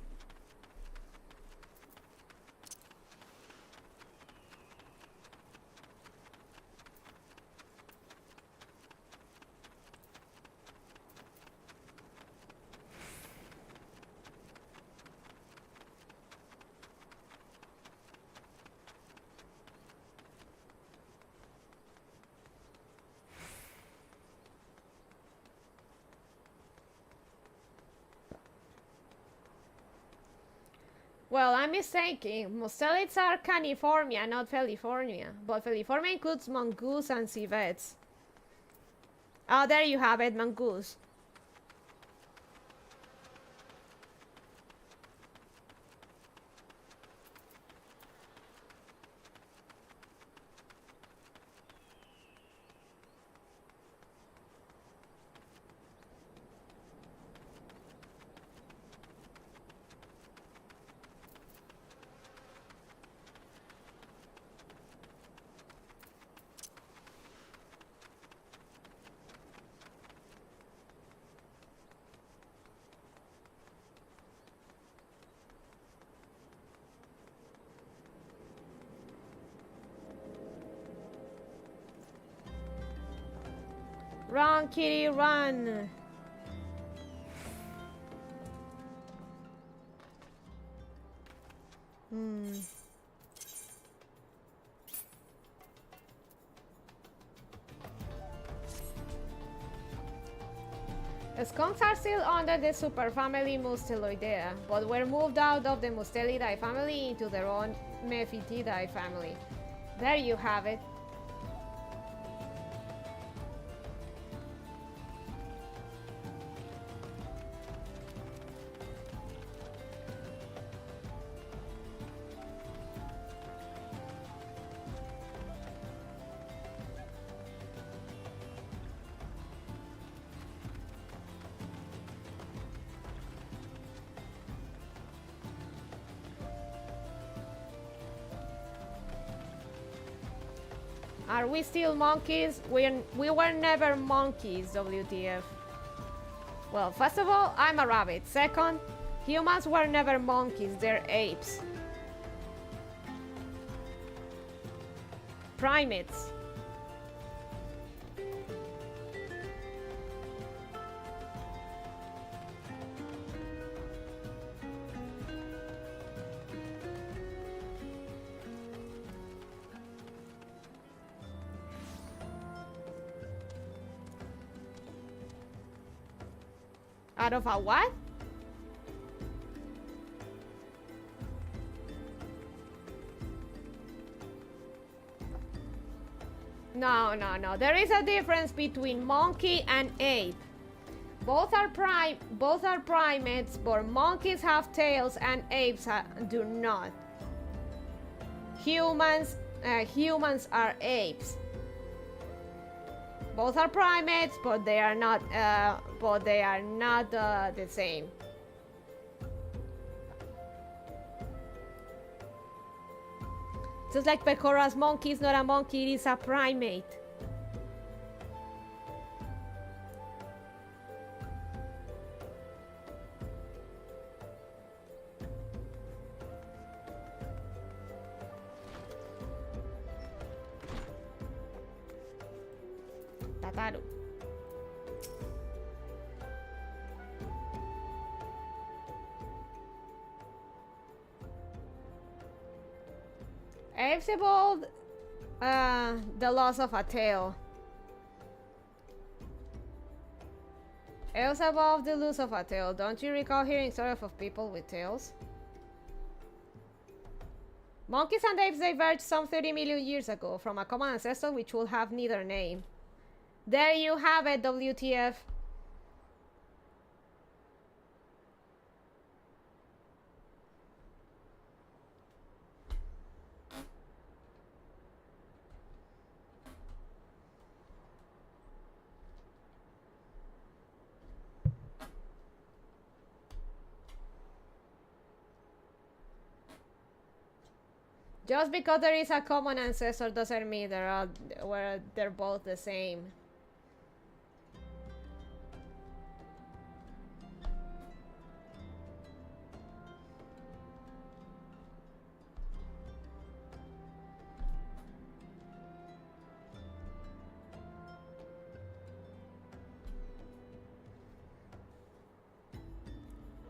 Well, I'm mistaken. Mustelids are caniformia, not feliformia. But feliformia includes mongoose and civets. Oh, there you have it, mongoose. Run, kitty, run! Skunks are still under the superfamily Musteloidea, but were moved out of the Mustelidae family into their own Mephitidae family. There you have it. Are we still monkeys? We were never monkeys, WTF. Well, first of all, I'm a rabbit. Second, humans were never monkeys, they're apes. Primates. Out of a what? No. There is a difference between monkey and ape. Both are primates, but monkeys have tails and apes do not. Humans are apes. Both are primates, but they are not. The same. Just like Pecora's monkey is not a monkey; it is a primate. Tataru. Apes evolved the loss of a tail. Apes evolved the loss of a tail. Don't you recall hearing stories of people with tails? Monkeys and apes diverged some 30 million years ago from a common ancestor which will have neither name. There you have it, WTF. Just because there is a common ancestor doesn't mean they're both the same.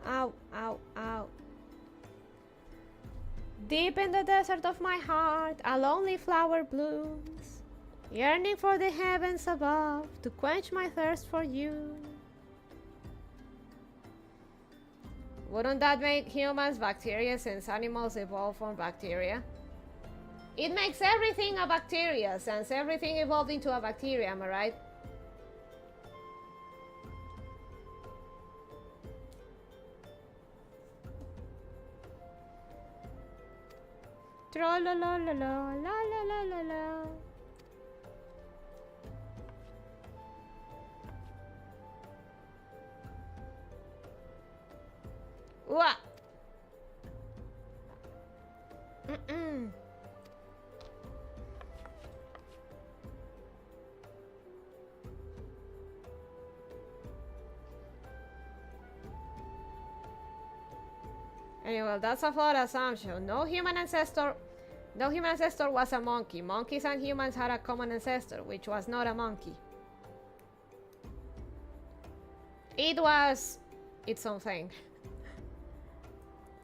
Ow, ow, ow. Deep in the desert of my heart, a lonely flower blooms, yearning for the heavens above to quench my thirst for you. Wouldn't that make humans bacteria since animals evolved from bacteria? It makes everything a bacteria since everything evolved into a bacteria, am I right? Tra la la la la la la la la la. What? Anyway, that's a flawed assumption. No human ancestor was a monkey. Monkeys and humans had a common ancestor, which was not a monkey. It was its own thing.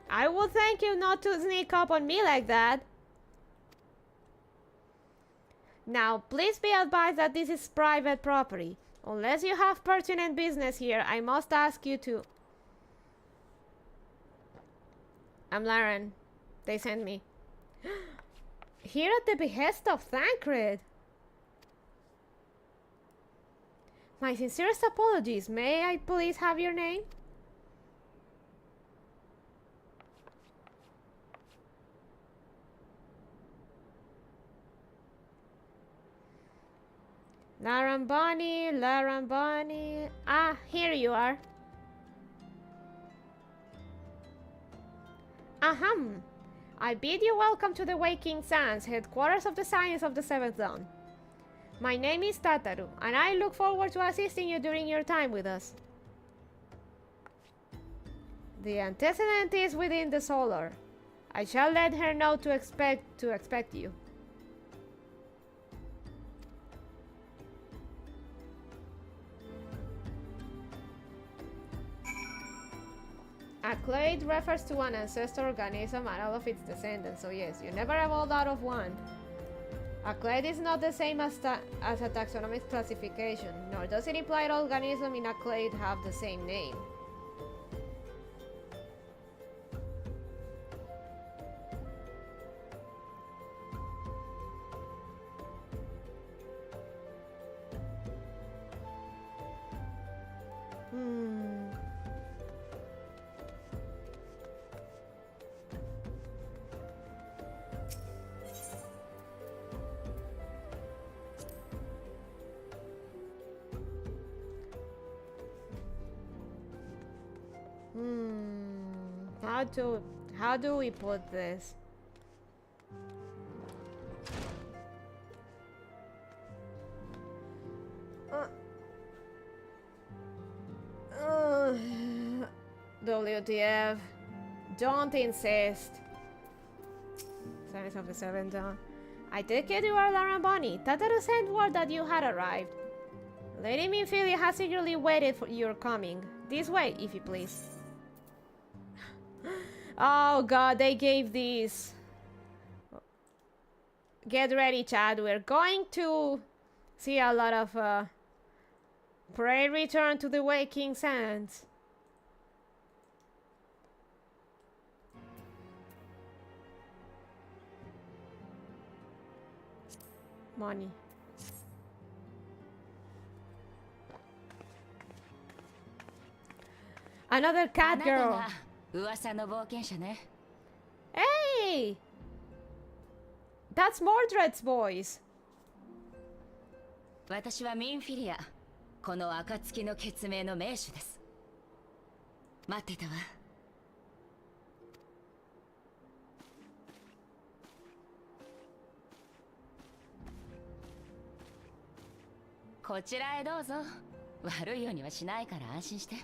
I would thank you not to sneak up on me like that. Now, please be advised that this is private property. Unless you have pertinent business here, I must ask you to... I'm Laren. They sent me. Here at the behest of Thancred. My sincerest apologies. May I please have your name? Larambani. Ah, here you are. Ahem. I bid you welcome to the Waking Sands, headquarters of the Science of the Seventh Dawn. My name is Tataru, and I look forward to assisting you during your time with us. The antecedent is within the solar. I shall let her know to expect you. A clade refers to an ancestor organism and all of its descendants, so yes, you never evolved out of one. A clade is not the same as a taxonomic classification, nor does it imply all organisms in a clade have the same name. How do we put this? WTF. Don't insist. Science of the Seventh Dawn. I take it you are Larambani. Tataru sent word that you had arrived. Lady Minfilia has eagerly waited for your coming. This way, if you please. Oh god, they gave these. Get ready, Chad. We're going to see a lot of Pray return to the Waking Sands. Money. Another cat girl. Hey! That's Mordred's voice. 私はミンフィリア。この暁の決命の名手です。待ってたわ。こちらへどうぞ。悪いようにはしないから安心して。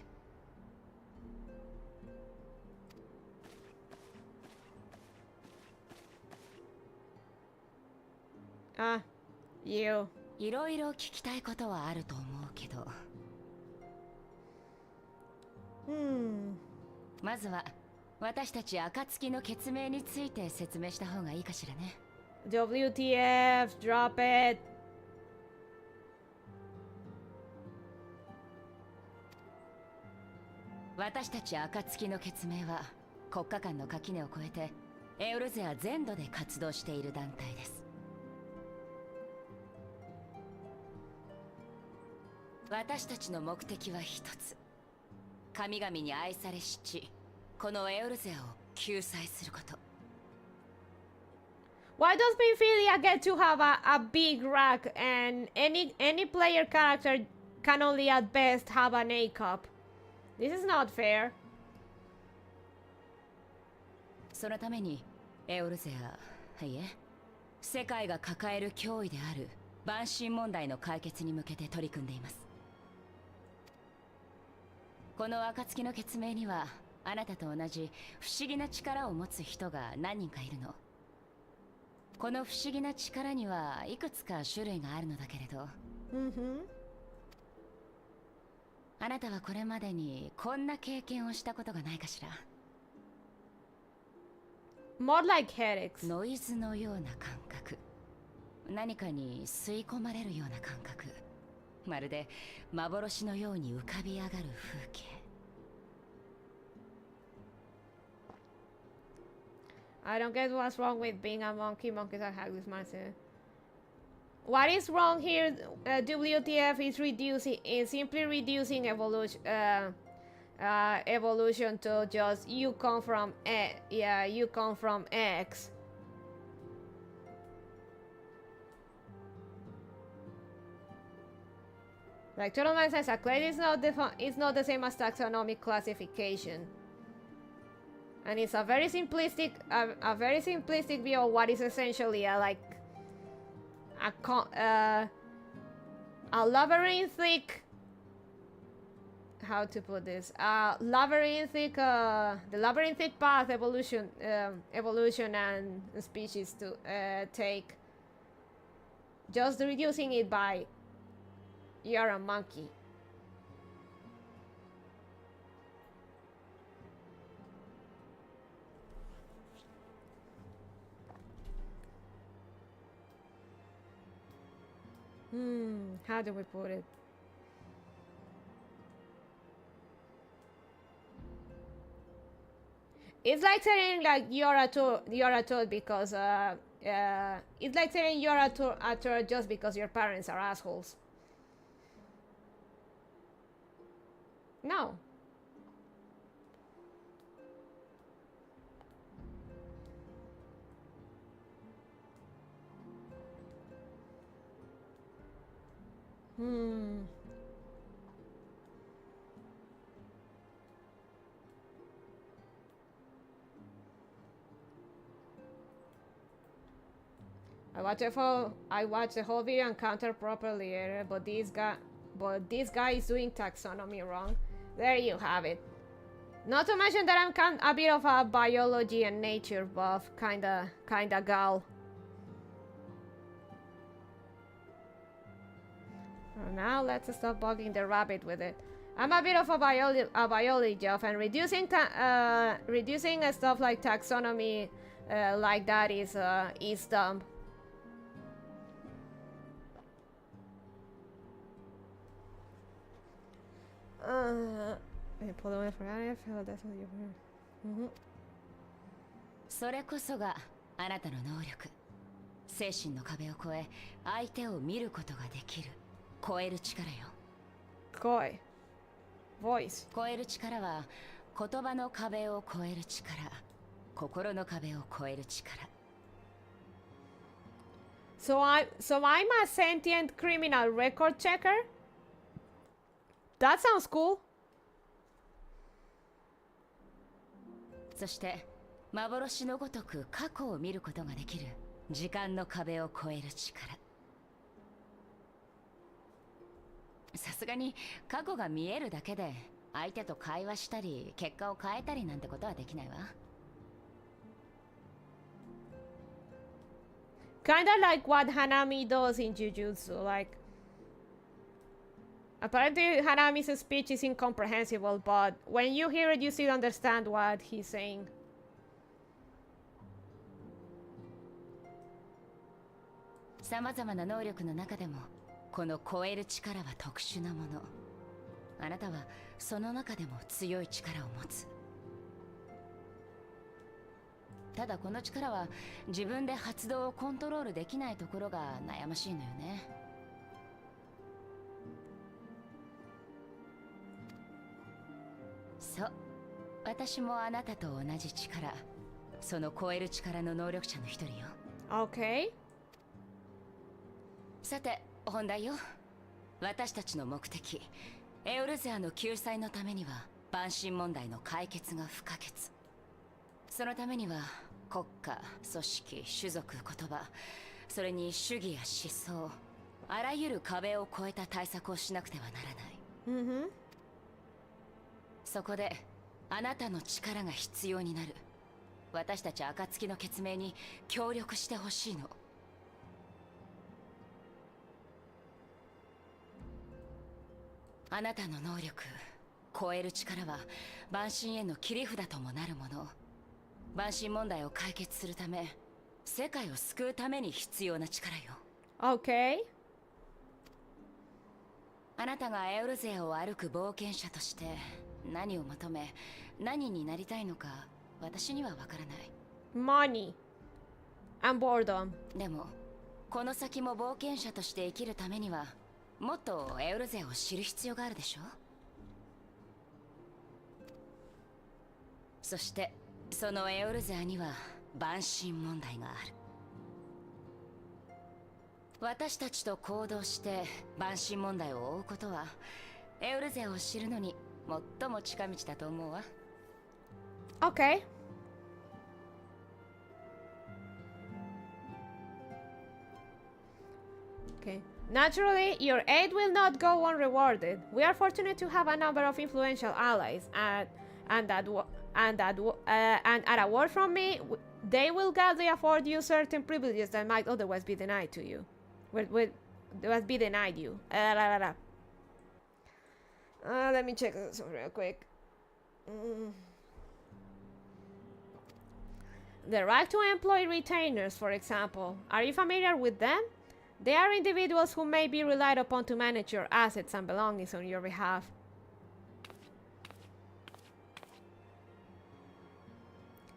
Ah, you. いろいろ聞きたいことはあると思うけど。まずは私たち暁の決命について説明した方がいいかしらね。WTF, drop it. 私たち暁の決命は国家間の垣根を越えてエオルゼア全土で活動している団体です。私たちの目的は一つ。神々に愛されし地、このエオルゼアを救済すること。Why does Minfilia get to have a big rack and any player character can only at best have an A cup? This is not fair. そのためにエオルゼア、いえ、世界が抱える脅威である蛮神問題の解決に向けて取り組んでいます。この暁の決命にはあなたと同じ不思議な力を持つ人が何人かいるの。この不思議な力にはいくつか種類があるのだけれど、あなたはこれまでにこんな経験をしたことがないかしら。More like headaches. ノイズのような感覚、何かに吸い込まれるような感覚、まるで幻のように浮かび上がる風景。I don't get what's wrong with being a monkey. Monkeys are haggis, Marcel. What is wrong here? WTF is simply reducing evolution to just you come from you come from X. Like Totalman says, a clade is not the same as taxonomic classification. And it's a very simplistic view of what is essentially a labyrinthic, how to put this, the labyrinthic path evolution and species to take, just reducing it by you're a monkey. How do we put it? It's like saying like you're a toad because it's like saying you're a toad just because your parents are assholes. No. I watched the whole video and counted properly, but this guy is doing taxonomy wrong. There you have it. Not to mention that I'm a bit of a biology and nature buff kinda gal. Now let's stop bugging the rabbit with it. I'm a bit of a biology buff, and reducing stuff like taxonomy like that is dumb. Mm-hmm. それこそがあなたの能力。精神の壁を越え相手を見ることができる。超える力よ。声。voice。超える力は言葉の壁を超える力。心の壁を超える力。So I'm a sentient criminal record checker? That sounds cool. そして幻のごとく過去を見ることができる時間の壁を越える力。さすがに過去が見えるだけで相手と会話したり結果を変えたりなんてことはできないわ。Kinda like what Hanami does in Jujutsu, like apparently Hanami's speech is incomprehensible, but when you hear it you still understand what he's saying. さまざまな能力の中でもこの超える力は特殊なもの。あなたはその中でも強い力を持つ。ただこの力は自分で発動をコントロールできないところが悩ましいのよね。そう、私もあなたと同じ力、その超える力の能力者の一人よ。Okay. さて本題よ。私たちの目的、エオルゼアの救済のためには万神問題の解決が不可欠。そのためには国家、組織、種族、言葉、それに主義や思想、あらゆる壁を越えた対策をしなくてはならない。そこであなたの力が必要になる。私たち暁の決命に協力してほしいの。あなたの能力、超える力は万神への切り札ともなるもの。万神問題を解決するため、世界を救うために必要な力よ。Okay. あなたがエウル勢を歩く冒険者として何を求め何になりたいのか私にはわからない。 Money and boredom. でもこの先も冒険者として生きるためにはもっとエウル勢を知る必要があるでしょ。そしてそのエウル勢には万身問題がある。私たちと行動して万身問題を追うことはエウル勢を知るのに最も近道だと思うわ。 Okay. Okay. Naturally, your aid will not go unrewarded. We are fortunate to have a number of influential allies, and at a word from me, they will gladly afford you certain privileges that might otherwise be denied to you. Will be denied you. Let me check this real quick. The right to employ retainers, for example. Are you familiar with them? They are individuals who may be relied upon to manage your assets and belongings on your behalf.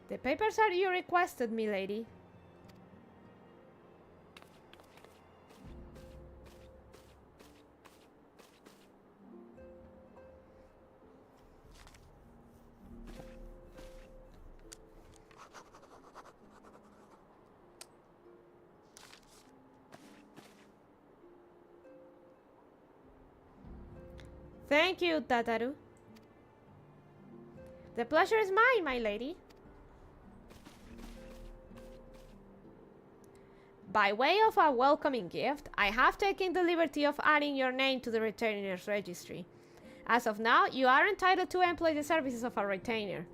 The papers are you requested, milady. Thank you, Tataru. The pleasure is mine, my lady. By way of a welcoming gift, I have taken the liberty of adding your name to the retainer's registry. As of now, you are entitled to employ the services of a retainer.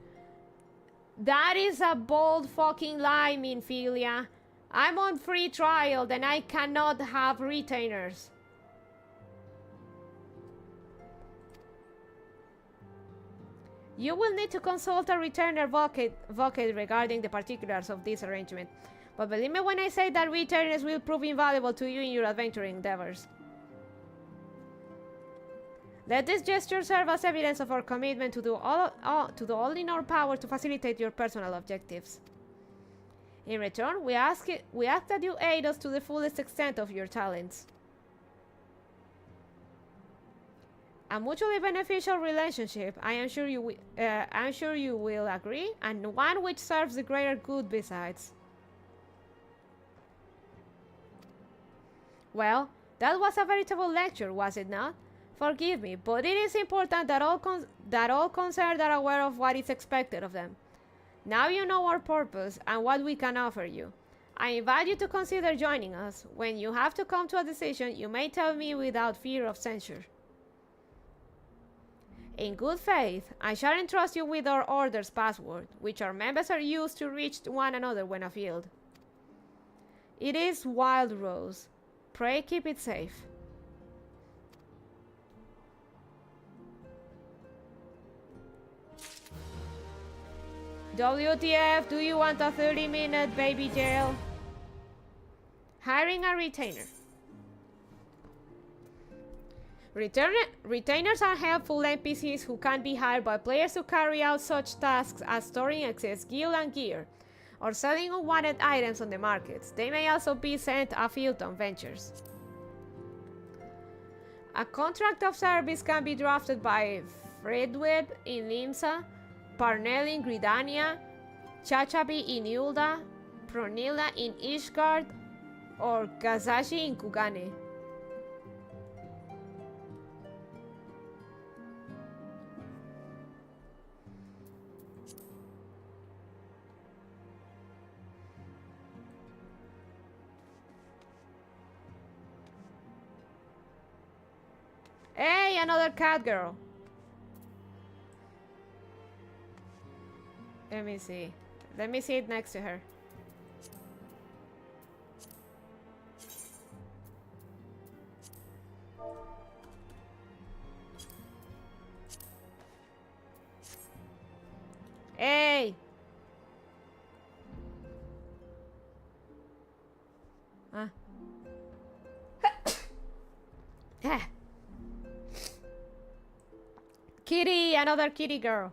That is a bold fucking lie, Minfilia. I'm on free trial, then I cannot have retainers. You will need to consult a retainer advocate regarding the particulars of this arrangement. But believe me when I say that retainers will prove invaluable to you in your adventuring endeavors. Let this gesture serve as evidence of our commitment to do all in our power to facilitate your personal objectives. In return, we ask that you aid us to the fullest extent of your talents. A mutually beneficial relationship, I am sure you will agree, and one which serves the greater good besides. Well, that was a veritable lecture, was it not? Forgive me, but it is important that all concerned are aware of what is expected of them. Now you know our purpose and what we can offer you. I invite you to consider joining us. When you have to come to a decision, you may tell me without fear of censure. In good faith, I shall entrust you with our order's password, which our members are used to reach one another when afield. It is Wild Rose. Pray keep it safe. WTF, do you want a 30-minute baby jail? Hiring a retainer. Retainers are helpful NPCs who can be hired by players to carry out such tasks as storing excess gil and gear, or selling unwanted items on the markets. They may also be sent afield on ventures. A contract of service can be drafted by Fredweb in Limsa, Parnell in Gridania, Chachabi in Yulda, Pronilla in Ishgard, or Kazashi in Kugane. Hey, another cat girl. Let me see. Let me sit next to her. Hey! Huh? kitty, another kitty girl.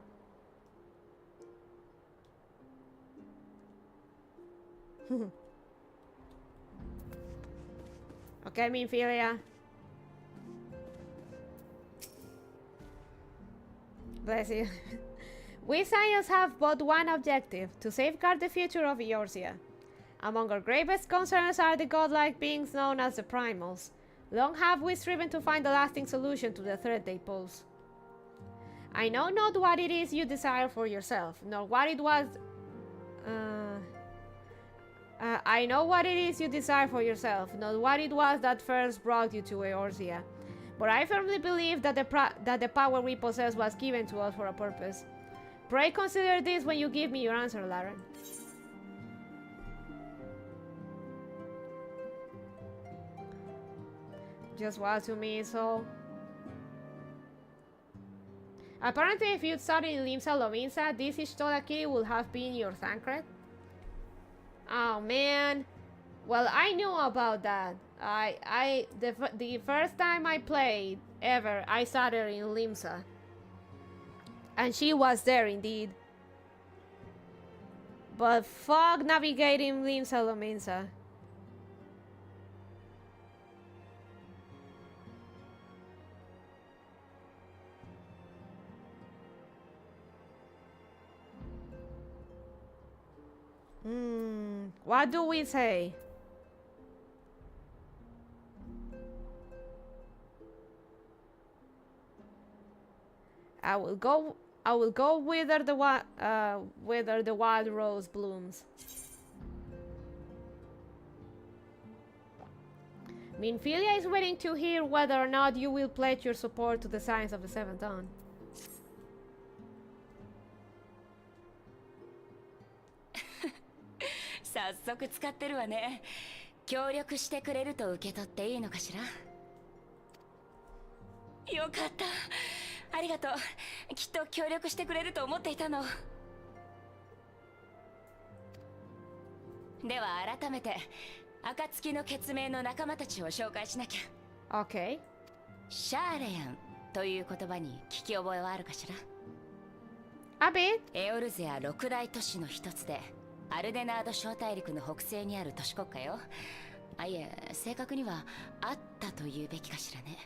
Okay, Minfilia. Bless you. We science have but one objective, to safeguard the future of Eorzea. Among our gravest concerns are the godlike beings known as the primals. Long have we striven to find a lasting solution to the threat they pose. I know not what it is you desire for yourself, nor what it was... I know what it is you desire for yourself, not what it was that first brought you to Eorzea. But I firmly believe that the power we possess was given to us for a purpose. Pray consider this when you give me your answer, Laren. Just what to me, so... Apparently, if you'd started in Limsa Lominsa, this Ishtola kitty would have been your Thancred. Oh man. Well, I knew about that. The first time I played ever, I started in Limsa. And she was there indeed. But fuck navigating Limsa Lominsa. What do we say? I will go wither the wild rose blooms. Minfilia is waiting to hear whether or not you will pledge your support to the science of the Seventh Dawn.早速使ってるわね。協力してくれると受け取っていいのかしら。よかった。ありがとう。きっと協力してくれると思っていたの。では改めて暁の血盟の仲間たちを紹介しなきゃ。Okay. シャーレヤンという言葉に聞き覚えはあるかしら。A bit. エオルゼア六大都市の一つで、アルデナード小大陸の北西にある都市国家よ。あ、いえ、正確にはあったと言うべきかしらね。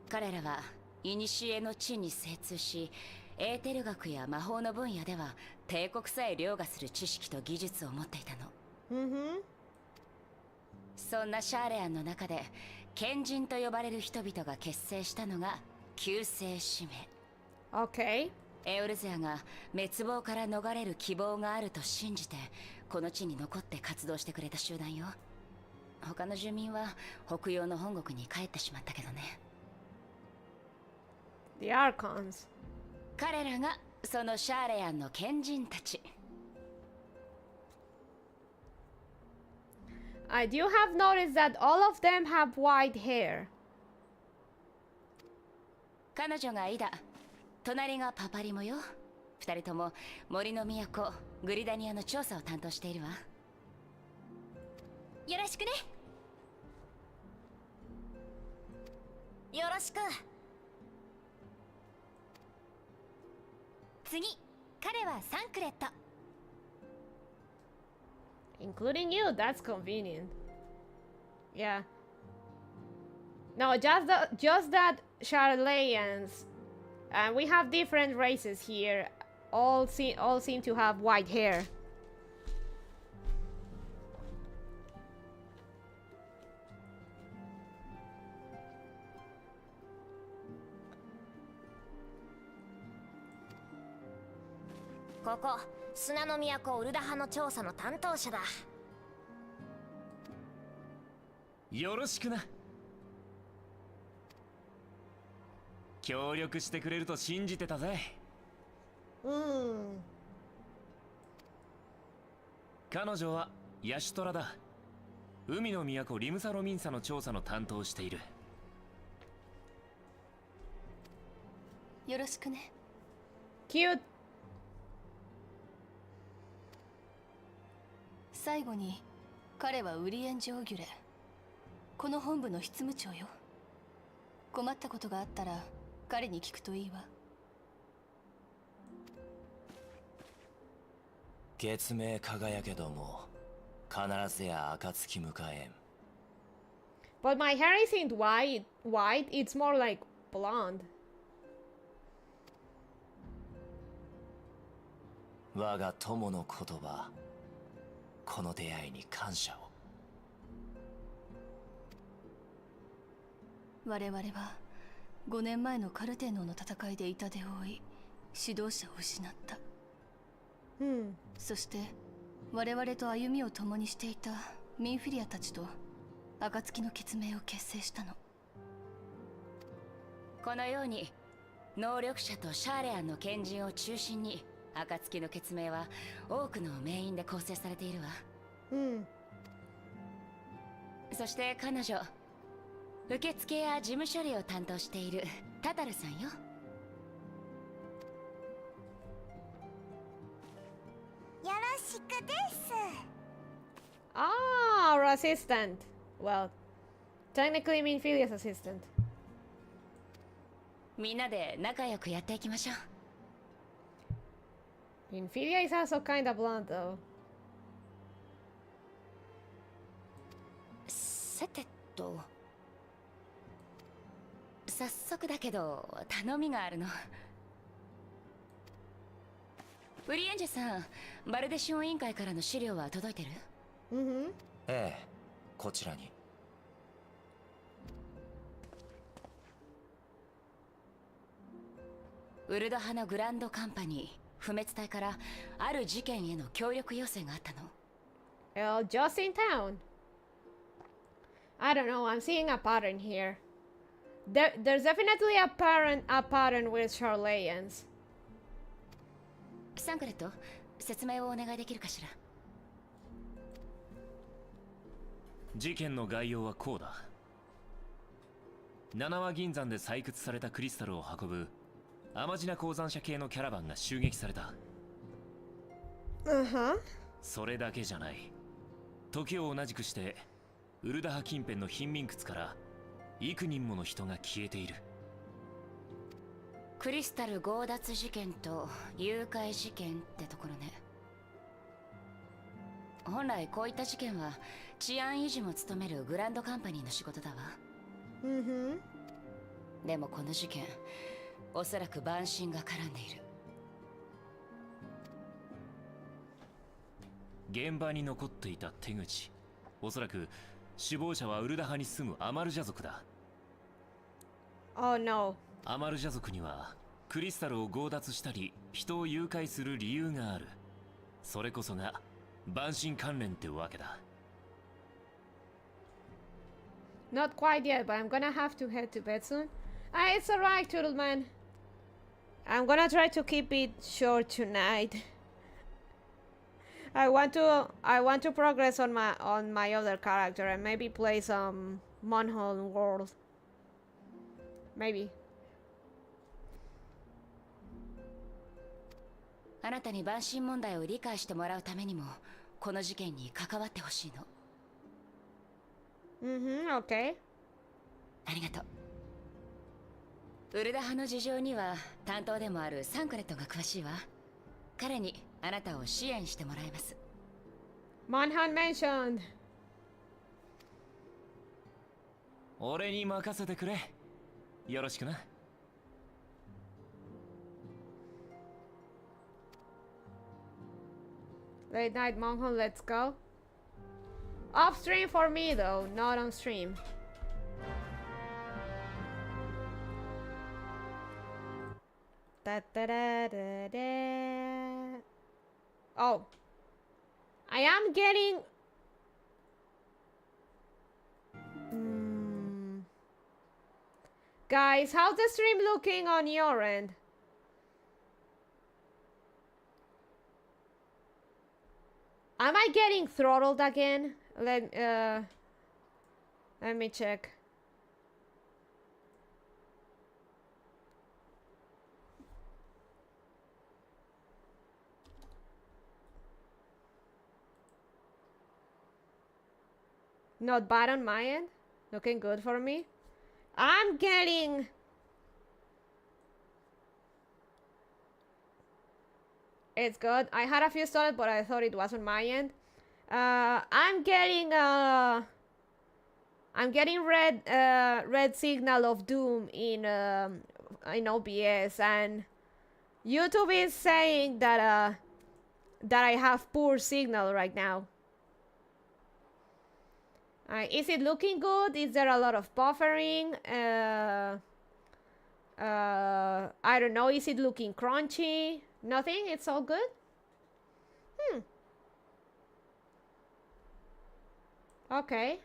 彼らは古の地に精通し、エーテル学や魔法の分野では帝国さえ凌駕する知識と技術を持っていたの。そんなシャーレアンの中で賢人と呼ばれる人々が結成したのが救世使命。Okay. エオルゼアが滅亡から逃れる希望があると信じてこの地に残って活動してくれた集団よ。他の住民は北洋の本国に帰ってしまったけどね。The Archons. 彼らがそのシャーレアンの賢人たち。I do have noticed that all of them have white hair. 彼女がイダ、隣がパパリモよ。二人とも森の都グリダニアの調査を担当しているわ。よろしくね。よろしく。次、彼はサンクレット。Including you, that's convenient. Yeah. No, just that Charlayans, and we have different races here. All seem to have white hair. Koko, 砂の都ウルダ派の調査の担当者だ。よろしくな。協力してくれると信じてたぜ。彼女はヤシュトラだ。海の都リムサロミンサの調査の担当をしている。よろしくね。Cute. 最後に彼はウリエンジョーギュレ、この本部の執務長よ。困ったことがあったら彼に聞くといいわ。月明輝けども必ずや暁迎えん。 But my hair isn't white, it's more like blonde. 我が友の言葉、この出会いに感謝を。我々は5年前のカルテノの戦いで痛手を負い、指導者を失った。そして我々と歩みを共にしていたミンフィリアたちと暁の結盟を結成したの。このように能力者とシャーレアンの賢人を中心に暁の結盟は多くの名員で構成されているわ。そして彼女、受付や事務処理を担当しているタタルさんよ。よろしくです。Ah, our assistant. Well, technically Minfilia's assistant. みんなで仲良くやっていきましょう。Minfilia is also kinda blonde though. さてと、早速だけど頼みがあるの。ウリエンジェさん、バルデシオン委員会からの資料は届いてる？ええ、こちらに。ウルド派のグランドカンパニー不滅隊からある事件への協力要請があったの。Just in town. I don't know, I'm seeing a pattern here. There's definitely a pattern with Charlayans. サンクレット、説明をお願いできるかしら。事件の概要はこうだ。七輪銀山で採掘されたクリスタルを運ぶアマジナ鉱山社系のキャラバンが襲撃された。それだけじゃない。時を同じくしてウルダハ近辺の貧民窟から幾人もの人が消えている。クリスタル強奪事件と誘拐事件ってところね。本来こういった事件は治安維持も務めるグランドカンパニーの仕事だわ。でもこの事件、おそらく蛮神が絡んでいる。現場に残っていた手口、おそらく首謀者はウルダハに住むアマルジャ族だ。Oh no. アマルジャ族にはクリスタルを強奪したり人を誘拐する理由がある。それこそが蛮神関連ってわけだ。Not quite yet, but I'm gonna have to head to bed soon. It's alright, Turtleman. I'm gonna try to keep it short tonight. I want to progress on my other character and maybe play some Monhole World. Maybe. あなたに蛮神問題を理解してもらうためにもこの事件に関わってほしいの。Okay. ありがとう。ウルダ派の事情には担当でもあるサンクレットが詳しいわ。彼にあなたを支援してもらいます。Monhan mentioned. 俺に任せてくれ。よろしくな。Late night Monhan, let's go. Off stream for me though, not on stream. Da, da, da, da, da. Oh, I am getting. Guys, how's the stream looking on your end? Am I getting throttled again? Let me check. Not bad on my end. Looking good for me. I'm getting It's good. I had a few started, but I thought it was on my end. I'm getting red signal of doom in OBS, and YouTube is saying that that I have poor signal right now. Is it looking good? Is there a lot of buffering? I don't know. Is it looking crunchy? Nothing? It's all good? Okay.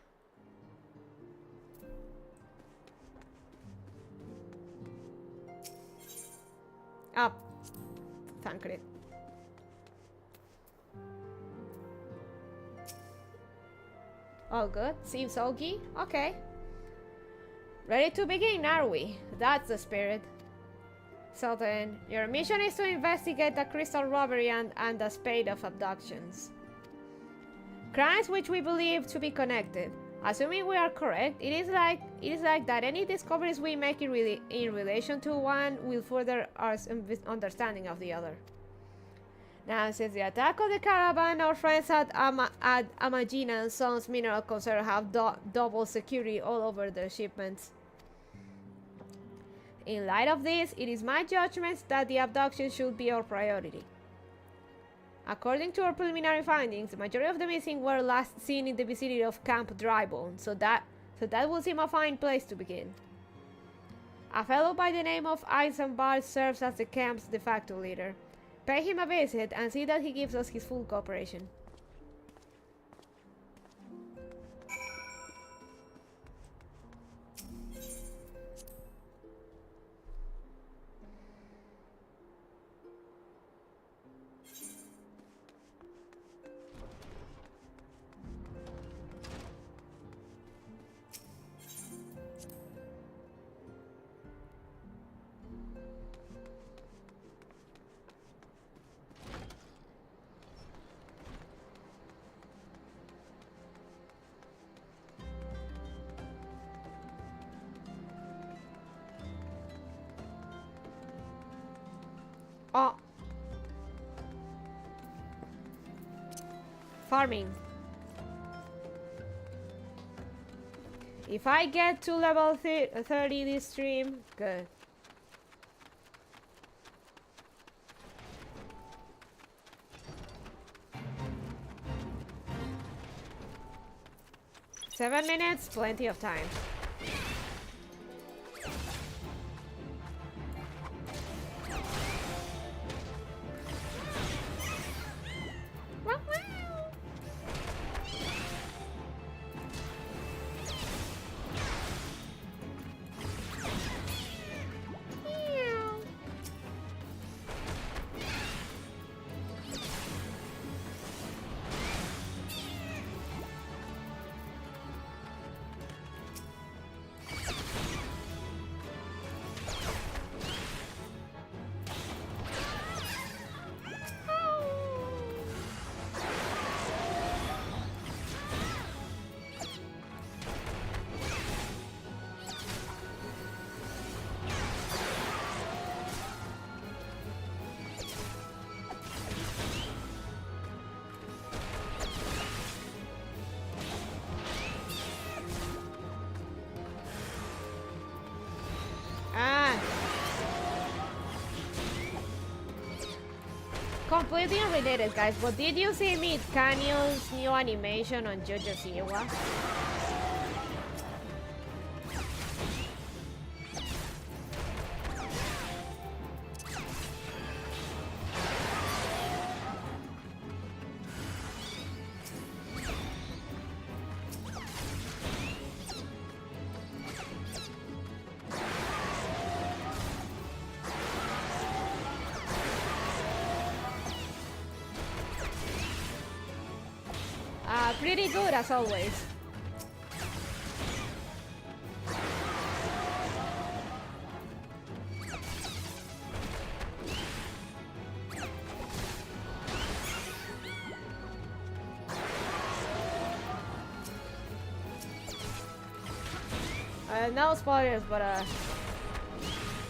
Up. Thank you. All good. Seems soggy. Okay. Ready to begin, are we? That's the spirit. So then, your mission is to investigate the crystal robbery and the spate of abductions. Crimes which we believe to be connected. Assuming we are correct, it is like that any discoveries we make in relation to one will further our understanding of the other. Now, since the attack of the caravan, our friends at Amagina and Sons Mineral Concern have double security all over their shipments. In light of this, it is my judgment that the abduction should be our priority. According to our preliminary findings, the majority of the missing were last seen in the vicinity of Camp Drybone, so that would seem a fine place to begin. A fellow by the name of Eisenbart serves as the camp's de facto leader. Pay him a visit and see that he gives us his full cooperation. Oh. Farming. If I get to level 30 this stream, good. Seven minutes, plenty of time. Completely unrelated, guys, but did you see Meat Canyon's new animation on JoJo Siwa? Pretty good as always. No spoilers, but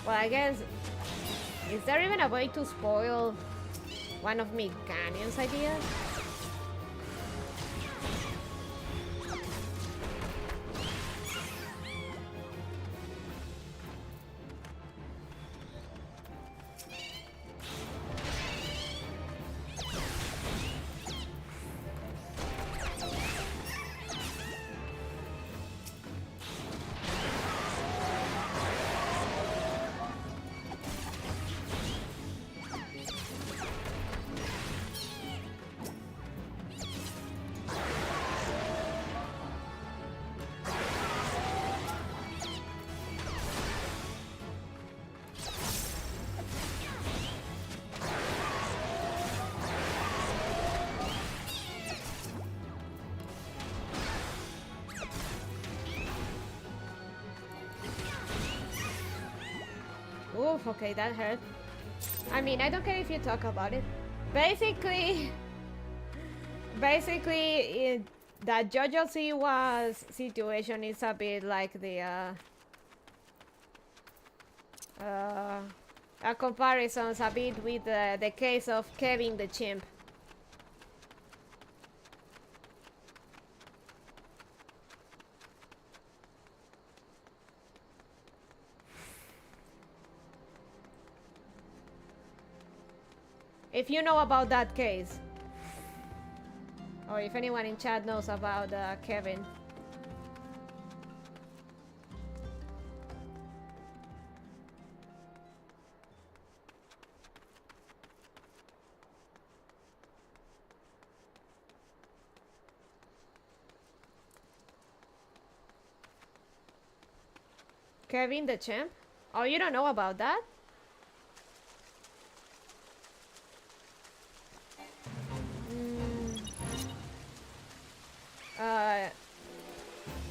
well, I guess, is there even a way to spoil one of me Canyon's ideas. Oof, okay, that hurt. I mean, I don't care if you talk about it. Basically, that JoJo Siwa situation is a bit like the a comparisons a bit with the case of Kevin the chimp. If you know about that case, or if anyone in chat knows about Kevin. Kevin the champ? Oh, you don't know about that?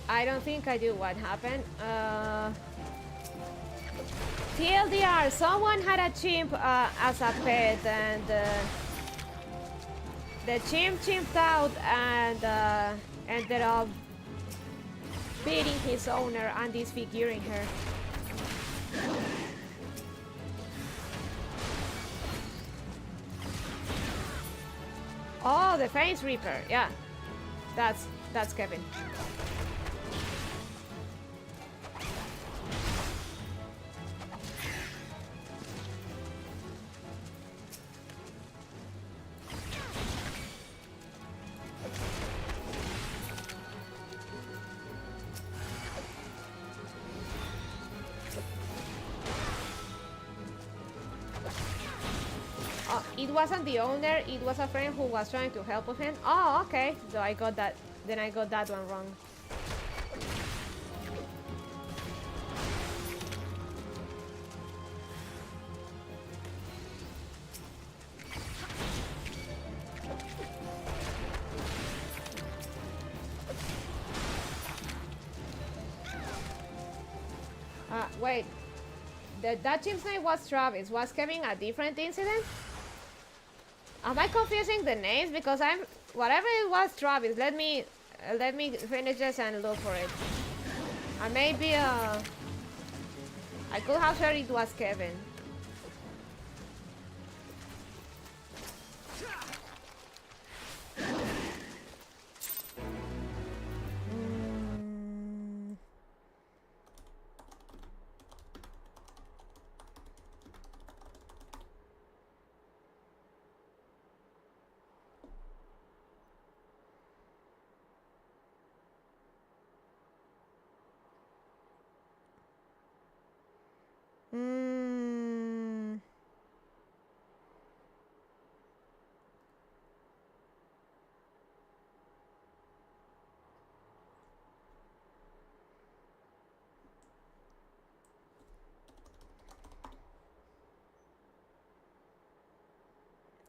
I don't think I do. What happened? TLDR, someone had a chimp as a pet, and the chimp chimped out and ended up beating his owner and disfiguring her. Oh, the Face Reaper, yeah. That's Kevin. It wasn't the owner, it was a friend who was trying to help him. Oh, okay. So I got that. Then I got that one wrong. Wait. That chimp's name was Travis. Was Kevin a different incident? Am I confusing the names? Because whatever it was, Travis. Let me finish this and look for it. And maybe I could have sworn it was Kevin.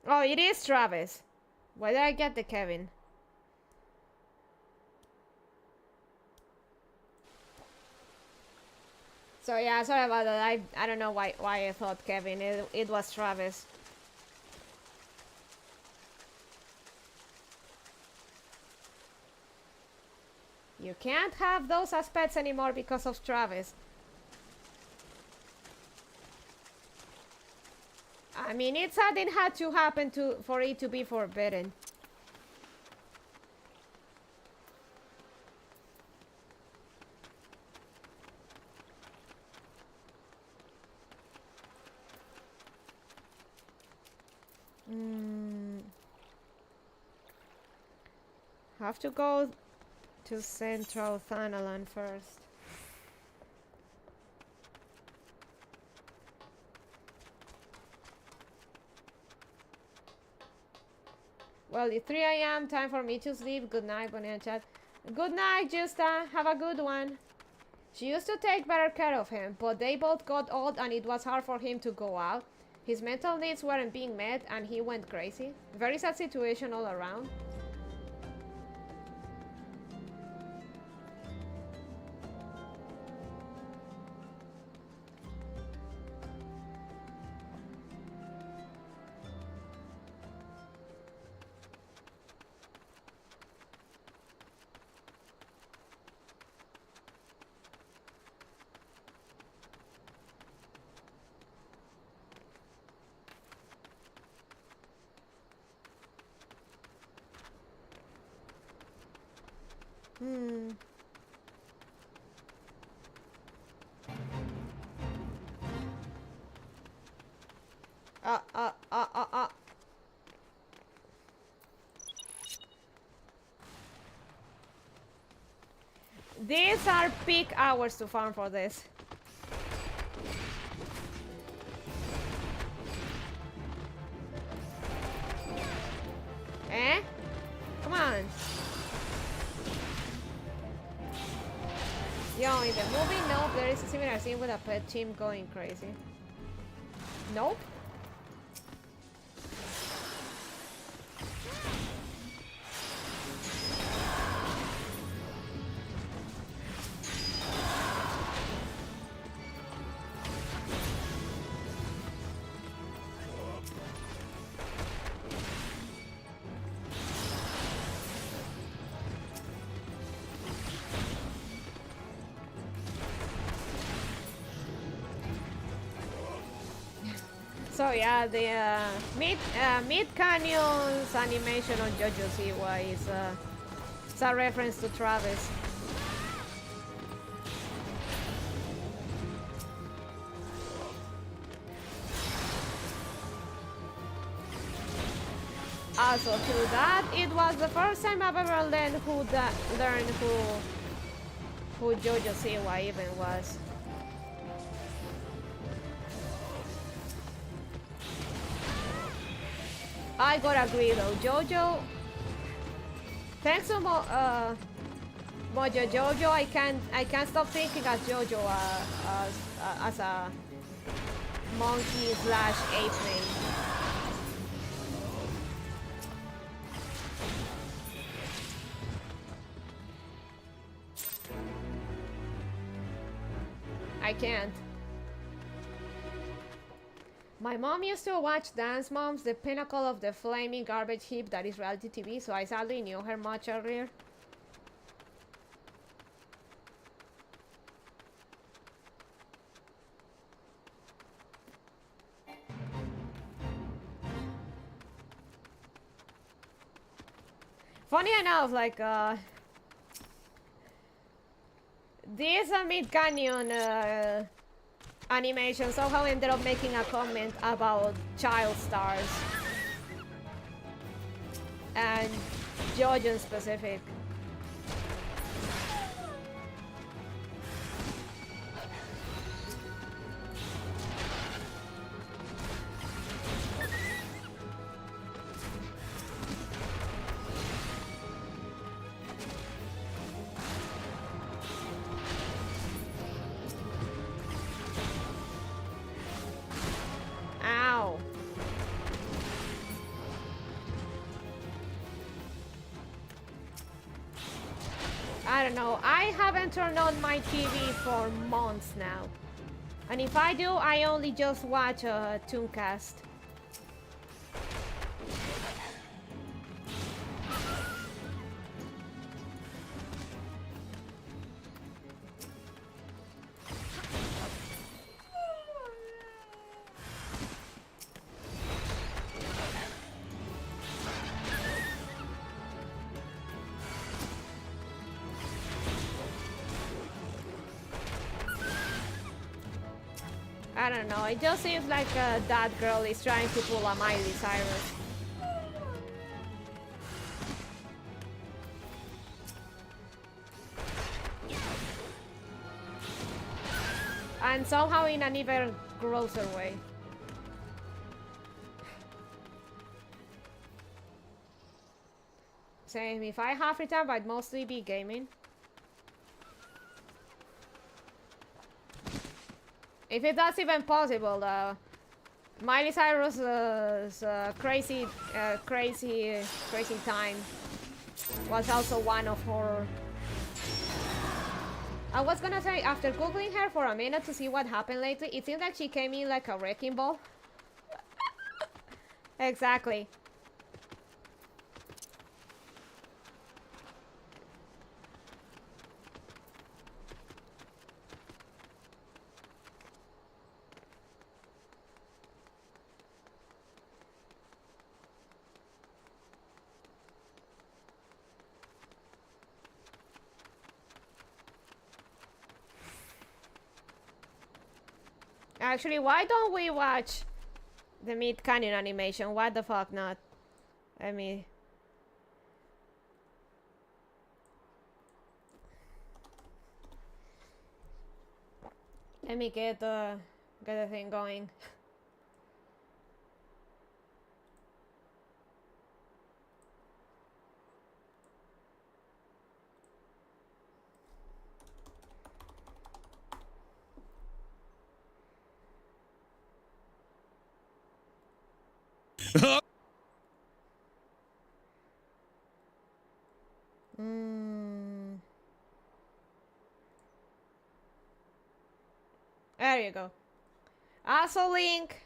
Oh, it is Travis. Where did I get the Kevin? So yeah, sorry about that. I don't know why I thought Kevin. It was Travis. You can't have those as pets anymore because of Travis. I mean, it didn't have to happen for it to be forbidden. Have to go to Central Thanalan first. Well, it's 3 a.m. Time for me to sleep. Good night, Bonnie chat. Good night, Justa. Have a good one. She used to take better care of him, but they both got old and it was hard for him to go out. His mental needs weren't being met and he went crazy. Very sad situation all around. These are peak hours to farm for this. Eh? Come on. Yo, in the movie, nope, there is a similar scene with a pet team going crazy. Nope. So yeah, the mid canyons animation on JoJo Siwa is it's a reference to Travis. Also, to that, it was the first time I've ever learned who JoJo Siwa even was. I gotta agree though, JoJo. Thanks to Mojo JoJo, I can't stop thinking of JoJo as a monkey slash ape name. I can't. My mom used to watch Dance Moms, the pinnacle of the flaming garbage heap that is reality TV, so I sadly knew her much earlier. Funny enough, like, this mid-canyon animation somehow ended up making a comment about child stars and JoJo in specific. I don't know, I haven't turned on my TV for months now. And if I do, I only just watch a Tooncast. I don't know, it just seems like that girl is trying to pull a Miley Cyrus. And somehow in an even grosser way. Same, if I have free time, I'd mostly be gaming. If that's even possible, Miley Cyrus's crazy time was also one of her. I was gonna say, after googling her for a minute to see what happened lately, it seems like she came in like a wrecking ball. Exactly. Actually, why don't we watch the mid-canyon animation? Why the fuck not? Let me get the thing going. There you go. Also link.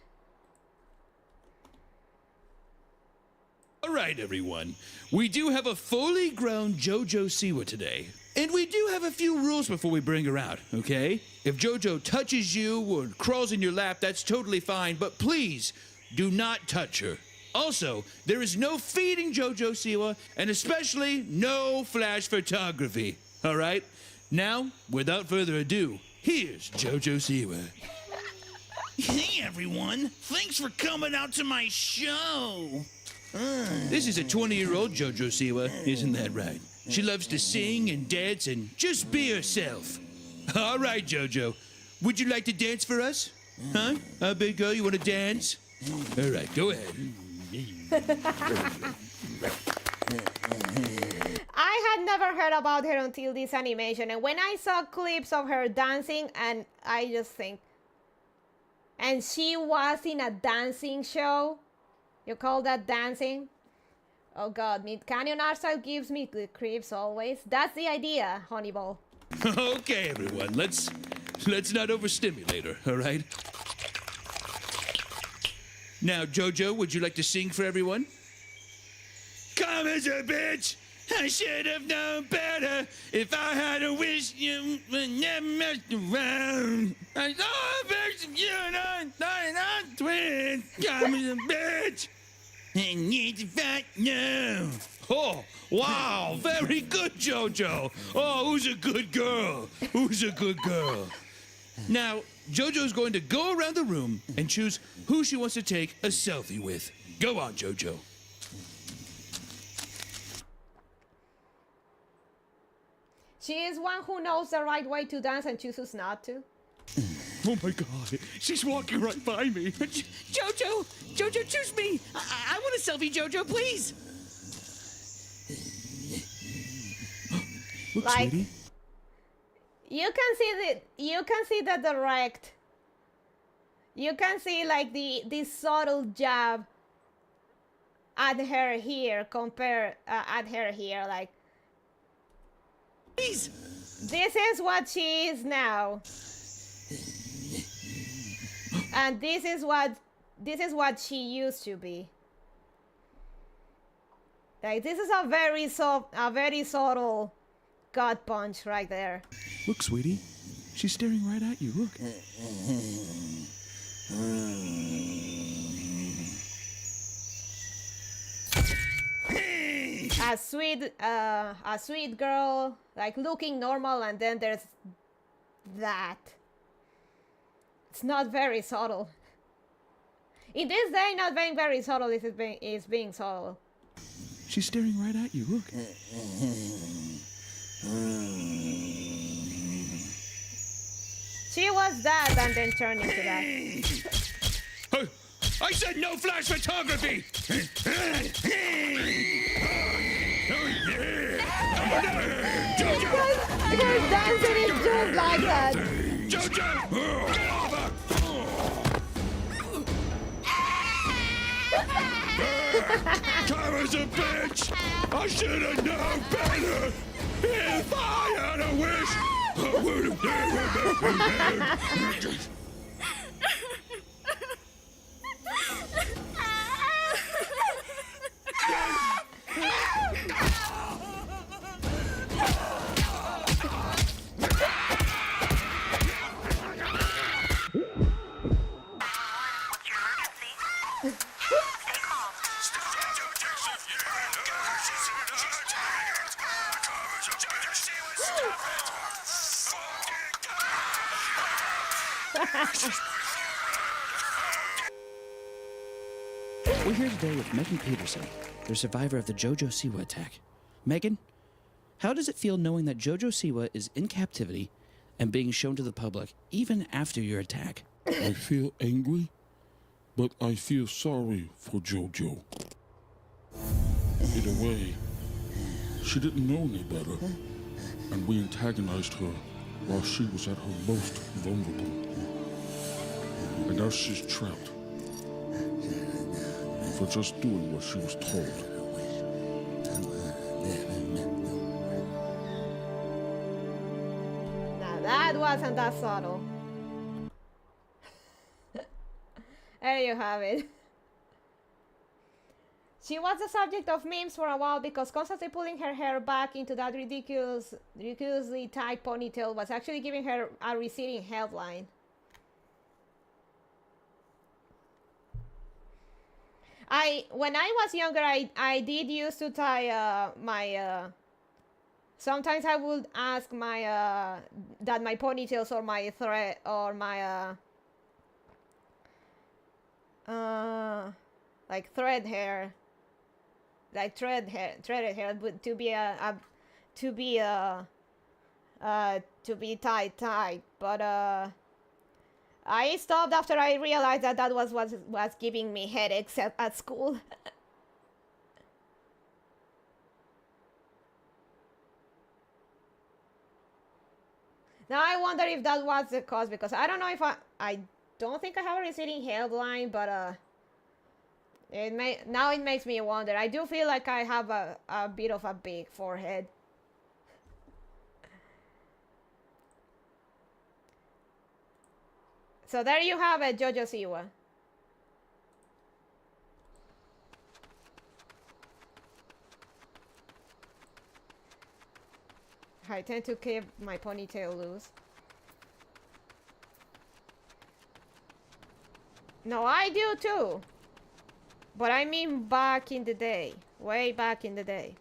All right, everyone. We do have a fully grown JoJo Siwa today. And we do have a few rules before we bring her out, okay? If JoJo touches you or crawls in your lap, that's totally fine, but please do not touch her. Also, there is no feeding JoJo Siwa, and especially no flash photography, all right? Now, without further ado, here's JoJo Siwa. Hey, everyone. Thanks for coming out to my show. This is a 20-year-old JoJo Siwa, isn't that right? She loves to sing and dance and just be herself. All right, JoJo. Would you like to dance for us? Huh? Big girl, you want to dance? All right, go ahead. I had never heard about her until this animation, and when I saw clips of her dancing, and I just think, and she was in a dancing show. You call that dancing? Oh god, mid-canyon art style gives me the creeps always. That's the idea, Honeyball. Okay, everyone, let's not overstimulate her, all right? Now, JoJo, would you like to sing for everyone? Come as a bitch! I should have known better. If I had a wish, you would never mess around. I saw a picture of you and I twins. Come as a bitch! I need to fight now. Oh, wow, very good, JoJo. Oh, who's a good girl? Who's a good girl? Now, JoJo's going to go around the room and choose who she wants to take a selfie with. Go on, JoJo. She is one who knows the right way to dance and chooses not to. Oh my god, she's walking right by me. Jojo! Jojo, choose me! I want a selfie, Jojo, please! Look, Like, sweetie. you can see the direct. You can see like the subtle jab at her here at her here, like, Please! this is what she is now. And this is what she used to be. Like, this is a very subtle gut punch right there. Look, sweetie. She's staring right at you. Look. A sweet girl, like looking normal, and then there's that. It's not very subtle. In this day, not being very subtle is being subtle. She's staring right at you, look. She was that and then turned into that. I said no flash photography! Because dancing is just like that. Jojo! Kara's a bitch! I should have known better! If I had a wish, I would have never. We're here today with Megan Peterson, the survivor of the Jojo Siwa attack. Megan, how does it feel knowing that Jojo Siwa is in captivity and being shown to the public even after your attack? I feel angry, but I feel sorry for Jojo. In a way, she didn't know any better, and we antagonized her while she was at her most vulnerable. And now she's trapped for just doing what she was told. Now that wasn't that subtle. There you have it. She was the subject of memes for a while because constantly pulling her hair back into that ridiculously tight ponytail was actually giving her a receding hairline. When I was younger, I did used to tie sometimes I would ask my that my ponytails or my thread or my like threaded hair to be tight, but I stopped after I realized that was giving me headaches at school. Now I wonder if that was the cause, because I don't know if I don't think I have a receding hairline, but now it makes me wonder. I do feel like I have a bit of a big forehead. So there you have it, Jojo Siwa. I tend to keep my ponytail loose. No, I do too. But I mean back in the day. Way back in the day.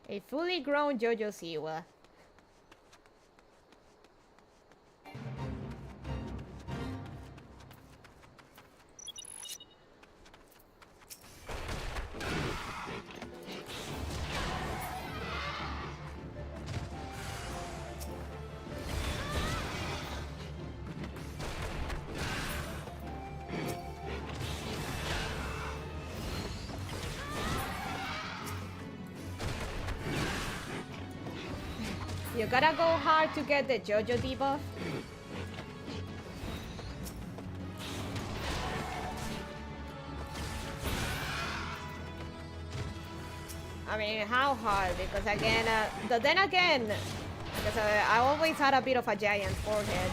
A fully grown Jojo Siwa. You gotta go hard to get the Jojo debuff. I mean, how hard? Because again, then again, because I always had a bit of a giant forehead.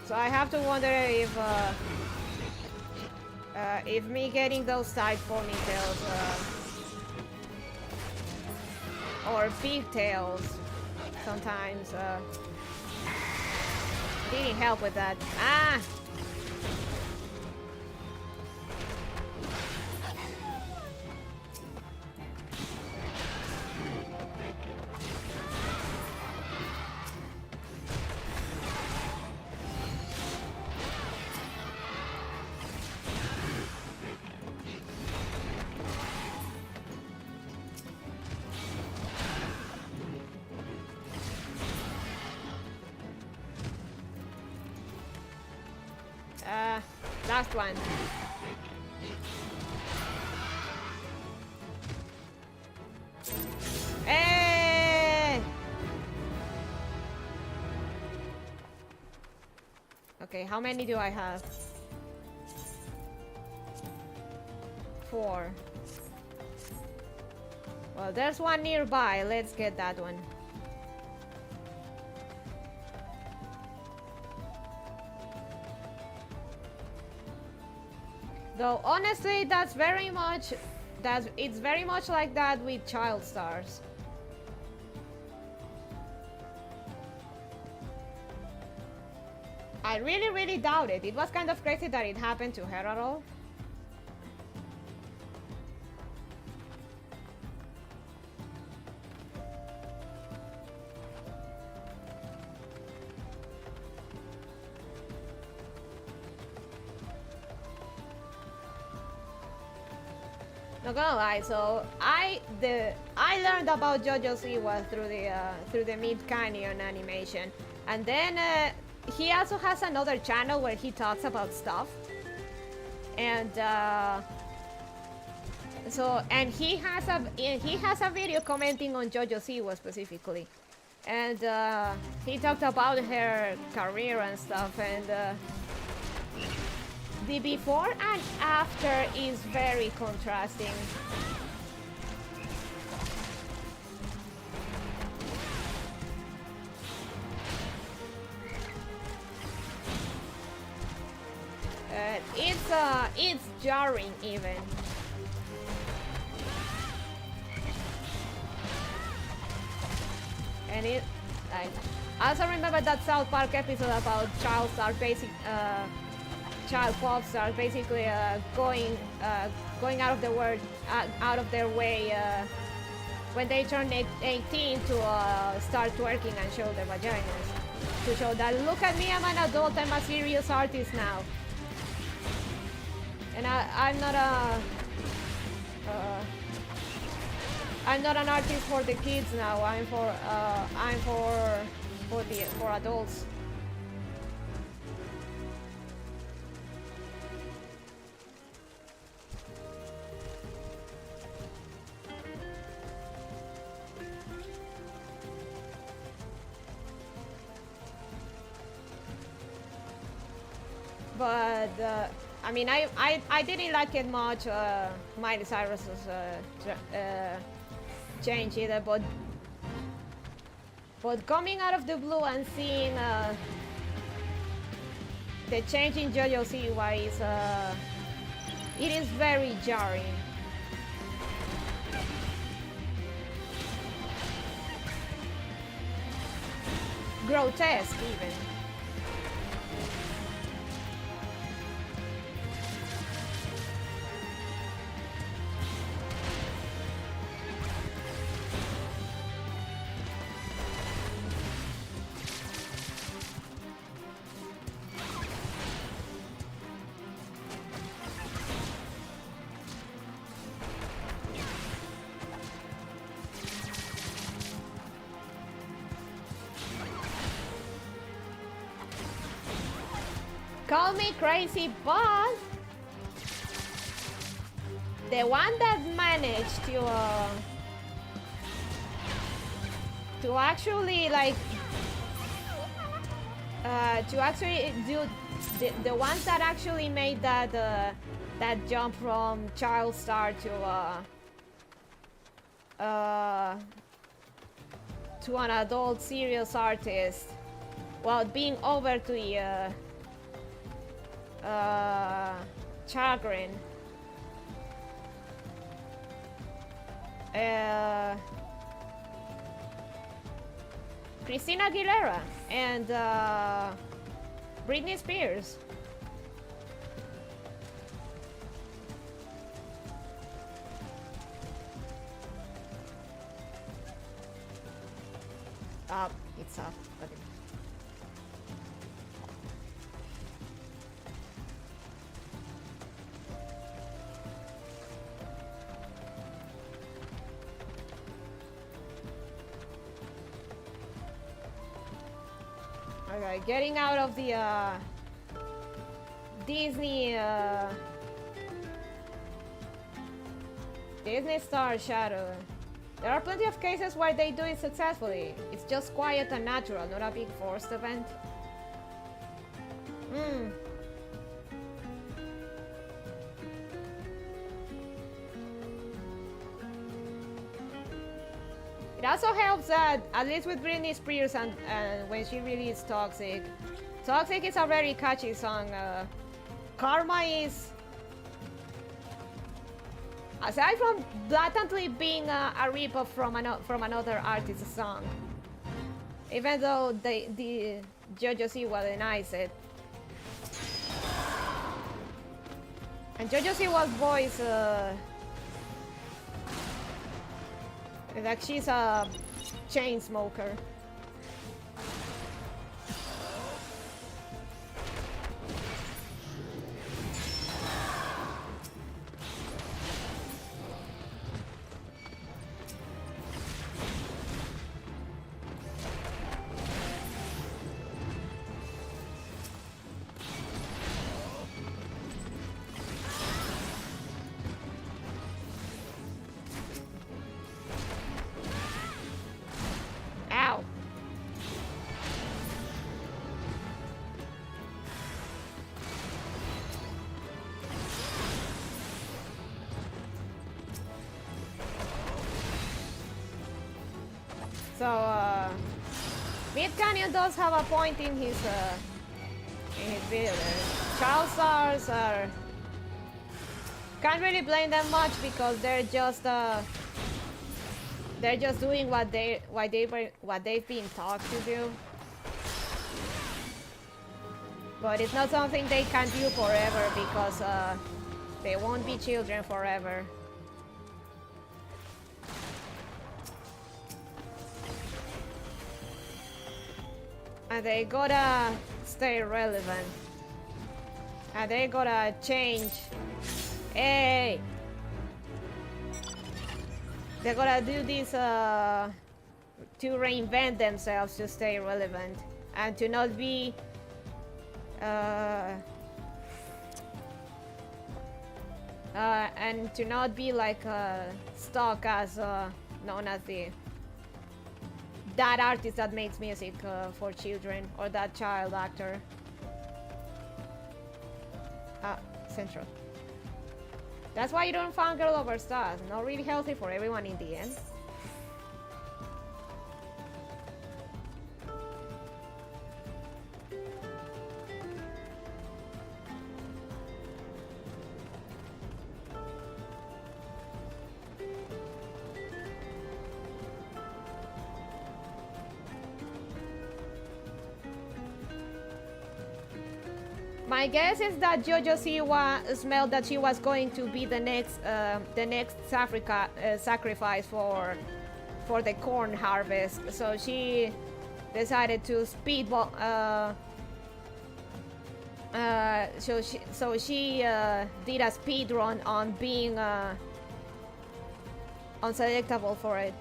So I have to wonder if me getting those side ponytails or pigtails sometimes Didn't help with that. Ah! Last one. Hey! Okay, how many do I have? 4. Well, there's one nearby. Let's get that one. Though honestly, it's very much like that with child stars. I really doubt it. It was kind of crazy that it happened to her at all. Not gonna lie, so I learned about JoJo Siwa through the Mid Canyon animation, and then he also has another channel where he talks about stuff, and he has a video commenting on JoJo Siwa specifically, and he talked about her career and stuff, and the before and after is very contrasting. It's jarring even. And I also remember that South Park episode about child star child pop stars basically going out of their way when they turn 18 to start twerking and show their vaginas, to show that look at me, I'm an adult, I'm a serious artist now, and I'm not an artist for the kids now. I'm for adults. But I mean, I didn't like it much, Miley Cyrus's change either, but coming out of the blue and seeing the change in JoJo Siwa it is very jarring. Grotesque even. Call me crazy, but the one that managed to actually like to actually do the ones that actually made that that jump from child star to an adult serious artist while being over to the chagrin. Christina Aguilera and Britney Spears. Up, it's up. Okay. Okay, getting out of the Disney star shadow. There are plenty of cases where they do it successfully. It's just quiet and natural, not a big forced event. It also helps that, at least with Britney Spears and when she released Toxic. Toxic is a very catchy song. Karma is, aside from blatantly being a ripoff from another artist's song, even though the JoJo Siwa denies it. And JoJo Siwa's voice, like she's a chain smoker. Ow. So, Mid Canyon does have a point in his video there. Child stars are, can't really blame them much because they're just doing what they've been taught to do. But it's not something they can do forever because they won't be children forever. And they gotta stay relevant. And they gotta change. Hey! They gotta do this to reinvent themselves to stay relevant. And to not be and to not be like stuck as known as that artist that makes music for children, or that child actor. Central. That's why you don't fangirl over stars. Not really healthy for everyone in the end. My guess is that JoJo Siwa smelled that she was going to be the next sacrifice for the corn harvest, so she decided to speedball. So she did a speed run on being unselectable for it.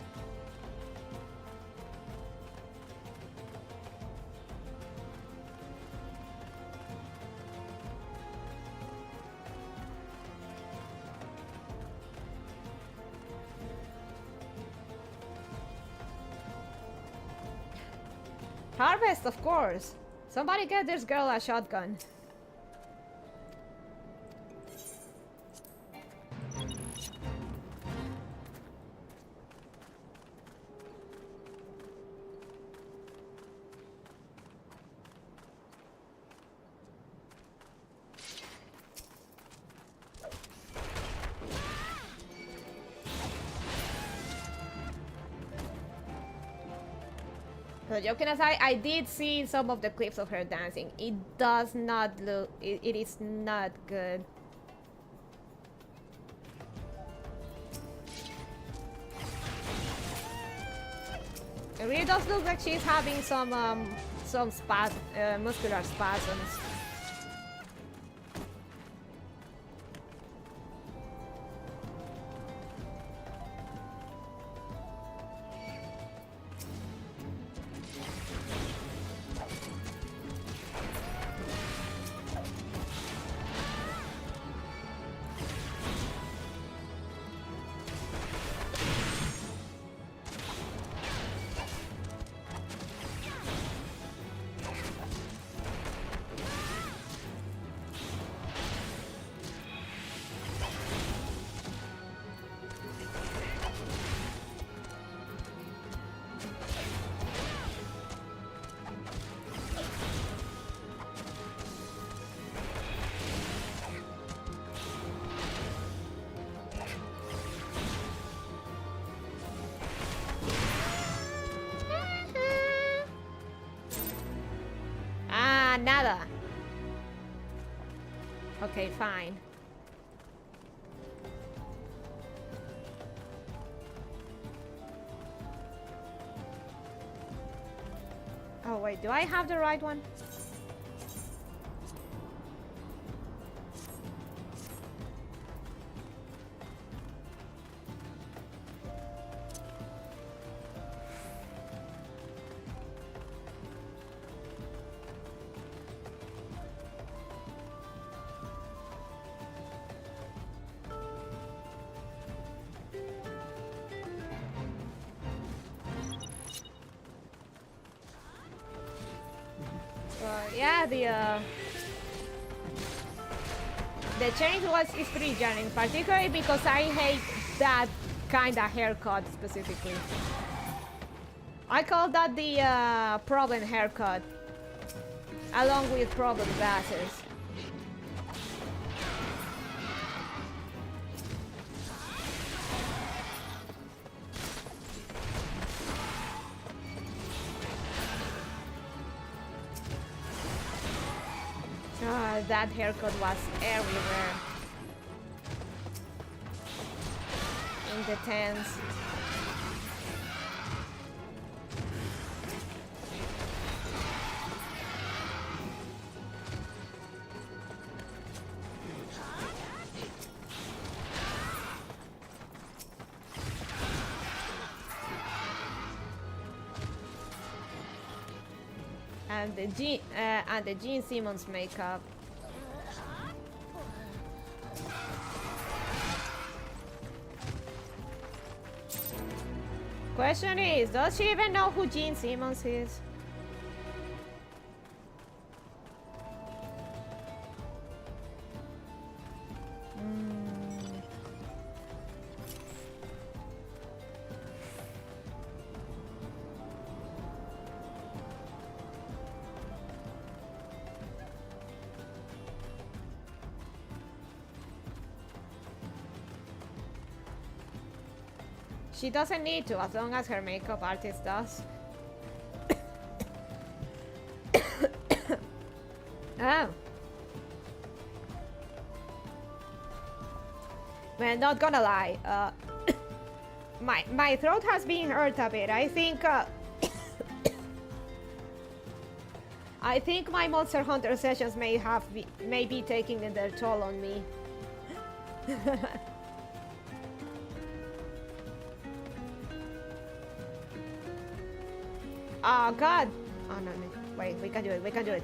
Harvest, of course. Somebody get this girl a shotgun. But joking aside, I did see some of the clips of her dancing. It does not look... It is not good. It really does look like she's having some muscular spasms. Nada. Okay, fine. Oh wait, do I have the right one? Yeah, the change is pretty jarring, particularly because I hate that kind of haircut specifically. I call that the problem haircut, along with problem glasses. That haircut was everywhere. In the tents. And the Gene Simmons makeup. Question is, does she even know who Gene Simmons is? She doesn't need to, as long as her makeup artist does. Oh. Man, not gonna lie. My throat has been hurt a bit. I think I think my Monster Hunter sessions may be taking their toll on me. Oh god! Oh no, wait, we can do it, we can do it.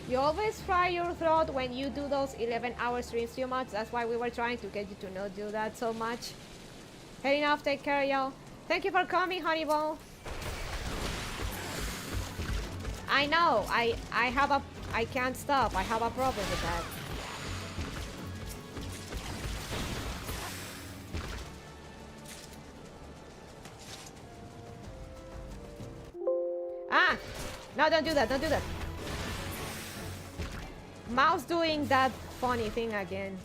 You always fry your throat when you do those 11-hour streams too much. That's why we were trying to get you to not do that so much. Heading off, take care, y'all. Thank you for coming, Honeyball. I know, I have a I can't stop. I have a problem with that. Ah! No, don't do that, don't do that. Mouse doing that funny thing again.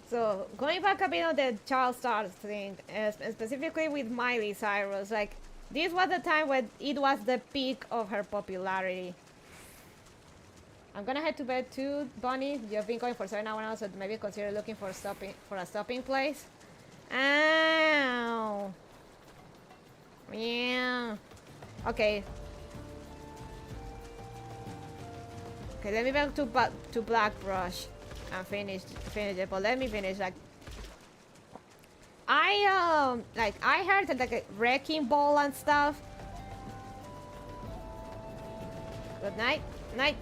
So, going back a bit on the child stars thing, specifically with Miley Cyrus, like, this was the time when it was the peak of her popularity. I'm gonna head to bed too, Bunny. You've been going for 7 hours now, so maybe consider looking for a stopping place. Ow! Yeah. Okay. Okay, let me back to Black Brush. And finish it, but let me finish. Like, I heard that, like, a wrecking ball and stuff. Good night, night.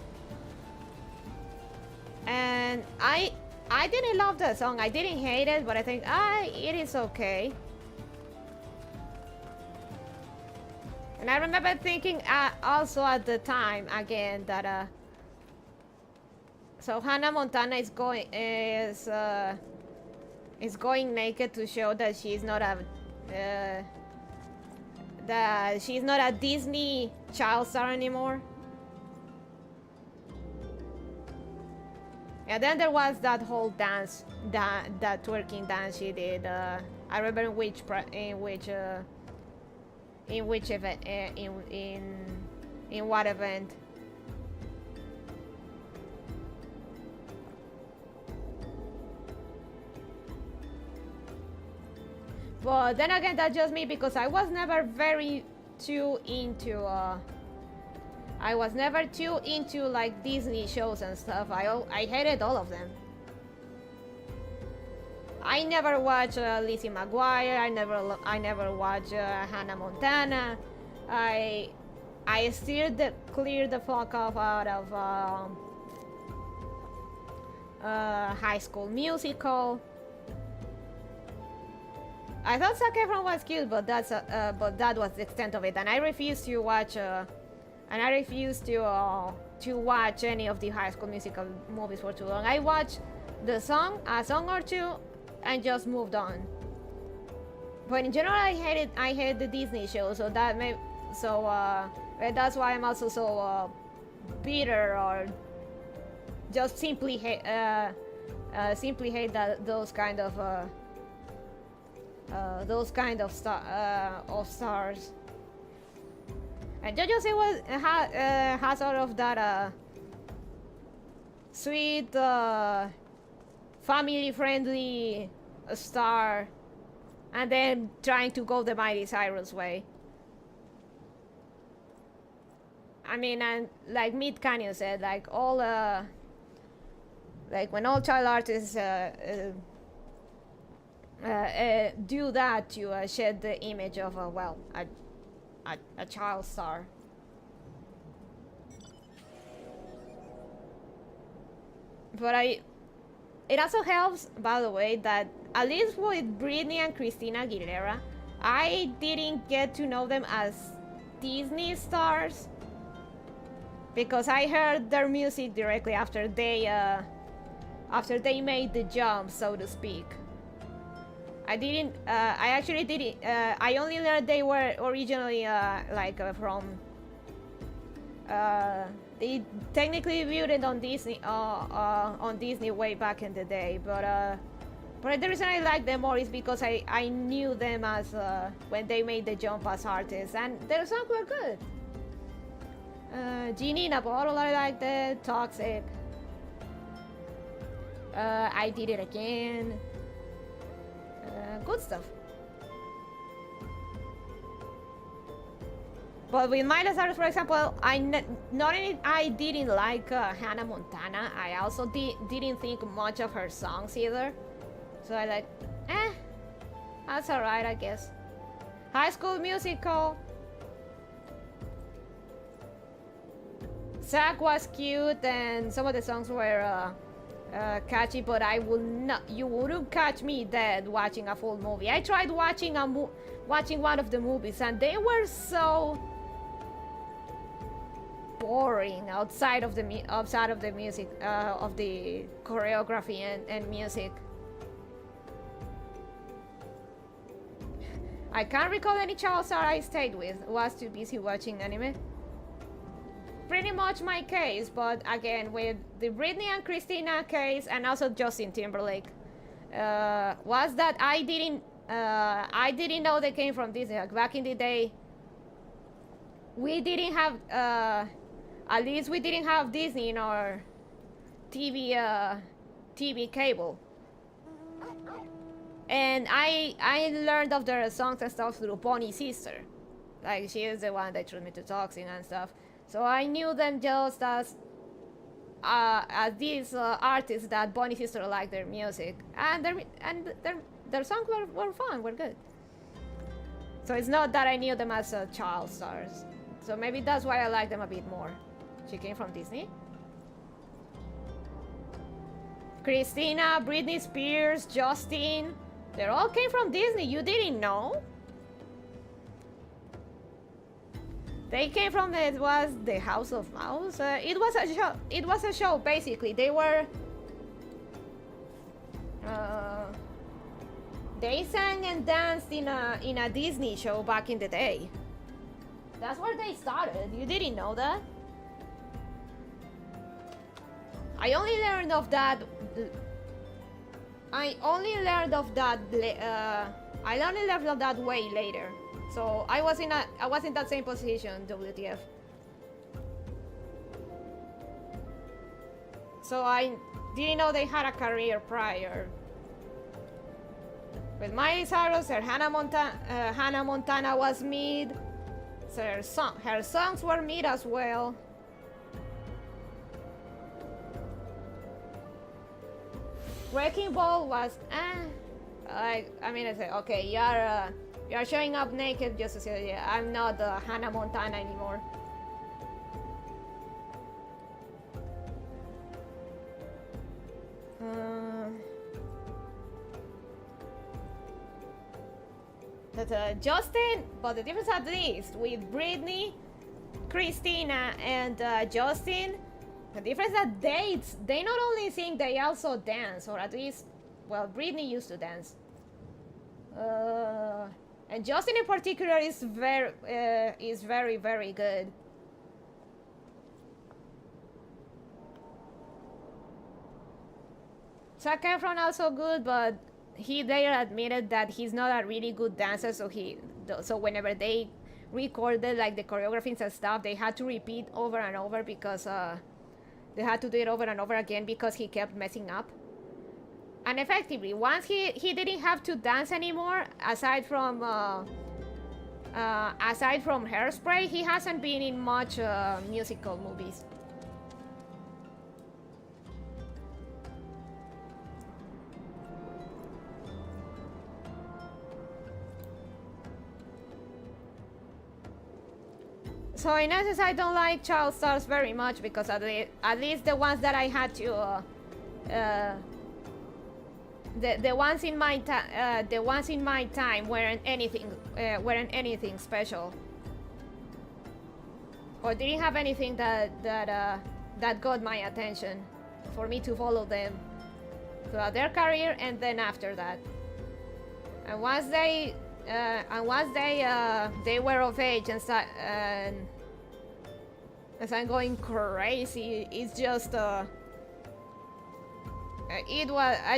And I didn't love the song. I didn't hate it, but I think it is okay. And I remember thinking also at the time again that so Hannah Montana is going naked to show that she's not a Disney child star anymore. And then there was that whole dance, that twerking dance she did. I remember in which event, in what event. But then again, that's just me, because I was never very too into like Disney shows and stuff. I hated all of them. I never watched Lizzie McGuire. I never watched Hannah Montana. I cleared the fuck off out of High School Musical. I thought Zac Efron was cute, but that was the extent of it. And I refused to watch. And I refused to watch any of the High School Musical movies for too long. I watched a song or two, and just moved on. But in general, I hated the Disney show. So that's why I'm also so bitter, or just simply hate those kind of stars. And JoJo Siwa has sort of that sweet, family-friendly star, and then trying to go the Miley Cyrus way. I mean, and like Mid Canyon said, like all, like when all child artists do that to shed the image of a child star. But it also helps, by the way, that at least with Britney and Christina Aguilera, I didn't get to know them as Disney stars, because I heard their music directly after they made the jump, so to speak. I only learned they were originally from. They technically viewed it on Disney way back in the day, but the reason I like them more is because I knew them as when they made the jump as artists, and their songs were good. Genie in a Bottle, I liked it. Toxic. I Did It Again. Good stuff. But with Miley Cyrus, for example, not only I didn't like Hannah Montana, I also didn't think much of her songs either. So I like, that's alright, I guess. High School Musical. Zack was cute, and some of the songs were catchy, but you wouldn't catch me dead watching a full movie. I tried watching one of the movies, and they were so boring outside of the music, of the choreography and music. I can't recall any child star I stayed with. Was too busy watching anime. Pretty much my case, but again with the Britney and Christina case, and also Justin Timberlake, was that I didn't know they came from Disney. Like back in the day, we didn't have at least we didn't have Disney in our TV cable. And I learned of their songs and stuff through Bonnie's sister. Like, she is the one that introduced me to Toxin and stuff. So I knew them just as these artists that Bonnie's sister liked their music. And their songs were fun, were good. So it's not that I knew them as child stars. So maybe that's why I like them a bit more. She came from Disney. Christina, Britney Spears, Justin. They all came from Disney. You didn't know? They came from the House of Mouse. It was a show. It was a show basically. They were. They sang and danced in a Disney show back in the day. That's where they started. You didn't know that? I only learned of that way later. So I was in that same position, WTF. So I didn't know they had a career prior. With Miley Cyrus, Hannah Montana was mid. So her songs were mid as well. Wrecking Ball was I mean, I say, okay, you're showing up naked just to say, yeah, I'm not Hannah Montana anymore. Justin, but the difference at least with Britney, Christina, and Justin, the difference that they not only sing, they also dance, or at least, well, Britney used to dance. And Justin in particular is very, very good. Zac Efron also good, but he later admitted that he's not a really good dancer, so whenever they recorded like the choreographies and stuff, they had to repeat over and over because they had to do it over and over again because he kept messing up. And effectively, once he didn't have to dance anymore, aside from Hairspray, he hasn't been in much musical movies. So in essence, I don't like child stars very much because at least the ones that I had to, the ones in my time weren't anything special, or didn't have anything that got my attention for me to follow them throughout their career and then after that. And once they were of age and as I'm going crazy, it's just I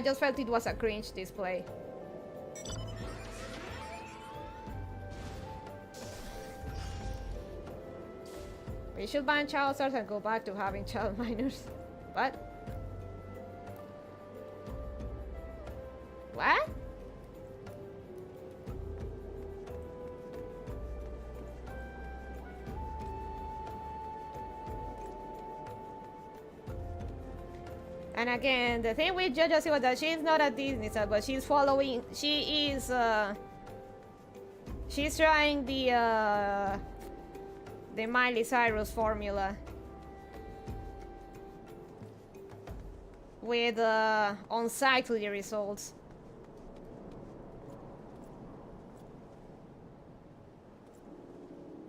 just felt it was a cringe display. We should ban child stars and go back to having child minors. But What? And again, the thing with JoJo Siwa that she's not a Disney star, but she's following. She is. She's trying the Miley Cyrus formula with unsightly results.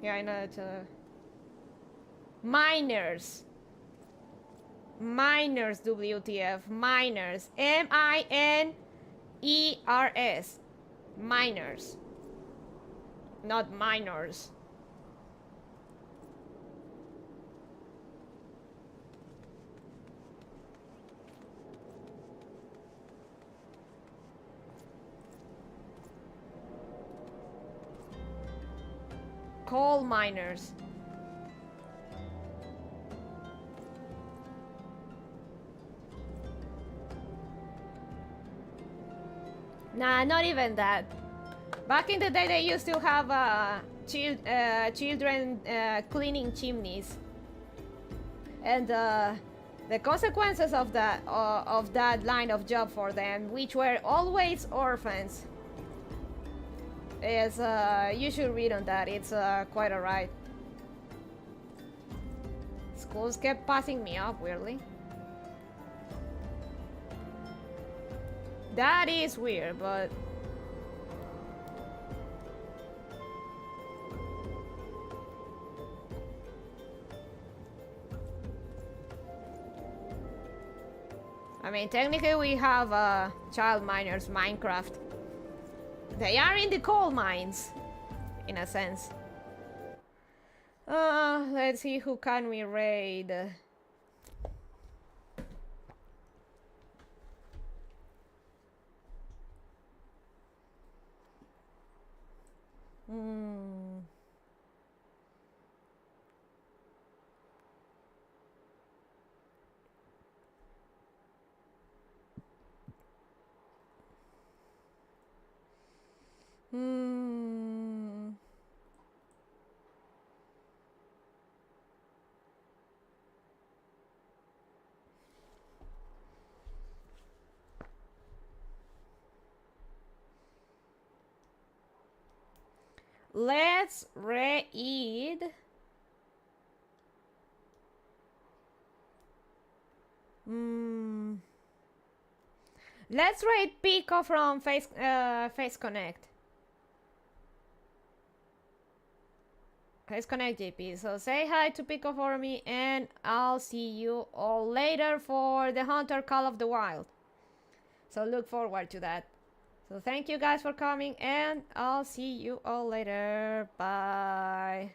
Yeah, I know it. Minors. Minors, WTF. Minors. M-I-N-E-R-S. Minors. Not minors. Coal miners. Nah, not even that. Back in the day, they used to have children cleaning chimneys, and the consequences of that line of job for them, which were always orphans, is you should read on that. It's quite alright. Schools kept passing me up weirdly. That is weird, but I mean, technically we have child miners Minecraft. They are in the coal mines, in a sense. Let's see, who can we raid? Let's read. Let's read Pico from Face Connect. Face Connect JP. So say hi to Pico for me, and I'll see you all later for the Hunter Call of the Wild. So look forward to that. So thank you guys for coming, and I'll see you all later. Bye.